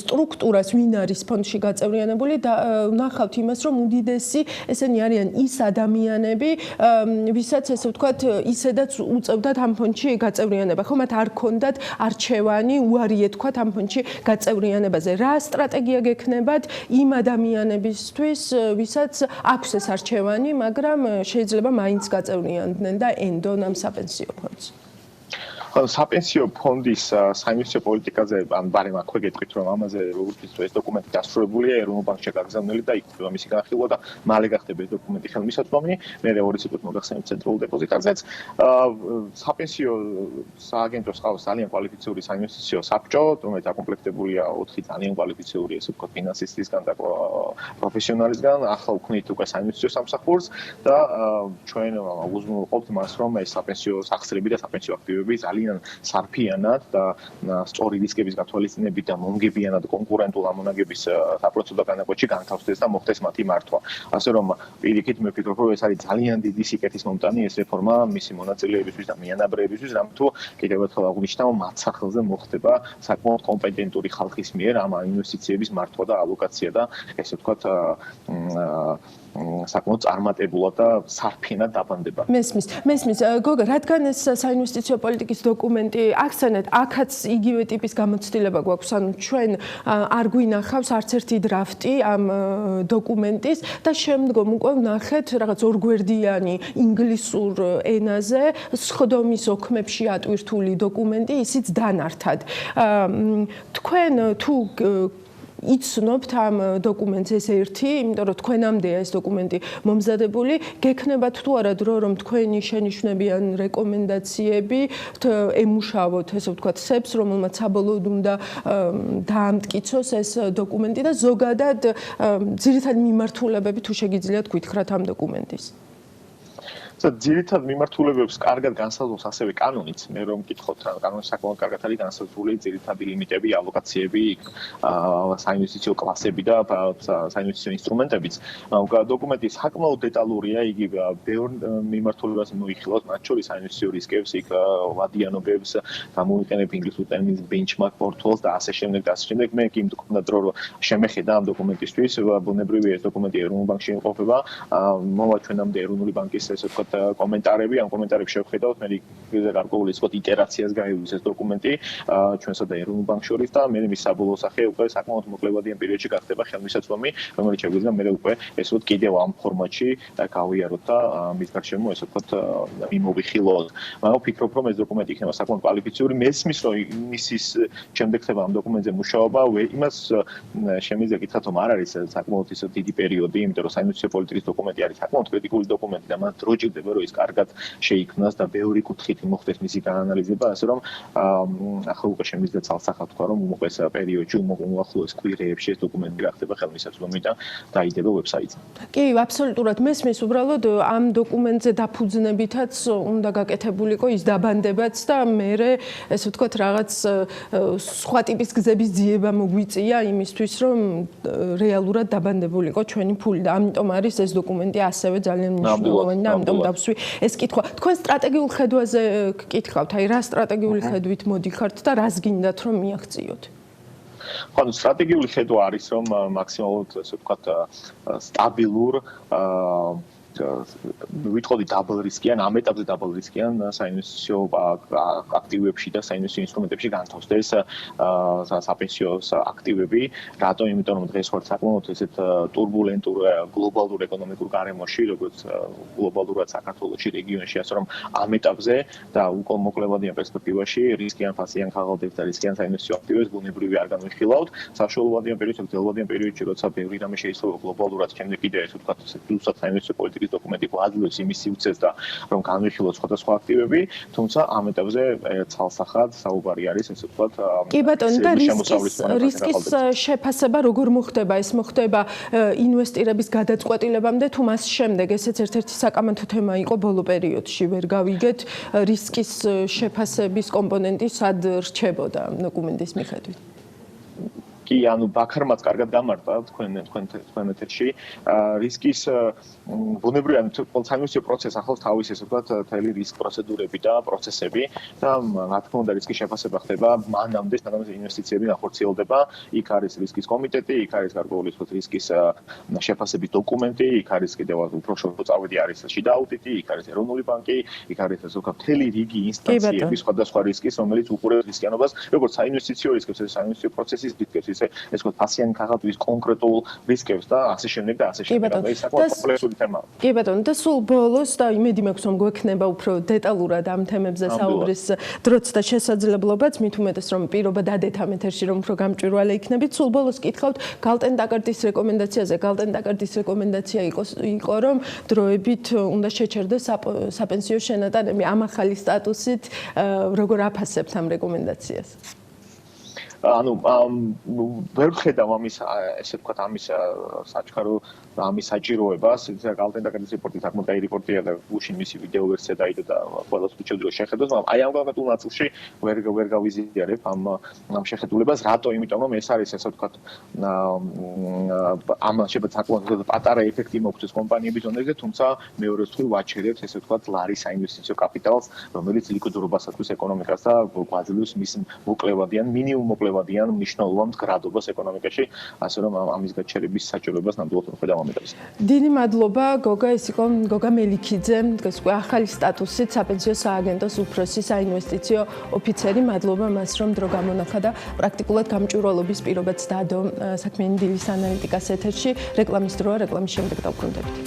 სტრუქტურას ვინ არის ფონდში გაწევრიანებული და ნახავთ იმას რომ უდიდესი ესენი არიან ის ადამიანები ვისაც ესე ვთქვათ ისედაც უწევდათ ამ ფონდში გაწევრიანება ხო მათ არ ქონდათ არჩევანი უარიეთ თქვათ ამ ფონდში გაწევრიანებაზე რა სტრატეგია გექნებათ იმ ადამიანებისთვის ვისაც აქვს ეს არჩევანი მაგრამ შეიძლება მაინც გაწევრიანდნენ და ენდონ ამ საპენსიო ფონდს საპენსიო ფონდის საინვესტიციო პოლიტიკაზე ან ბარემ აქვე გეტყვით რომ ამაზე როგორც ის ეს დოკუმენტი დასრულებულია ეროვნულ ბანკში გაგზავნილი და იქნება მისი განხილვა და მალე გახდება ეს დოკუმენტი ხელმისაწვდომი მე ორი წუთით მოგახსენებთ ცენტრალურ დეპოზიტარზეც საპენსიო სააგენტოს ყავს ძალიან კვალიფიციური საინვესტიციო საბჭო რომელიც აკომპლექტებულია 4 ძალიან კვალიფიციური ესე ვთქვათ ფინანსისტისგან და პროფესიონალისგან ახლა უქმნით უკვე საინვესტიციო სამსახურს და ჩვენ უზრუნველყოფთ მას რომ ეს საპენსიო სახსრები და საპენსიო აქტივები ძალიან სარფიანად და სწორი რისკების გათვალისწინებით და მომგებიანად კონკურენტულ ამონაგების საპროცედურო განაკვეთში განთავსდეს და მოხდეს მათი მართვა. ასე რომ პირიქით მე ვფიქრობ რომ ეს არის ძალიან დიდი სიკეთის მომტანი ეს რეფორმა მისი მონაწილეებისთვის და მიანაბრეებისთვის რამ თუ კიდევ ერთხელ აღნიშნავ მათ სახელზე მოხდება საკმაოდ კომპეტენტური ხალხის მიერ ამ ინვესტიციების მართვა და ალოკაცია და ესე ვთქვათ საკმაოდ წარმატებულად და სარფიანად დაბანდება. მესმის გოგა რადგან ეს საინვესტიციო პოლიტიკის დოკუმენტი აქცენტად აქაც იგივე ტიპის გამოცდილება გვაქვს ანუ ჩვენ არ გვინახავს არც ერთი დრაფტი ამ დოკუმენტის და შემდგომ უკვე ვნახეთ რაღაც ორგვერდიანი ინგლისურ ენაზე სხდომის ოქმებში ატვირთული დოკუმენტი ისიც დანართად თქვენ თუ იცნობთ ამ დოკუმენტს ეს ერთი, იმიტომ რომ თქვენამდეა ეს დოკუმენტი მომზადებული, გექნებათ თუ არა დრო რომ თქვენი შენიშვნები ან რეკომენდაციები ემუშავოთ, ესე ვთქვათ, სებს, რომელმაც საბოლოოდ უნდა დაამტკიცოს ეს დოკუმენტი და ზოგადად ძირითადი მიმართულებები თუ შეგიძლიათ გითხრათ ამ დოკუმენტის. ძირითად მიმართულებებს კარგად განსაზღვრავს ასევე კანონიც. მე რომ მკითხოთ, კანონი საკმაოდ კარგად არის განსაზღვრული ძირითადი ლიმიტები, ალოკაციები, საინვესტიციო კლასები და საინვესტიციო ინსტრუმენტებიც. დოკუმენტი საკმაოდ დეტალურია, იგი ბევრ მიმართულებას მოიხილავს, მათ შორის საინვესტიციო რისკებს, იქ ვადიანობებს, გამოიყენებ ინგლისურ ტერმინს benchmark portfolios და ასე შემდეგ და ასე შემდეგ. მე კი მქონდა დრო რომ შემეხედა ამ დოკუმენტისთვის, ბუნებრივია ეს დოკუმენტი ეროვნულ ბანკში იმყოფება, მოვა ჩვენამდე ეროვნული ბანკის ესე ვთქვათ კომენტარები, ამ კომენტარებს შევხედავთ, მე გარკვეული ისეთ iterაციას გაივლის ეს დოკუმენტი ჩვენსა და ეროვნულ ბანკს შორის და მე მის საბოლოო სახე უკვე საკმაოდ მოკლევადიან პერიოდში გახდება ხელმისაწვდომი, რომელიც შეგვიძლია მე უკვე ესე ვთქვათ კიდევ ამ ფორმატში გავიაროთ და მის გარშემო ესე ვთქვათ მიმოვიხილოთ. მაგრამ ვფიქრობ, რომ ეს დოკუმენტი იქნება საკმაოდ კვალიფიციური, მესმის რომ მისის შემდეგ ხდება ამ დოკუმენტზე მუშაობა, იმას შემიძლია გითხრათ, რომ არ არის საკმაოდ ისე დიდი პერიოდი, იმიტომ რომ საინვესტიციო პოლიტიკის დოკუმენტი არის საკმაოდ კრიტიკული დოკუმენტი და მას დრო ჭირდება რომ ის კარგად შეიქმნას და ბევრი კუთხით მოხდეს მისი გაანალიზება, ასე რომ ახლა უკვე შემიძლია ცალსახად თქვა, რომ უმოკლეს პერიოდში, უახლოეს კვირეებში ეს დოკუმენტი გახდება ხელმისაწვდომი და დაიდება ვებსაიტზე. კი, აბსოლუტურად მესმის, უბრალოდ ამ დოკუმენტზე დაფუძნებითაც უნდა გაკეთებულიყო ის დაბანდებაც და მე ესე ვთქვათ რაღაც სხვა ტიპის გზების ძიება მოგვიწია იმისთვის, რომ რეალურად დაბანდებულიყო ჩვენი ფული და ამიტომ არის ეს დოკუმენტი ასევე ძალიან მნიშვნელოვანი და ამიტომ დავსვი ეს კითხვა. თქვენ სტრატეგიულ ხედვაზე გკითხავთ, აი რა სტრატეგიული ხედვით მოდიხართ და რას გინდათ რომ მიაღწიოთ? ანუ სტრატეგიული ხედვა არის რომ მაქსიმალურად ასე ვთქვათ სტაბილურ ვიტყოდი დაბლ რისკიან, ამ ეტაპზე დაბლ რისკიან საინვესტიციო აქტივებში და საინვესტიციო ინსტრუმენტებში განთავსდეს საპენსიო აქტივები. რატომ? იმიტომ რომ დღეს ვართ საკმაოდ ესეთ турბულენტურ გლობალურ ეკონომიკურ გარემოში, როგორც გლობალურად საქართველოში, რეგიონში, ასე რომ ამ ეტაპზე და უკვე მოკლევადიან პერსპექტივაში რისკიან ფასიან ხალხებს და რისკიან საინვესტიციო აქტივებს ბუნებრივი არ განვიხილავთ. საშუალოვადიან პერიოდში, გრძელვადიან პერიოდში, როცა ბევრი რამე შეიძლება გლობალურად, შემდეგ კიდე ესე ვთქვათ, ზუსტად საინვესტიციო პოლიტიკის პასუხისმგებლობის დოკუმენტი გვაძლევს იმის სიუცეს და რომ განვიხილოთ სხვადასხვა აქტივები, თუმცა ამ ეტაპზე ცალსახად საუბარი არის, ესე ვთქვათ, კი ბატონო, და რისკის შეფასება როგორ მოხდება? ეს მოხდება ინვესტირების გადაწყვეტილებამდე თუ მას შემდეგ? ესეც ერთ-ერთი საკამათო თემა იყო ბოლო პერიოდში. ვერ გავიგეთ რისკის შეფასების კომპონენტი სად რჩებოდა დოკუმენტის მიხედვით. კი, ანუ ბაქარმაც კარგად გამართა თქვენ ეთერში. რისკის ბუნებრივი ანუ საინვესტიციო პროცესს ახლავს თავის ესე ვთქვათ მთელი რისკ პროცედურები და პროცესები და რა თქმა უნდა რისკის შეფასება ხდება მანამდე, სანამ ინვესტიციები ნახორციელდება. იქ არის რისკის კომიტეტი, იქ არის გარკვეული თქო რისკის შეფასების დოკუმენტი, იქ არის კიდევ უფრო შევწავედი არის შიდა აუდიტი, იქ არის ეროვნული ბანკი, იქ არის ესე ვთქვათ მთელი რიგი ინსტანციები სხვადასხვა რისკის, რომელიც უყურებს რისკიანობას, როგორც საინვესტიციო რისკებს, ესე საინვესტიციო პროცესის რისკებს, ესე ვთქვათ პასიანტ ქაღალდის კონკრეტულ რისკებს და ასე შემდეგ და ასე შემდეგ. ეს საკმაოდ კომპლექსური თემაა. კი ბატონო, და სულ ბოლოს და იმედი მაქვს რომ გვექნება უფრო დეტალურად ამ თემებზე საუბრის დროც და შესაძლებლობაც, მით უმეტეს რომ პირობა დადეთ ამ ეთერში რომ უფრო გამჭვირვალე იქნებით. სულ ბოლოს კითხავთ გალტენ-დაკარდის რეკომენდაციაზე. გალტენ-დაკარდის რეკომენდაცია იყო რომ დროებით უნდა შეჩერდეს საპენსიო შენატანები. ამ ახალი სტატუსით როგორ აფასებთ ამ რეკომენდაციას? ანუ ვერ ვხედავ ამის ესე ვთქვათ ამის საჩქარო ამის საჭიროებას. გალტენ-დაკარდის რეპორტი საკმაოდ კაი რეპორტია და გუშინ მისი ვიდეო ვერსია დაიდო და ყველას უჩვენებთ შეხედოთ, მაგრამ აი ამ კონკრეტულ ნაწილში ვერ გავიზიარებ ამ შეხედულებას. რატო? იმიტომ რომ ეს არის ესე ვთქვათ ამ შეფეთ საკმაოდ პატარა ეფექტი მოგვწევს ეს კომპანიების დონეზე, თუმცა მეორეს მხრივ ვაჩერებთ ესე ვთქვათ ლარის საინვესტიციო კაპიტალს, რომელიც ლიკვიდურობასათვის ეკონომიკას და გვაძლევს მის მოკლევადიან მინიმუმ მოკლევადიან მნიშვნელოვან მდგრადობას ეკონომიკაში, ასე რომ ამის გაჩერების საჭიროებას ნამდვილად ვხედავ. დიდი მადლობა გოგა, ეს იყო გოგა მელიქიძე, დღეს უკვე ახალი სტატუსით საპენსიო სააგენტოს უფროსი საინვესტიციო ოფიცერი. მადლობა მას რომ დრო გამონახა და პრაქტიკულად გამჭვირვალობის პირობაც დადო საქმიანი დილის ანალიტიკას ეთერში. რეკლამის დროა, რეკლამის შემდეგ დავბრუნდებით.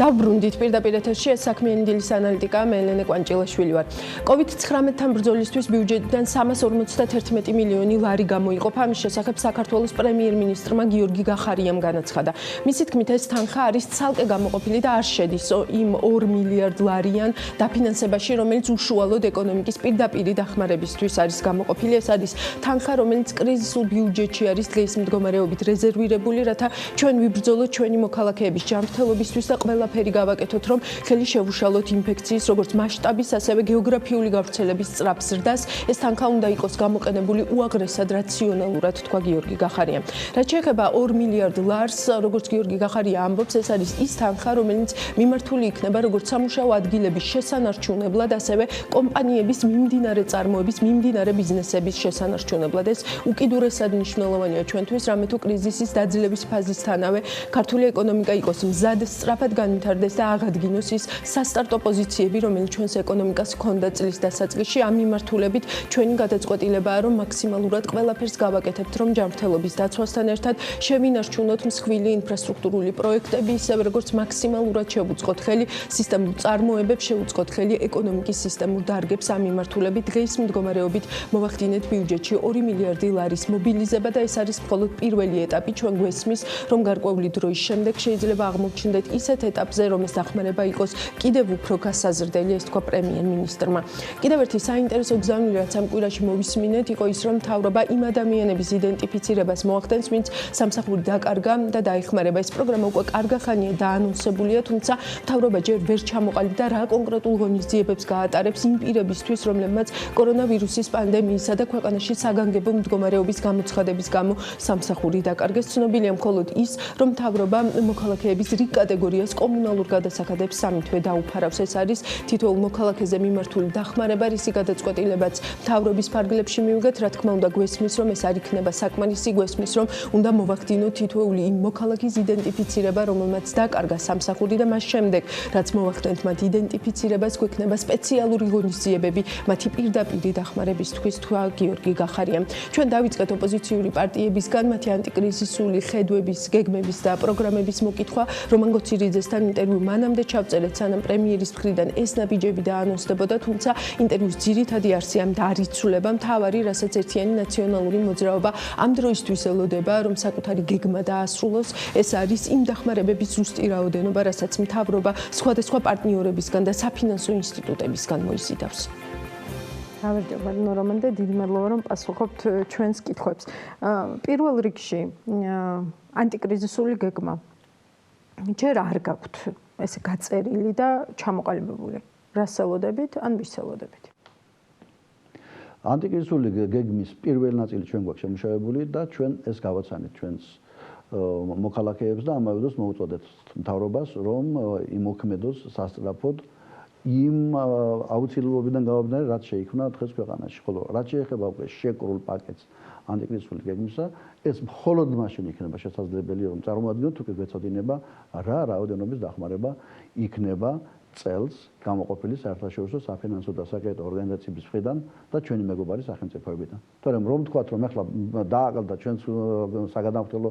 დავბრუნდით პირდაპირ ეთერში, ეს საქმიანი დილის ანალიტიკა, მე ელენე კვანჭილაშვილი ვარ. COVID-19-თან ბრძოლისთვის ბიუჯეტიდან 351 მილიონი ლარი გამოიყოფა. ამის შესახებ საქართველოს პრემიერ-მინისტრმა გიორგი გახარიამ განაცხადა. მისი თქმით, ეს თანხა არის ცალკე გამოყოფილი და არ შედის იმ 2 მილიარდ ლარიან დაფინანსებაში, რომელიც უშუალოდ ეკონომიკის პირდაპირი დახმარებისთვის არის გამოყოფილი. ეს არის თანხა, რომელიც კრიზისულ ბიუჯეტში არის დღის მდგომარეობით რეზერვირებული, რათა ჩვენ ვიბრძოლოთ ჩვენი მოქალაქეების ჯანმრთელობისთვის და ყველაფერი გავაკეთოთ, რომ ხელი შევუშალოთ ინფექციის როგორც მასშტაბის, ასევე გეოგრაფიული გავრცელების სწრაფ ზრდას. ეს თანხა უნდა იყოს გამოყენებული უაღრესად რაციონალურად, თქვა გიორგი გახარიამ. რაც შეეხება 2 მილიარდ ლარს, როგორც გიორგი გახარია ამბობს, ეს არის ის თანხა, რომელიც მიმართული იქნება როგორც სამუშაო ადგილების შესანარჩუნებლად, ასევე კომპანიების მიმდინარე წარმოების, მიმდინარე ბიზნესების შესანარჩუნებლად. ეს უკიდურესად მნიშვნელოვანია ჩვენთვის, რამე თუ კრიზისის დაძლევის ფაზისთანავე ქართული ეკონომიკა იყოს მზად სწრაფად განვითარდეს და აღადგინოს ის სასტარტო პოზიციები, რომელიც ჩვენს ეკონომიკას ჰქონდა წლის დასაწყისში. ამ მიმართულებით ჩვენი გადაწყვეტილებაა, რომ მაქსიმალურად ყველაფერს გავაკეთებთ, რომ ჯანმრთელობის დაცვასთან ერთად შევინარჩუნოთ მსხვილი ინფრასტრუქტურული პროექტები, ისევე როგორც მაქსიმალურად შევუწყოთ ხელი სისტემურ წარმოებებს, შევუწყოთ ხელი ეკონომიკის სისტემურ დარგებს. ამ მიმართულებით დღის მდგომარეობით მოვახდინეთ ბიუჯეტში 2 მილიარდი ლარის მობილიზება და ეს არის მხოლოდ პირველი ეტაპი. ჩვენ გვესმის, რომ გარკვეული დროის შემდეგ შეიძლება აღმოჩნდეთ ისეთ ეტაპზე, რომ ეს დახმარება იყოს კიდევ უფრო გასაზრდელი, ეს თქვა პრემიერ-მინისტრმა. კიდევ ერთი საინტერესო გზავნილი, რაც ამ კვირაში მოვისმინეთ, იყო ის, რომ მთავრობა იმ ადამიანების იდენტიფიცირებას მოახდენს, ვინც სამსახური დაკარგა და დაეხმარება. ეს პროგრამა უკვე კარგა ხანია დაანონსებულია, თუმცა მთავრობა ჯერ ვერ ჩამოყალიბდა რა კონკრეტულ ღონისძიებებს გაატარებს იმ პირებისთვის, რომლებმაც კორონავირუსის პანდემიისა და ქვეყანაში საგანგებო მდგომარეობის გამოცხადების გამო სამსახური დაკარგეს. ცნობილია მხოლოდ ის, რომ მთავრობა მოქალაქეების რიგ კატეგორიას კომუნალურ გადასახადებს სამითვე დაუფარავს. ეს არის თითოეულ მოქალაქეზე მიმართული დახმარება, რისი გადაწყვეტილებაც მთავრობის ფარგლებში მივიღეთ. რა თქმა უნდა, გვესმის, რომ ეს არ იქნება საკმარისი, გვესმის, რომ უნდა მოვახდინოთ თითოეული იმ მოქალაქის იდენტიფიცირება, რომელმაც დაკარგა სამსახური და მას შემდეგ, რაც მოვახდენთ მათ იდენტიფიცირებას, გვექნება სპეციალური ღონისძიებები მათი პირდაპირი დახმარებისთვის, თქვა გიორგი გახარიამ. ჩვენ დავიწყეთ ოპოზიციური პარტიებისგან მათი ანტიკრიზისული ხედვების, გეგმების და პროგრამების მოკითხვა. რომან გოცირიძესთან თან ინტერვიუ მანამდე ჩავწერეთ, სანამ პრემიერის მხრიდან ეს ნაბიჯები დაანონსდებოდა, თუმცა ინტერვიუს ძირითადი არსი ამ დარიცულება, მთავარი, რასაც ერთიანი ნაციონალური მოძრაობა ამ დროისთვის ელოდება, რომ საკუთარი გეგმა დაასრულოს, ეს არის იმ დახმარებების ზუსტი რაოდენობა, რასაც მთავრობა სხვადასხვა პარტნიორებისგან და საფინანსო ინსტიტუტებისგან მოიზიდავს. გამარჯობა, რომანდე, დიდი მადლობა, რომ პასუხობთ ჩვენს კითხვებს. პირველ რიგში, ანტიკრიზისული გეგმა ჯერ არ გაქვთ ესე გაწერილი და ჩამოყალიბებული. რას ელოდებით, ან ვის ელოდებით? ანტიკრიზისული გეგმის პირველი ნაწილი ჩვენ გვაქვს შემუშავებული და ჩვენ ეს გავაცანით ჩვენს მოქალაქეებს და ამავე დროს მოუწოდეთ მთავრობას, რომ იმოქმედოს სასწრაფოდ იმ აუცილებლობიდან გამომდინარე, რაც შეიქმნა დღეს ქვეყანაში. ხოლო რაც შეეხება უკვე შეკრულ პაკეტს ანტიკრიზისული გეგმისა, ეს მხოლოდ მაშინ იქნება შესაძლებელი, რომ წარმოადგინოთ უკვე გვეცოდინება რა რაოდენობის დახმარება იქნება წელს გამოყოფილი საერთაშორისო საფინანსო და საკრედიტო ორგანიზაციების მხრიდან და ჩვენი მეგობარი სახელმწიფოებიდან. თორემ რომ თქვათ, რომ ახლა დააყალდა ჩვენს საგადამხდელო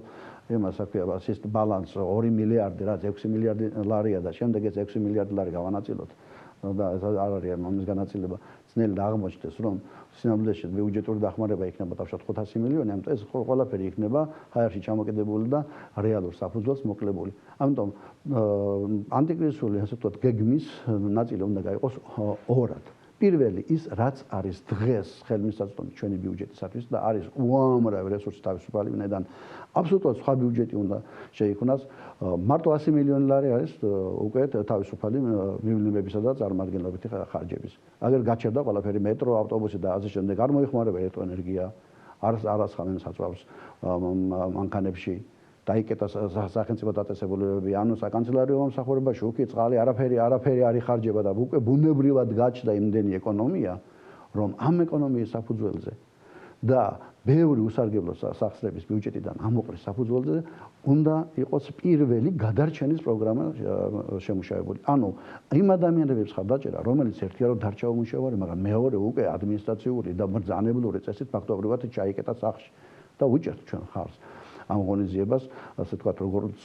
იმას აქვია ბალანს 2 მილიარდი, რაც 6 მილიარდი ლარია და შემდეგ ეს 6 მილიარდი ლარი გავანაწილოთ. და ეს არ არის ამის განაწილება. ძნელი და აღმოჩნდეს, რომ სინამდვილეში ბიუჯეტური დახმარება იქნება თავშოთ 500 მილიონი, ამიტომ ეს ყველაფერი იქნება ჰაერში ჩამოკიდებული და რეალურ საფუძველს მოკლებული. ამიტომ ანტიკრიზისული, ასე ვთქვათ, გეგმის ნაწილი უნდა გაიყოს ორად. პირველი ის, რაც არის დღეს ხელმისაწვდომი ჩვენი ბიუჯეტისათვის და არის უამრავი რესურსი თავისუფალი ვინაიდან აბსოლუტურად სხვა ბიუჯეტი უნდა შეიქმნას. მარტო 100 მილიონი ლარი არის უკვე თავისუფალი მივლებებისა და წარმოადგენლობითი ხარჯების. აგერ გაჩერდა ყველაფერი მეტრო, ავტობუსი და ასე შემდეგ, არ მოიხმარება ელექტროენერგია, არ ასხამენ საწვავს მანქანებში. დაიკეტა სახელმწიფო დაწესებულებები, ანუ საკანცელარიო მომსახურებაში უკი წყალი არაფერი არ იხარჯება და უკვე ბუნებრივად გაჩნდა იმდენი ეკონომია, რომ ამ ეკონომიის საფუძველზე და ბევრი უსარგებლო სახსრების ბიუჯეტიდან ამოყრის საფუძველზე უნდა იყოს პირველი გადარჩენის პროგრამა შემუშავებული. ანუ იმ ადამიანების ხარდაჭერა, რომელიც ერთიარო დარჩა უმუშევარი, მაგრამ მეორე უკვე ადმინისტრაციული და ბრძანებლური წესით ფაქტობრივად ჩაიკეტა სახში და უჭერთ ჩვენ ხარს. ამ ღონისძიებას, ასე ვთქვათ, როგორც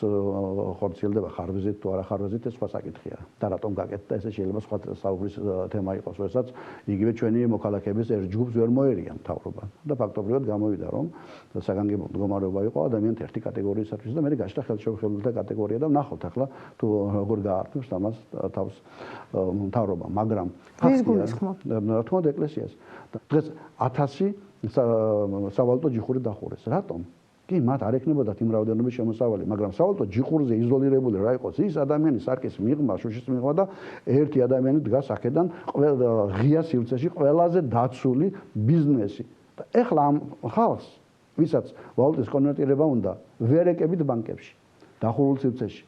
ხორციელდება ხარვეზით თუ არა ხარვეზით, ეს სხვა საკითხია. და რატომ გაკეთდა, ესე შეიძლება სხვა საუბრის თემა იყოს, როდესაც იგივე ჩვენი მოქალაქეების ერთ ჯგუფს ვერ მოერია მთავრობა. და ფაქტობრივად გამოვიდა, რომ საგანგებო მდგომარეობა იყო ადამიანთა ერთი კატეგორიისათვის და მე გაჩნდა ხელშეუხებლთა კატეგორია და ვნახოთ ახლა თუ როგორ გაართმევს ამას თავს მთავრობა, მაგრამ რა თქმა უნდა ეკლესიას. დღეს 1000 სავალუტო ჯიხური დახურეს. რატომ? კი, მათ არ ექნებოდათ იმ რაოდენობის შემოსავალი, მაგრამ სავალუტო ჯიხურზე იზოლირებული რა იყოს ის ადამიანი სარკის მიღმა, შუშის მიღმა და ერთი ადამიანი დგას აქედან ღია სივრცეში ყველაზე დაცული ბიზნესი. და ეხლა ამ ხალხს, ვისაც ვალუტის კონვერტირება უნდა, ვერ ეკებით ბანკებში, დახურულ სივრცეში.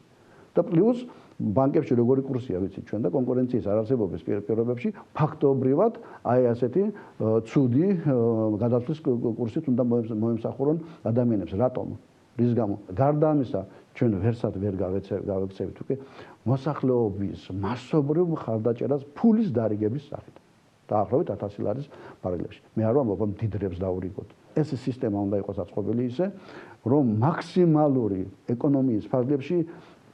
და პლუს ბანკებში როგორი კურსია ვიცით ჩვენ და კონკურენციის არარსებობის პირობებში ფაქტობრივად აი ასეთი ცუდი გადასვლის კურსით უნდა მოემსახურონ ადამიანებს. რატომ? რის გამო? გარდა ამისა, ჩვენ ვერსად ვერ გავექცევით უკვე მოსახლეობის მასობრივ ხარდაჭერას ფულის დარიგების სახით. დაახლოებით 1000 ლარის ბარელებში. მე არ ვამბობ, რომ დიდრებს დაურიგოთ. ეს სისტემა უნდა იყოს აწყობილი ისე, რომ მაქსიმალური ეკონომიის ფარგლებში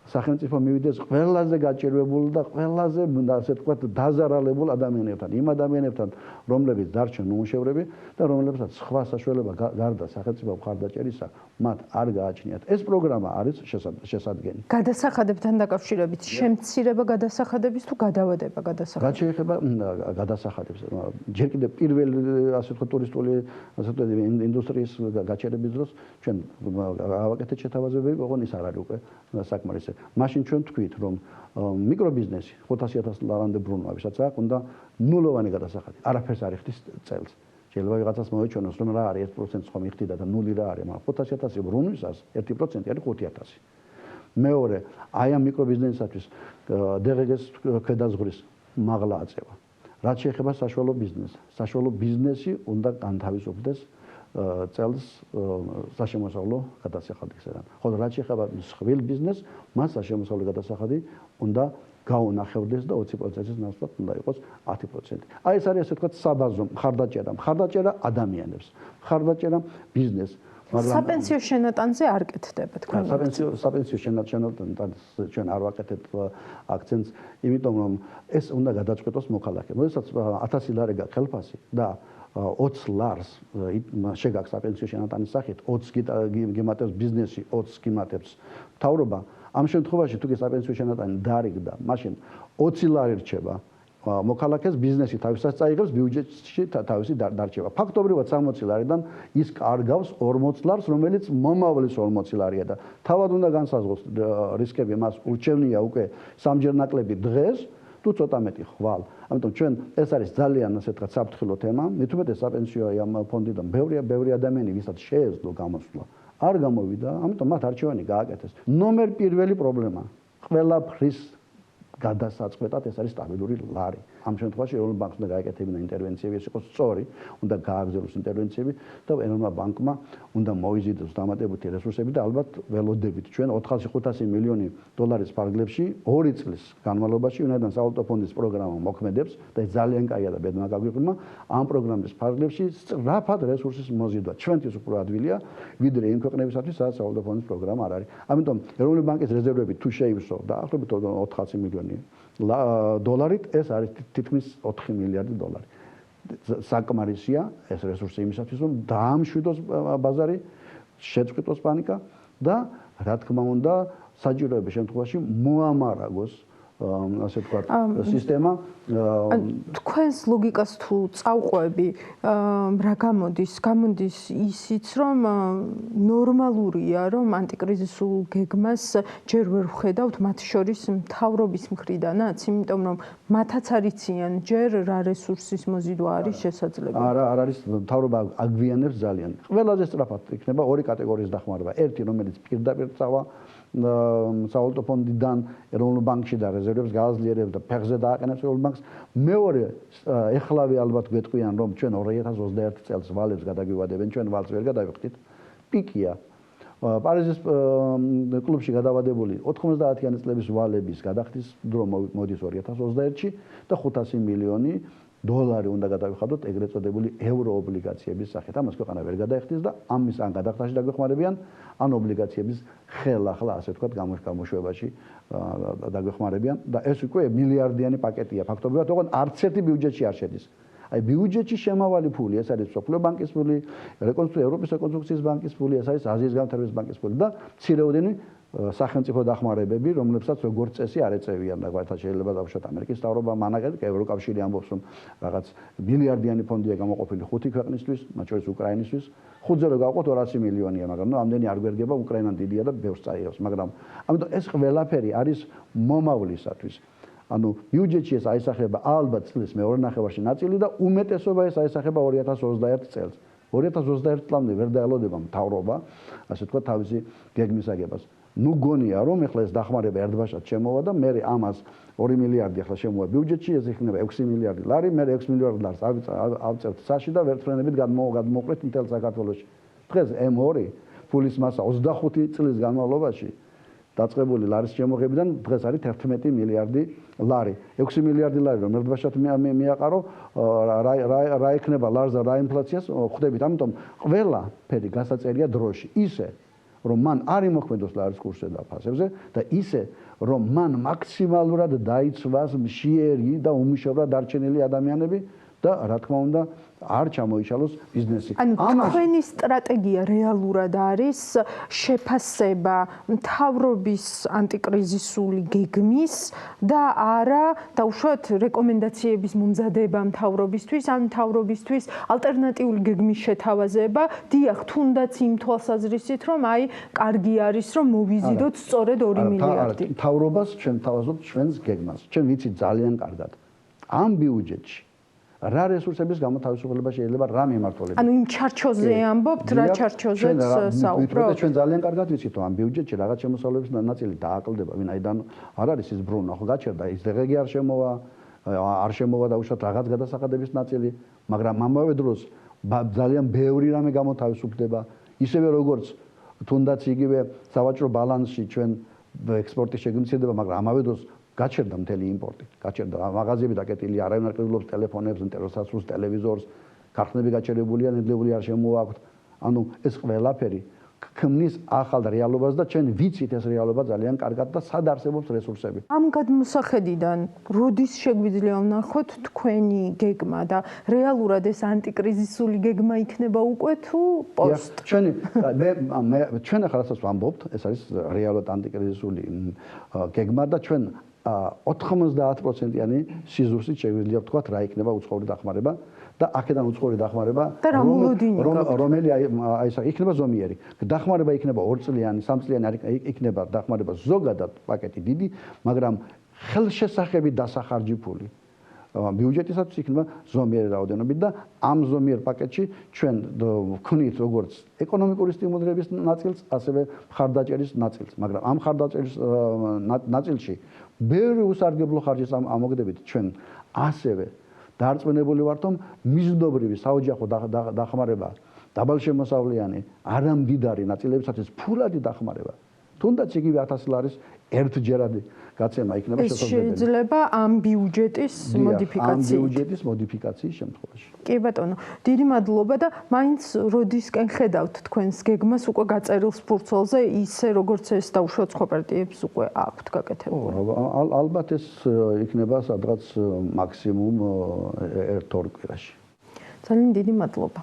სახელმწიფო მივიდეს ყველაზე გაჭირვებულ და ყველაზე, ასე ვთქვათ, დაზარალებულ ადამიანებთან, იმ ადამიანებთან, რომლებიც დარჩენ უმუშევრები და რომლებსაც სხვა საშუალება გარდა სახელმწიფო მხარდაჭერისა მათ არ გააჩნიათ. ეს პროგრამა არის შესადგენი. გადასახადებთან დაკავშირებით შემცირება გადასახადების თუ გადავადება გადასახადების? რაც შეეხება გადასახადებს, ჯერ კიდევ პირველი, ასე ვთქვათ, ტურისტული, ასე ვთქვათ, ინდუსტრიის გაჩერების დროს ჩვენ გავაკეთეთ შეთავაზებები, ოღონდ ის არ არის უკვე საკმარისი. მაშინ ჩვენ თქვით, რომ მიკრობიზნესი 500.000 ლარამდე ბრუნვა, ვისაც აქვს, უნდა ნულოვანი გადასახადი. არაფერს არ იხდის წელს. შეიძლება ვიღაცას მოეჩვენოს, რომ რა არის 1% სხვა მიხდიდა და 0 რა არის, მაგრამ 500.000 ბრუნვისას 1% არის 5.000. მეორე, აი ამ მიკრობიზნესისათვის DGG-ს ქვედაზღვრის მაღლა აწევა. რაც შეეხება საშუალო ბიზნესს, საშუალო ბიზნესი უნდა განთავისუფლდეს წელს საშემოსავლო გადასახადისგან. ხოლო რაც შეეხება სხვილ ბიზნესს, მას საშემოსავლო გადასახადი უნდა გაუნახებდეს და 20%-ის ნაცვლად უნდა იყოს 10%. აი ეს არის, ასე ვთქვათ, საბაზო მხარდაჭერა ადამიანებს, მხარდაჭერა ბიზნესს. საპენსიო შენატანზე არ კეთდება თქვენ. საპენსიო შენატანზე ჩვენ არ ვაკეთებთ აქცენტს, იმიტომ რომ ეს უნდა გადაწყვეტოს მოქალაქე. როდესაც 1000 ლარი გაქვს ხელფასი და 20 ლარს შეგაქვს საპენსიო შენატანის სახით, 20 გემატებს ბიზნესი, 20 გემატებს მთავრობა, ამ შემთხვევაში თუ კი საპენსიო შენატანი დარიგდა, მაშინ 20 ლარი რჩება მოქალაქეს, ბიზნესი თავისას წაიღებს, ბიუჯეტში თავისი დარჩება. ფაქტობრივად 60 ლარიდან ის კარგავს 40 ლარს, რომელიც მომავლის 40 ლარია და თავად უნდა განსაზღვროს რისკები, მას ურჩევნია უკვე სამჯერ ნაკლები დღეს თუ ცოტა მეტი ხვალ. ამიტომ ჩვენ ეს არის ძალიან ასე ვთქვათ საფრთხილო თემა. მით უმეტეს საპენსიო ამ ფონდიდან ბევრი ადამიანი, ვისაც შეეძლო გამოსვლა, არ გამოვიდა, ამიტომ მათ არჩევანი გააკეთეს. ნომერ პირველი პრობლემა, ყველაფრის გადასაწყვეტად ეს არის სტაბილური ლარი. ამ შემთხვევაში ეროვნულ ბანკს უნდა გაეკეთებინა ინტერვენციები, ეს იყოს სწორი, უნდა გააგრძელოს ინტერვენციები და ეროვნულმა ბანკმა უნდა მოიზიდოს დამატებითი რესურსები და ალბათ ველოდებით ჩვენ 400-500 მილიონი დოლარის ფარგლებში 2 წლის განმავლობაში უნდან სავალუტო ფონდის პროგრამა მოქმედებს და ეს ძალიან კაია და ბედმა გაგვიყურმა ამ პროგრამის ფარგლებში სწრაფად რესურსის მოზიდვა. ჩვენთვის უფრო ადვილია ვიდრე იმ ქვეყნებისათვის, სადაც სავალუტო ფონდის პროგრამა არ არის. ამიტომ ეროვნული ბანკის რეზერვები თუ შეივსო დაახლოებით 400 მილიონი დოლარით, ეს არის თითქმის 4 მილიარდი დოლარი. საკმარისია ეს რესურსი იმისათვის, რომ დაამშვიდოს ბაზარი, შეწყვიტოს პანიკა და რა თქმა უნდა, საჭიროების შემთხვევაში მოამარაგოს ასე ვთქვათ სისტემა. თქვენს ლოგიკას თუ წავყვები, რა გამოდის ისიც, რომ ნორმალურია, რომ ანტიკრიზისულ გეგმას ჯერ ვერ ვხედავთ მათ შორის მთავრობის მხრიდანაც, იმიტომ რომ მათაც არ იციან ჯერ რა რესურსის მოზიდვა არის შესაძლებელი. არ არის, მთავრობა აგვიანებს ძალიან. ყველაზე სწრაფად იქნება ორი კატეგორიის დახმარება. ერთი, რომელიც პირდაპირ წავა სავალუტო ფონდიდან ეროვნულ ბანკში და რეზერვებს გააძლიერებს და ფეხზე დააყენებს ეროვნულ ბანკს. მეორე, ეხლავე ალბათ გვეტყვიან, რომ ჩვენ 2021 წელს ვალებს გადაგვივადებენ, ჩვენ ვალს ვერ გადავიხდით. პიკია. პარიზის კლუბში გადავადებული 90-იანი წლების ვალების გადახდის დრო მოდის 2021-ში და 500 მილიონი დოლარი უნდა გადავიხადოთ ეგრეთ წოდებული ევროობლიგაციების სახით. ამას ქვეყანა ვერ გადაიხდის და ამის ან გადახდაში დაგვეხმარებიან, ან ობლიგაციების ხელახლა ასე ვთქვათ გამოშვებაში დაგვეხმარებიან და ეს უკვე მილიარდიანი პაკეტია. ფაქტობრივად ოღონდ არც ერთი ბიუჯეტში არ შედის. აი ბიუჯეტში შემავალი ფული, ეს არის სოფლიო ბანკის ფული, ევროპის რეკონსტრუქციის ბანკის ფული, ეს არის აზიის განვითარების ბანკის ფული და მცირეოდენი სახელმწიფო დახმარებები, რომლებსაც როგორც წესი არ ეწევიან და გვაითა შეიძლება დავუშვათ ამერიკის მთავრობა, მანაგად ევროკავშირი ამბობს, რომ რაღაც მილიარდიანი ფონდია გამოყოფილი 5 ქვეყნისთვის, მათ შორის უკრაინისთვის. 5-ზე რო გავყოთ 200 მილიონია, მაგრამ ნუ ამდენი არ გვერგება, უკრაინა დიდია და ბევრს წაიღებს, მაგრამ ამიტომ ეს ყველაფერი არის მომავლისათვის. ანუ ბიუჯეტში ეს აისახება ალბათ წლის მეორე ნახევარში ნაწილი და უმეტესობა ეს აისახება 2021 წელს. 2021 წლამდე ვერ დაელოდება მთავრობა, ასე ვთქვათ, თავისი გეგმის აგებას. ნუ გონია რომ ეხლა ეს დახმარება ერთბაშად შემოვა და მე ამას 2 მილიარდი ახლა შემოვა ბიუჯეტში, ეს იქნება 6 მილიარდი ლარი, მე 6 მილიარდ ლარს ავწევთ საში და ვერტმფრენებით გადმოვყრეთ მთელ საქართველოში. დღეს M2 ფულის მასა 25 წლის განმავლობაში დაწყებული ლარის შემოღებიდან დღეს არის 11 მილიარდი ლარი. 6 მილიარდი ლარი რომ ერთბაშად მიაყარო, რა ექნება ლარს და რა ინფლაციას ხვდებით. ამიტომ ყველაფერი გასაწერია დროში. ისე რომ მან არ იმოქმედოს ლარის კურსზე და ფასებზე და ისე რომ მან მაქსიმალურად დაიცვას მშიერი და უმუშევრად დარჩენილი ადამიანები და რა თქმა უნდა არ ჩამოიშალოს ბიზნესი. ანუ თქვენი სტრატეგია რეალურად არის შეფასება მთავრობის ანტიკრიზისული გეგმის და არა დაუშვათ რეკომენდაციების მომზადება მთავრობისთვის ან მთავრობისთვის ალტერნატიული გეგმის შეთავაზება. დიახ, თუნდაც იმ თვალსაზრისით, რომ აი კარგი არის, რომ მოვიზიდოთ სწორედ 2 მილიარდი. მთავრობას ჩვენ თავაზობთ ჩვენს გეგმას. ჩვენ ვიცით ძალიან კარგად. ამ ბიუჯეტში რა რესურსების გამოთავისუფლება შეიძლება რა მიმართულებით. ანუ იმ ჩარჩოზე ამბობთ, რა ჩარჩოზეც საუბრობთ. ჩვენ ძალიან კარგად ვიცით, რომ ამ ბიუჯეტში რაღაც შემოსავლების ნაწილი დააკლდება, ვინაიდან არ არის ის ბრუნვა, ხო გაჩერდა, ის დეგეგი არ შემოვა და უშუალოდ რაღაც გადასახადების ნაწილი, მაგრამ ამავე დროს ძალიან ბევრი რამე გამოთავისუფლდება, ისევე როგორც თუნდაც იგივე სავაჭრო ბალანსში ჩვენ ექსპორტი შეგმცირდება, მაგრამ ამავე დროს გაჩერდა მთელი იმპორტი, გაჩერდა მაღაზიები დაკეტილი, არავინ არ ყიდულობს ტელეფონებს, ინტერნეტსაცურს, ტელევიზორს, ქარხნები გაჩერებულია, ნედლეული არ შემოაქვთ. ანუ ეს ყველაფერი ქმნის ახალ რეალობას და ჩვენ ვიცით ეს რეალობა ძალიან კარგად და სად არსებობს რესურსები. ამ გადმოსახედიდან როდის შეგვიძლია ვნახოთ თქვენი გეგმა და რეალურად ეს ანტიკრიზისული გეგმა იქნება უკვე თუ პოსტ? ჩვენ ახლა რასაც ვამბობთ, ეს არის რეალურად ანტიკრიზისული გეგმა და ჩვენ 90%-იანი სიზუსტით შეგვიძლია ვთქვათ რა იქნება უცხოური დახმარება და აქედან უცხოური დახმარება რომელი აი ეს იქნება ზომიერი. დახმარება იქნება 2 წლიანი, 3 წლიანი იქნება დახმარება ზოგადად პაკეტი დიდი, მაგრამ ხელშესახებით დასახარჯი ფული ბიუჯეტისაც იქნება ზომიერი რაოდენობით და ამ ზომიერ პაკეტში ჩვენ ვქნით როგორც ეკონომიკური სტიმულირების ნაწილს, ასევე მხარდაჭერის ნაწილს, მაგრამ ამ მხარდაჭერის ნაწილში ბევრი უსარგებლო ხარჯის ამოგდებით ჩვენ ასევე დარწმუნებული ვართ, რომ მიზნობრივი საოჯახო დახმარება დაბალშემოსავლიანი არამდიდარი ნაწილებისათვის ფულადი დახმარება თუნდაც იგივე 1000 ლარის ერთჯერადი გაცემა იქნება შესაძლებელი. შეიძლება ამ ბიუჯეტის მოდიფიკაციით. ამ ბიუჯეტის მოდიფიკაციის შემთხვევაში. კი ბატონო, დიდი მადლობა და მაინც როდისკენ ხედავთ თქვენს გეგმას უკვე გაწერილ სფურცელზე, ისე როგორც ეს დაუშვათ პარტიებს უკვე აქვთ გაკეთებული. ალბათ ეს იქნება სადღაც მაქსიმუმ 1-2 კვირაში. ძალიან დიდი მადლობა.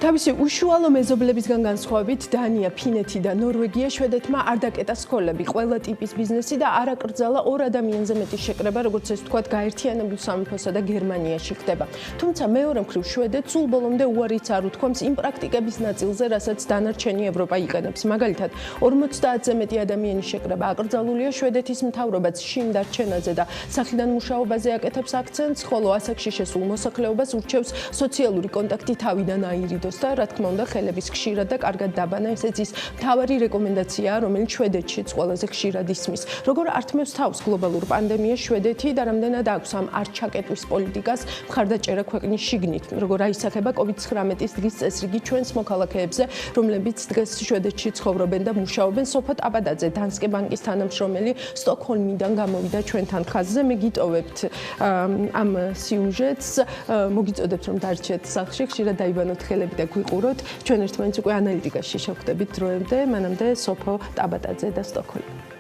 თავისი უშუალო მეზობლებისგან განსხვავებით დანია, ფინეთი და ნორვეგია შვედეთმა არ დაკეტა სკოლები, ყველა ტიპის ბიზნესი და არ აკრძალა 2 ადამიანზე მეტი შეკრება, როგორც ეს თქვათ, გაერთიანებულ სამეფოსა და გერმანიაში ხდება. თუმცა მეორე მხრივ შვედეთს სულ ბოლომდე უარიც არ უთქვამს იმ პრაქტიკების ნაწილზე, რასაც დანარჩენი ევროპა იყენებს. მაგალითად, 50-ზე მეტი ადამიანის შეკრება აკრძალულია შვედეთის მთავრობაც შინ დარჩენაზე და სახლიდან მუშაობაზე აკეთებს აქცენტს, ხოლო ასაკში შესულ მოსახლეობას ურჩევს სოციალური კონტაქტი თავიდან აირიდოს. და რა თქმა უნდა ხელების ხშირად და კარგად დაბანა ესეც ის მთავარი რეკომენდაციაა, რომელიც შვედეთშიც ყველაზე ხშირად ისმის. როგორ ართმევს თავს გლობალურ პანდემიას შვედეთი და რამდენად აქვს ამ არ ჩაკეტვის პოლიტიკას მხარდაჭერა ქვეყნის შიგნით, როგორ აისახება COVID-19-ის დღის წესრიგი ჩვენს მოქალაქეებზე, რომლებიც დღეს შვედეთში ცხოვრობენ და მუშაობენ. სოფო ტაბადაძე, დანსკე ბანკის თანამშრომელი, სტოკჰოლმიდან გამოვიდა ჩვენთან ხაზზე. მე გიტოვებთ ამ სიუჟეტს, მოგიწოდებთ რომ დარჩეთ სახლში, ხშირად დაიბანოთ ხელები და გვიყუროთ. ჩვენ ერთმანეთს უკვე ანალიტიკაში შევხვდებით დროებდე, მანამდე სოფო ტაბატაძე და სტოკჰოლმი.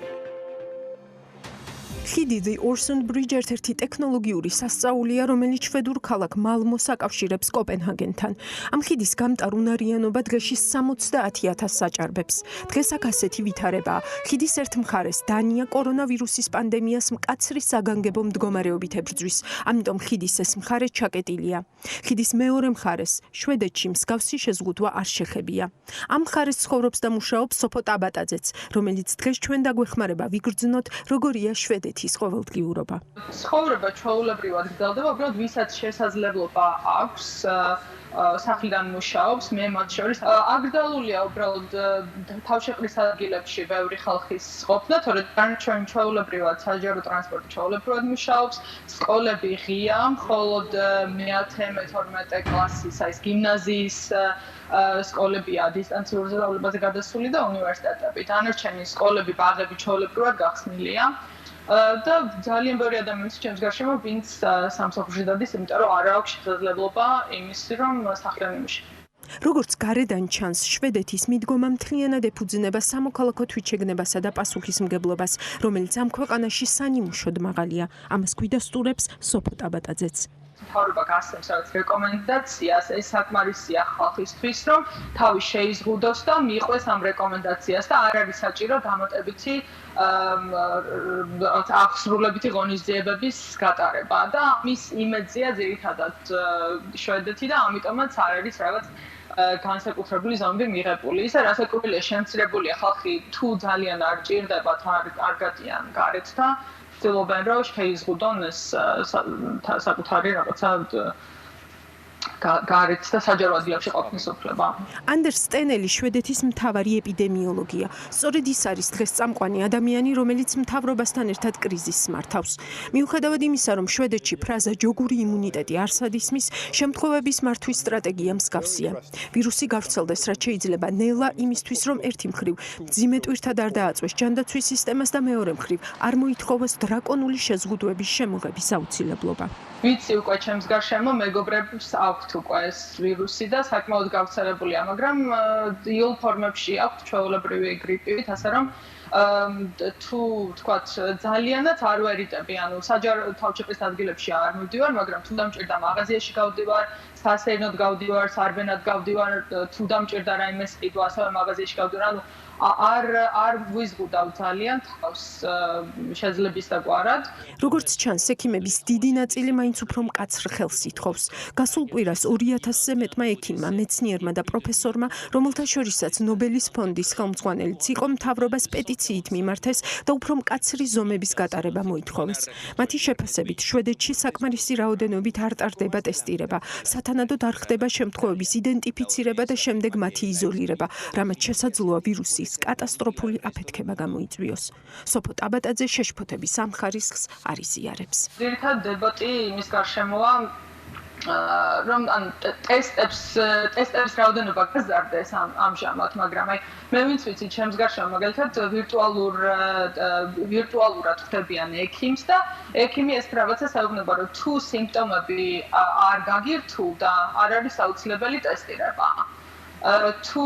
ხიდი The Orsund Bridge ერთ-ერთი ტექნოლოგიური სასწაულია, რომელიც შვედურ ქალაქ მალმოს აკავშირებს კოპენჰაგენთან. ამ ხიდის გამტარ უნარიანობა დღეში 70,000 საჭარბებს. დღეს აქ ასეთი ვითარებაა. ხიდის ერთ მხარეს დანია კორონავირუსის პანდემიას მკაცრი საგანგებო მდგომარეობით ებრძვის, ამიტომ ხიდის ეს მხარე ჩაკეტილია. ხიდის მეორე მხარეს შვედეთში მსგავსი შეზღუდვა არ შეხებია. ამ მხარეს ცხოვრობს და მუშაობს სოფო ტაბატაძეც, რომელიც დღეს ჩვენ დაგვეხმარება ვიგრძნოთ, როგორია შვედეთის ყოველდღიურობა. ცხოვრება ჩვეულებრივად გრძელდება, უბრალოდ ვისაც შესაძლებლობა აქვს სახლიდან მუშაობს, მე მათ შორის აკრძალულია უბრალოდ თავშეყრის ადგილებში ბევრი ხალხის ყოფნა, თორემ ჩვენ ჩვეულებრივად საჯარო ტრანსპორტი ჩვეულებრივად მუშაობს, სკოლები ღია, მხოლოდ მე-12 კლასის აი ეს გიმნაზიის სკოლებია დისტანციურ სწავლებაზე გადასული და უნივერსიტეტები. დანარჩენი სკოლები, ბაღები ჩვეულებრივად გახსნილია. და ძალიან ბევრი ადამიანის ჩემს გარშემო, ვინც სამსახურში დადის, იმიტომ რომ არ აქვს შესაძლებლობა იმისი, რომ სახლიდან იმუშაოს. როგორც გარედან ჩანს, შვედეთის მიდგომა მთლიანად ეფუძნება სამოქალაქო თვითშეგნებასა და პასუხისმგებლობას, რომელიც ამ ქვეყანაში სანიმუშოდ მაღალია. ამას გვიდასტურებს სოფო ტაბატაძეც. მთავრობა გასცემს რაღაც რეკომენდაციას, ეს საკმარისია ხალხისთვის, რომ თავი შეიზღუდოს და მიყვეს ამ რეკომენდაციას და არ არის საჭირო დამატებითი აღსრულებითი ღონისძიებების გატარება და ამის იმედზეა ძირითადად შვედეთი და ამიტომაც არ არის რაღაც განსაკუთრებული ზომები მიღებული. ისა რასაკვირველია შემცირებულია ხალხი თუ ძალიან არ ჭირდებათ, არ გადიან გარეთ და ცდილობენ რომ შეიზღუდონ ეს საკუთარი რაღაცა გარეთ და საჯარო ადგილებში ყოფნის უფლება. ანდერს სტენელი შვედეთის მთავარი ეპიდემიოლოგია. სწორედ ის არის დღეს წამყვანი ადამიანი, რომელიც მთავრობასთან ერთად კრიზისს მართავს. მიუხედავად იმისა, რომ შვედეთში ფრაზა ჯოგური იმუნიტეტი არსად ისმის, შემთხვევების მართვის სტრატეგია მსგავსია. ვირუსი გავრცელდეს რაც შეიძლება ნელა იმისთვის, რომ ერთი მხრივ მძიმე ტვირთად არ დააწვეს ჯანდაცვის სისტემას და მეორე მხრივ არ მოითხოვოს დრაკონული შეზღუდვების შემოღების აუცილებლობა. ვიცი უკვე ჩემს გარშემო მეგობრებს აქვთ უკვე ეს ვირუსი და საკმაოდ გავრცელებულია, მაგრამ იოლ ფორმებში აქვს ჩვეულებრივი გრიპივით, ასე რომ თუ თქვათ ძალიანაც არ ვერიტები, ანუ საჯარო თავშეყრის ადგილებში არ მივდივარ, მაგრამ თუ დამჭირდა მაღაზიაში გავდივარ, სასეირნოდ გავდივარ, სარბენად გავდივარ, თუ დამჭირდა რაიმე სყიდვა, ასევე მაღაზიაში გავდივარ, ანუ არ ვიზღუდავ ძალიან თავს შეძლების დაგვარად. როგორც ჩანს, ექიმების დიდი ნაწილი მაინც უფრო მკაცრ ხელს ითხოვს. გასულ კვირას 2000-ზე მეტმა ექიმმა, მეცნიერმა და პროფესორმა, რომელთა შორისაც ნობელის ფონდის ხელმძღვანელიც იყო, მთავრობას პეტიციით მიმართეს და უფრო მკაცრი ზომების გატარება მოითხოვეს. მათი შეფასებით, შვედეთში საკმარისი რაოდენობით არ ტარდება ტესტირება, სათანადოდ არ ხდება შემთხვევების იდენტიფიცირება და შემდეგ მათი იზოლირება, რამაც შესაძლოა ვირუსის კატასტროფული აფეთქება გამოიწვიოს. სოფო ტაბატაძე შეშფოთების ამ ხარისხს არ იზიარებს. ძირითადად დებატი იმის გარშემოა, რომ ტესტების რაოდენობა გაზარდეს ამჟამად, მაგრამ მე ვინც ვიცი, ჩემს გარშემო მაგალითად ვირტუალურად ხვდებიან ექიმს და ექიმი ეს რაღაცას ეუბნება, რომ თუ სიმპტომები არ გაგირთულ და არ არის აუცილებელი ტესტირება. თუ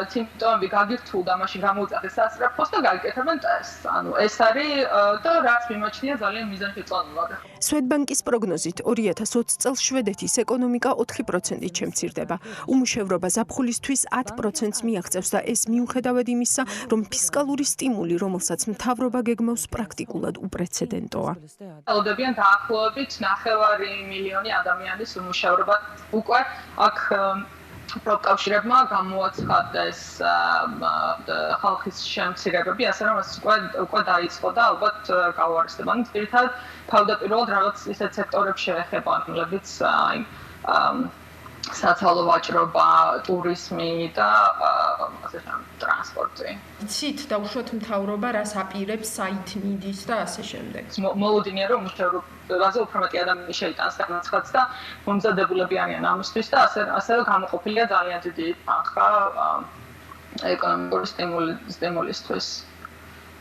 სიმპტომები გაგირთულ და მაშინ გამოუწადეს სასწრაფოს და გაიკეთებენ ტესტს. ანუ ეს არის და რაც მიმაჩნია ძალიან მიზანშეწონილად. სვედბანკის პროგნოზით 2020 წელს შვედეთის ეკონომიკა 4%-ით შემცირდება. უმუშევრობა ზაფხულისთვის 10%-ს მიაღწევს და ეს მიუხედავად იმისა, რომ ფისკალური სტიმული, რომელსაც მთავრობა გეგმავს, პრაქტიკულად უპრეცედენტოა. ელოდებიან დაახლოებით 9 მილიონი ადამიანის უმუშევრობა. უკვე აქ პროფკავშირებმა გამოაცხადეს ხალხის შემცირებები, ასე რომ ეს უკვე დაიწყო და ალბათ გავუარესდება. ძირითადად თავდაპირველად რაღაც ისეთ სექტორებს შეეხება, რომლებიც საცალო ვაჭრობა, ტურიზმი და ტრანსპორტი. იცით დაუშვათ მთავრობა რას აპირებს, საით მიდის და ასე შემდეგ. მოლოდინია რომ უმუშევრობაზე უფრო მეტი ადამიანი შეიტანს განაცხადს და მომზადებულები არიან ამისთვის და ასევე გამოყოფილია ძალიან დიდი თანხა ეკონომიკური სტიმულისთვის.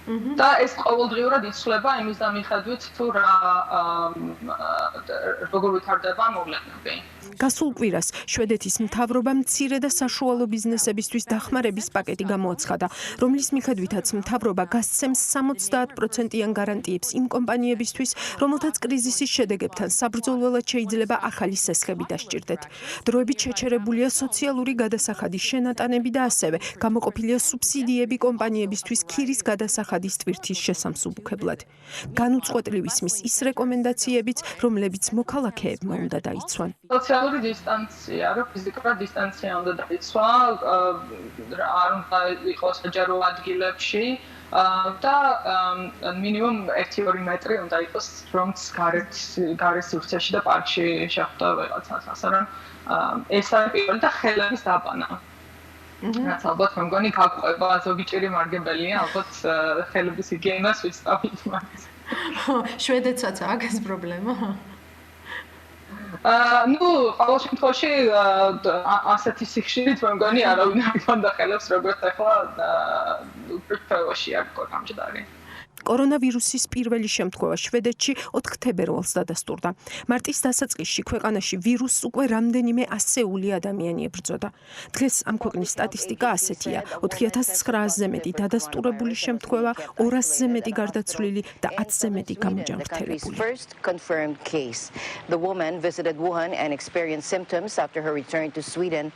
და ეს ყოველდღიურად იცვლება იმის მიხედვით თუ როგორ ვითარდება მოვლენები. გასულ კვირას შვედეთის მთავრობა მცირე და საშუალო ბიზნესებისთვის დახმარების პაკეტი გამოაცხადა, რომლის მიხედვითაც მთავრობა გასცემს 70%-იან გარანტიებს იმ კომპანიებისთვის, რომელთაც კრიზისის შედეგებთან საბრძოლველად შეიძლება ახალი სესხები დასჭირდეთ. დროებით შეჩერებულია სოციალური გადასახადის შენატანები და ასევე გამოყოფილია სუბსიდიები კომპანიებისთვის ქირის გადასახადის ტვირთის შესამსუბუქებლად. განუწყვეტლივ ისმის ის რეკომენდაციებიც, რომლებიც მოქალაქეებმა უნდა დაიცვან. სოციალური დისტანცია, რომ ფიზიკური დისტანცია უნდა დაიცვა, არ უნდა იყოს საჯარო ადგილებში და მინიმუმ 1-2 მეტრი უნდა იყოს, რომც გარე სივრცეში და პარკში შეხვდა ვიღაცას, ასე რომ ეს არის პირველი და ხელების დაბანა. რაც ალბათ მე მგონი გაყვება ზოგი ჭირი მარგებელია, ალბათ ხელების ჰიგიენას ვისწავლით მაგას. შვედეთსაც აქვს ეს პრობლემა? ყოველ შემთხვევაში ასეთი სიხშირით მე მგონი არავინ არ განდახელებს როგორც ახლა უბრალოდ არ გკამჭდარი. კორონავირუსის პირველი შემთხვევა შვედეთში 4 თებერვალს დადასტურდა. მარტის დასაწყისში ქვეყანაში ვირუსს უკვე რამდენიმე ასეული ადამიანი ებრძოდა. დღეს ამ ქვეყნის სტატისტიკა ასეთია: 4900-ზე მეტი დადასტურებული შემთხვევა, 200-ზე მეტი გარდაცვლილი და 10-ზე მეტი გამოჯანმრთელებული. First confirmed case. The woman visited Wuhan and experienced symptoms after her return to Sweden.